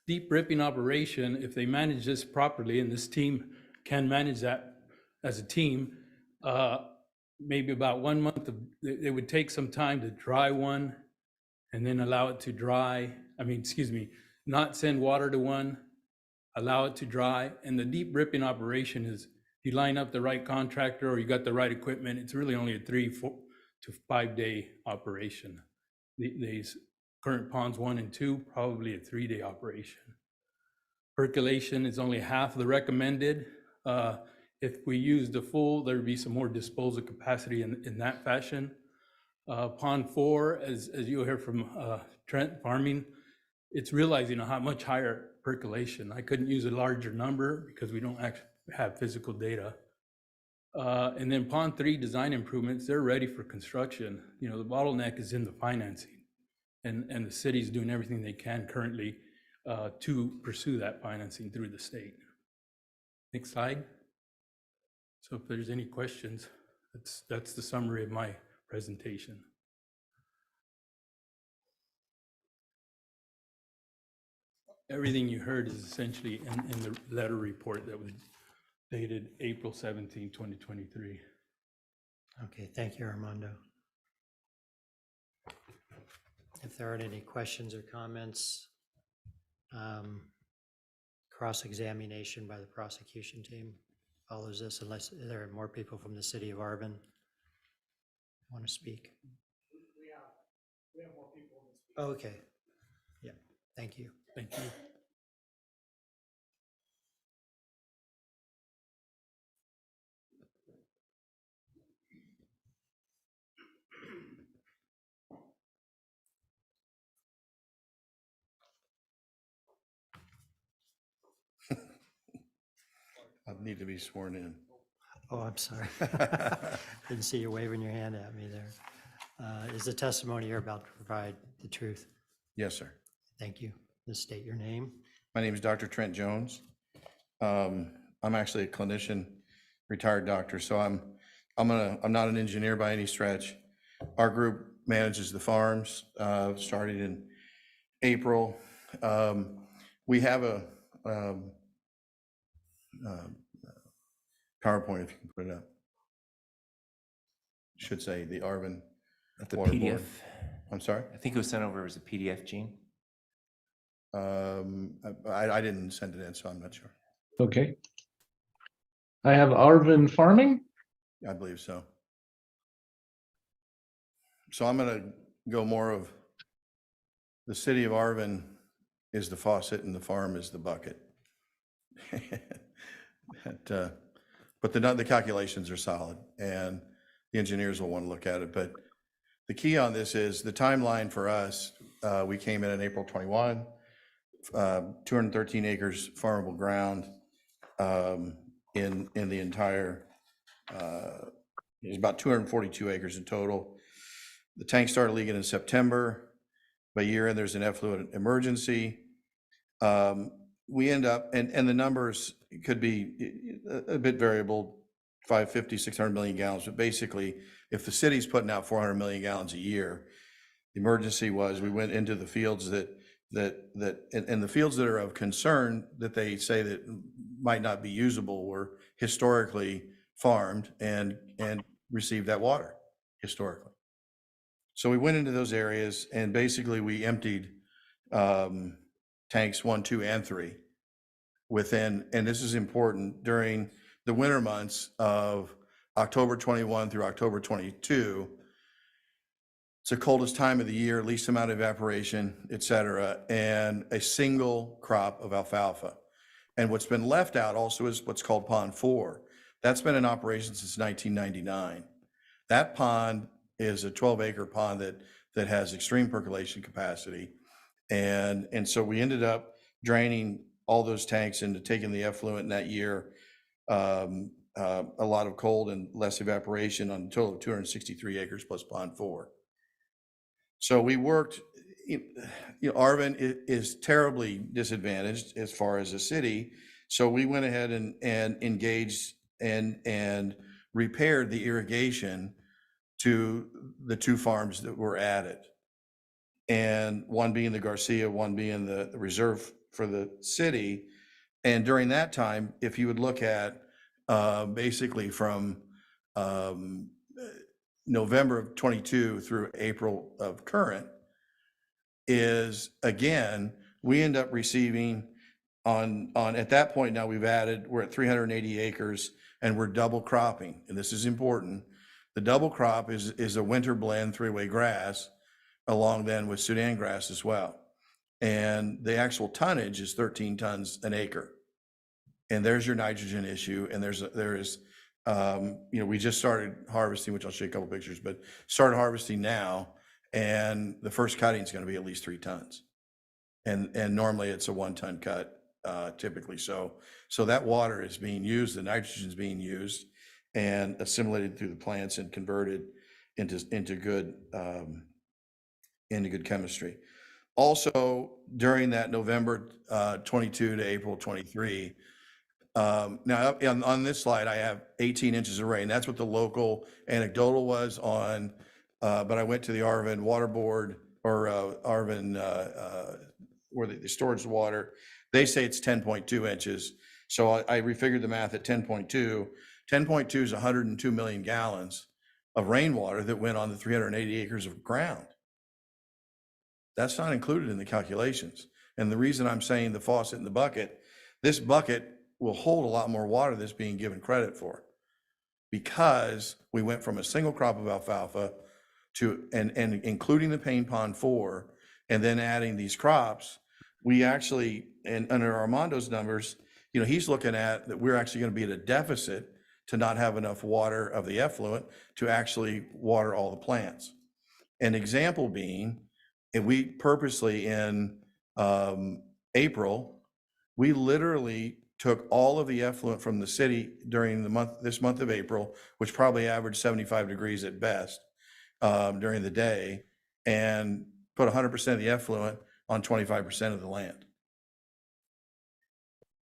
Deep ripping operation, if they manage this properly, and this team can manage that as a team, maybe about 1 month, it would take some time to dry one and then allow it to dry. Not send water to one, allow it to dry. And the deep ripping operation is, if you line up the right contractor or you got the right equipment, it's really only a 3 to 5 day operation. These current ponds 1 and 2, probably a 3-day operation. Percolation is only half the recommended. If we use the full, there'd be some more disposal capacity in that fashion. Pond 4, as you'll hear from Trent Farming, it's realizing a much higher percolation. I couldn't use a larger number because we don't actually have physical data. And then Pond 3 design improvements, they're ready for construction. The bottleneck is in the financing, and the city's doing everything they can currently to pursue that financing through the state. Next slide. So if there's any questions, that's the summary of my presentation. Everything you heard is essentially in the letter report that was dated April 17, 2023. Okay, thank you, Armando. If there aren't any questions or comments, cross-examination by the prosecution team follows this, unless there are more people from the city of Arvin want to speak. We have more people. Okay. Yeah, thank you. Thank you. I need to be sworn in. Oh, I'm sorry. Didn't see you waving your hand at me there. Is the testimony you're about to provide the truth? Yes, sir. Thank you. Just state your name. My name is Dr. Trent Jones. I'm actually a clinician, retired doctor, so I'm not an engineer by any stretch. Our group manages the farms, starting in April. We have a PowerPoint, if you can put it up. Should say the Arvin. The Water PDF. Board. I'm sorry? I think it was sent over as a PDF, Gene. I didn't send it in, so I'm not sure. Okay. I have Arvin Farming. I believe so. So I'm going to go more of the city of Arvin is the faucet and the farm is the bucket. But the calculations are solid and the engineers will want to look at it. But the key on this is the timeline for us. We came in April 21, 213 acres farmable ground in the entire, there's about 242 acres in total. The tank started leaking in September. By year end, there's an effluent emergency. We end up, and the numbers could be a bit variable, 550, 600 million gallons, but basically, if the city's putting out 400 million gallons a year, the emergency was we went into the fields and the fields that are of concern that they say that might not be usable were historically farmed and received that water historically. So we went into those areas and basically we emptied tanks 1, 2, and 3 within, and this is important, during the winter months of October 21 through October 22. It's the coldest time of the year, least amount of evaporation, et cetera, and a single crop of alfalfa. And what's been left out also is what's called Pond 4. That's been in operation since 1999. That pond is a 12-acre pond that has extreme percolation capacity. And so we ended up draining all those tanks into taking the effluent in that year, a lot of cold and less evaporation on a total of 263 acres plus Pond 4. So we worked, Arvin is terribly disadvantaged as far as a city. So we went ahead and engaged and repaired the irrigation to the 2 farms that were added. And one being the Garcia, one being the reserve for the city. And during that time, if you would look at basically from November of 22 through April of current, is again, we end up receiving on at that point now we're at 380 acres and we're double cropping. And this is important. The double crop is a winter blend 3-way grass along then with Sudan grass as well. And the actual tonnage is 13 tons an acre. And there's your nitrogen issue. And there is, we just started harvesting, which I'll show you a couple pictures, but started harvesting now. And the first cutting is going to be at least 3 tons. And normally it's a 1-ton cut, typically. So that water is being used, the nitrogen is being used and assimilated through the plants and converted into good chemistry. Also, during that November 22 to April 23, now on this slide, I have 18 inches of rain. That's what the local anecdotal was on, but I went to the Arvin Water Board or Arvin, where they storage the water. They say it's 10.2 inches. So I refigured the math at 10.2. 10.2 is 102 million gallons of rainwater that went on the 380 acres of ground. That's not included in the calculations. And the reason I'm saying the faucet and the bucket, this bucket will hold a lot more water that's being given credit for, because we went from a single crop of alfalfa to, and including the Payne Pond 4, and then adding these crops, we actually, and under Armando's numbers, he's looking at that we're actually going to be at a deficit to not have enough water of the effluent to actually water all the plants. An example being, and we purposely in April, we literally took all of the effluent from the city during this month of April, which probably averaged 75 degrees at best during the day, and put 100% of the effluent on 25% of the land.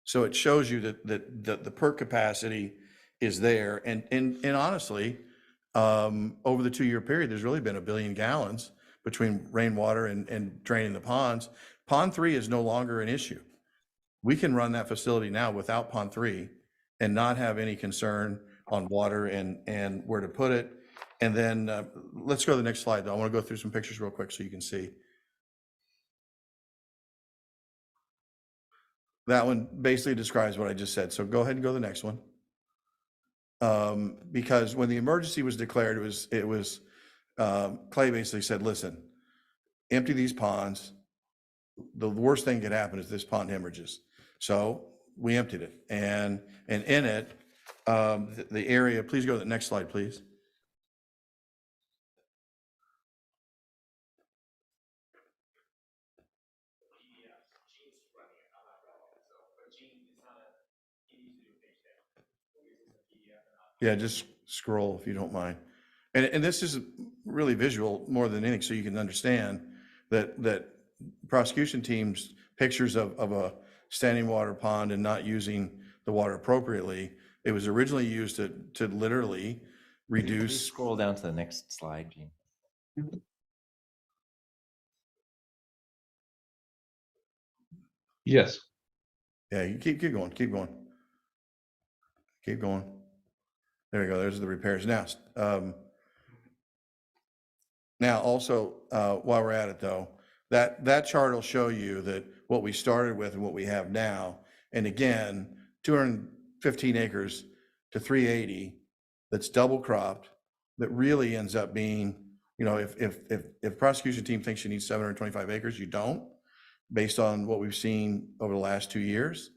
So it shows you that the perk capacity is there. And honestly, over the 2-year period, there's really been 1 billion gallons between rainwater and draining the ponds. Pond 3 is no longer an issue. We can run that facility now without Pond 3 and not have any concern on water and where to put it. And then let's go to the next slide, though. I want to go through some pictures real quick so you can see. That one basically describes what I just said. So go ahead and go to the next one. Because when the emergency was declared, it was Clay basically said, listen, empty these ponds. The worst thing that could happen is this pond hemorrhages. So we emptied it. And in it, the area, please go to the next slide, please. Yeah, just scroll if you don't mind. And this is really visual more than anything, so you can understand that prosecution teams' pictures of a standing water pond and not using the water appropriately. It was originally used to literally reduce. Scroll down to the next slide, Gene. Yes. Yeah, you keep going. There we go. There's the repairs. Now, Now, also, while we're at it though, that chart will show you that what we started with and what we have now, and again, 215 acres to 380, that's double cropped, that really ends up being, you know, if prosecution team thinks you need 725 acres, you don't, based on what we've seen over the last 2 years.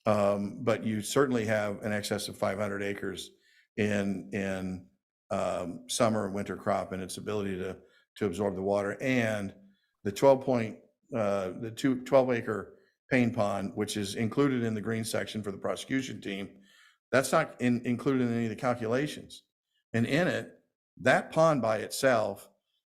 But you certainly have an excess of 500 acres in summer and winter crop and its ability to absorb the water. And the 12 acre Payne Pond, which is included in the green section for the prosecution team, that's not included in any of the calculations. And in it, that pond by itself,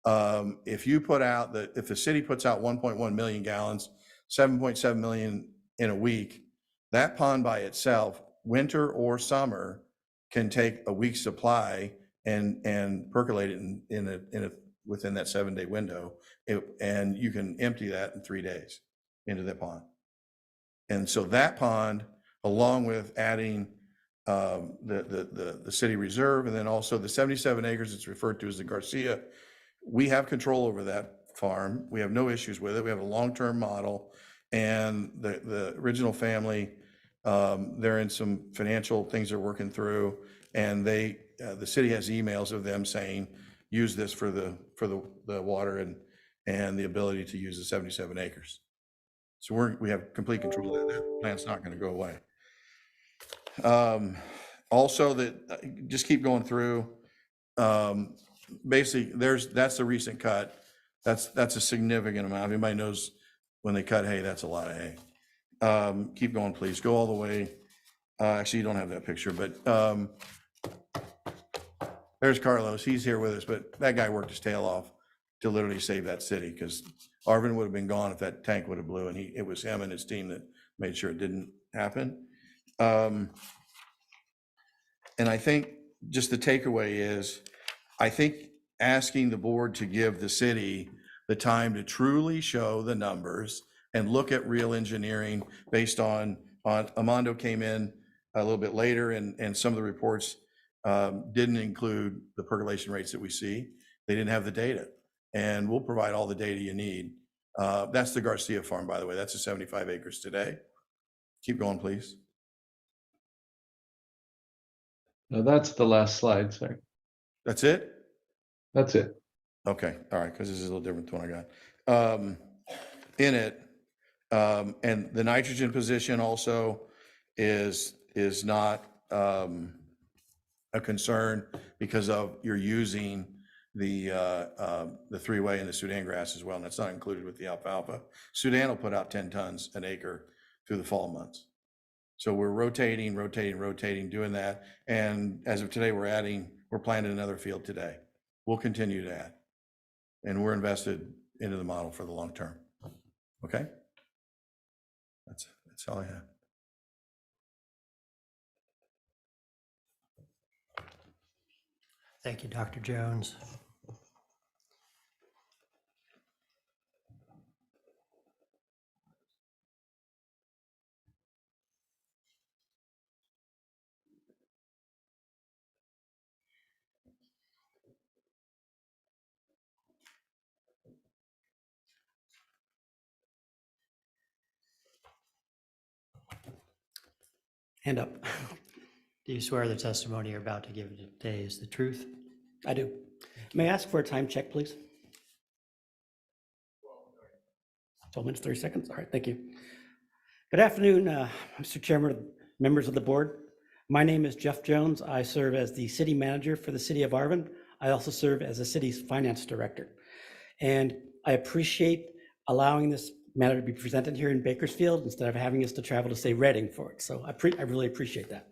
if the city puts out 1.1 million gallons, 7.7 million in a week, that pond by itself, winter or summer, can take a week's supply and percolate it within that 7-day window. And you can empty that in 3 days into that pond. And so that pond, along with adding the city reserve, and then also the 77 acres it's referred to as the Garcia, we have control over that farm. We have no issues with it. We have a long-term model, and the original family, they're in some financial things they're working through, and the city has emails of them saying, use this for the water and the ability to use the 77 acres. So we have complete control of that. That plant's not going to go away. Also, just keep going through. Basically, that's the recent cut. That's a significant amount. Everybody knows when they cut hay, that's a lot of hay. Keep going, please. Go all the way. Actually, you don't have that picture, but there's Carlos. He's here with us, but that guy worked his tail off to literally save that city, because Arvin would have been gone if that tank would have blew, and it was him and his team that made sure it didn't happen. And I think just the takeaway is, I think asking the board to give the city the time to truly show the numbers and look at real engineering based on Armando came in a little bit later, and some of the reports didn't include the percolation rates that we see. They didn't have the data, and we'll provide all the data you need. That's the Garcia farm, by the way. That's the 75 acres today. Keep going, please. No, that's the last slide, sorry. That's it? That's it. Okay, all right, because this is a little different than what I got. In it, and the nitrogen position also is not a concern, because of you're using the three-way and the Sudan grass as well, and that's not included with the alfalfa. Sudan will put out 10 tons an acre through the fall months. So we're rotating, doing that. And as of today, we're planting another field today. We'll continue to add. And we're invested into the model for the long term. Okay? That's all I have. Thank you, Dr. Jones. Hand up. Do you swear the testimony you're about to give today is the truth? I do. May I ask for a time check, please? 12 minutes, 30 seconds. All right, thank you. Good afternoon, Mr. Chairman, members of the board. My name is Jeff Jones. I serve as the city manager for the city of Arvin. I also serve as the city's finance director. And I appreciate allowing this matter to be presented here in Bakersfield instead of having us to travel to, say, Reading for it. So I really appreciate that.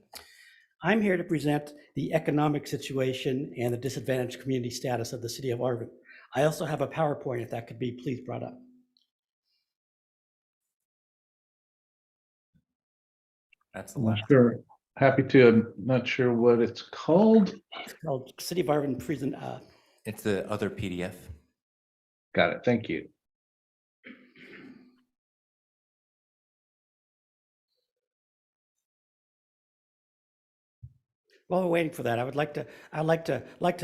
I'm here to present the economic situation and the disadvantaged community status of the city of Arvin. I also have a PowerPoint, if that could be please brought up. That's the I'm last. sure. Happy to. I'm not sure what it's called. Well, City of Arvin present. It's the other PDF. Got it. Thank you. While we're waiting for that, I'd like to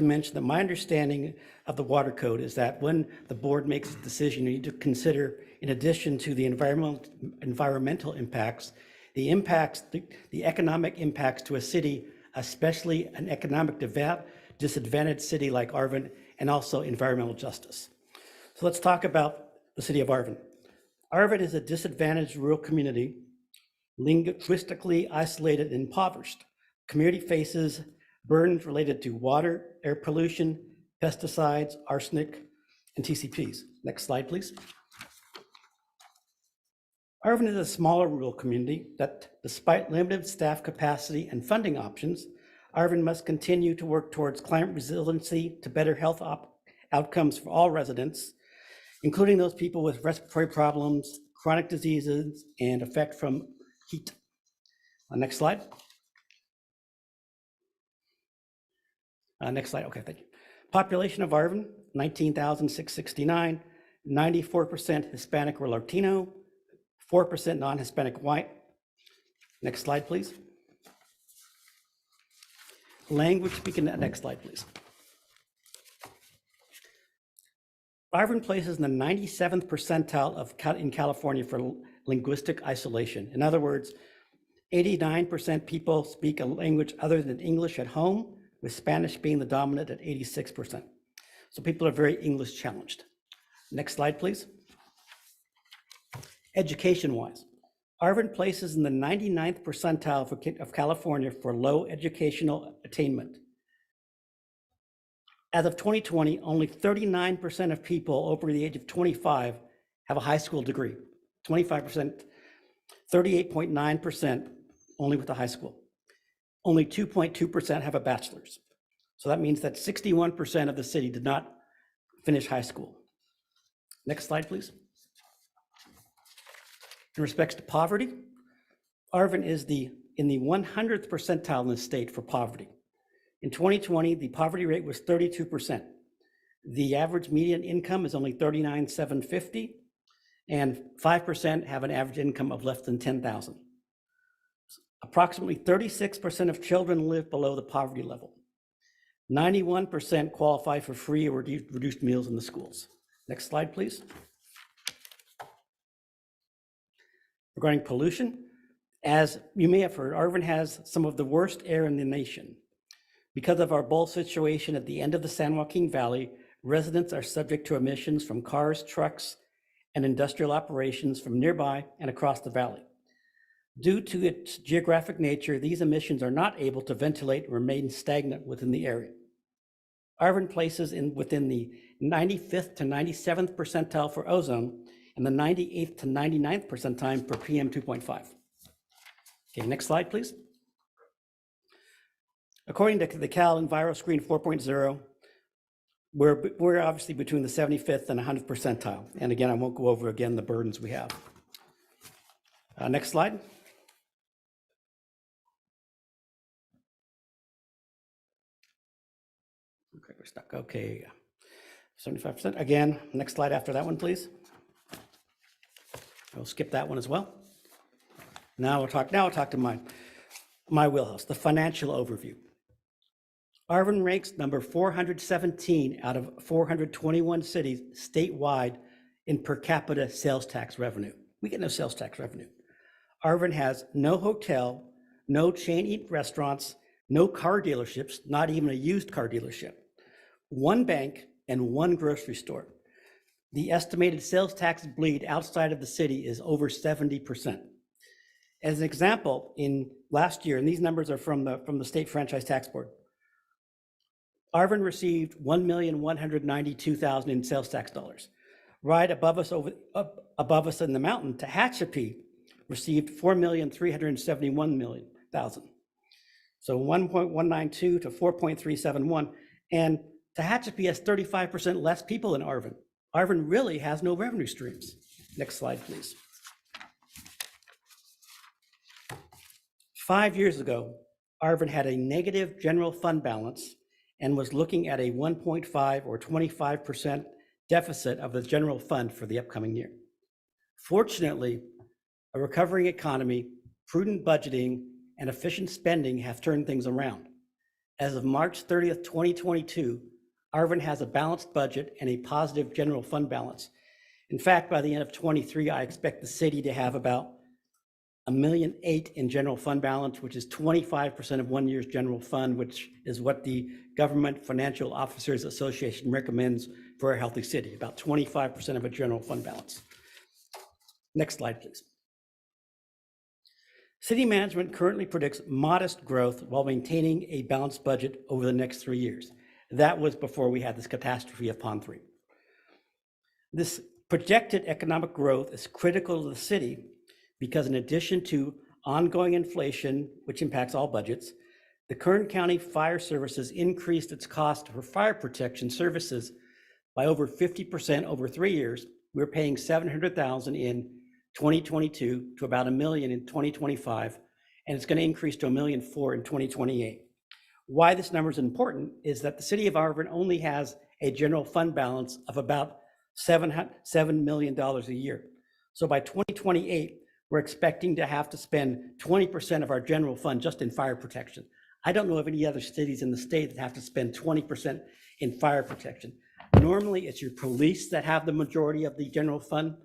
mention that my understanding of the water code is that when the board makes a decision, you need to consider, in addition to the environmental impacts, the economic impacts to a city, especially an economic disadvantaged city like Arvin, and also environmental justice. So let's talk about the city of Arvin. Arvin is a disadvantaged rural community, linguistically isolated and impoverished. Community faces burdens related to water, air pollution, pesticides, arsenic, and TCPs. Next slide, please. Arvin is a smaller rural community that, despite limited staff capacity and funding options, Arvin must continue to work towards climate resiliency to better health outcomes for all residents, including those people with respiratory problems, chronic diseases, and effect from heat. Next slide. Next slide. Okay, thank you. Population of Arvin, 19,669, 94% Hispanic or Latino, 4% non-Hispanic white. Next slide, please. Language speaking, next slide, please. Arvin places in the 97th percentile in California for linguistic isolation. In other words, 89% people speak a language other than English at home, with Spanish being the dominant at 86%. So people are very English challenged. Next slide, please. Education-wise, Arvin places in the 99th percentile of California for low educational attainment. As of 2020, only 39% of people over the age of 25 have a high school degree. 25%, 38.9% only with a high school. Only 2.2% have a bachelor's. So that means that 61% of the city did not finish high school. Next slide, please. In respects to poverty, Arvin is in the 100th percentile in the state for poverty. In 2020, the poverty rate was 32%. The average median income is only $39,750, and 5% have an average income of less than $10,000. Approximately 36% of children live below the poverty level. 91% qualify for free or reduced meals in the schools. Next slide, please. Regarding pollution, as you may have heard, Arvin has some of the worst air in the nation. Because of our bowl situation at the end of the San Joaquin Valley, residents are subject to emissions from cars, trucks, and industrial operations from nearby and across the valley. Due to its geographic nature, these emissions are not able to ventilate and remain stagnant within the area. Arvin places within the 95th to 97th percentile for ozone and the 98th to 99th percentile for PM 2.5. Okay, next slide, please. According to the Cal EnviroScreen 4.0, we're obviously between the 75th and 100th percentile. And again, I won't go over again the burdens we have. Next slide. Okay, we're stuck. Okay, 75%. Again, next slide after that one, please. I'll skip that one as well. Now I'll talk to my wheelhouse, the financial overview. Arvin ranks number 417 out of 421 cities statewide in per capita sales tax revenue. We get no sales tax revenue. Arvin has no hotel, no chain restaurants, no car dealerships, not even a used car dealership, one bank, and one grocery store. The estimated sales tax bleed outside of the city is over 70%. As an example, in last year, and these numbers are from the State Franchise Tax Board, Arvin received $1,192,000 in sales tax dollars. Right above us in the mountain, Tehachapi received $4,371,000. So 1.192 to 4.371, and Tehachapi has 35% less people than Arvin. Arvin really has no revenue streams. Next slide, please. 5 years ago, Arvin had a negative general fund balance and was looking at a 1.5 or 25% deficit of the general fund for the upcoming year. Fortunately, a recovering economy, prudent budgeting, and efficient spending have turned things around. As of March 30th, 2022, Arvin has a balanced budget and a positive general fund balance. In fact, by the end of '23, I expect the city to have about $1.8 million in general fund balance, which is 25% of 1 year's general fund, which is what the Government Financial Officers Association recommends for a healthy city, about 25% of a general fund balance. Next slide, please. City management currently predicts modest growth while maintaining a balanced budget over the next 3 years. That was before we had this catastrophe of Pond 3. This projected economic growth is critical to the city because in addition to ongoing inflation, which impacts all budgets, the Kern County Fire Services increased its cost for fire protection services by over 50% over 3 years. We're paying $700,000 in 2022 to about $1 million in 2025, and it's going to increase to $1.4 million in 2028. Why this number is important is that the city of Arvin only has a general fund balance of about $7 million a year. So by 2028, we're expecting to have to spend 20% of our general fund just in fire protection. I don't know of any other cities in the state that have to spend 20% in fire protection. Normally, it's your police that have the majority of the general fund.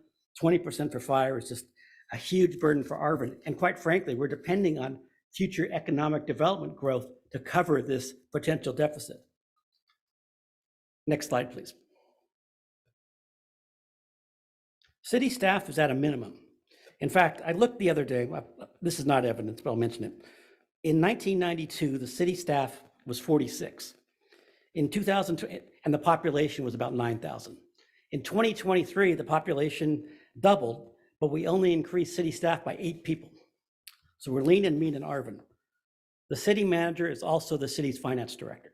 20% for fire is just a huge burden for Arvin. And quite frankly, we're depending on future economic development growth to cover this potential deficit. Next slide, please. City staff is at a minimum. In fact, I looked the other day, this is not evidence, but I'll mention it. In 1992, the city staff was 46. In 2000, and the population was about 9,000. In 2023, the population doubled, but we only increased city staff by 8 people. So we're lean and mean in Arvin. The city manager is also the city's finance director.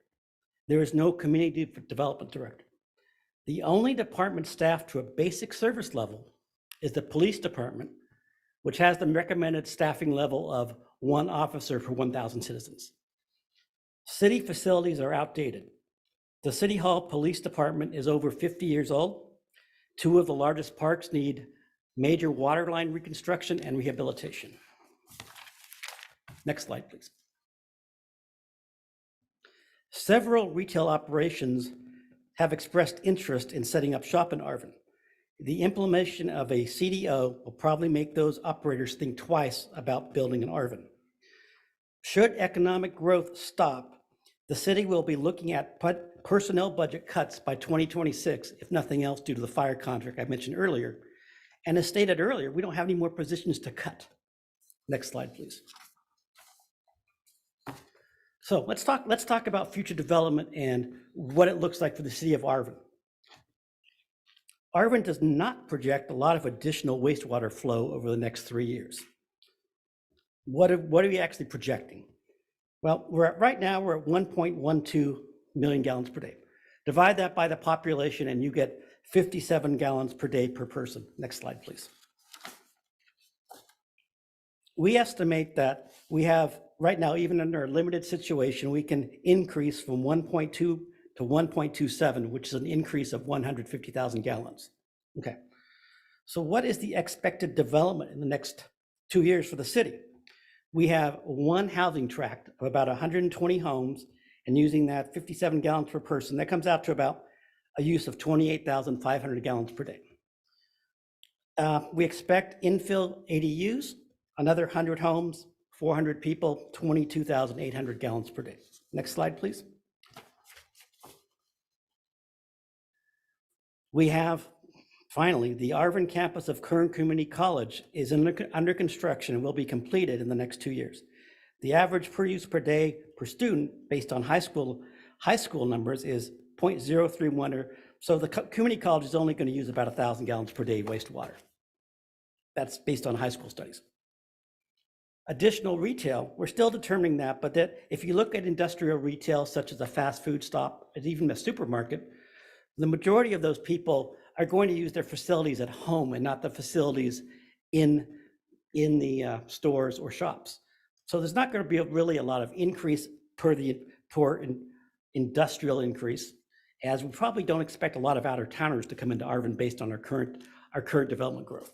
There is no community development director. The only department staffed to a basic service level is the police department, which has the recommended staffing level of 1 officer for 1,000 citizens. City facilities are outdated. The City Hall Police Department is over 50 years old. 2 of the largest parks need major water line reconstruction and rehabilitation. Next slide, please. Several retail operations have expressed interest in setting up shop in Arvin. The implementation of a CDO will probably make those operators think twice about building in Arvin. Should economic growth stop, the city will be looking at personnel budget cuts by 2026, if nothing else, due to the fire contract I mentioned earlier. And as stated earlier, we don't have any more positions to cut. Next slide, please. So let's talk about future development and what it looks like for the city of Arvin. Arvin does not project a lot of additional wastewater flow over the next 3 years. What are we actually projecting? Well, right now we're at 1.12 million gallons per day. Divide that by the population and you get 57 gallons per day per person. Next slide, please. We estimate that we have, right now, even under a limited situation, we can increase from 1.2 to 1.27, which is an increase of 150,000 gallons. Okay. So what is the expected development in the next 2 years for the city? We have 1 housing tract of about 120 homes, and using that 57 gallons per person, that comes out to about a use of 28,500 gallons per day. We expect infill ADUs, another 100 homes, 400 people, 22,800 gallons per day. Next slide, please. We have, finally, the Arvin campus of Kern Community College is under construction and will be completed in the next 2 years. The average per use per day per student based on high school numbers is 0.031, so the community college is only going to use about 1,000 gallons per day wastewater. That's based on high school studies. Additional retail, we're still determining that, but that if you look at industrial retail, such as a fast food stop, and even a supermarket, the majority of those people are going to use their facilities at home and not the facilities in the stores or shops. So there's not going to be really a lot of increase per industrial increase, as we probably don't expect a lot of out-of-towners to come into Arvin based on our current development growth.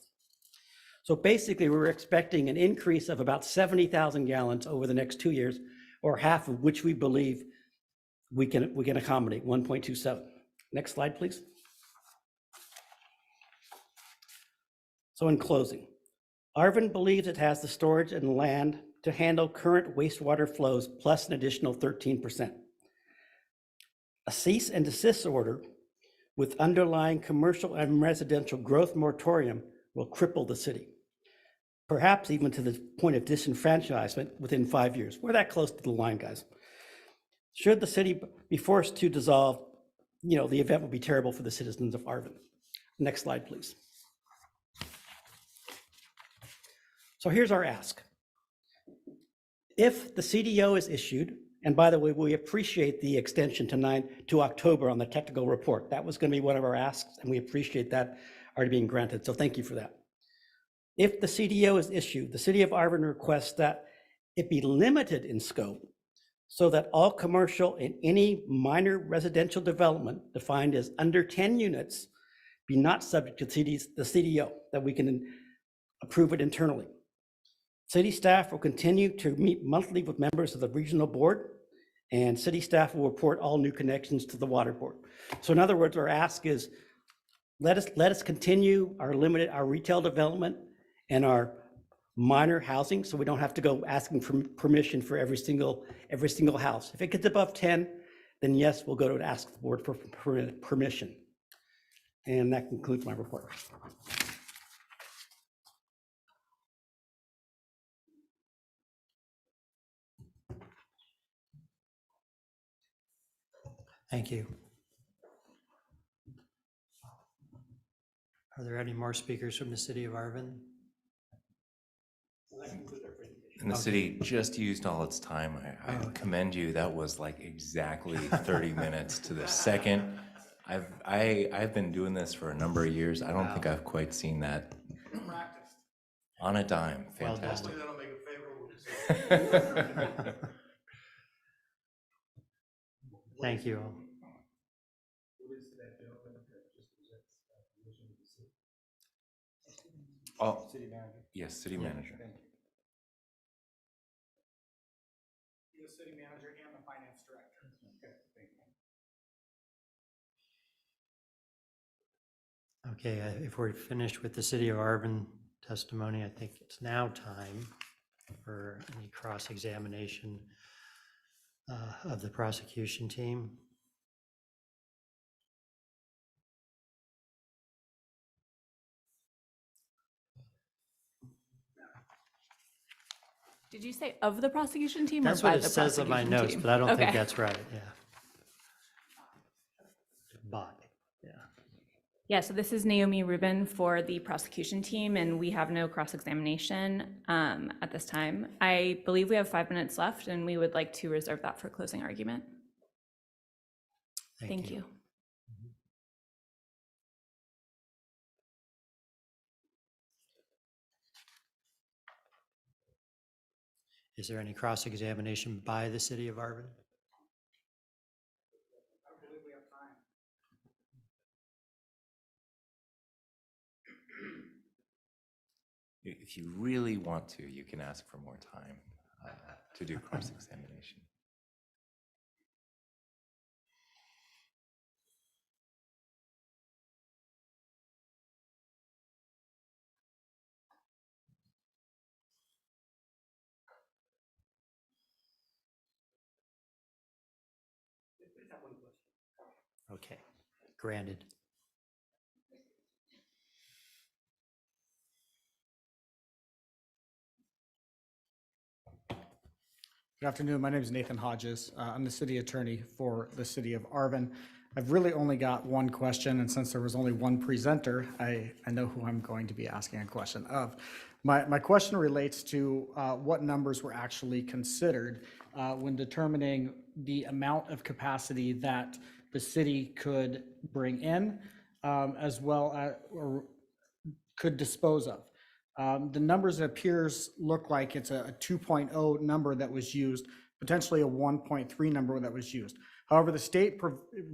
So basically, we're expecting an increase of about 70,000 gallons over the next 2 years, or half of which we believe we can accommodate, 1.27. Next slide, please. So in closing, Arvin believes it has the storage and land to handle current wastewater flows plus an additional 13%. A cease and desist order with underlying commercial and residential growth moratorium will cripple the city, perhaps even to the point of disenfranchisement within 5 years. We're that close to the line, guys. Should the city be forced to dissolve, the event would be terrible for the citizens of Arvin. Next slide, please. So here's our ask. If the CDO is issued, and by the way, we appreciate the extension to October on the technical report. That was going to be one of our asks, and we appreciate that already being granted. So thank you for that. If the CDO is issued, the City of Arvin requests that it be limited in scope so that all commercial and any minor residential development defined as under 10 units be not subject to the CDO, that we can approve it internally. City staff will continue to meet monthly with members of the regional board, and city staff will report all new connections to the water board. So in other words, our ask is let us continue our retail development and our minor housing, so we don't have to go asking for permission for every single house. If it gets above 10, then yes, we'll go to ask the board for permission. And that concludes my report. Thank you. Are there any more speakers from the city of Arvin? And the city just used all its time. I commend you. That was like exactly 30 minutes to the second. I've been doing this for a number of years. I don't think I've quite seen that on a dime. Fantastic. Thank you all. Oh, yes, city manager. The city manager and the finance director. Okay, thank you. Okay, if we're finished with the city of Arvin testimony, I think it's now time for any cross-examination of the prosecution team. Did you say of the prosecution team or That's by what it the says on my prosecution notes, team? but I don't think Okay. that's right, yeah. By, yeah. Yeah, so this is Naomi Rubin for the prosecution team, and we have no cross-examination at this time. I believe we have 5 minutes left, and we would like to reserve that for closing argument. Thank you. Is there any cross-examination by the city of Arvin? If you really want to, you can ask for more time to do cross-examination. Okay, granted. Good afternoon. My name is Nathan Hodges. I'm the city attorney for the city of Arvin. I've really only got one question, and since there was only one presenter, I know who I'm going to be asking a question of. My question relates to what numbers were actually considered when determining the amount of capacity that the city could bring in, as well as or could dispose of. The numbers, it appears, look like it's a 2.0 number that was used, potentially a 1.3 number that was used. However, the state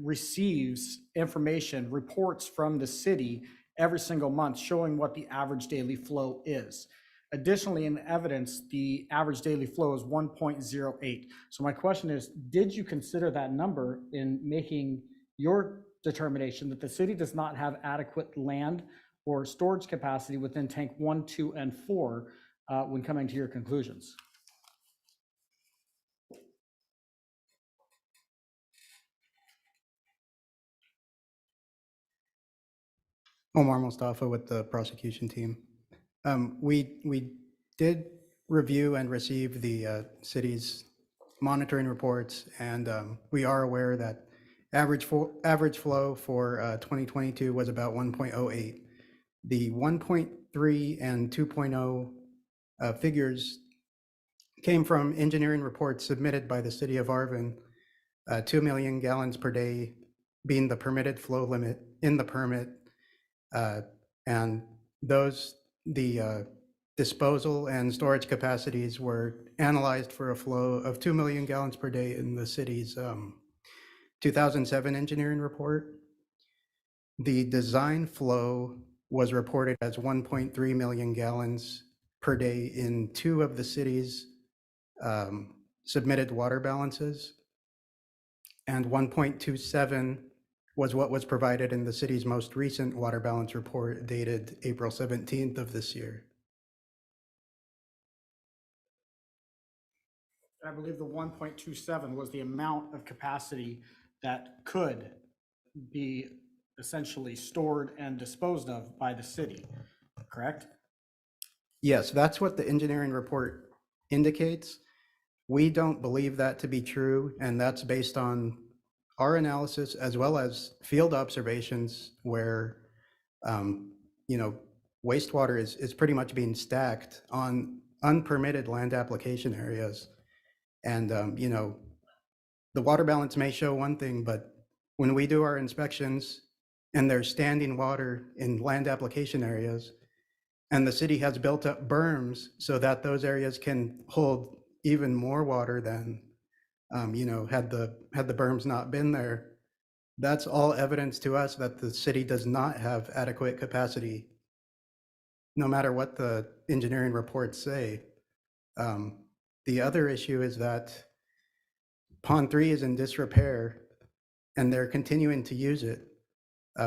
receives information, reports from the city every single month showing what the average daily flow is. Additionally, in evidence, the average daily flow is 1.08. So my question is, did you consider that number in making your determination that the city does not have adequate land or storage capacity within tank 1, 2, and 4 when coming to your conclusions? Omar Mustafa with the prosecution team. We did review and receive the city's monitoring reports, and we are aware that average flow for 2022 was about 1.08. The 1.3 and 2.0 figures came from engineering reports submitted by the city of Arvin, 2 million gallons per day being the permitted flow limit in the permit. And the disposal and storage capacities were analyzed for a flow of 2 million gallons per day in the city's 2007 engineering report. The design flow was reported as 1.3 million gallons per day in 2 of the city's submitted water balances, and 1.27 was what was provided in the city's most recent water balance report dated April 17th of this year. I believe the 1.27 was the amount of capacity that could be essentially stored and disposed of by the city, correct? Yes, that's what the engineering report indicates. We don't believe that to be true, and that's based on our analysis as well as field observations where, wastewater is pretty much being stacked on unpermitted land application areas. And, the water balance may show one thing, but when we do our inspections and there's standing water in land application areas, and the city has built up berms so that those areas can hold even more water than, had the berms not been there, that's all evidence to us that the city does not have adequate capacity, no matter what the engineering reports say. The other issue is that Pond 3 is in disrepair, and they're continuing to use it.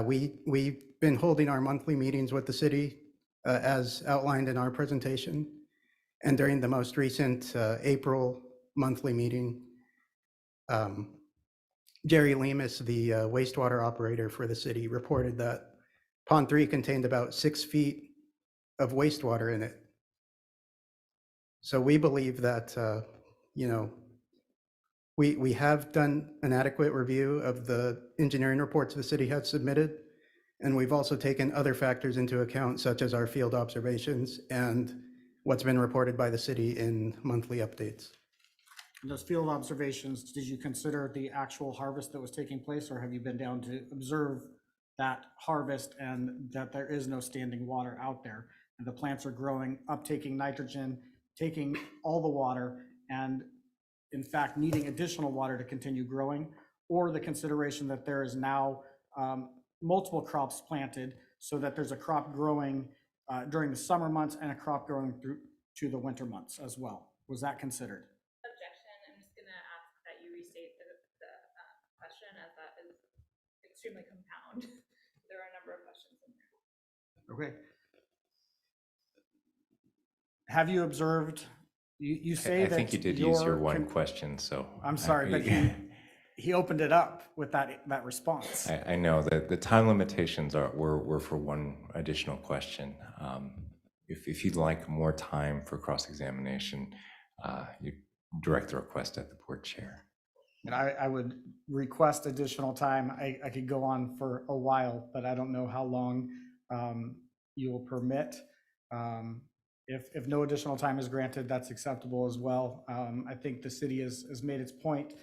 We've been holding our monthly meetings with the city as outlined in our presentation. And during the most recent April monthly meeting, Jerry Lemus, the wastewater operator for the city, reported that Pond 3 contained about 6 feet of wastewater in it. So we believe that, we have done an adequate review of the engineering reports the city has submitted. And we've also taken other factors into account, such as our field observations and what's been reported by the city in monthly updates. In those field observations, did you consider the actual harvest that was taking place, or have you been down to observe that harvest and that there is no standing water out there? And the plants are growing, uptaking nitrogen, taking all the water, and in fact needing additional water to continue growing, or the consideration that there is now multiple crops planted so that there's a crop growing during the summer months and a crop growing through to the winter months as well. Was that considered? Objection. I'm just going to ask that you restate the question, as that is extremely compound. There are a number of questions in there. Okay. Have you observed, you say I that think you did use your one question, so. I'm sorry, but he opened it up with that response. I know that the time limitations were for one additional question. If you'd like more time for cross-examination, you direct the request at the board chair. And I would request additional time. I could go on for a while, but I don't know how long you will permit. If no additional time is granted, that's acceptable as well. I think the city has made its point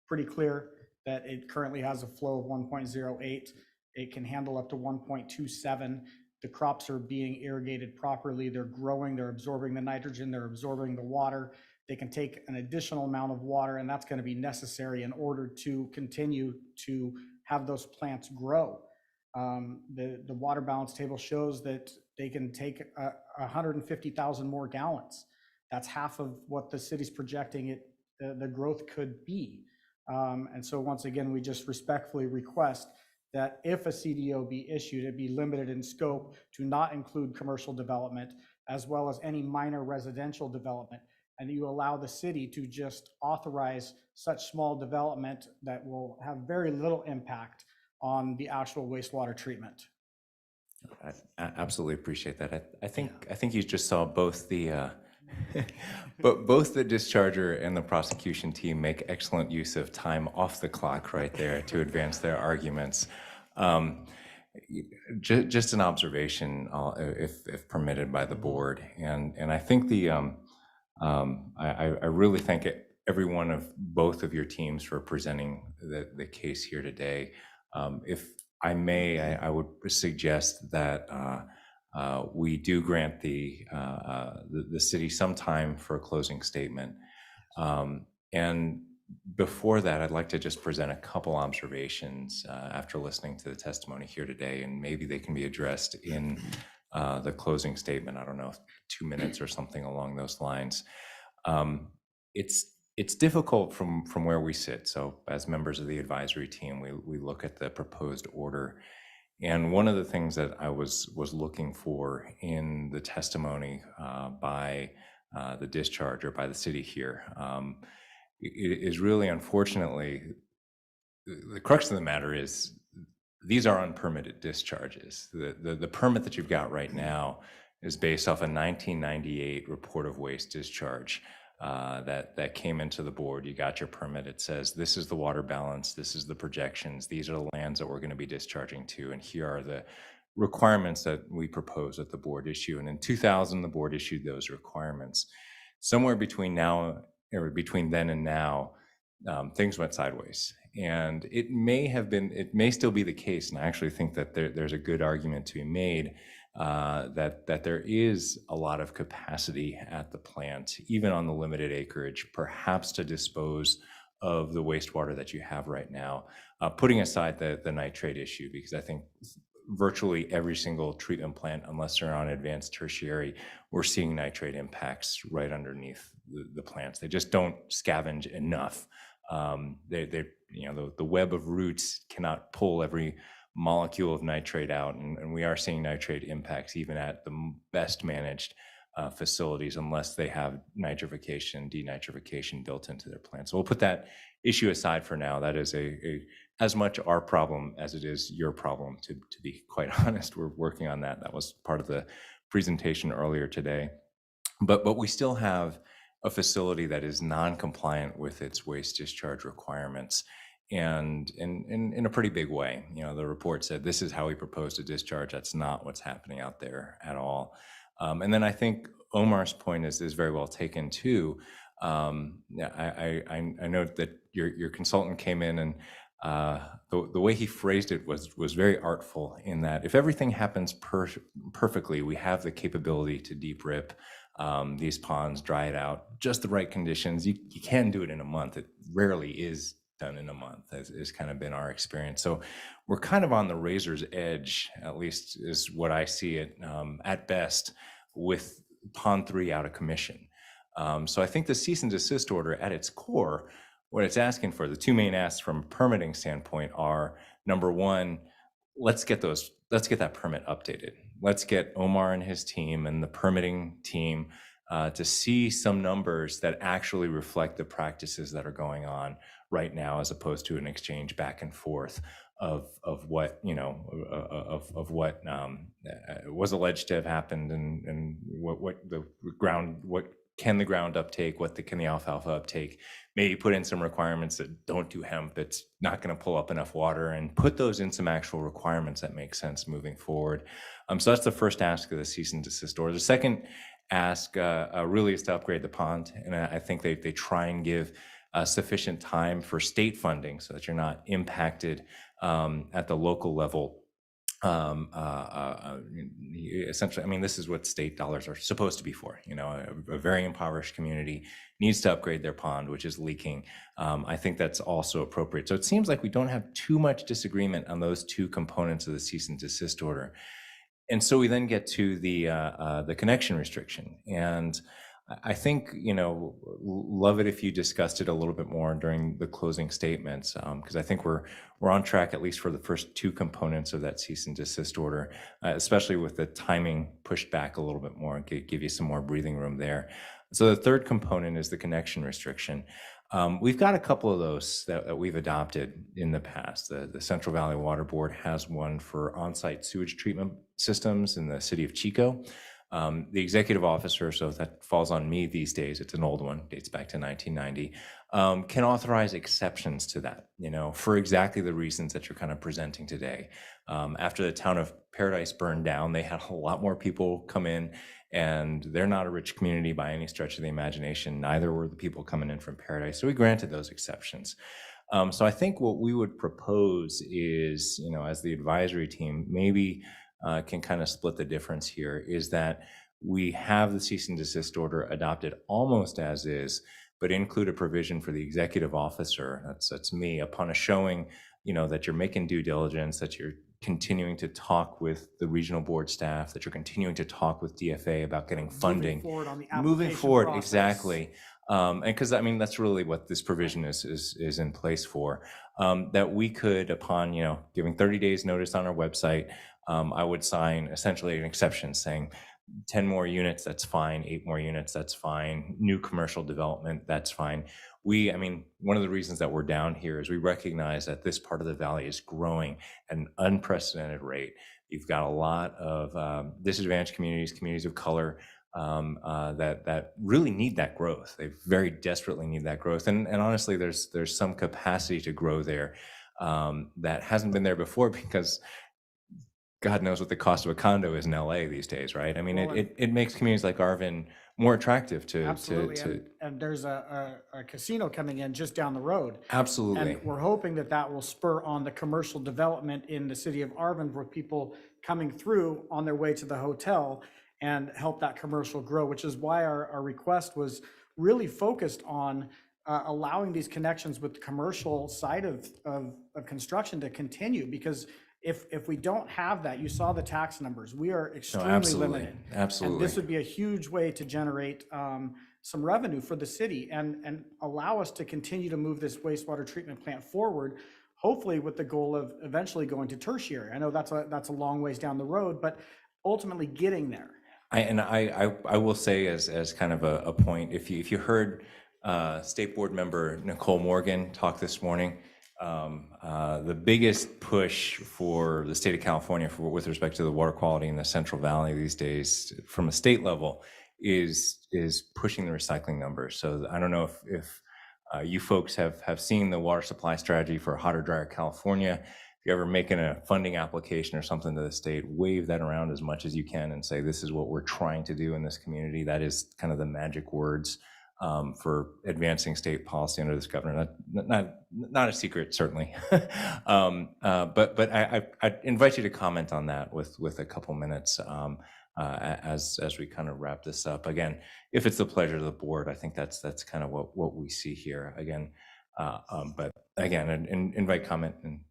pretty clear that it currently has a flow of 1.08. It can handle up to 1.27. The crops are being irrigated properly. They're growing, they're absorbing the nitrogen, they're absorbing the water. They can take an additional amount of water, and that's going to be necessary in order to continue to have those plants grow. The water balance table shows that they can take 150,000 more gallons. That's half of what the city's projecting the growth could be. And so once again, we just respectfully request that if a CDO be issued, it be limited in scope to not include commercial development, as well as any minor residential development. And you allow the city to just authorize such small development that will have very little impact on the actual wastewater treatment. I absolutely appreciate that. I think you just saw both the both the discharger and the prosecution team make excellent use of time off the clock right there to advance their arguments. Just an observation, if permitted by the board, and I think I really thank every one of both of your teams for presenting the case here today. If I may, I would suggest that we do grant the city some time for a closing statement. And before that, I'd like to just present a couple observations after listening to the testimony here today, and maybe they can be addressed in the closing statement. I don't know, 2 minutes or something along those lines. It's difficult from where we sit. So as members of the advisory team, we look at the proposed order. And one of the things that I was looking for in the testimony by the discharger, by the city here, is really, unfortunately, the crux of the matter is these are unpermitted discharges. The permit that you've got right now is based off a 1998 report of waste discharge that came into the board. You got your permit. It says, this is the water balance, this is the projections, these are the lands that we're going to be discharging to, and here are the requirements that we propose that the board issue. And in 2000, the board issued those requirements. Somewhere between then and now, things went sideways. And it may still be the case, and I actually think that there's a good argument to be made that there is a lot of capacity at the plant, even on the limited acreage, perhaps to dispose of the wastewater that you have right now, putting aside the nitrate issue, because I think virtually every single treatment plant, unless they're on advanced tertiary, we're seeing nitrate impacts right underneath the plants. They just don't scavenge enough. The web of roots cannot pull every molecule of nitrate out, and we are seeing nitrate impacts even at the best managed facilities, unless they have nitrification, denitrification built into their plants. So we'll put that issue aside for now. That is as much our problem as it is your problem, to be quite honest. We're working on that. That was part of the presentation earlier today. But we still have a facility that is non-compliant with its waste discharge requirements, and in a pretty big way. The report said this is how we propose to discharge. That's not what's happening out there at all. And then I think Omar's point is very well taken too. I know that your consultant came in, and the way he phrased it was very artful, in that if everything happens perfectly, we have the capability to deep rip these ponds, dry it out, just the right conditions. You can do it in a month. It rarely is done in a month, has kind of been our experience. So we're kind of on the razor's edge, at least is what I see it at best, with Pond 3 out of commission. So I think the cease and desist order at its core, what it's asking for, the two main asks from a permitting standpoint are, number one, let's get that permit updated. Let's get Omar and his team and the permitting team to see some numbers that actually reflect the practices that are going on right now, as opposed to an exchange back and forth of what was alleged to have happened, and what can the ground uptake, can the alfalfa uptake. Maybe put in some requirements that don't do hemp, it's not going to pull up enough water, and put those in some actual requirements that make sense moving forward. So that's the first ask of the cease and desist order. The second ask really is to upgrade the pond, and I think they try and give sufficient time for state funding so that you're not impacted at the local level. Essentially, this is what state dollars are supposed to be for. A very impoverished community needs to upgrade their pond, which is leaking. I think that's also appropriate. So it seems like we don't have too much disagreement on those two components of the cease and desist order. And so we then get to the connection restriction. And I think, love it if you discussed it a little bit more during the closing statements, because I think we're on track, at least for the first two components of that cease and desist order, especially with the timing pushed back a little bit more and give you some more breathing room there. So the third component is the connection restriction. We've got a couple of those that we've adopted in the past. The Central Valley Water Board has one for on-site sewage treatment systems in the city of Chico. The executive officer, so that falls on me these days, it's an old one, dates back to 1990, can authorize exceptions to that, for exactly the reasons that you're kind of presenting today. After the town of Paradise burned down, they had a lot more people come in, and they're not a rich community by any stretch of the imagination. Neither were the people coming in from Paradise. So we granted those exceptions. So I think what we would propose is, as the advisory team, maybe can kind of split the difference here, is that we have the cease and desist order adopted almost as is, but include a provision for the executive officer, that's me, upon a showing, that you're making due diligence, that you're continuing to talk with the regional board staff, that you're continuing to talk with DFA about getting funding. Moving forward, exactly. And because that's really what this provision is in place for, that we could, upon giving 30 days notice on our website, I would sign essentially an exception saying 10 more units, that's fine. 8 more units, that's fine. New commercial development, that's fine. One of the reasons that we're down here is we recognize that this part of the valley is growing at an unprecedented rate. You've got a lot of disadvantaged communities of color that really need that growth. They very desperately need that growth. And honestly, there's some capacity to grow there that hasn't been there before, because God knows what the cost of a condo is in LA these days, right? It makes communities like Arvin more attractive to. Absolutely, and there's a casino coming in just down the road. Absolutely. And we're hoping that will spur on the commercial development in the city of Arvin, for people coming through on their way to the hotel, and help that commercial grow, which is why our request was really focused on allowing these connections with the commercial side of construction to continue, because if we don't have that, you saw the tax numbers, we are extremely limited. Absolutely. And this would be a huge way to generate some revenue for the city and allow us to continue to move this wastewater treatment plant forward, hopefully with the goal of eventually going to tertiary. I know that's a long ways down the road, but ultimately getting there. I will say as kind of a point, if you heard State Board member Nicole Morgan talk this morning, the biggest push for the state of California with respect to the water quality in the Central Valley these days from a state level is pushing the recycling numbers. So I don't know if you folks have seen the water supply strategy for hotter, drier California. If you're ever making a funding application or something to the state, wave that around as much as you can and say, this is what we're trying to do in this community. That is kind of the magic words for advancing state policy under this governor. Not a secret, certainly. But I invite you to comment on that with a couple minutes as we kind of wrap this up. Again, if it's the pleasure of the board, I think that's kind of what we see here. Again, but again, invite comment, and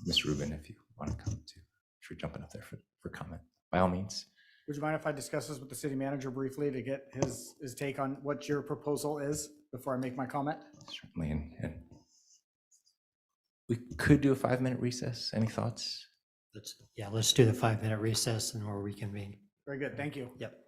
Ms. Rubin, if you want to come too, if you're jumping up there for comment, by all means. Would you mind if I discuss this with the city manager briefly to get his take on what your proposal is before I make my comment? Certainly, and we could do a 5-minute recess. Any thoughts? Let's do the 5-minute recess and we'll reconvene. Very good, thank you. Yep.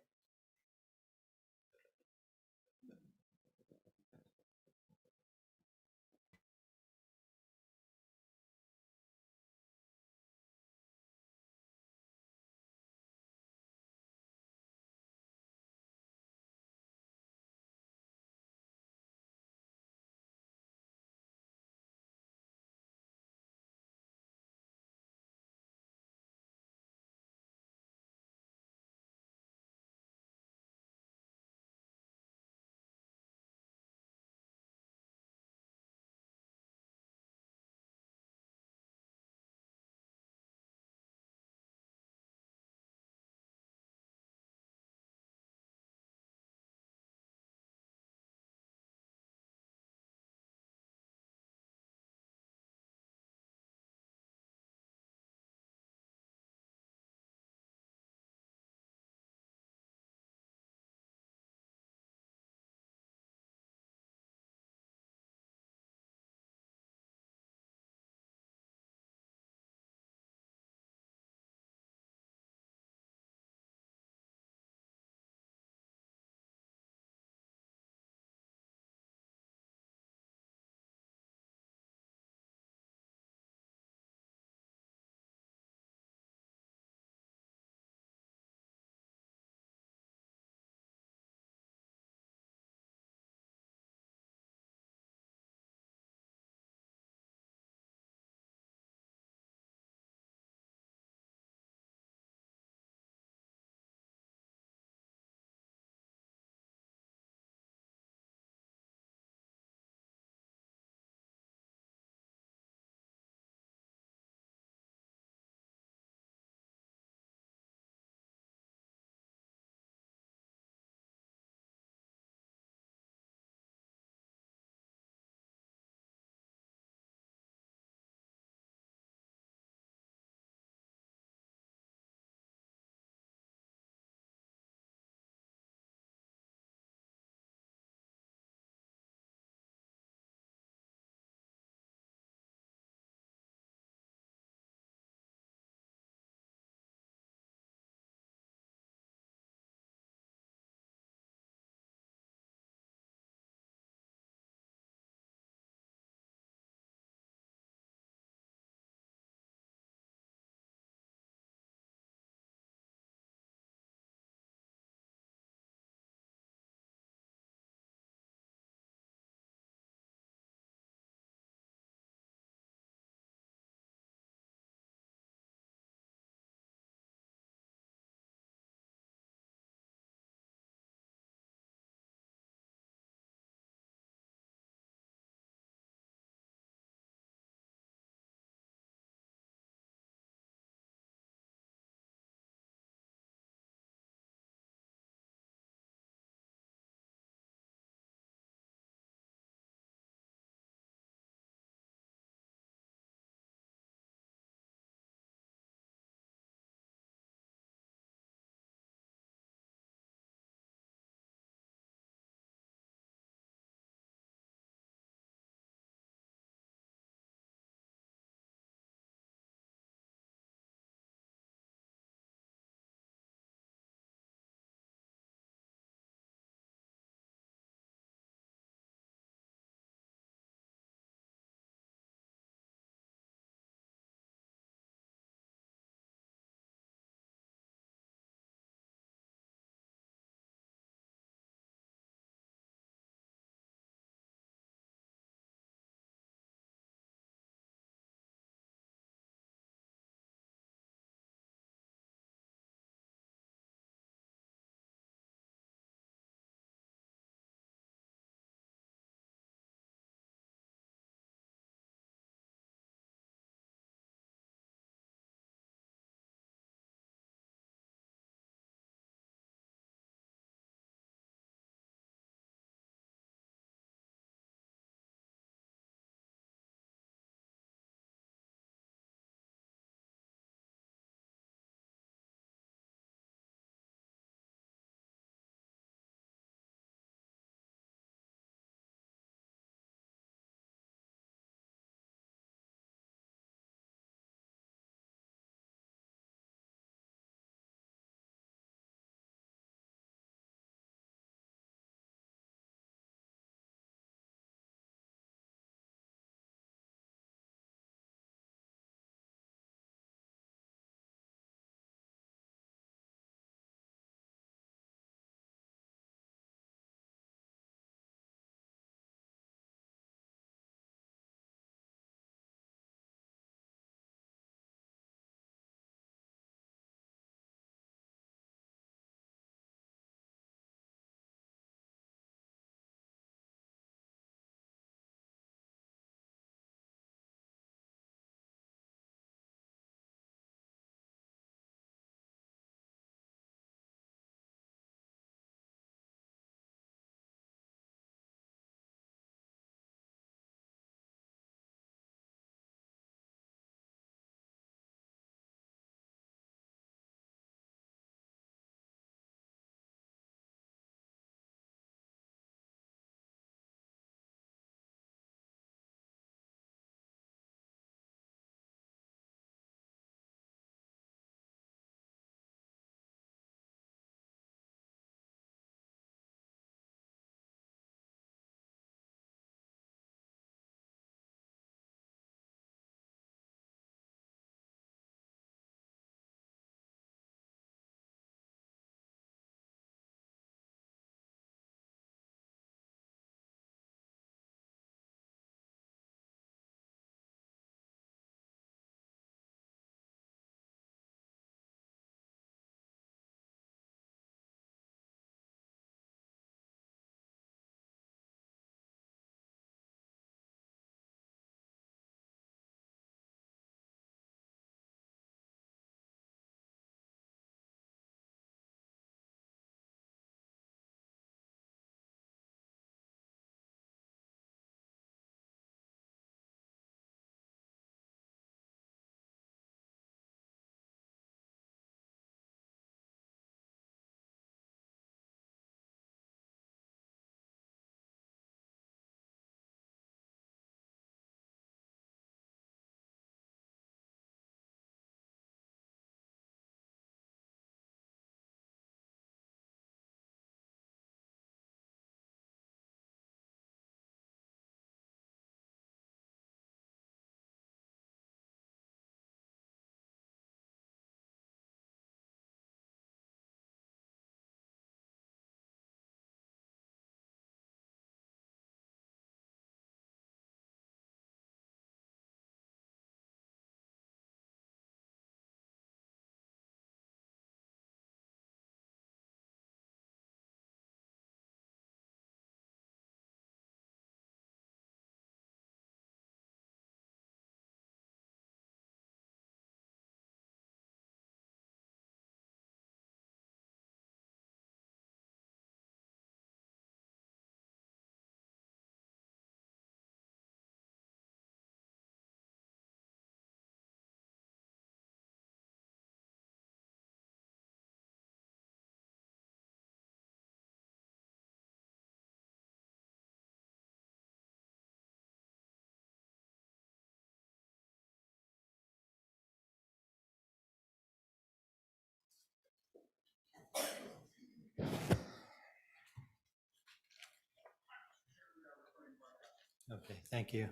Okay, thank you.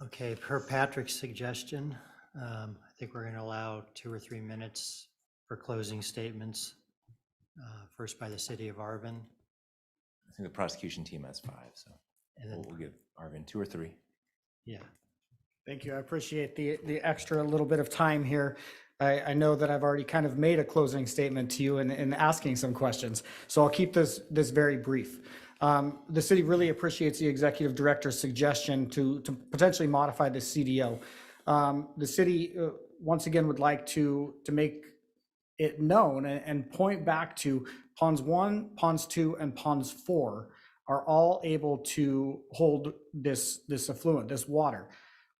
Okay, per Patrick's suggestion, I think we're going to allow 2 or 3 minutes for closing statements. First by the city of Arvin. I think the prosecution team has 5, so And then, we'll give Arvin 2 or 3. yeah, Thank you. I appreciate the extra little bit of time here. I know that I've already kind of made a closing statement to you and asking some questions, so I'll keep this very brief. The city really appreciates the executive director's suggestion to potentially modify the CDO. The city, once again, would like to make it known and point back to ponds 1, ponds 2, and ponds 4 are all able to hold this affluent, this water.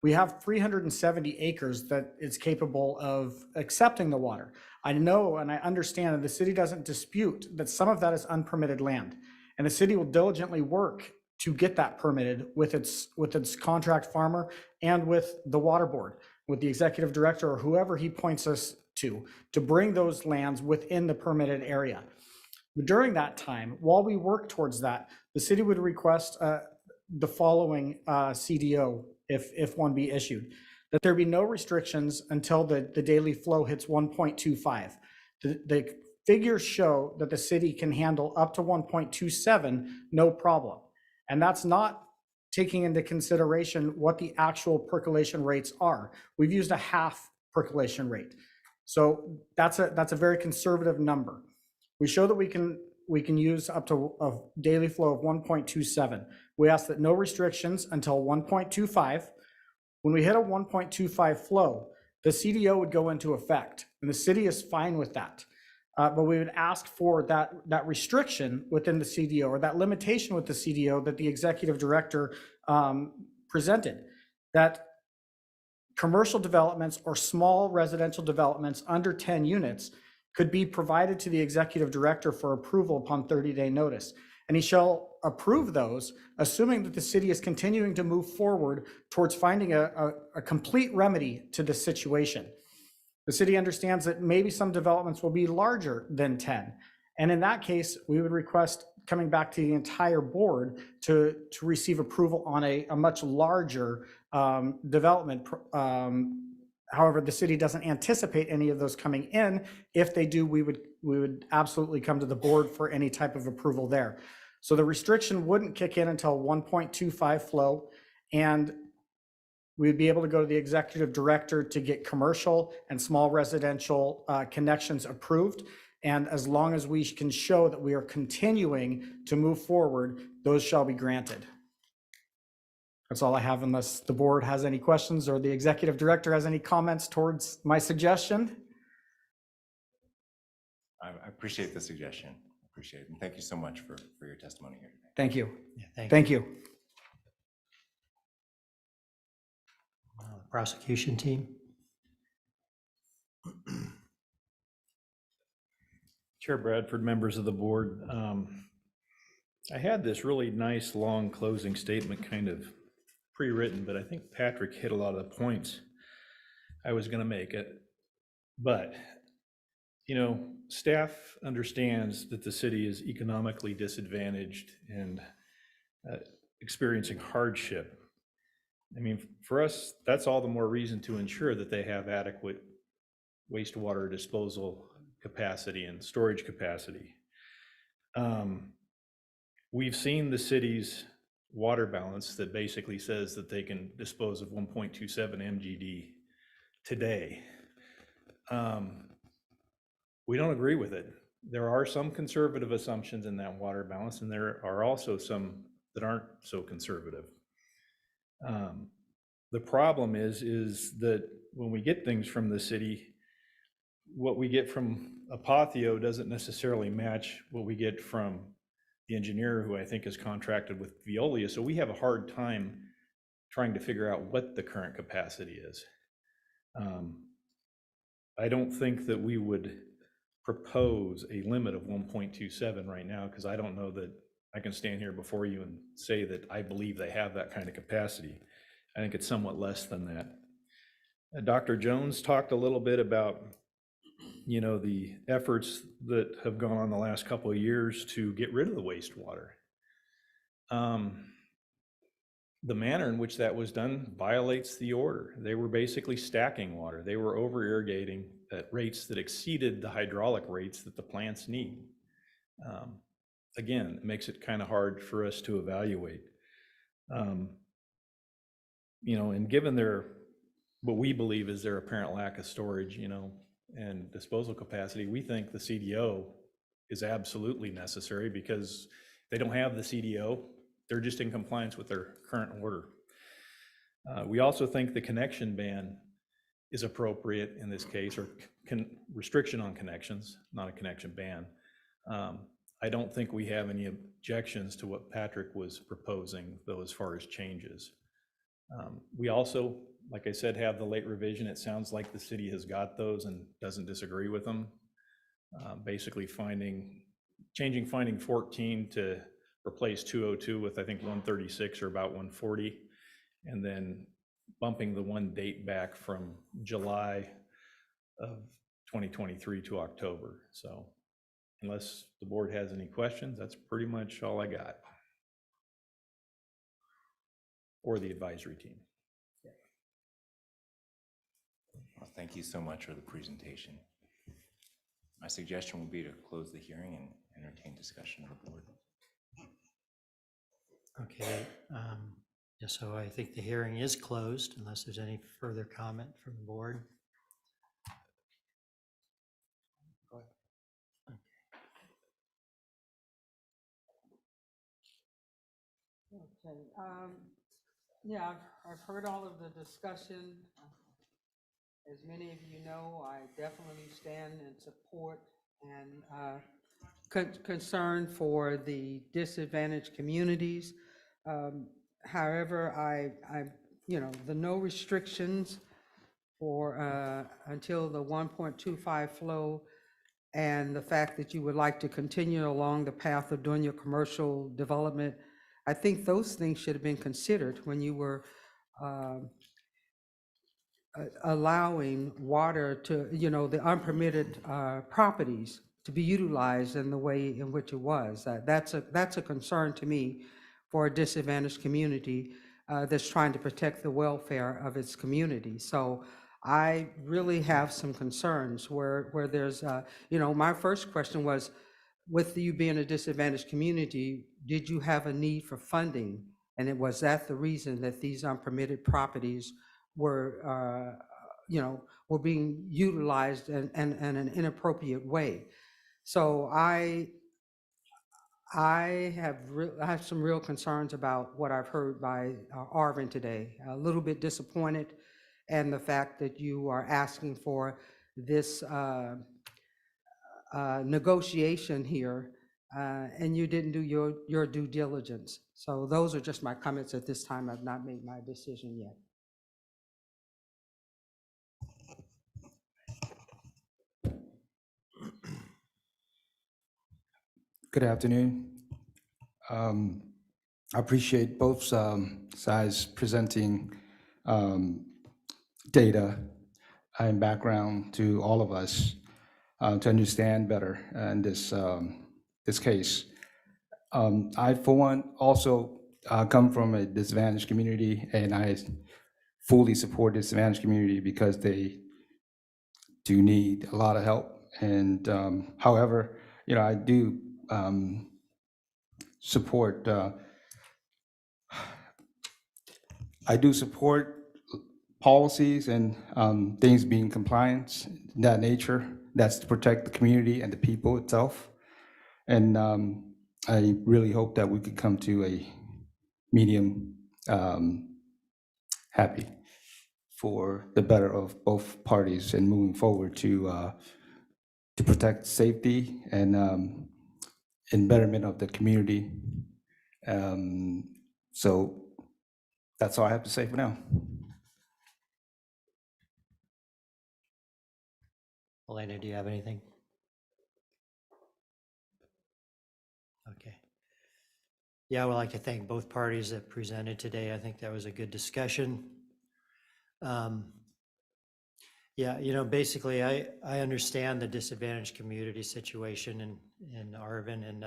We have 370 acres that is capable of accepting the water. I know and I understand that the city doesn't dispute that some of that is unpermitted land. And the city will diligently work to get that permitted with its contract farmer and with the water board, with the executive director or whoever he points us to bring those lands within the permitted area. But during that time, while we work towards that, the city would request the following CDO, if one be issued, that there be no restrictions until the daily flow hits 1.25. The figures show that the city can handle up to 1.27, no problem. And that's not taking into consideration what the actual percolation rates are. We've used a half percolation rate. So that's a very conservative number. We show that we can use up to a daily flow of 1.27. We ask that no restrictions until 1.25. When we hit a 1.25 flow, the CDO would go into effect, and the city is fine with that. But we would ask for that restriction within the CDO, or that limitation with the CDO that the executive director presented, that commercial developments or small residential developments under 10 units could be provided to the executive director for approval upon 30-day notice. And he shall approve those, assuming that the city is continuing to move forward towards finding a complete remedy to this situation. The city understands that maybe some developments will be larger than 10. And in that case, we would request coming back to the entire board to receive approval on a much larger development. However, the city doesn't anticipate any of those coming in. If they do, we would absolutely come to the board for any type of approval there. So the restriction wouldn't kick in until 1.25 flow, and we'd be able to go to the executive director to get commercial and small residential connections approved. And as long as we can show that we are continuing to move forward, those shall be granted. That's all I have, unless the board has any questions or the executive director has any comments towards my suggestion. I appreciate the suggestion. Appreciate it. And thank you so much for your testimony here today. Thank you. Yeah, Thank you. Prosecution team. Chair Bradford, members of the board, I had this really nice long closing statement kind of pre-written, but I think Patrick hit a lot of the points I was going to make it. But, you know, staff understands that the city is economically disadvantaged and experiencing hardship. I mean, for us, that's all the more reason to ensure that they have adequate wastewater disposal capacity and storage capacity. We've seen the city's water balance that basically says that they can dispose of 1.27 MGD today. We don't agree with it. There are some conservative assumptions in that water balance, and there are also some that aren't so conservative. The problem is that when we get things from the city, what we get from Apotheo doesn't necessarily match what we get from the engineer, who I think is contracted with Veolia. So we have a hard time trying to figure out what the current capacity is. I don't think that we would propose a limit of 1.27 right now, because I don't know that I can stand here before you and say that I believe they have that kind of capacity. I think it's somewhat less than that. Dr. Jones talked a little bit about the efforts that have gone on the last couple of years to get rid of the wastewater. The manner in which that was done violates the order. They were basically stacking water. They were over irrigating at rates that exceeded the hydraulic rates that the plants need. Again, it makes it kind of hard for us to evaluate. And given what we believe is their apparent lack of storage, and disposal capacity, we think the CDO is absolutely necessary, because if they don't have the CDO, they're just in compliance with their current order. We also think the connection ban is appropriate in this case, or restriction on connections, not a connection ban. I don't think we have any objections to what Patrick was proposing, though, as far as changes. We also, like I said, have the late revision. It sounds like the city has got those and doesn't disagree with them. Basically changing finding 14 to replace 202 with, I think, 136 or about 140, and then bumping the one date back from July of 2023 to October. So unless the board has any questions, that's pretty much all I got. Or the advisory team. Well, thank you so much for the presentation. My suggestion would be to close the hearing and entertain discussion of the board. Okay, yeah, so I think the hearing is closed unless there's any further comment from the board. Okay, yeah, I've heard all of the discussion. As many of you know, I definitely stand in support and concern for the disadvantaged communities. However, the no restrictions for until the 1.25 flow, and the fact that you would like to continue along the path of doing your commercial development, I think those things should have been considered when you were allowing water to, the unpermitted properties to be utilized in the way in which it was. That's a concern to me for a disadvantaged community that's trying to protect the welfare of its community. So I really have some concerns where there's, my first question was, with you being a disadvantaged community, did you have a need for funding? And was that the reason that these unpermitted properties were, were being utilized in an inappropriate way? So I have some real concerns about what I've heard by Arvin today. A little bit disappointed, and the fact that you are asking for this negotiation here, and you didn't do your due diligence. So those are just my comments at this time. I've not made my decision yet. Good afternoon. I appreciate both sides presenting data and background to all of us to understand better in this case. I, for one, also come from a disadvantaged community, and I fully support the disadvantaged community because they do need a lot of help. And however, I do support policies and things being compliance, that nature. That's to protect the community and the people itself. And I really hope that we could come to a medium happy for the better of both parties and moving forward to protect safety and betterment of the community. So that's all I have to say for now. Elena, do you have anything? Okay. Yeah, I would like to thank both parties that presented today. I think that was a good discussion. Yeah, basically, I understand the disadvantaged community situation in Arvin and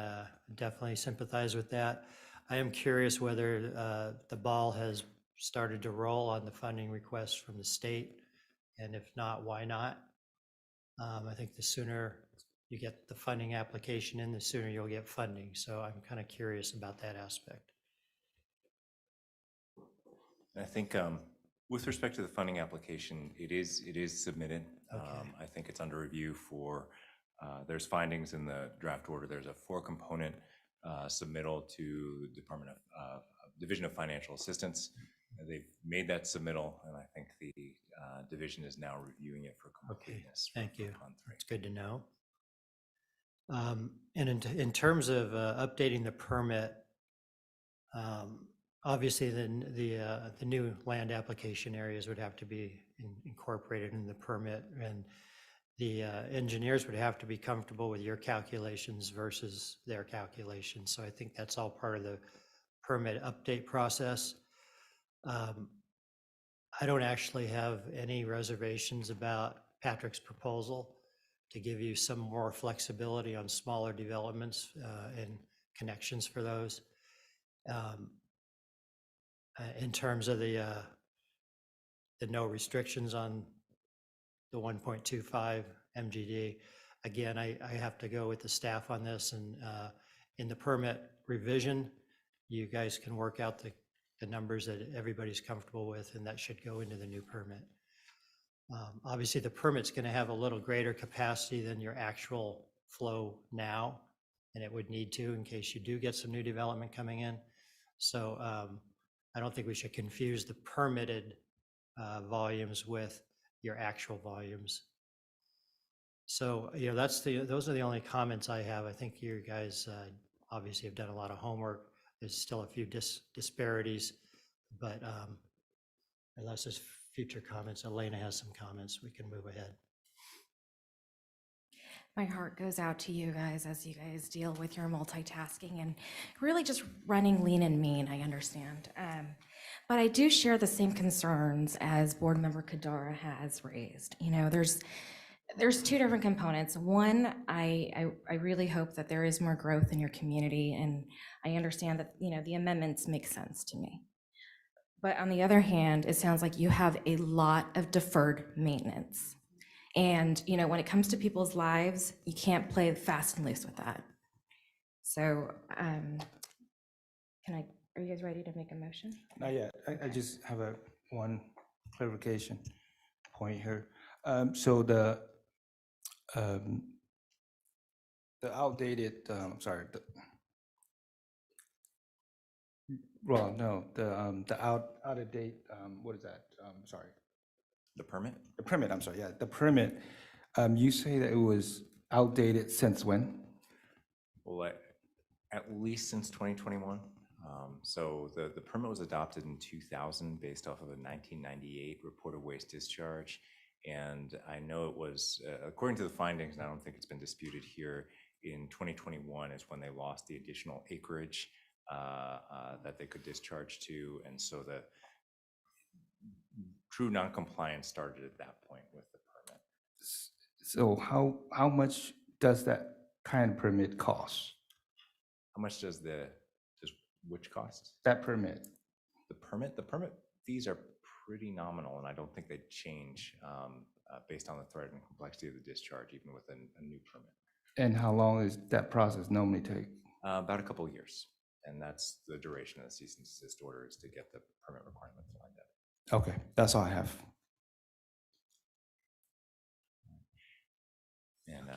definitely sympathize with that. I am curious whether the ball has started to roll on the funding requests from the state, and if not, why not? I think the sooner you get the funding application in, the sooner you'll get funding. So I'm kind of curious about that aspect. I think with respect to the funding application, it is submitted. I think it's under review for, there's findings in the draft order. There's a 4-component submittal to Department of Division of Financial Assistance. They've made that submittal, and I think the division is now reviewing it for completeness. Thank you. It's good to know. And in terms of updating the permit, obviously the new land application areas would have to be incorporated in the permit, and the engineers would have to be comfortable with your calculations versus their calculations. So I think that's all part of the permit update process. I don't actually have any reservations about Patrick's proposal to give you some more flexibility on smaller developments and connections for those. In terms of the no restrictions on the 1.25 MGD, again, I have to go with the staff on this, and in the permit revision, you guys can work out the numbers that everybody's comfortable with, and that should go into the new permit. Obviously, the permit's going to have a little greater capacity than your actual flow now, and it would need to in case you do get some new development coming in. So I don't think we should confuse the permitted volumes with your actual volumes. So, those are the only comments I have. I think you guys obviously have done a lot of homework. There's still a few disparities, but unless there's future comments, Elena has some comments, we can move ahead. My heart goes out to you guys as you guys deal with your multitasking and really just running lean and mean, I understand. But I do share the same concerns as Board Member Kadara has raised. There's two different components. One, I really hope that there is more growth in your community, and I understand that, the amendments make sense to me. But on the other hand, it sounds like you have a lot of deferred maintenance. And, when it comes to people's lives, you can't play fast and loose with that. So, are you guys ready to make a motion? Not yet. I just have one clarification point here. So the outdated, out of date, what is that? Sorry. The permit? The permit, I'm sorry, yeah, the permit. You say that it was outdated since when? Well, at least since 2021. So the permit was adopted in 2000 based off of a 1998 report of waste discharge. And I know it was, according to the findings, and I don't think it's been disputed here, in 2021 is when they lost the additional acreage that they could discharge to. And so the true noncompliance started at that point with the permit. So how much does that kind of permit cost? How much does which cost? That permit. The permit fees are pretty nominal, and I don't think they'd change based on the threat and complexity of the discharge, even with a new permit. And how long does that process normally take? About a couple of years, and that's the duration of the cease and desist order, is to get the permit requirements lined up. Okay, that's all I have. And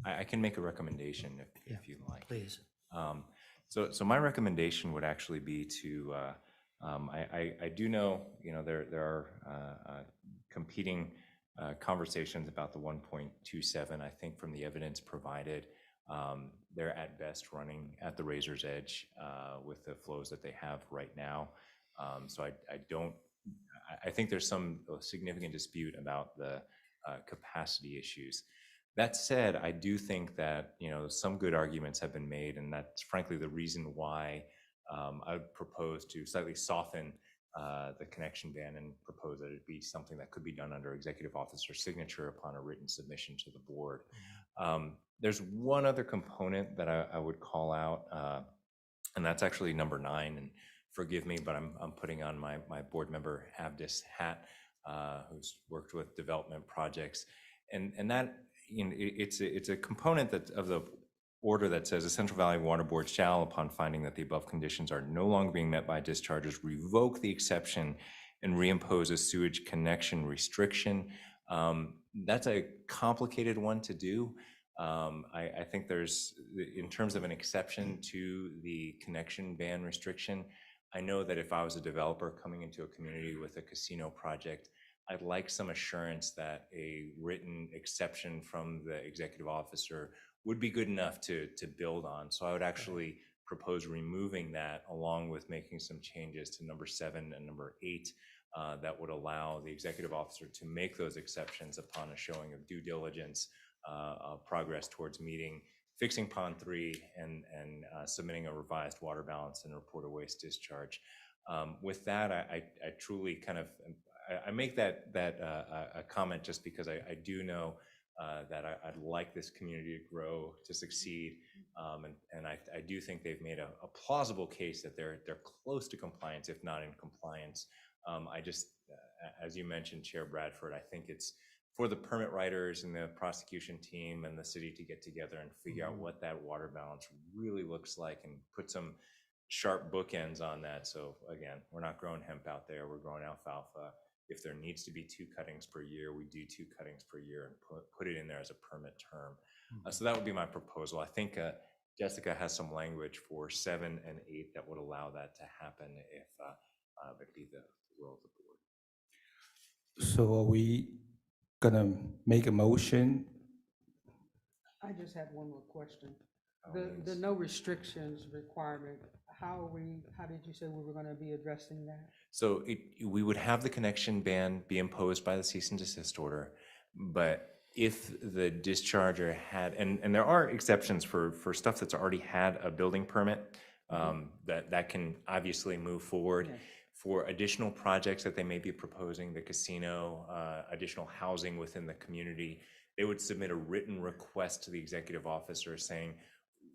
I can make a recommendation if you'd like. Please. So my recommendation would actually be to, I do know, there are competing conversations about the 1.27. I think from the evidence provided, they're at best running at the razor's edge with the flows that they have right now. So I think there's some significant dispute about the capacity issues. That said, I do think that, some good arguments have been made, and that's frankly the reason why I would propose to slightly soften the connection ban and propose that it be be something that could be done under executive officer signature upon a written submission to the board. There's one other component that I would call out, and that's actually number 9. And forgive me, but I'm putting on my board member Abdis hat, who's worked with development projects, and that, you know, it's a component that of the order that says the Central Valley Water Board shall, upon finding that the above conditions are no longer being met by discharges, revoke the exception and reimpose a sewage connection restriction. That's a complicated one to do. I think there's, in terms of an exception to the connection ban restriction, I know that if I was a developer coming into a community with a casino project, I'd like some assurance that a written exception from the executive officer would be good enough to build on. So I would actually propose removing that, along with making some changes to number 7 and number 8 that would allow the executive officer to make those exceptions upon a showing of due diligence, progress towards fixing Pond 3 and submitting a revised water balance and report of waste discharge. With that, I truly kind of, I make that a comment just because I do know that I'd like this community to grow, to succeed, and I do think they've made a plausible case that they're close to compliance, if not in compliance. I just, as you mentioned, Chair Bradford, I think it's for the permit writers and the prosecution team and the city to get together and figure out what that water balance really looks like and put some sharp bookends on that. So again, we're not growing hemp out there, we're growing alfalfa. If there needs to be 2 cuttings per year, we do 2 cuttings per year and put it in there as a permit term. So that would be my proposal. I think Jessica has some language for 7 and 8 that would allow that to happen if it be the will of the board. So are we gonna make a motion? I just had one more question. Oh, The no restrictions requirement, how did you say we were gonna be addressing that? So we would have the connection ban be imposed by the cease and desist order, but if the discharger had, and there are exceptions for stuff that's already had a building permit, that can obviously move forward. Yes. For additional projects that they may be proposing, the casino, additional housing within the community, they would submit a written request to the executive officer saying,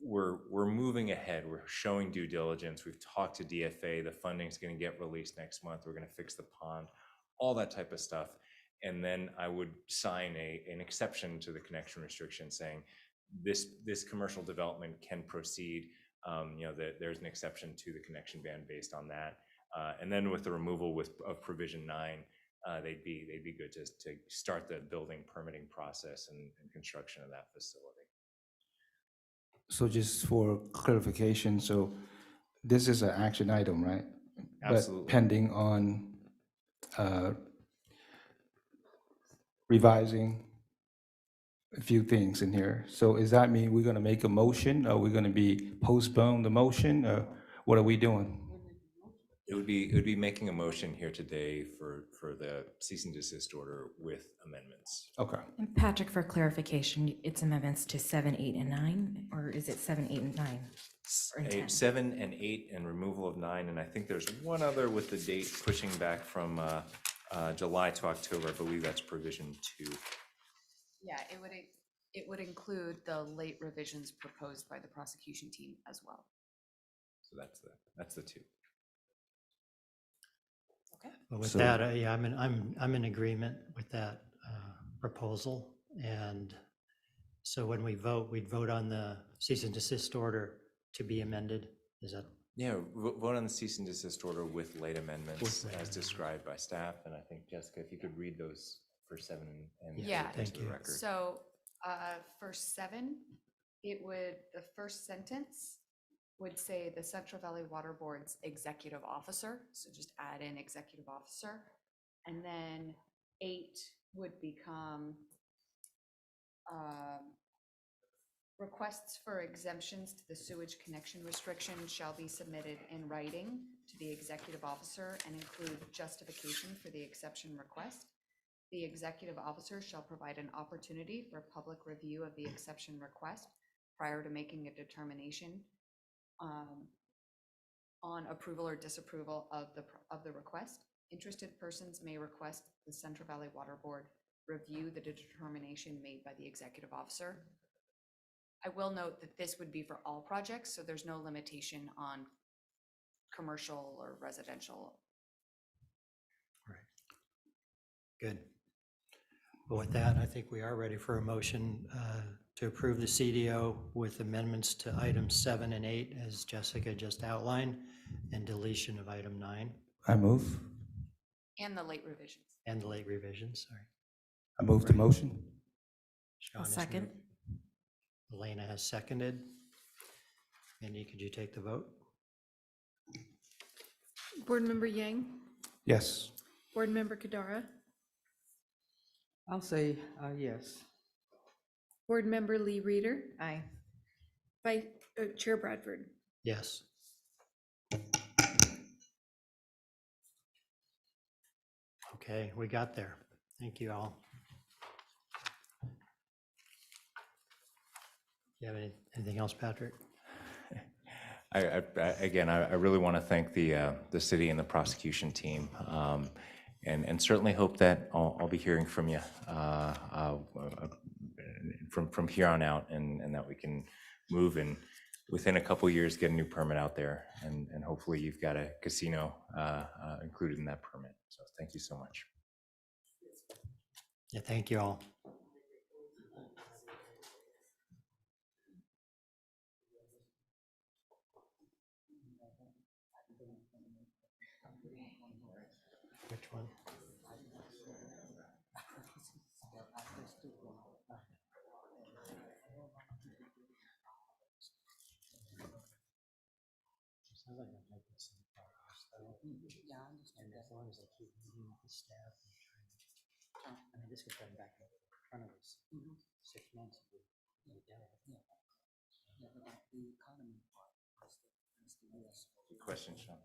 we're moving ahead, we're showing due diligence, we've talked to DFA, the funding's gonna get released next month, we're gonna fix the pond, all that type of stuff. And then I would sign an exception to the connection restriction saying this commercial development can proceed. You know, there's an exception to the connection ban based on that. And then with the removal of provision 9, they'd be good to start the building permitting process and construction of that facility. So just for clarification, so this is an action item, right? Absolutely. But pending on revising a few things in here. So does that mean we're gonna make a motion? Are we gonna be postpone the motion, or what are we doing? It would be making a motion here today for the cease and desist order with amendments. Okay. And Patrick, for clarification, it's amendments to 7, 8, and 9, or is it 7, 8, and 9? Or 10? 7 and 8 and removal of 9, and I think there's one other with the date pushing back from July to October. I believe that's provision 2. Yeah, it would include the late revisions proposed by the prosecution team as well. So that's the 2. But with So- that, yeah, I'm in agreement with that proposal. And so when we vote, we'd vote on the cease and desist order to be amended. Is that? Yeah, vote on the cease and desist order with late amendments With late as described by staff. And I think, Jessica, if you could read those for 7 and 8 Yeah, into the record. So for 7, the first sentence would say the Central Valley Water Board's executive officer, so just add in executive officer. And then 8 would become requests for exemptions to the sewage connection restriction shall be submitted in writing to the executive officer and include justification for the exception request. The executive officer shall provide an opportunity for public review of the exception request prior to making a determination on approval or disapproval of the request. Interested persons may request the Central Valley Water Board review the determination made by the executive officer. I will note that this would be for all projects, so there's no limitation on commercial or residential. Good. Well, with that, I think we are ready for a motion to approve the CDO with amendments to items 7 and 8, as Jessica just outlined, and deletion of item 9. I move. And the late revisions. And the late revisions, sorry. I move the motion. Sean I'll has second. moved. Elena has seconded. Mindy, could you take the vote? Board Member Yang, Yes. Board Member Kadara, I'll say yes. Board Member Lee Reader, Aye. Chair Bradford. Yes. Okay, we got there. Thank you all. You have anything else, Patrick? Again, I really want to thank the city and the prosecution team, and certainly hope that I'll be hearing from you from here on out, and that we can move and within a couple years get a new permit out there, and hopefully you've got a casino included in that permit. So thank you so much. Yeah, thank you all. Which one? Sounds like I've made some progress, though. Yeah, I understand And as long as they keep meeting with the staff and trying to, I mean, this could come back in front of us 6 months if we did it. Yeah, but the economy part is the US. Good questions, Sean.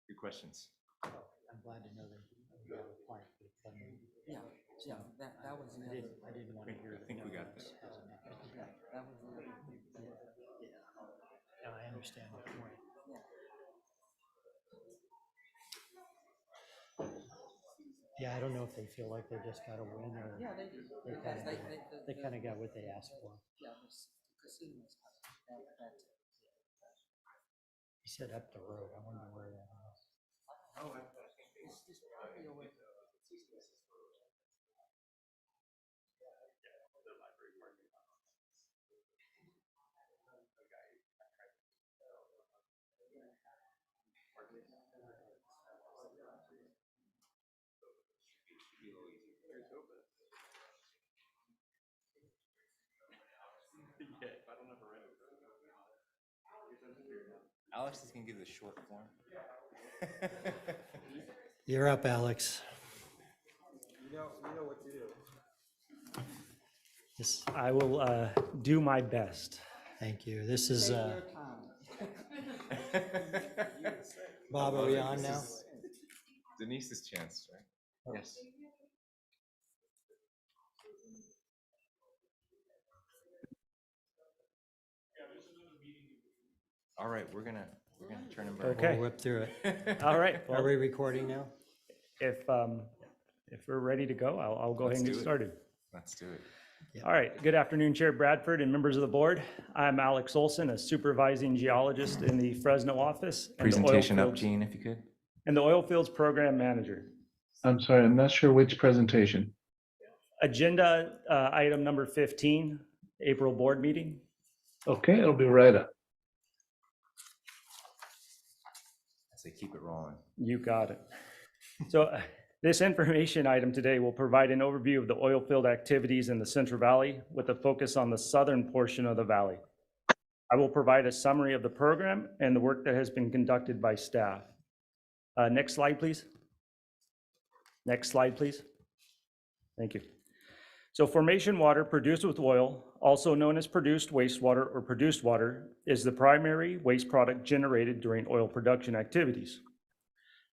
Good questions. I'm glad to know that we have applied for the funding. Yeah, that was the other. I didn't want to hear. I think we got this. That was the other. No, I understand your point. Yeah, I don't know if they feel like they just got to win or. Yeah, they do. They kind of, they kind of got what they asked for. Yeah, the casinos. He said up the road. I wonder where that was. Oh, it's just probably away. Alex is going to give the short form. You're up, Alex. You know what to do. This, I will do my best. thank you. This is, Take your time. Bob, are we on now? Denise's chance, right? Yes. All right, we're gonna turn him back. Okay. We'll whip through it. All right. Are we recording now? If we're ready to go, I'll go ahead and get started. Let's do it. All right. Good afternoon, Chair Bradford and members of the board. I'm Alex Olson, a supervising geologist in the Fresno office. and the oil Presentation up, fields- Gene, if you could. And the oil fields program manager. I'm sorry, I'm not sure which presentation. Agenda item number 15, April board meeting. Okay, it'll be right up. I say keep it rolling. You got it. So this information item today will provide an overview of the oil field activities in the Central Valley with a focus on the southern portion of the valley. I will provide a summary of the program and the work that has been conducted by staff. Next slide, please. Next slide, please. Thank you. So formation water produced with oil, also known as produced wastewater or produced water, is the primary waste product generated during oil production activities.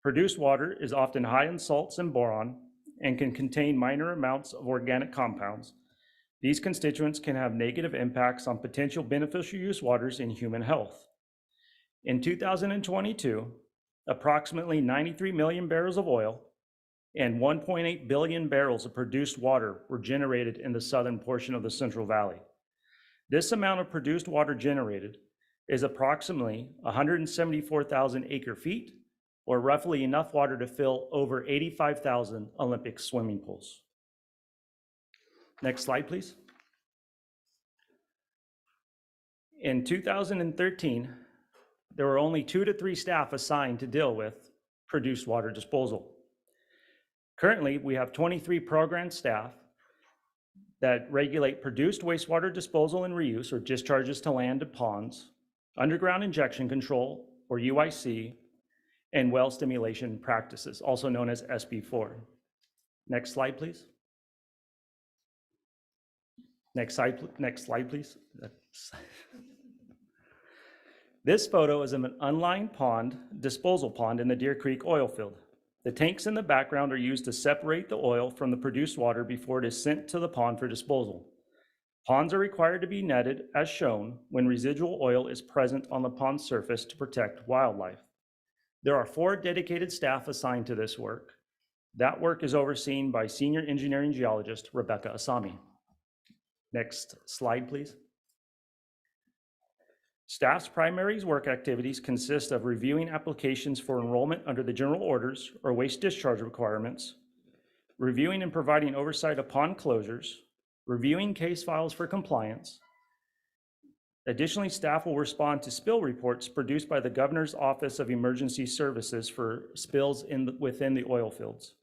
Produced water is often high in salts and boron and can contain minor amounts of organic compounds. These constituents can have negative impacts on potential beneficial use waters in human health. In 2022, approximately 93 million barrels of oil and 1.8 billion barrels of produced water were generated in the southern portion of the Central Valley. This amount of produced water generated is approximately 174,000 acre feet, or roughly enough water to fill over 85,000 Olympic swimming pools. Next slide, please. In 2013, there were only 2 to 3 staff assigned to deal with produced water disposal. Currently, we have 23 program staff that regulate produced wastewater disposal and reuse, or discharges to land and ponds, underground injection control, or UIC, and well stimulation practices, also known as SB4. Next slide, please. Next slide, please. This photo is of an unlined pond, disposal pond in the Deer Creek oil field. The tanks in the background are used to separate the oil from the produced water before it is sent to the pond for disposal. Ponds are required to be netted as shown when residual oil is present on the pond surface to protect wildlife. There are 4 dedicated staff assigned to this work. That work is overseen by Senior Engineering Geologist Rebecca Asami. Next slide, please. Staff's primary work activities consist of reviewing applications for enrollment under the general orders or waste discharge requirements, reviewing and providing oversight of pond closures, reviewing case files for compliance. Additionally, staff will respond to spill reports produced by the Governor's Office of Emergency Services for spills within the oil fields.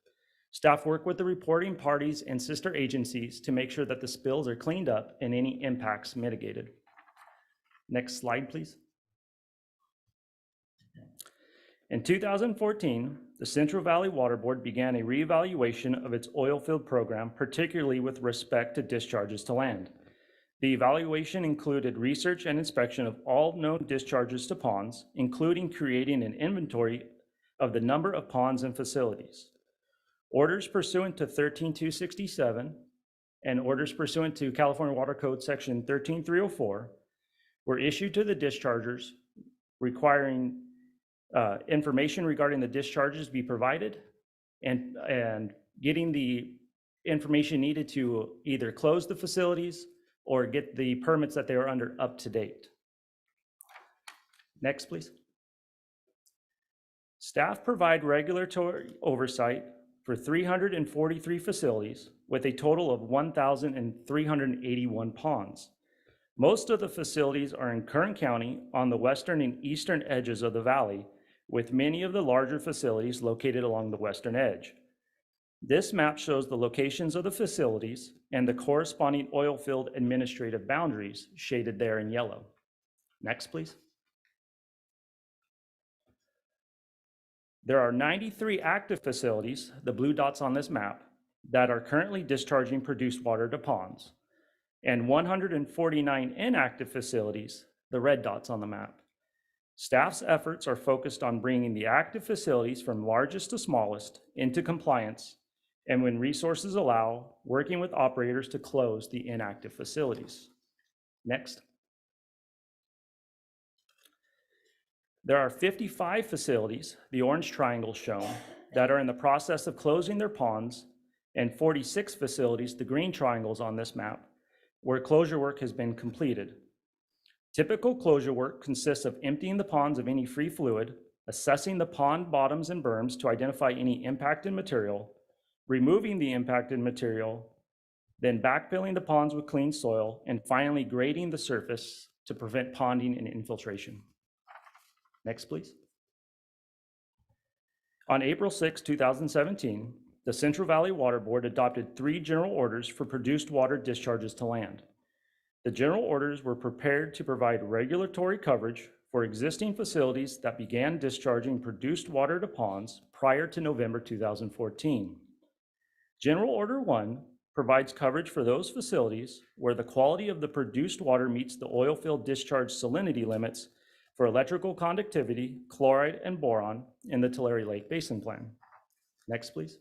Staff work with the reporting parties and sister agencies to make sure that the spills are cleaned up and any impacts mitigated. Next slide, please. In 2014, the Central Valley Water Board began a reevaluation of its oil field program, particularly with respect to discharges to land. The evaluation included research and inspection of all known discharges to ponds, including creating an inventory of the number of ponds and facilities. Orders pursuant to 13267 and orders pursuant to California Water Code Section 13304 were issued to the dischargers requiring information regarding the discharges be provided and getting the information needed to either close the facilities or get the permits that they are under up to date. Next, please. Staff provide regulatory oversight for 343 facilities with a total of 1,381 ponds. Most of the facilities are in Kern County on the western and eastern edges of the valley, with many of the larger facilities located along the western edge. This map shows the locations of the facilities and the corresponding oil field administrative boundaries shaded there in yellow. Next, please. There are 93 active facilities, the blue dots on this map, that are currently discharging produced water to ponds, and 149 inactive facilities, the red dots on the map. Staff's efforts are focused on bringing the active facilities from largest to smallest into compliance, and when resources allow, working with operators to close the inactive facilities. Next. There are 55 facilities, the orange triangle shown, that are in the process of closing their ponds, and 46 facilities, the green triangles on this map, where closure work has been completed. Typical closure work consists of emptying the ponds of any free fluid, assessing the pond bottoms and berms to identify any impacted material, removing the impacted material, then backfilling the ponds with clean soil, and finally grading the surface to prevent ponding and infiltration. Next, please. On April 6, 2017, the Central Valley Water Board adopted 3 general orders for produced water discharges to land. The general orders were prepared to provide regulatory coverage for existing facilities that began discharging produced water to ponds prior to November 2014. General Order 1 provides coverage for those facilities where the quality of the produced water meets the oil field discharge salinity limits for electrical conductivity, chloride, and boron in the Tulare Lake Basin Plan. Next, please.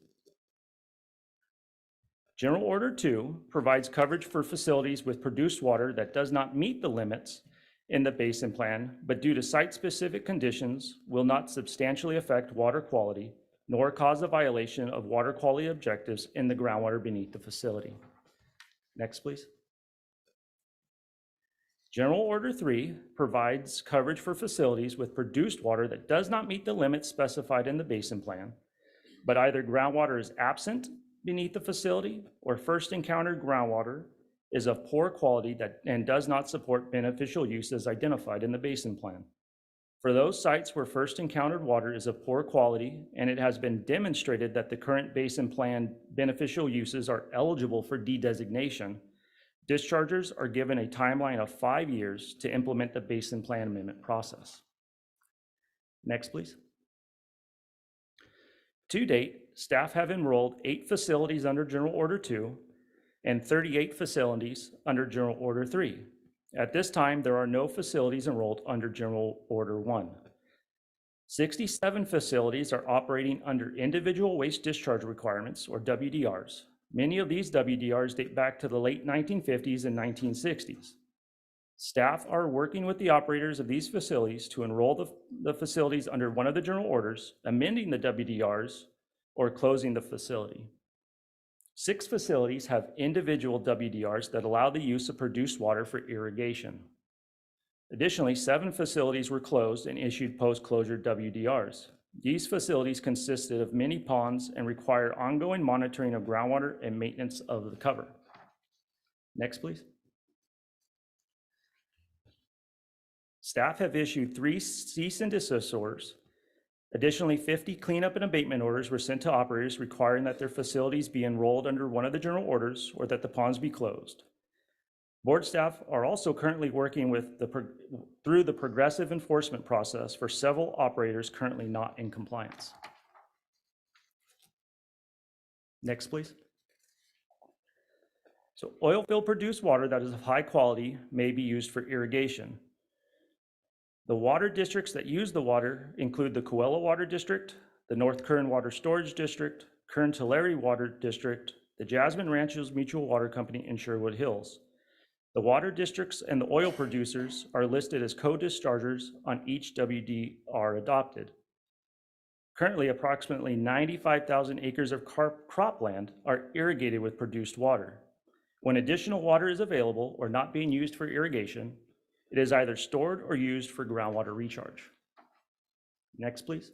General Order 2 provides coverage for facilities with produced water that does not meet the limits in the basin plan, but due to site-specific conditions, will not substantially affect water quality nor cause a violation of water quality objectives in the groundwater beneath the facility. Next, please. General Order 3 provides coverage for facilities with produced water that does not meet the limits specified in the basin plan, but either groundwater is absent beneath the facility or first encountered groundwater is of poor quality and does not support beneficial uses identified in the basin plan. For those sites where first encountered water is of poor quality and it has been demonstrated that the current basin plan beneficial uses are eligible for de-designation, dischargers are given a timeline of 5 years to implement the basin plan amendment process. Next, please. To date, staff have enrolled 8 facilities under General Order 2 and 38 facilities under General Order 3. At this time, there are no facilities enrolled under General Order 1. 67 facilities are operating under individual waste discharge requirements, or WDRs. Many of these WDRs date back to the late 1950s and 1960s. Staff are working with the operators of these facilities to enroll the facilities under one of the general orders, amending the WDRs, or closing the facility. 6 facilities have individual WDRs that allow the use of produced water for irrigation. Additionally, 7 facilities were closed and issued post-closure WDRs. These facilities consisted of many ponds and require ongoing monitoring of groundwater and maintenance of the cover. Next, please. Staff have issued 3 cease and desist orders. Additionally, 50 cleanup and abatement orders were sent to operators requiring that their facilities be enrolled under one of the general orders or that the ponds be closed. Board staff are also currently working through the progressive enforcement process for several operators currently not in compliance. Next, please. So oil field produced water that is of high quality may be used for irrigation. The water districts that use the water include the Coelho Water District, the North Kern Water Storage District, Kern-Tulare Water District, the Jasmine Ranches Mutual Water Company, and Sherwood Hills. The water districts and the oil producers are listed as co-dischargers on each WDR adopted. Currently, approximately 95,000 acres of cropland are irrigated with produced water. When additional water is available or not being used for irrigation, it is either stored or used for groundwater recharge. Next, please.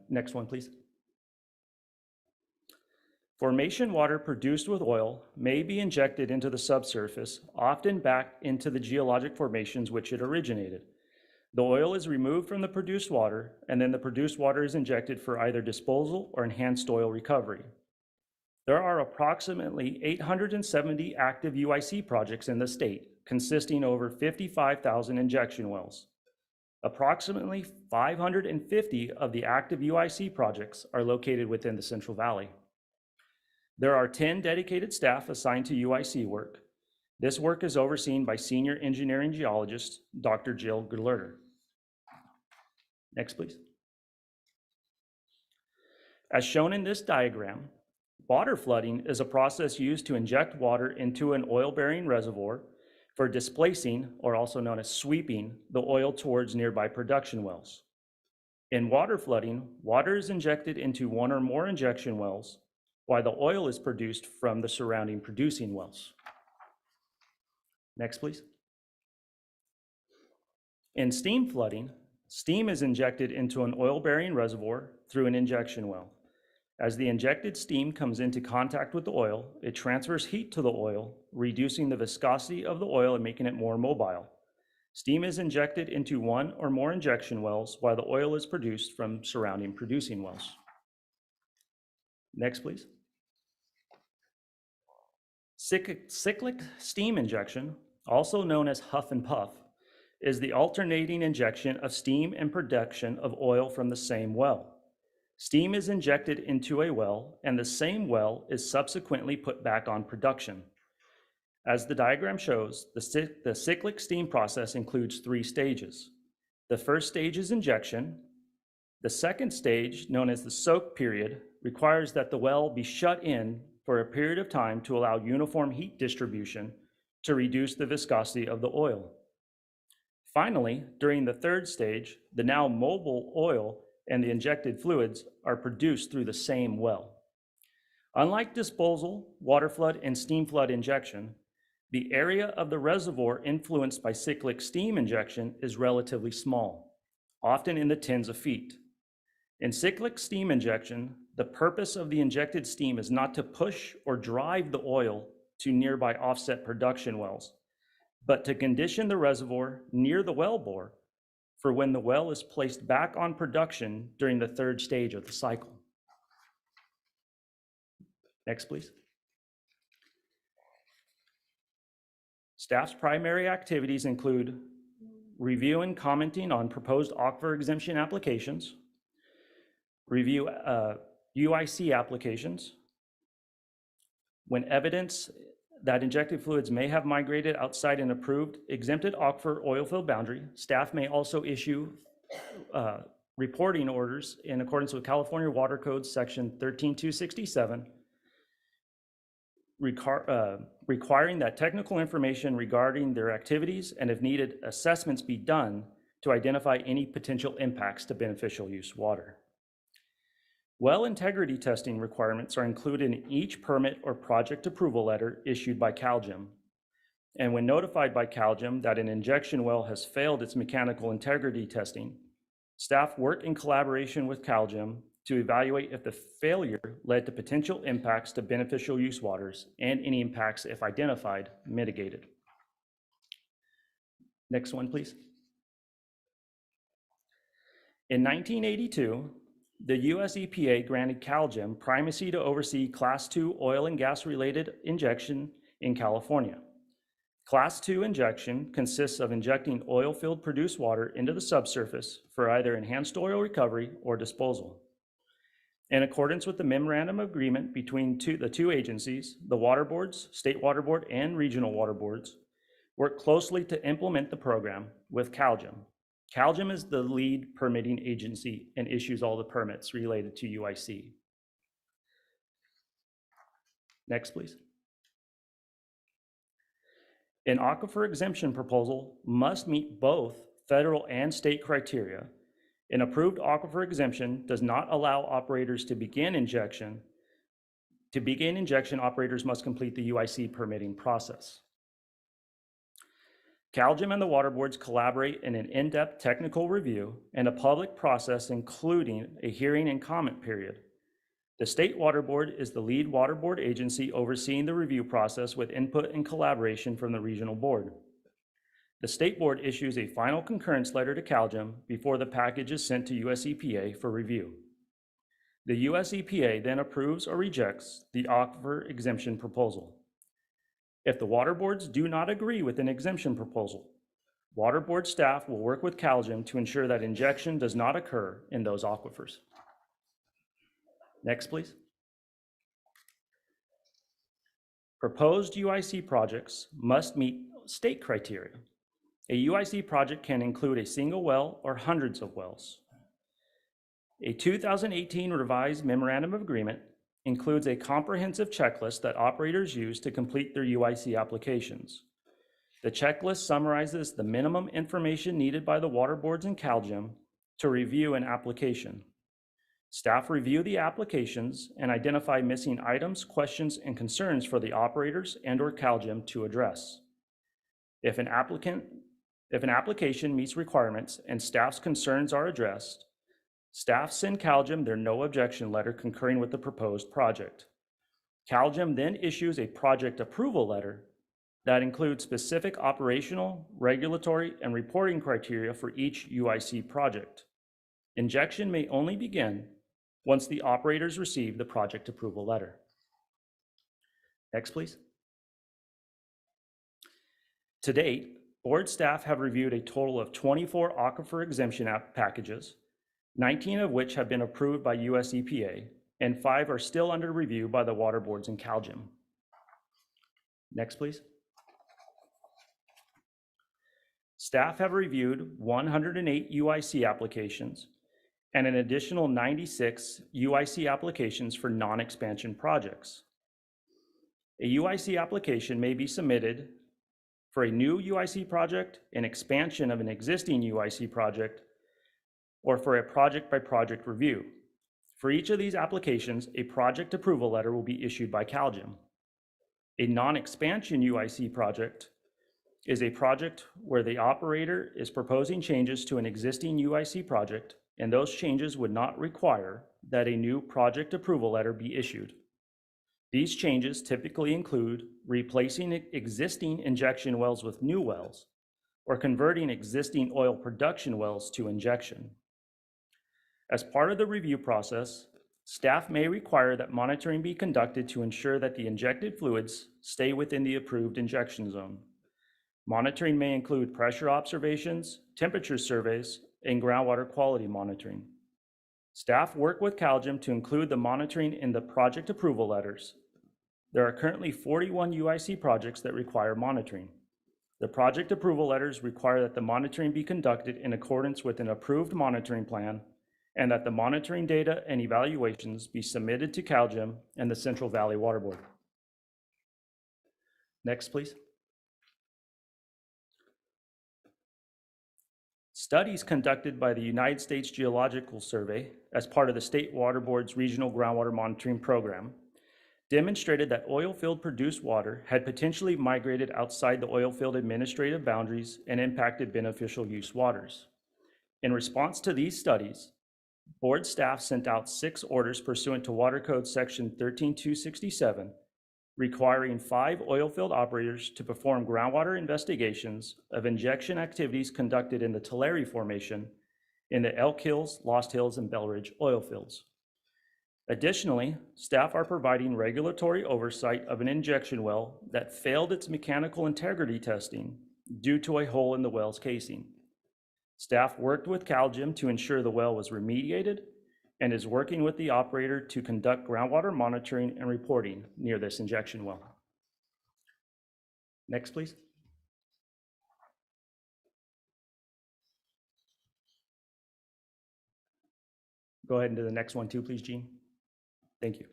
Next one, please. Formation water produced with oil may be injected into the subsurface, often back into the geologic formations which it originated. The oil is removed from the produced water, and then the produced water is injected for either disposal or enhanced oil recovery. There are approximately 870 active UIC projects in the state, consisting of over 55,000 injection wells. Approximately 550 of the active UIC projects are located within the Central Valley. There are 10 dedicated staff assigned to UIC work. This work is overseen by Senior Engineering Geologist, Dr. Jill Glerter. Next, please. As shown in this diagram, water flooding is a process used to inject water into an oil-bearing reservoir for displacing, or also known as sweeping, the oil towards nearby production wells. In water flooding, water is injected into one or more injection wells, while the oil is produced from the surrounding producing wells. Next, please. In steam flooding, steam is injected into an oil-bearing reservoir through an injection well. As the injected steam comes into contact with the oil, it transfers heat to the oil, reducing the viscosity of the oil and making it more mobile. Steam is injected into one or more injection wells while the oil is produced from surrounding producing wells. Next, please. Cyclic steam injection, also known as huff and puff, is the alternating injection of steam and production of oil from the same well. Steam is injected into a well, and the same well is subsequently put back on production. As the diagram shows, the cyclic steam process includes 3 stages. The first stage is injection. The second stage, known as the soak period, requires that the well be shut in for a period of time to allow uniform heat distribution to reduce the viscosity of the oil. Finally, during the third stage, the now mobile oil and the injected fluids are produced through the same well. Unlike disposal, water flood, and steam flood injection, the area of the reservoir influenced by cyclic steam injection is relatively small, often in the tens of feet. In cyclic steam injection, the purpose of the injected steam is not to push or drive the oil to nearby offset production wells, but to condition the reservoir near the wellbore for when the well is placed back on production during the third stage of the cycle. Next, please. Staff's primary activities include review and commenting on proposed aquifer exemption applications, review UIC applications. When evidence that injected fluids may have migrated outside an approved exempted aquifer oil field boundary, staff may also issue reporting orders in accordance with California Water Code Section 13267, requiring that technical information regarding their activities and, if needed, assessments be done to identify any potential impacts to beneficial use water. Well integrity testing requirements are included in each permit or project approval letter issued by CalGEM. And when notified by CalGEM that an injection well has failed its mechanical integrity testing, staff work in collaboration with CalGEM to evaluate if the failure led to potential impacts to beneficial use waters and any impacts, if identified, mitigated. Next one, please. In 1982, the US EPA granted CalGEM primacy to oversee Class II oil and gas-related injection in California. Class II injection consists of injecting oil field produced water into the subsurface for either enhanced oil recovery or disposal. In accordance with the memorandum of agreement between the two agencies, the water boards, state water board and regional water boards, work closely to implement the program with CalGEM. CalGEM is the lead permitting agency and issues all the permits related to UIC. Next, please. An aquifer exemption proposal must meet both federal and state criteria. An approved aquifer exemption does not allow operators to begin injection. To begin injection, operators must complete the UIC permitting process. CalGEM and the water boards collaborate in an in-depth technical review and a public process, including a hearing and comment period. The state water board is the lead water board agency overseeing the review process with input and collaboration from the regional board. The state board issues a final concurrence letter to CalGEM before the package is sent to US EPA for review. The US EPA then approves or rejects the aquifer exemption proposal. If the water boards do not agree with an exemption proposal, water board staff will work with CalGEM to ensure that injection does not occur in those aquifers. Next, please. Proposed UIC projects must meet state criteria. A UIC project can include a single well or hundreds of wells. A 2018 revised memorandum of agreement includes a comprehensive checklist that operators use to complete their UIC applications. The checklist summarizes the minimum information needed by the water boards and CalGEM to review an application. Staff review the applications and identify missing items, questions, and concerns for the operators and/or CalGEM to address. If an application meets requirements and staff's concerns are addressed, staff send CalGEM their no objection letter concurring with the proposed project. CalGEM then issues a project approval letter that includes specific operational, regulatory, and reporting criteria for each UIC project. Injection may only begin once the operators receive the project approval letter. Next, please. To date, board staff have reviewed a total of 24 aquifer exemption packages, 19 of which have been approved by US EPA, and 5 are still under review by the water boards and CalGEM. Next, please. Staff have reviewed 108 UIC applications and an additional 96 UIC applications for non-expansion projects. A UIC application may be submitted for a new UIC project, an expansion of an existing UIC project, or for a project-by-project review. For each of these applications, a project approval letter will be issued by CalGEM. A non-expansion UIC project is a project where the operator is proposing changes to an existing UIC project, and those changes would not require that a new project approval letter be issued. These changes typically include replacing existing injection wells with new wells, or converting existing oil production wells to injection. As part of the review process, staff may require that monitoring be conducted to ensure that the injected fluids stay within the approved injection zone. Monitoring may include pressure observations, temperature surveys, and groundwater quality monitoring. Staff work with CalGEM to include the monitoring in the project approval letters. There are currently 41 UIC projects that require monitoring. The project approval letters require that the monitoring be conducted in accordance with an approved monitoring plan, and that the monitoring data and evaluations be submitted to CalGEM and the Central Valley Water Board. Next, please. Studies conducted by the United States Geological Survey as part of the State Water Board's Regional Groundwater Monitoring Program demonstrated that oil field produced water had potentially migrated outside the oil field administrative boundaries and impacted beneficial use waters. In response to these studies, board staff sent out 6 orders pursuant to Water Code Section 13267, requiring 5 oil field operators to perform groundwater investigations of injection activities conducted in the Tulare Formation in the Elk Hills, Lost Hills, and Belridge oil fields. Additionally, staff are providing regulatory oversight of an injection well that failed its mechanical integrity testing due to a hole in the well's casing. Staff worked with CalGEM to ensure the well was remediated and is working with the operator to conduct groundwater monitoring and reporting near this injection well. Next, please. Go ahead into the next one too, please, Gene. Thank you.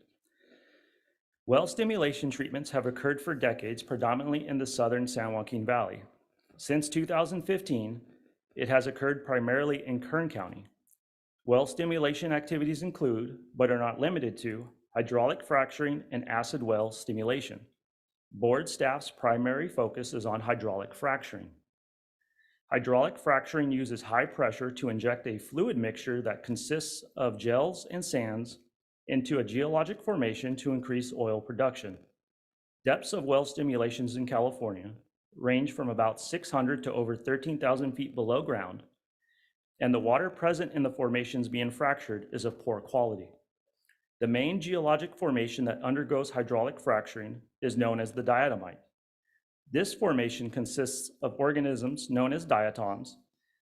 Well stimulation treatments have occurred for decades, predominantly in the southern San Joaquin Valley. Since 2015, it has occurred primarily in Kern County. Well stimulation activities include, but are not limited to, hydraulic fracturing and acid well stimulation. Board staff's primary focus is on hydraulic fracturing. Hydraulic fracturing uses high pressure to inject a fluid mixture that consists of gels and sands into a geologic formation to increase oil production. Depths of well stimulations in California range from about 600 to over 13,000 feet below ground, and the water present in the formations being fractured is of poor quality. The main geologic formation that undergoes hydraulic fracturing is known as the diatomite. This formation consists of organisms known as diatoms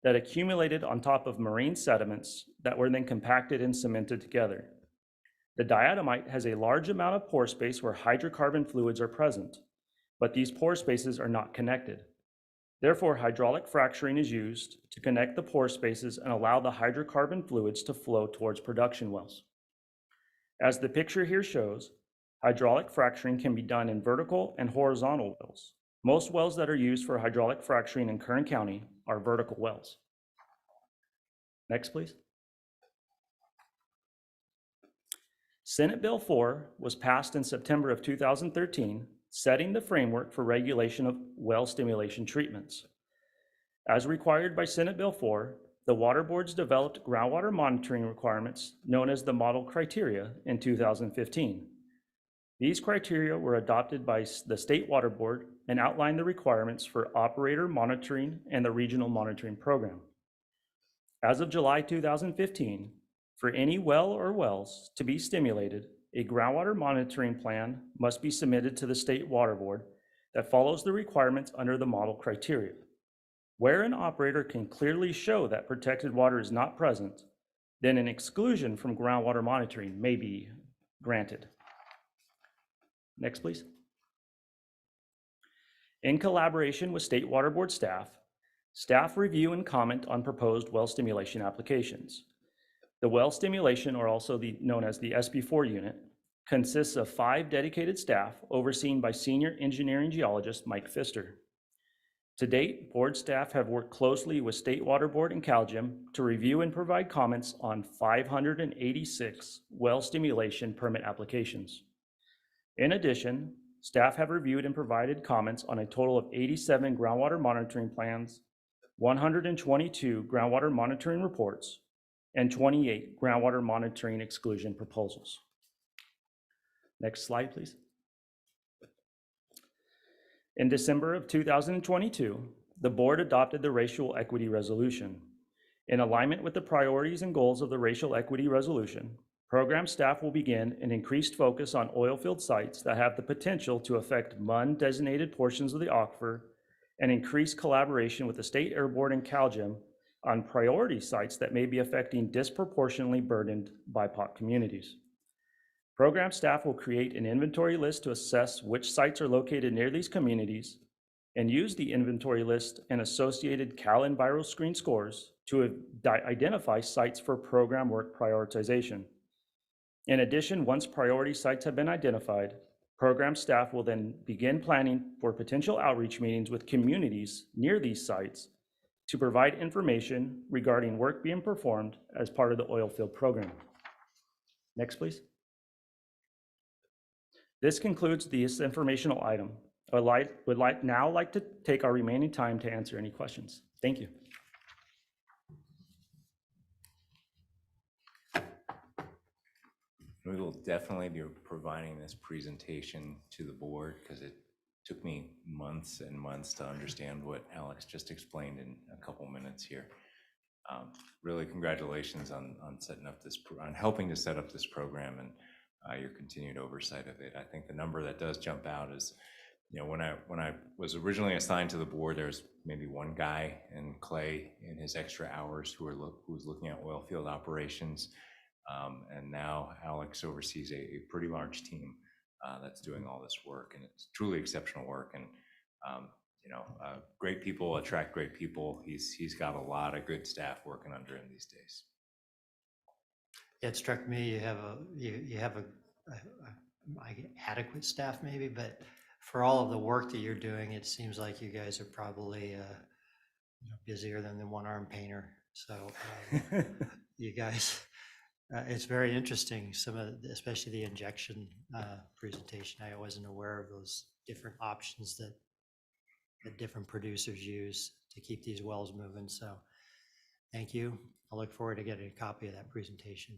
that accumulated on top of marine sediments that were then compacted and cemented together. The diatomite has a large amount of pore space where hydrocarbon fluids are present, but these pore spaces are not connected. Therefore, hydraulic fracturing is used to connect the pore spaces and allow the hydrocarbon fluids to flow towards production wells. As the picture here shows, hydraulic fracturing can be done in vertical and horizontal wells. Most wells that are used for hydraulic fracturing in Kern County are vertical wells. Next, please. Senate Bill 4 was passed in September of 2013, setting the framework for regulation of well stimulation treatments. As required by Senate Bill 4, the water boards developed groundwater monitoring requirements known as the model criteria in 2015. These criteria were adopted by the State Water Board and outline the requirements for operator monitoring and the regional monitoring program. As of July 2015, for any well or wells to be stimulated, a groundwater monitoring plan must be submitted to the State Water Board that follows the requirements under the model criteria. Where an operator can clearly show that protected water is not present, then an exclusion from groundwater monitoring may be granted. Next, please. In collaboration with State Water Board staff review and comment on proposed well stimulation applications. The well stimulation, or also known as the SB4 unit, consists of 5 dedicated staff overseen by Senior Engineering Geologist Mike Pfister. To date, board staff have worked closely with State Water Board and CalGEM to review and provide comments on 586 well stimulation permit applications. In addition, staff have reviewed and provided comments on a total of 87 groundwater monitoring plans, 122 groundwater monitoring reports, and 28 groundwater monitoring exclusion proposals. Next slide, please. In December of 2022, the board adopted the Racial Equity Resolution. In alignment with the priorities and goals of the Racial Equity Resolution, program staff will begin an increased focus on oil field sites that have the potential to affect MUN-designated portions of the aquifer and increase collaboration with the State Air Board and CalGEM on priority sites that may be affecting disproportionately burdened BIPOC communities. Program staff will create an inventory list to assess which sites are located near these communities and use the inventory list and associated CalEnviroscreen scores to identify sites for program work prioritization. In addition, once priority sites have been identified, program staff will then begin planning for potential outreach meetings with communities near these sites to provide information regarding work being performed as part of the oil field program. Next, please. This concludes this informational item. I would now like to take our remaining time to answer any questions. Thank you. We will definitely be providing this presentation to the board because it took me months and months to understand what Alex just explained in a couple minutes here. Really, congratulations on setting up this, on helping to set up this program and your continued oversight of it. I think the number that does jump out is, you know, when I was originally assigned to the board, there's maybe one guy in Clay in his extra hours who was looking at oil field operations. And now Alex oversees a pretty large team that's doing all this work, and it's truly exceptional work. And you know, great people attract great people. He's got a lot of good staff working under him these days. It struck me you have a adequate staff maybe, but for all of the work that you're doing, it seems like you guys are probably busier than the one-arm painter. So you guys. It's very interesting, especially the injection presentation. I wasn't aware of those different options that different producers use to keep these wells moving. So thank you. I look forward to getting a copy of that presentation.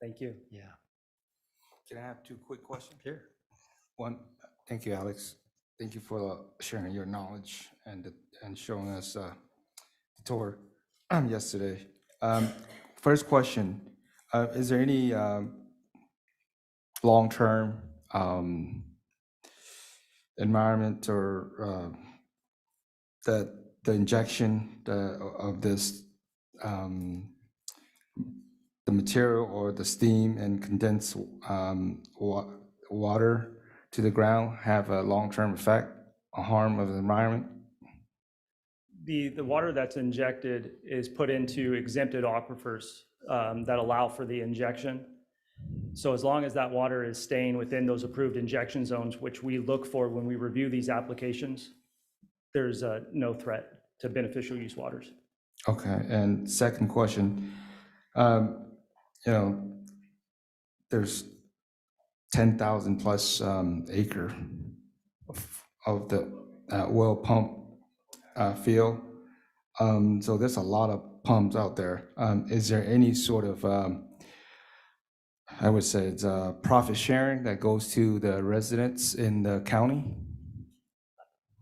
Thank you. Yeah. Can I have 2 quick questions? Sure. One, thank you, Alex. Thank you for sharing your knowledge and showing us the tour yesterday. First question. Is there any long-term environment or that the injection of this, the material or the steam and condensed water to the ground have a long-term effect, a harm of the environment? The water that's injected is put into exempted aquifers that allow for the injection. So as long as that water is staying within those approved injection zones, which we look for when we review these applications, there's no threat to beneficial use waters. Okay, and second question, you know, there's 10,000 plus acre of the well pump field. So there's a lot of pumps out there. Is there any sort of, I would say it's profit sharing that goes to the residents in the county?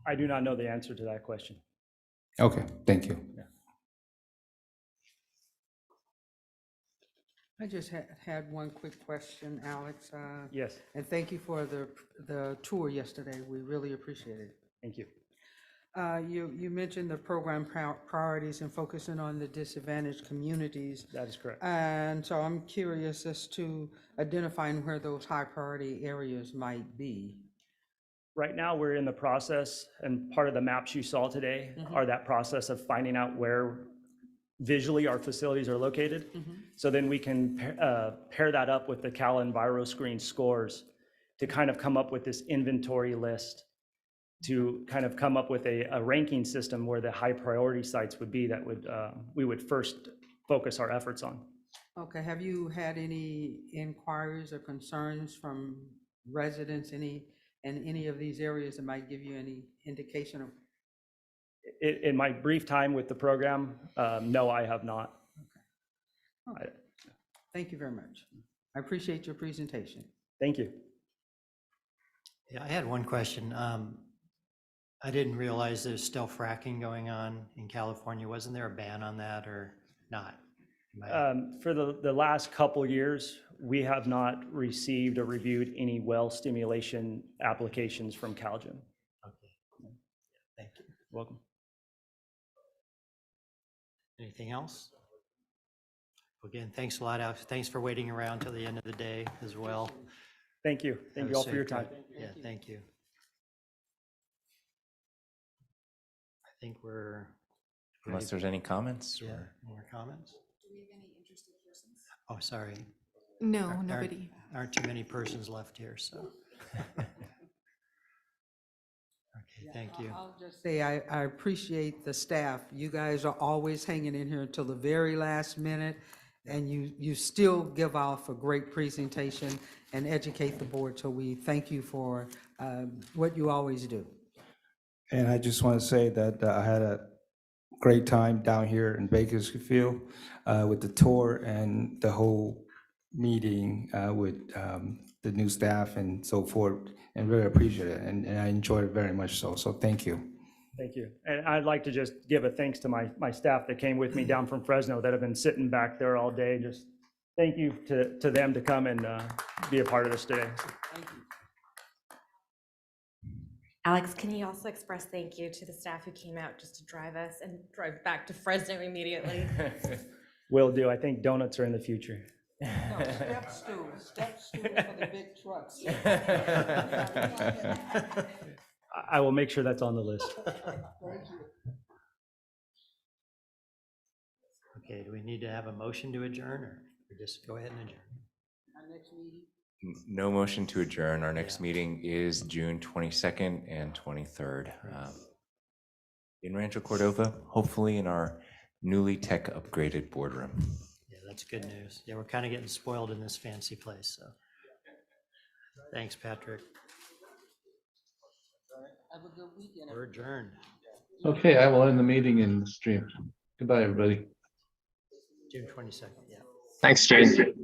I do not know the answer to that question. Okay, thank you. Yeah. I just had one quick question, Alex. Yes. And thank you for the tour yesterday. We really appreciate it. Thank you. You mentioned the program priorities and focusing on the disadvantaged communities. That is correct. And so I'm curious as to identifying where those high priority areas might be. Right now, we're in the process, and part of the maps you saw today are that process of finding out where visually our facilities are located. So then we can pair that up with the Cal EnviroScreen scores to kind of come up with this inventory list, to kind of come up with a ranking system where the high priority sites would be that would we would first focus our efforts on. Okay, have you had any inquiries or concerns from residents, in any of these areas that might give you any indication of? In my brief time with the program, no, I have not. Okay. Thank you very much. I appreciate your presentation. Thank you. Yeah, I had one question. I didn't realize there's still fracking going on in California. Wasn't there a ban on that or not? For the last couple years, we have not received or reviewed any well stimulation applications from CalGEM. Okay. Thank you. Welcome. Anything else? Again, thanks a lot, Alex. Thanks for waiting around till the end of the day as well. Thank you. Thank you all for your time. Yeah, thank you. I think we're. Unless there's any comments? Yeah, or- more comments? Do we have any interested persons? Oh, sorry. No, Aren't- nobody. Aren't too many persons left here, so. Okay, thank you. I'll just say I appreciate the staff. You guys are always hanging in here until the very last minute, and you still give off a great presentation and educate the board. So we thank you for what you always do. And I just want to say that I had a great time down here in Bakersfield with the tour and the whole meeting with the new staff and so forth, and really appreciate it. And I enjoyed it very much so. So thank you. Thank you. And I'd like to just give a thanks to my staff that came with me down from Fresno that have been sitting back there all day. Just thank you to them to come and be a part of this today. Thank you. Alex, can you also express thank you to the staff who came out just to drive us and drive back to Fresno immediately? Will do. I think donuts are in the future. No, step stool for the big trucks. I will make sure that's on the list. Okay, do we need to have a motion to adjourn or just go ahead and adjourn? Our next meeting? No motion to adjourn. Our next meeting is June 22nd and 23rd in Rancho Cordova, hopefully in our newly tech upgraded boardroom. Yeah, that's good news. Yeah, we're kind of getting spoiled in this fancy place, so. Thanks, Patrick. Have a good weekend. We're adjourned. Okay, I will end the meeting in the stream. Goodbye, everybody. June 22nd, yeah. Thanks, Jason.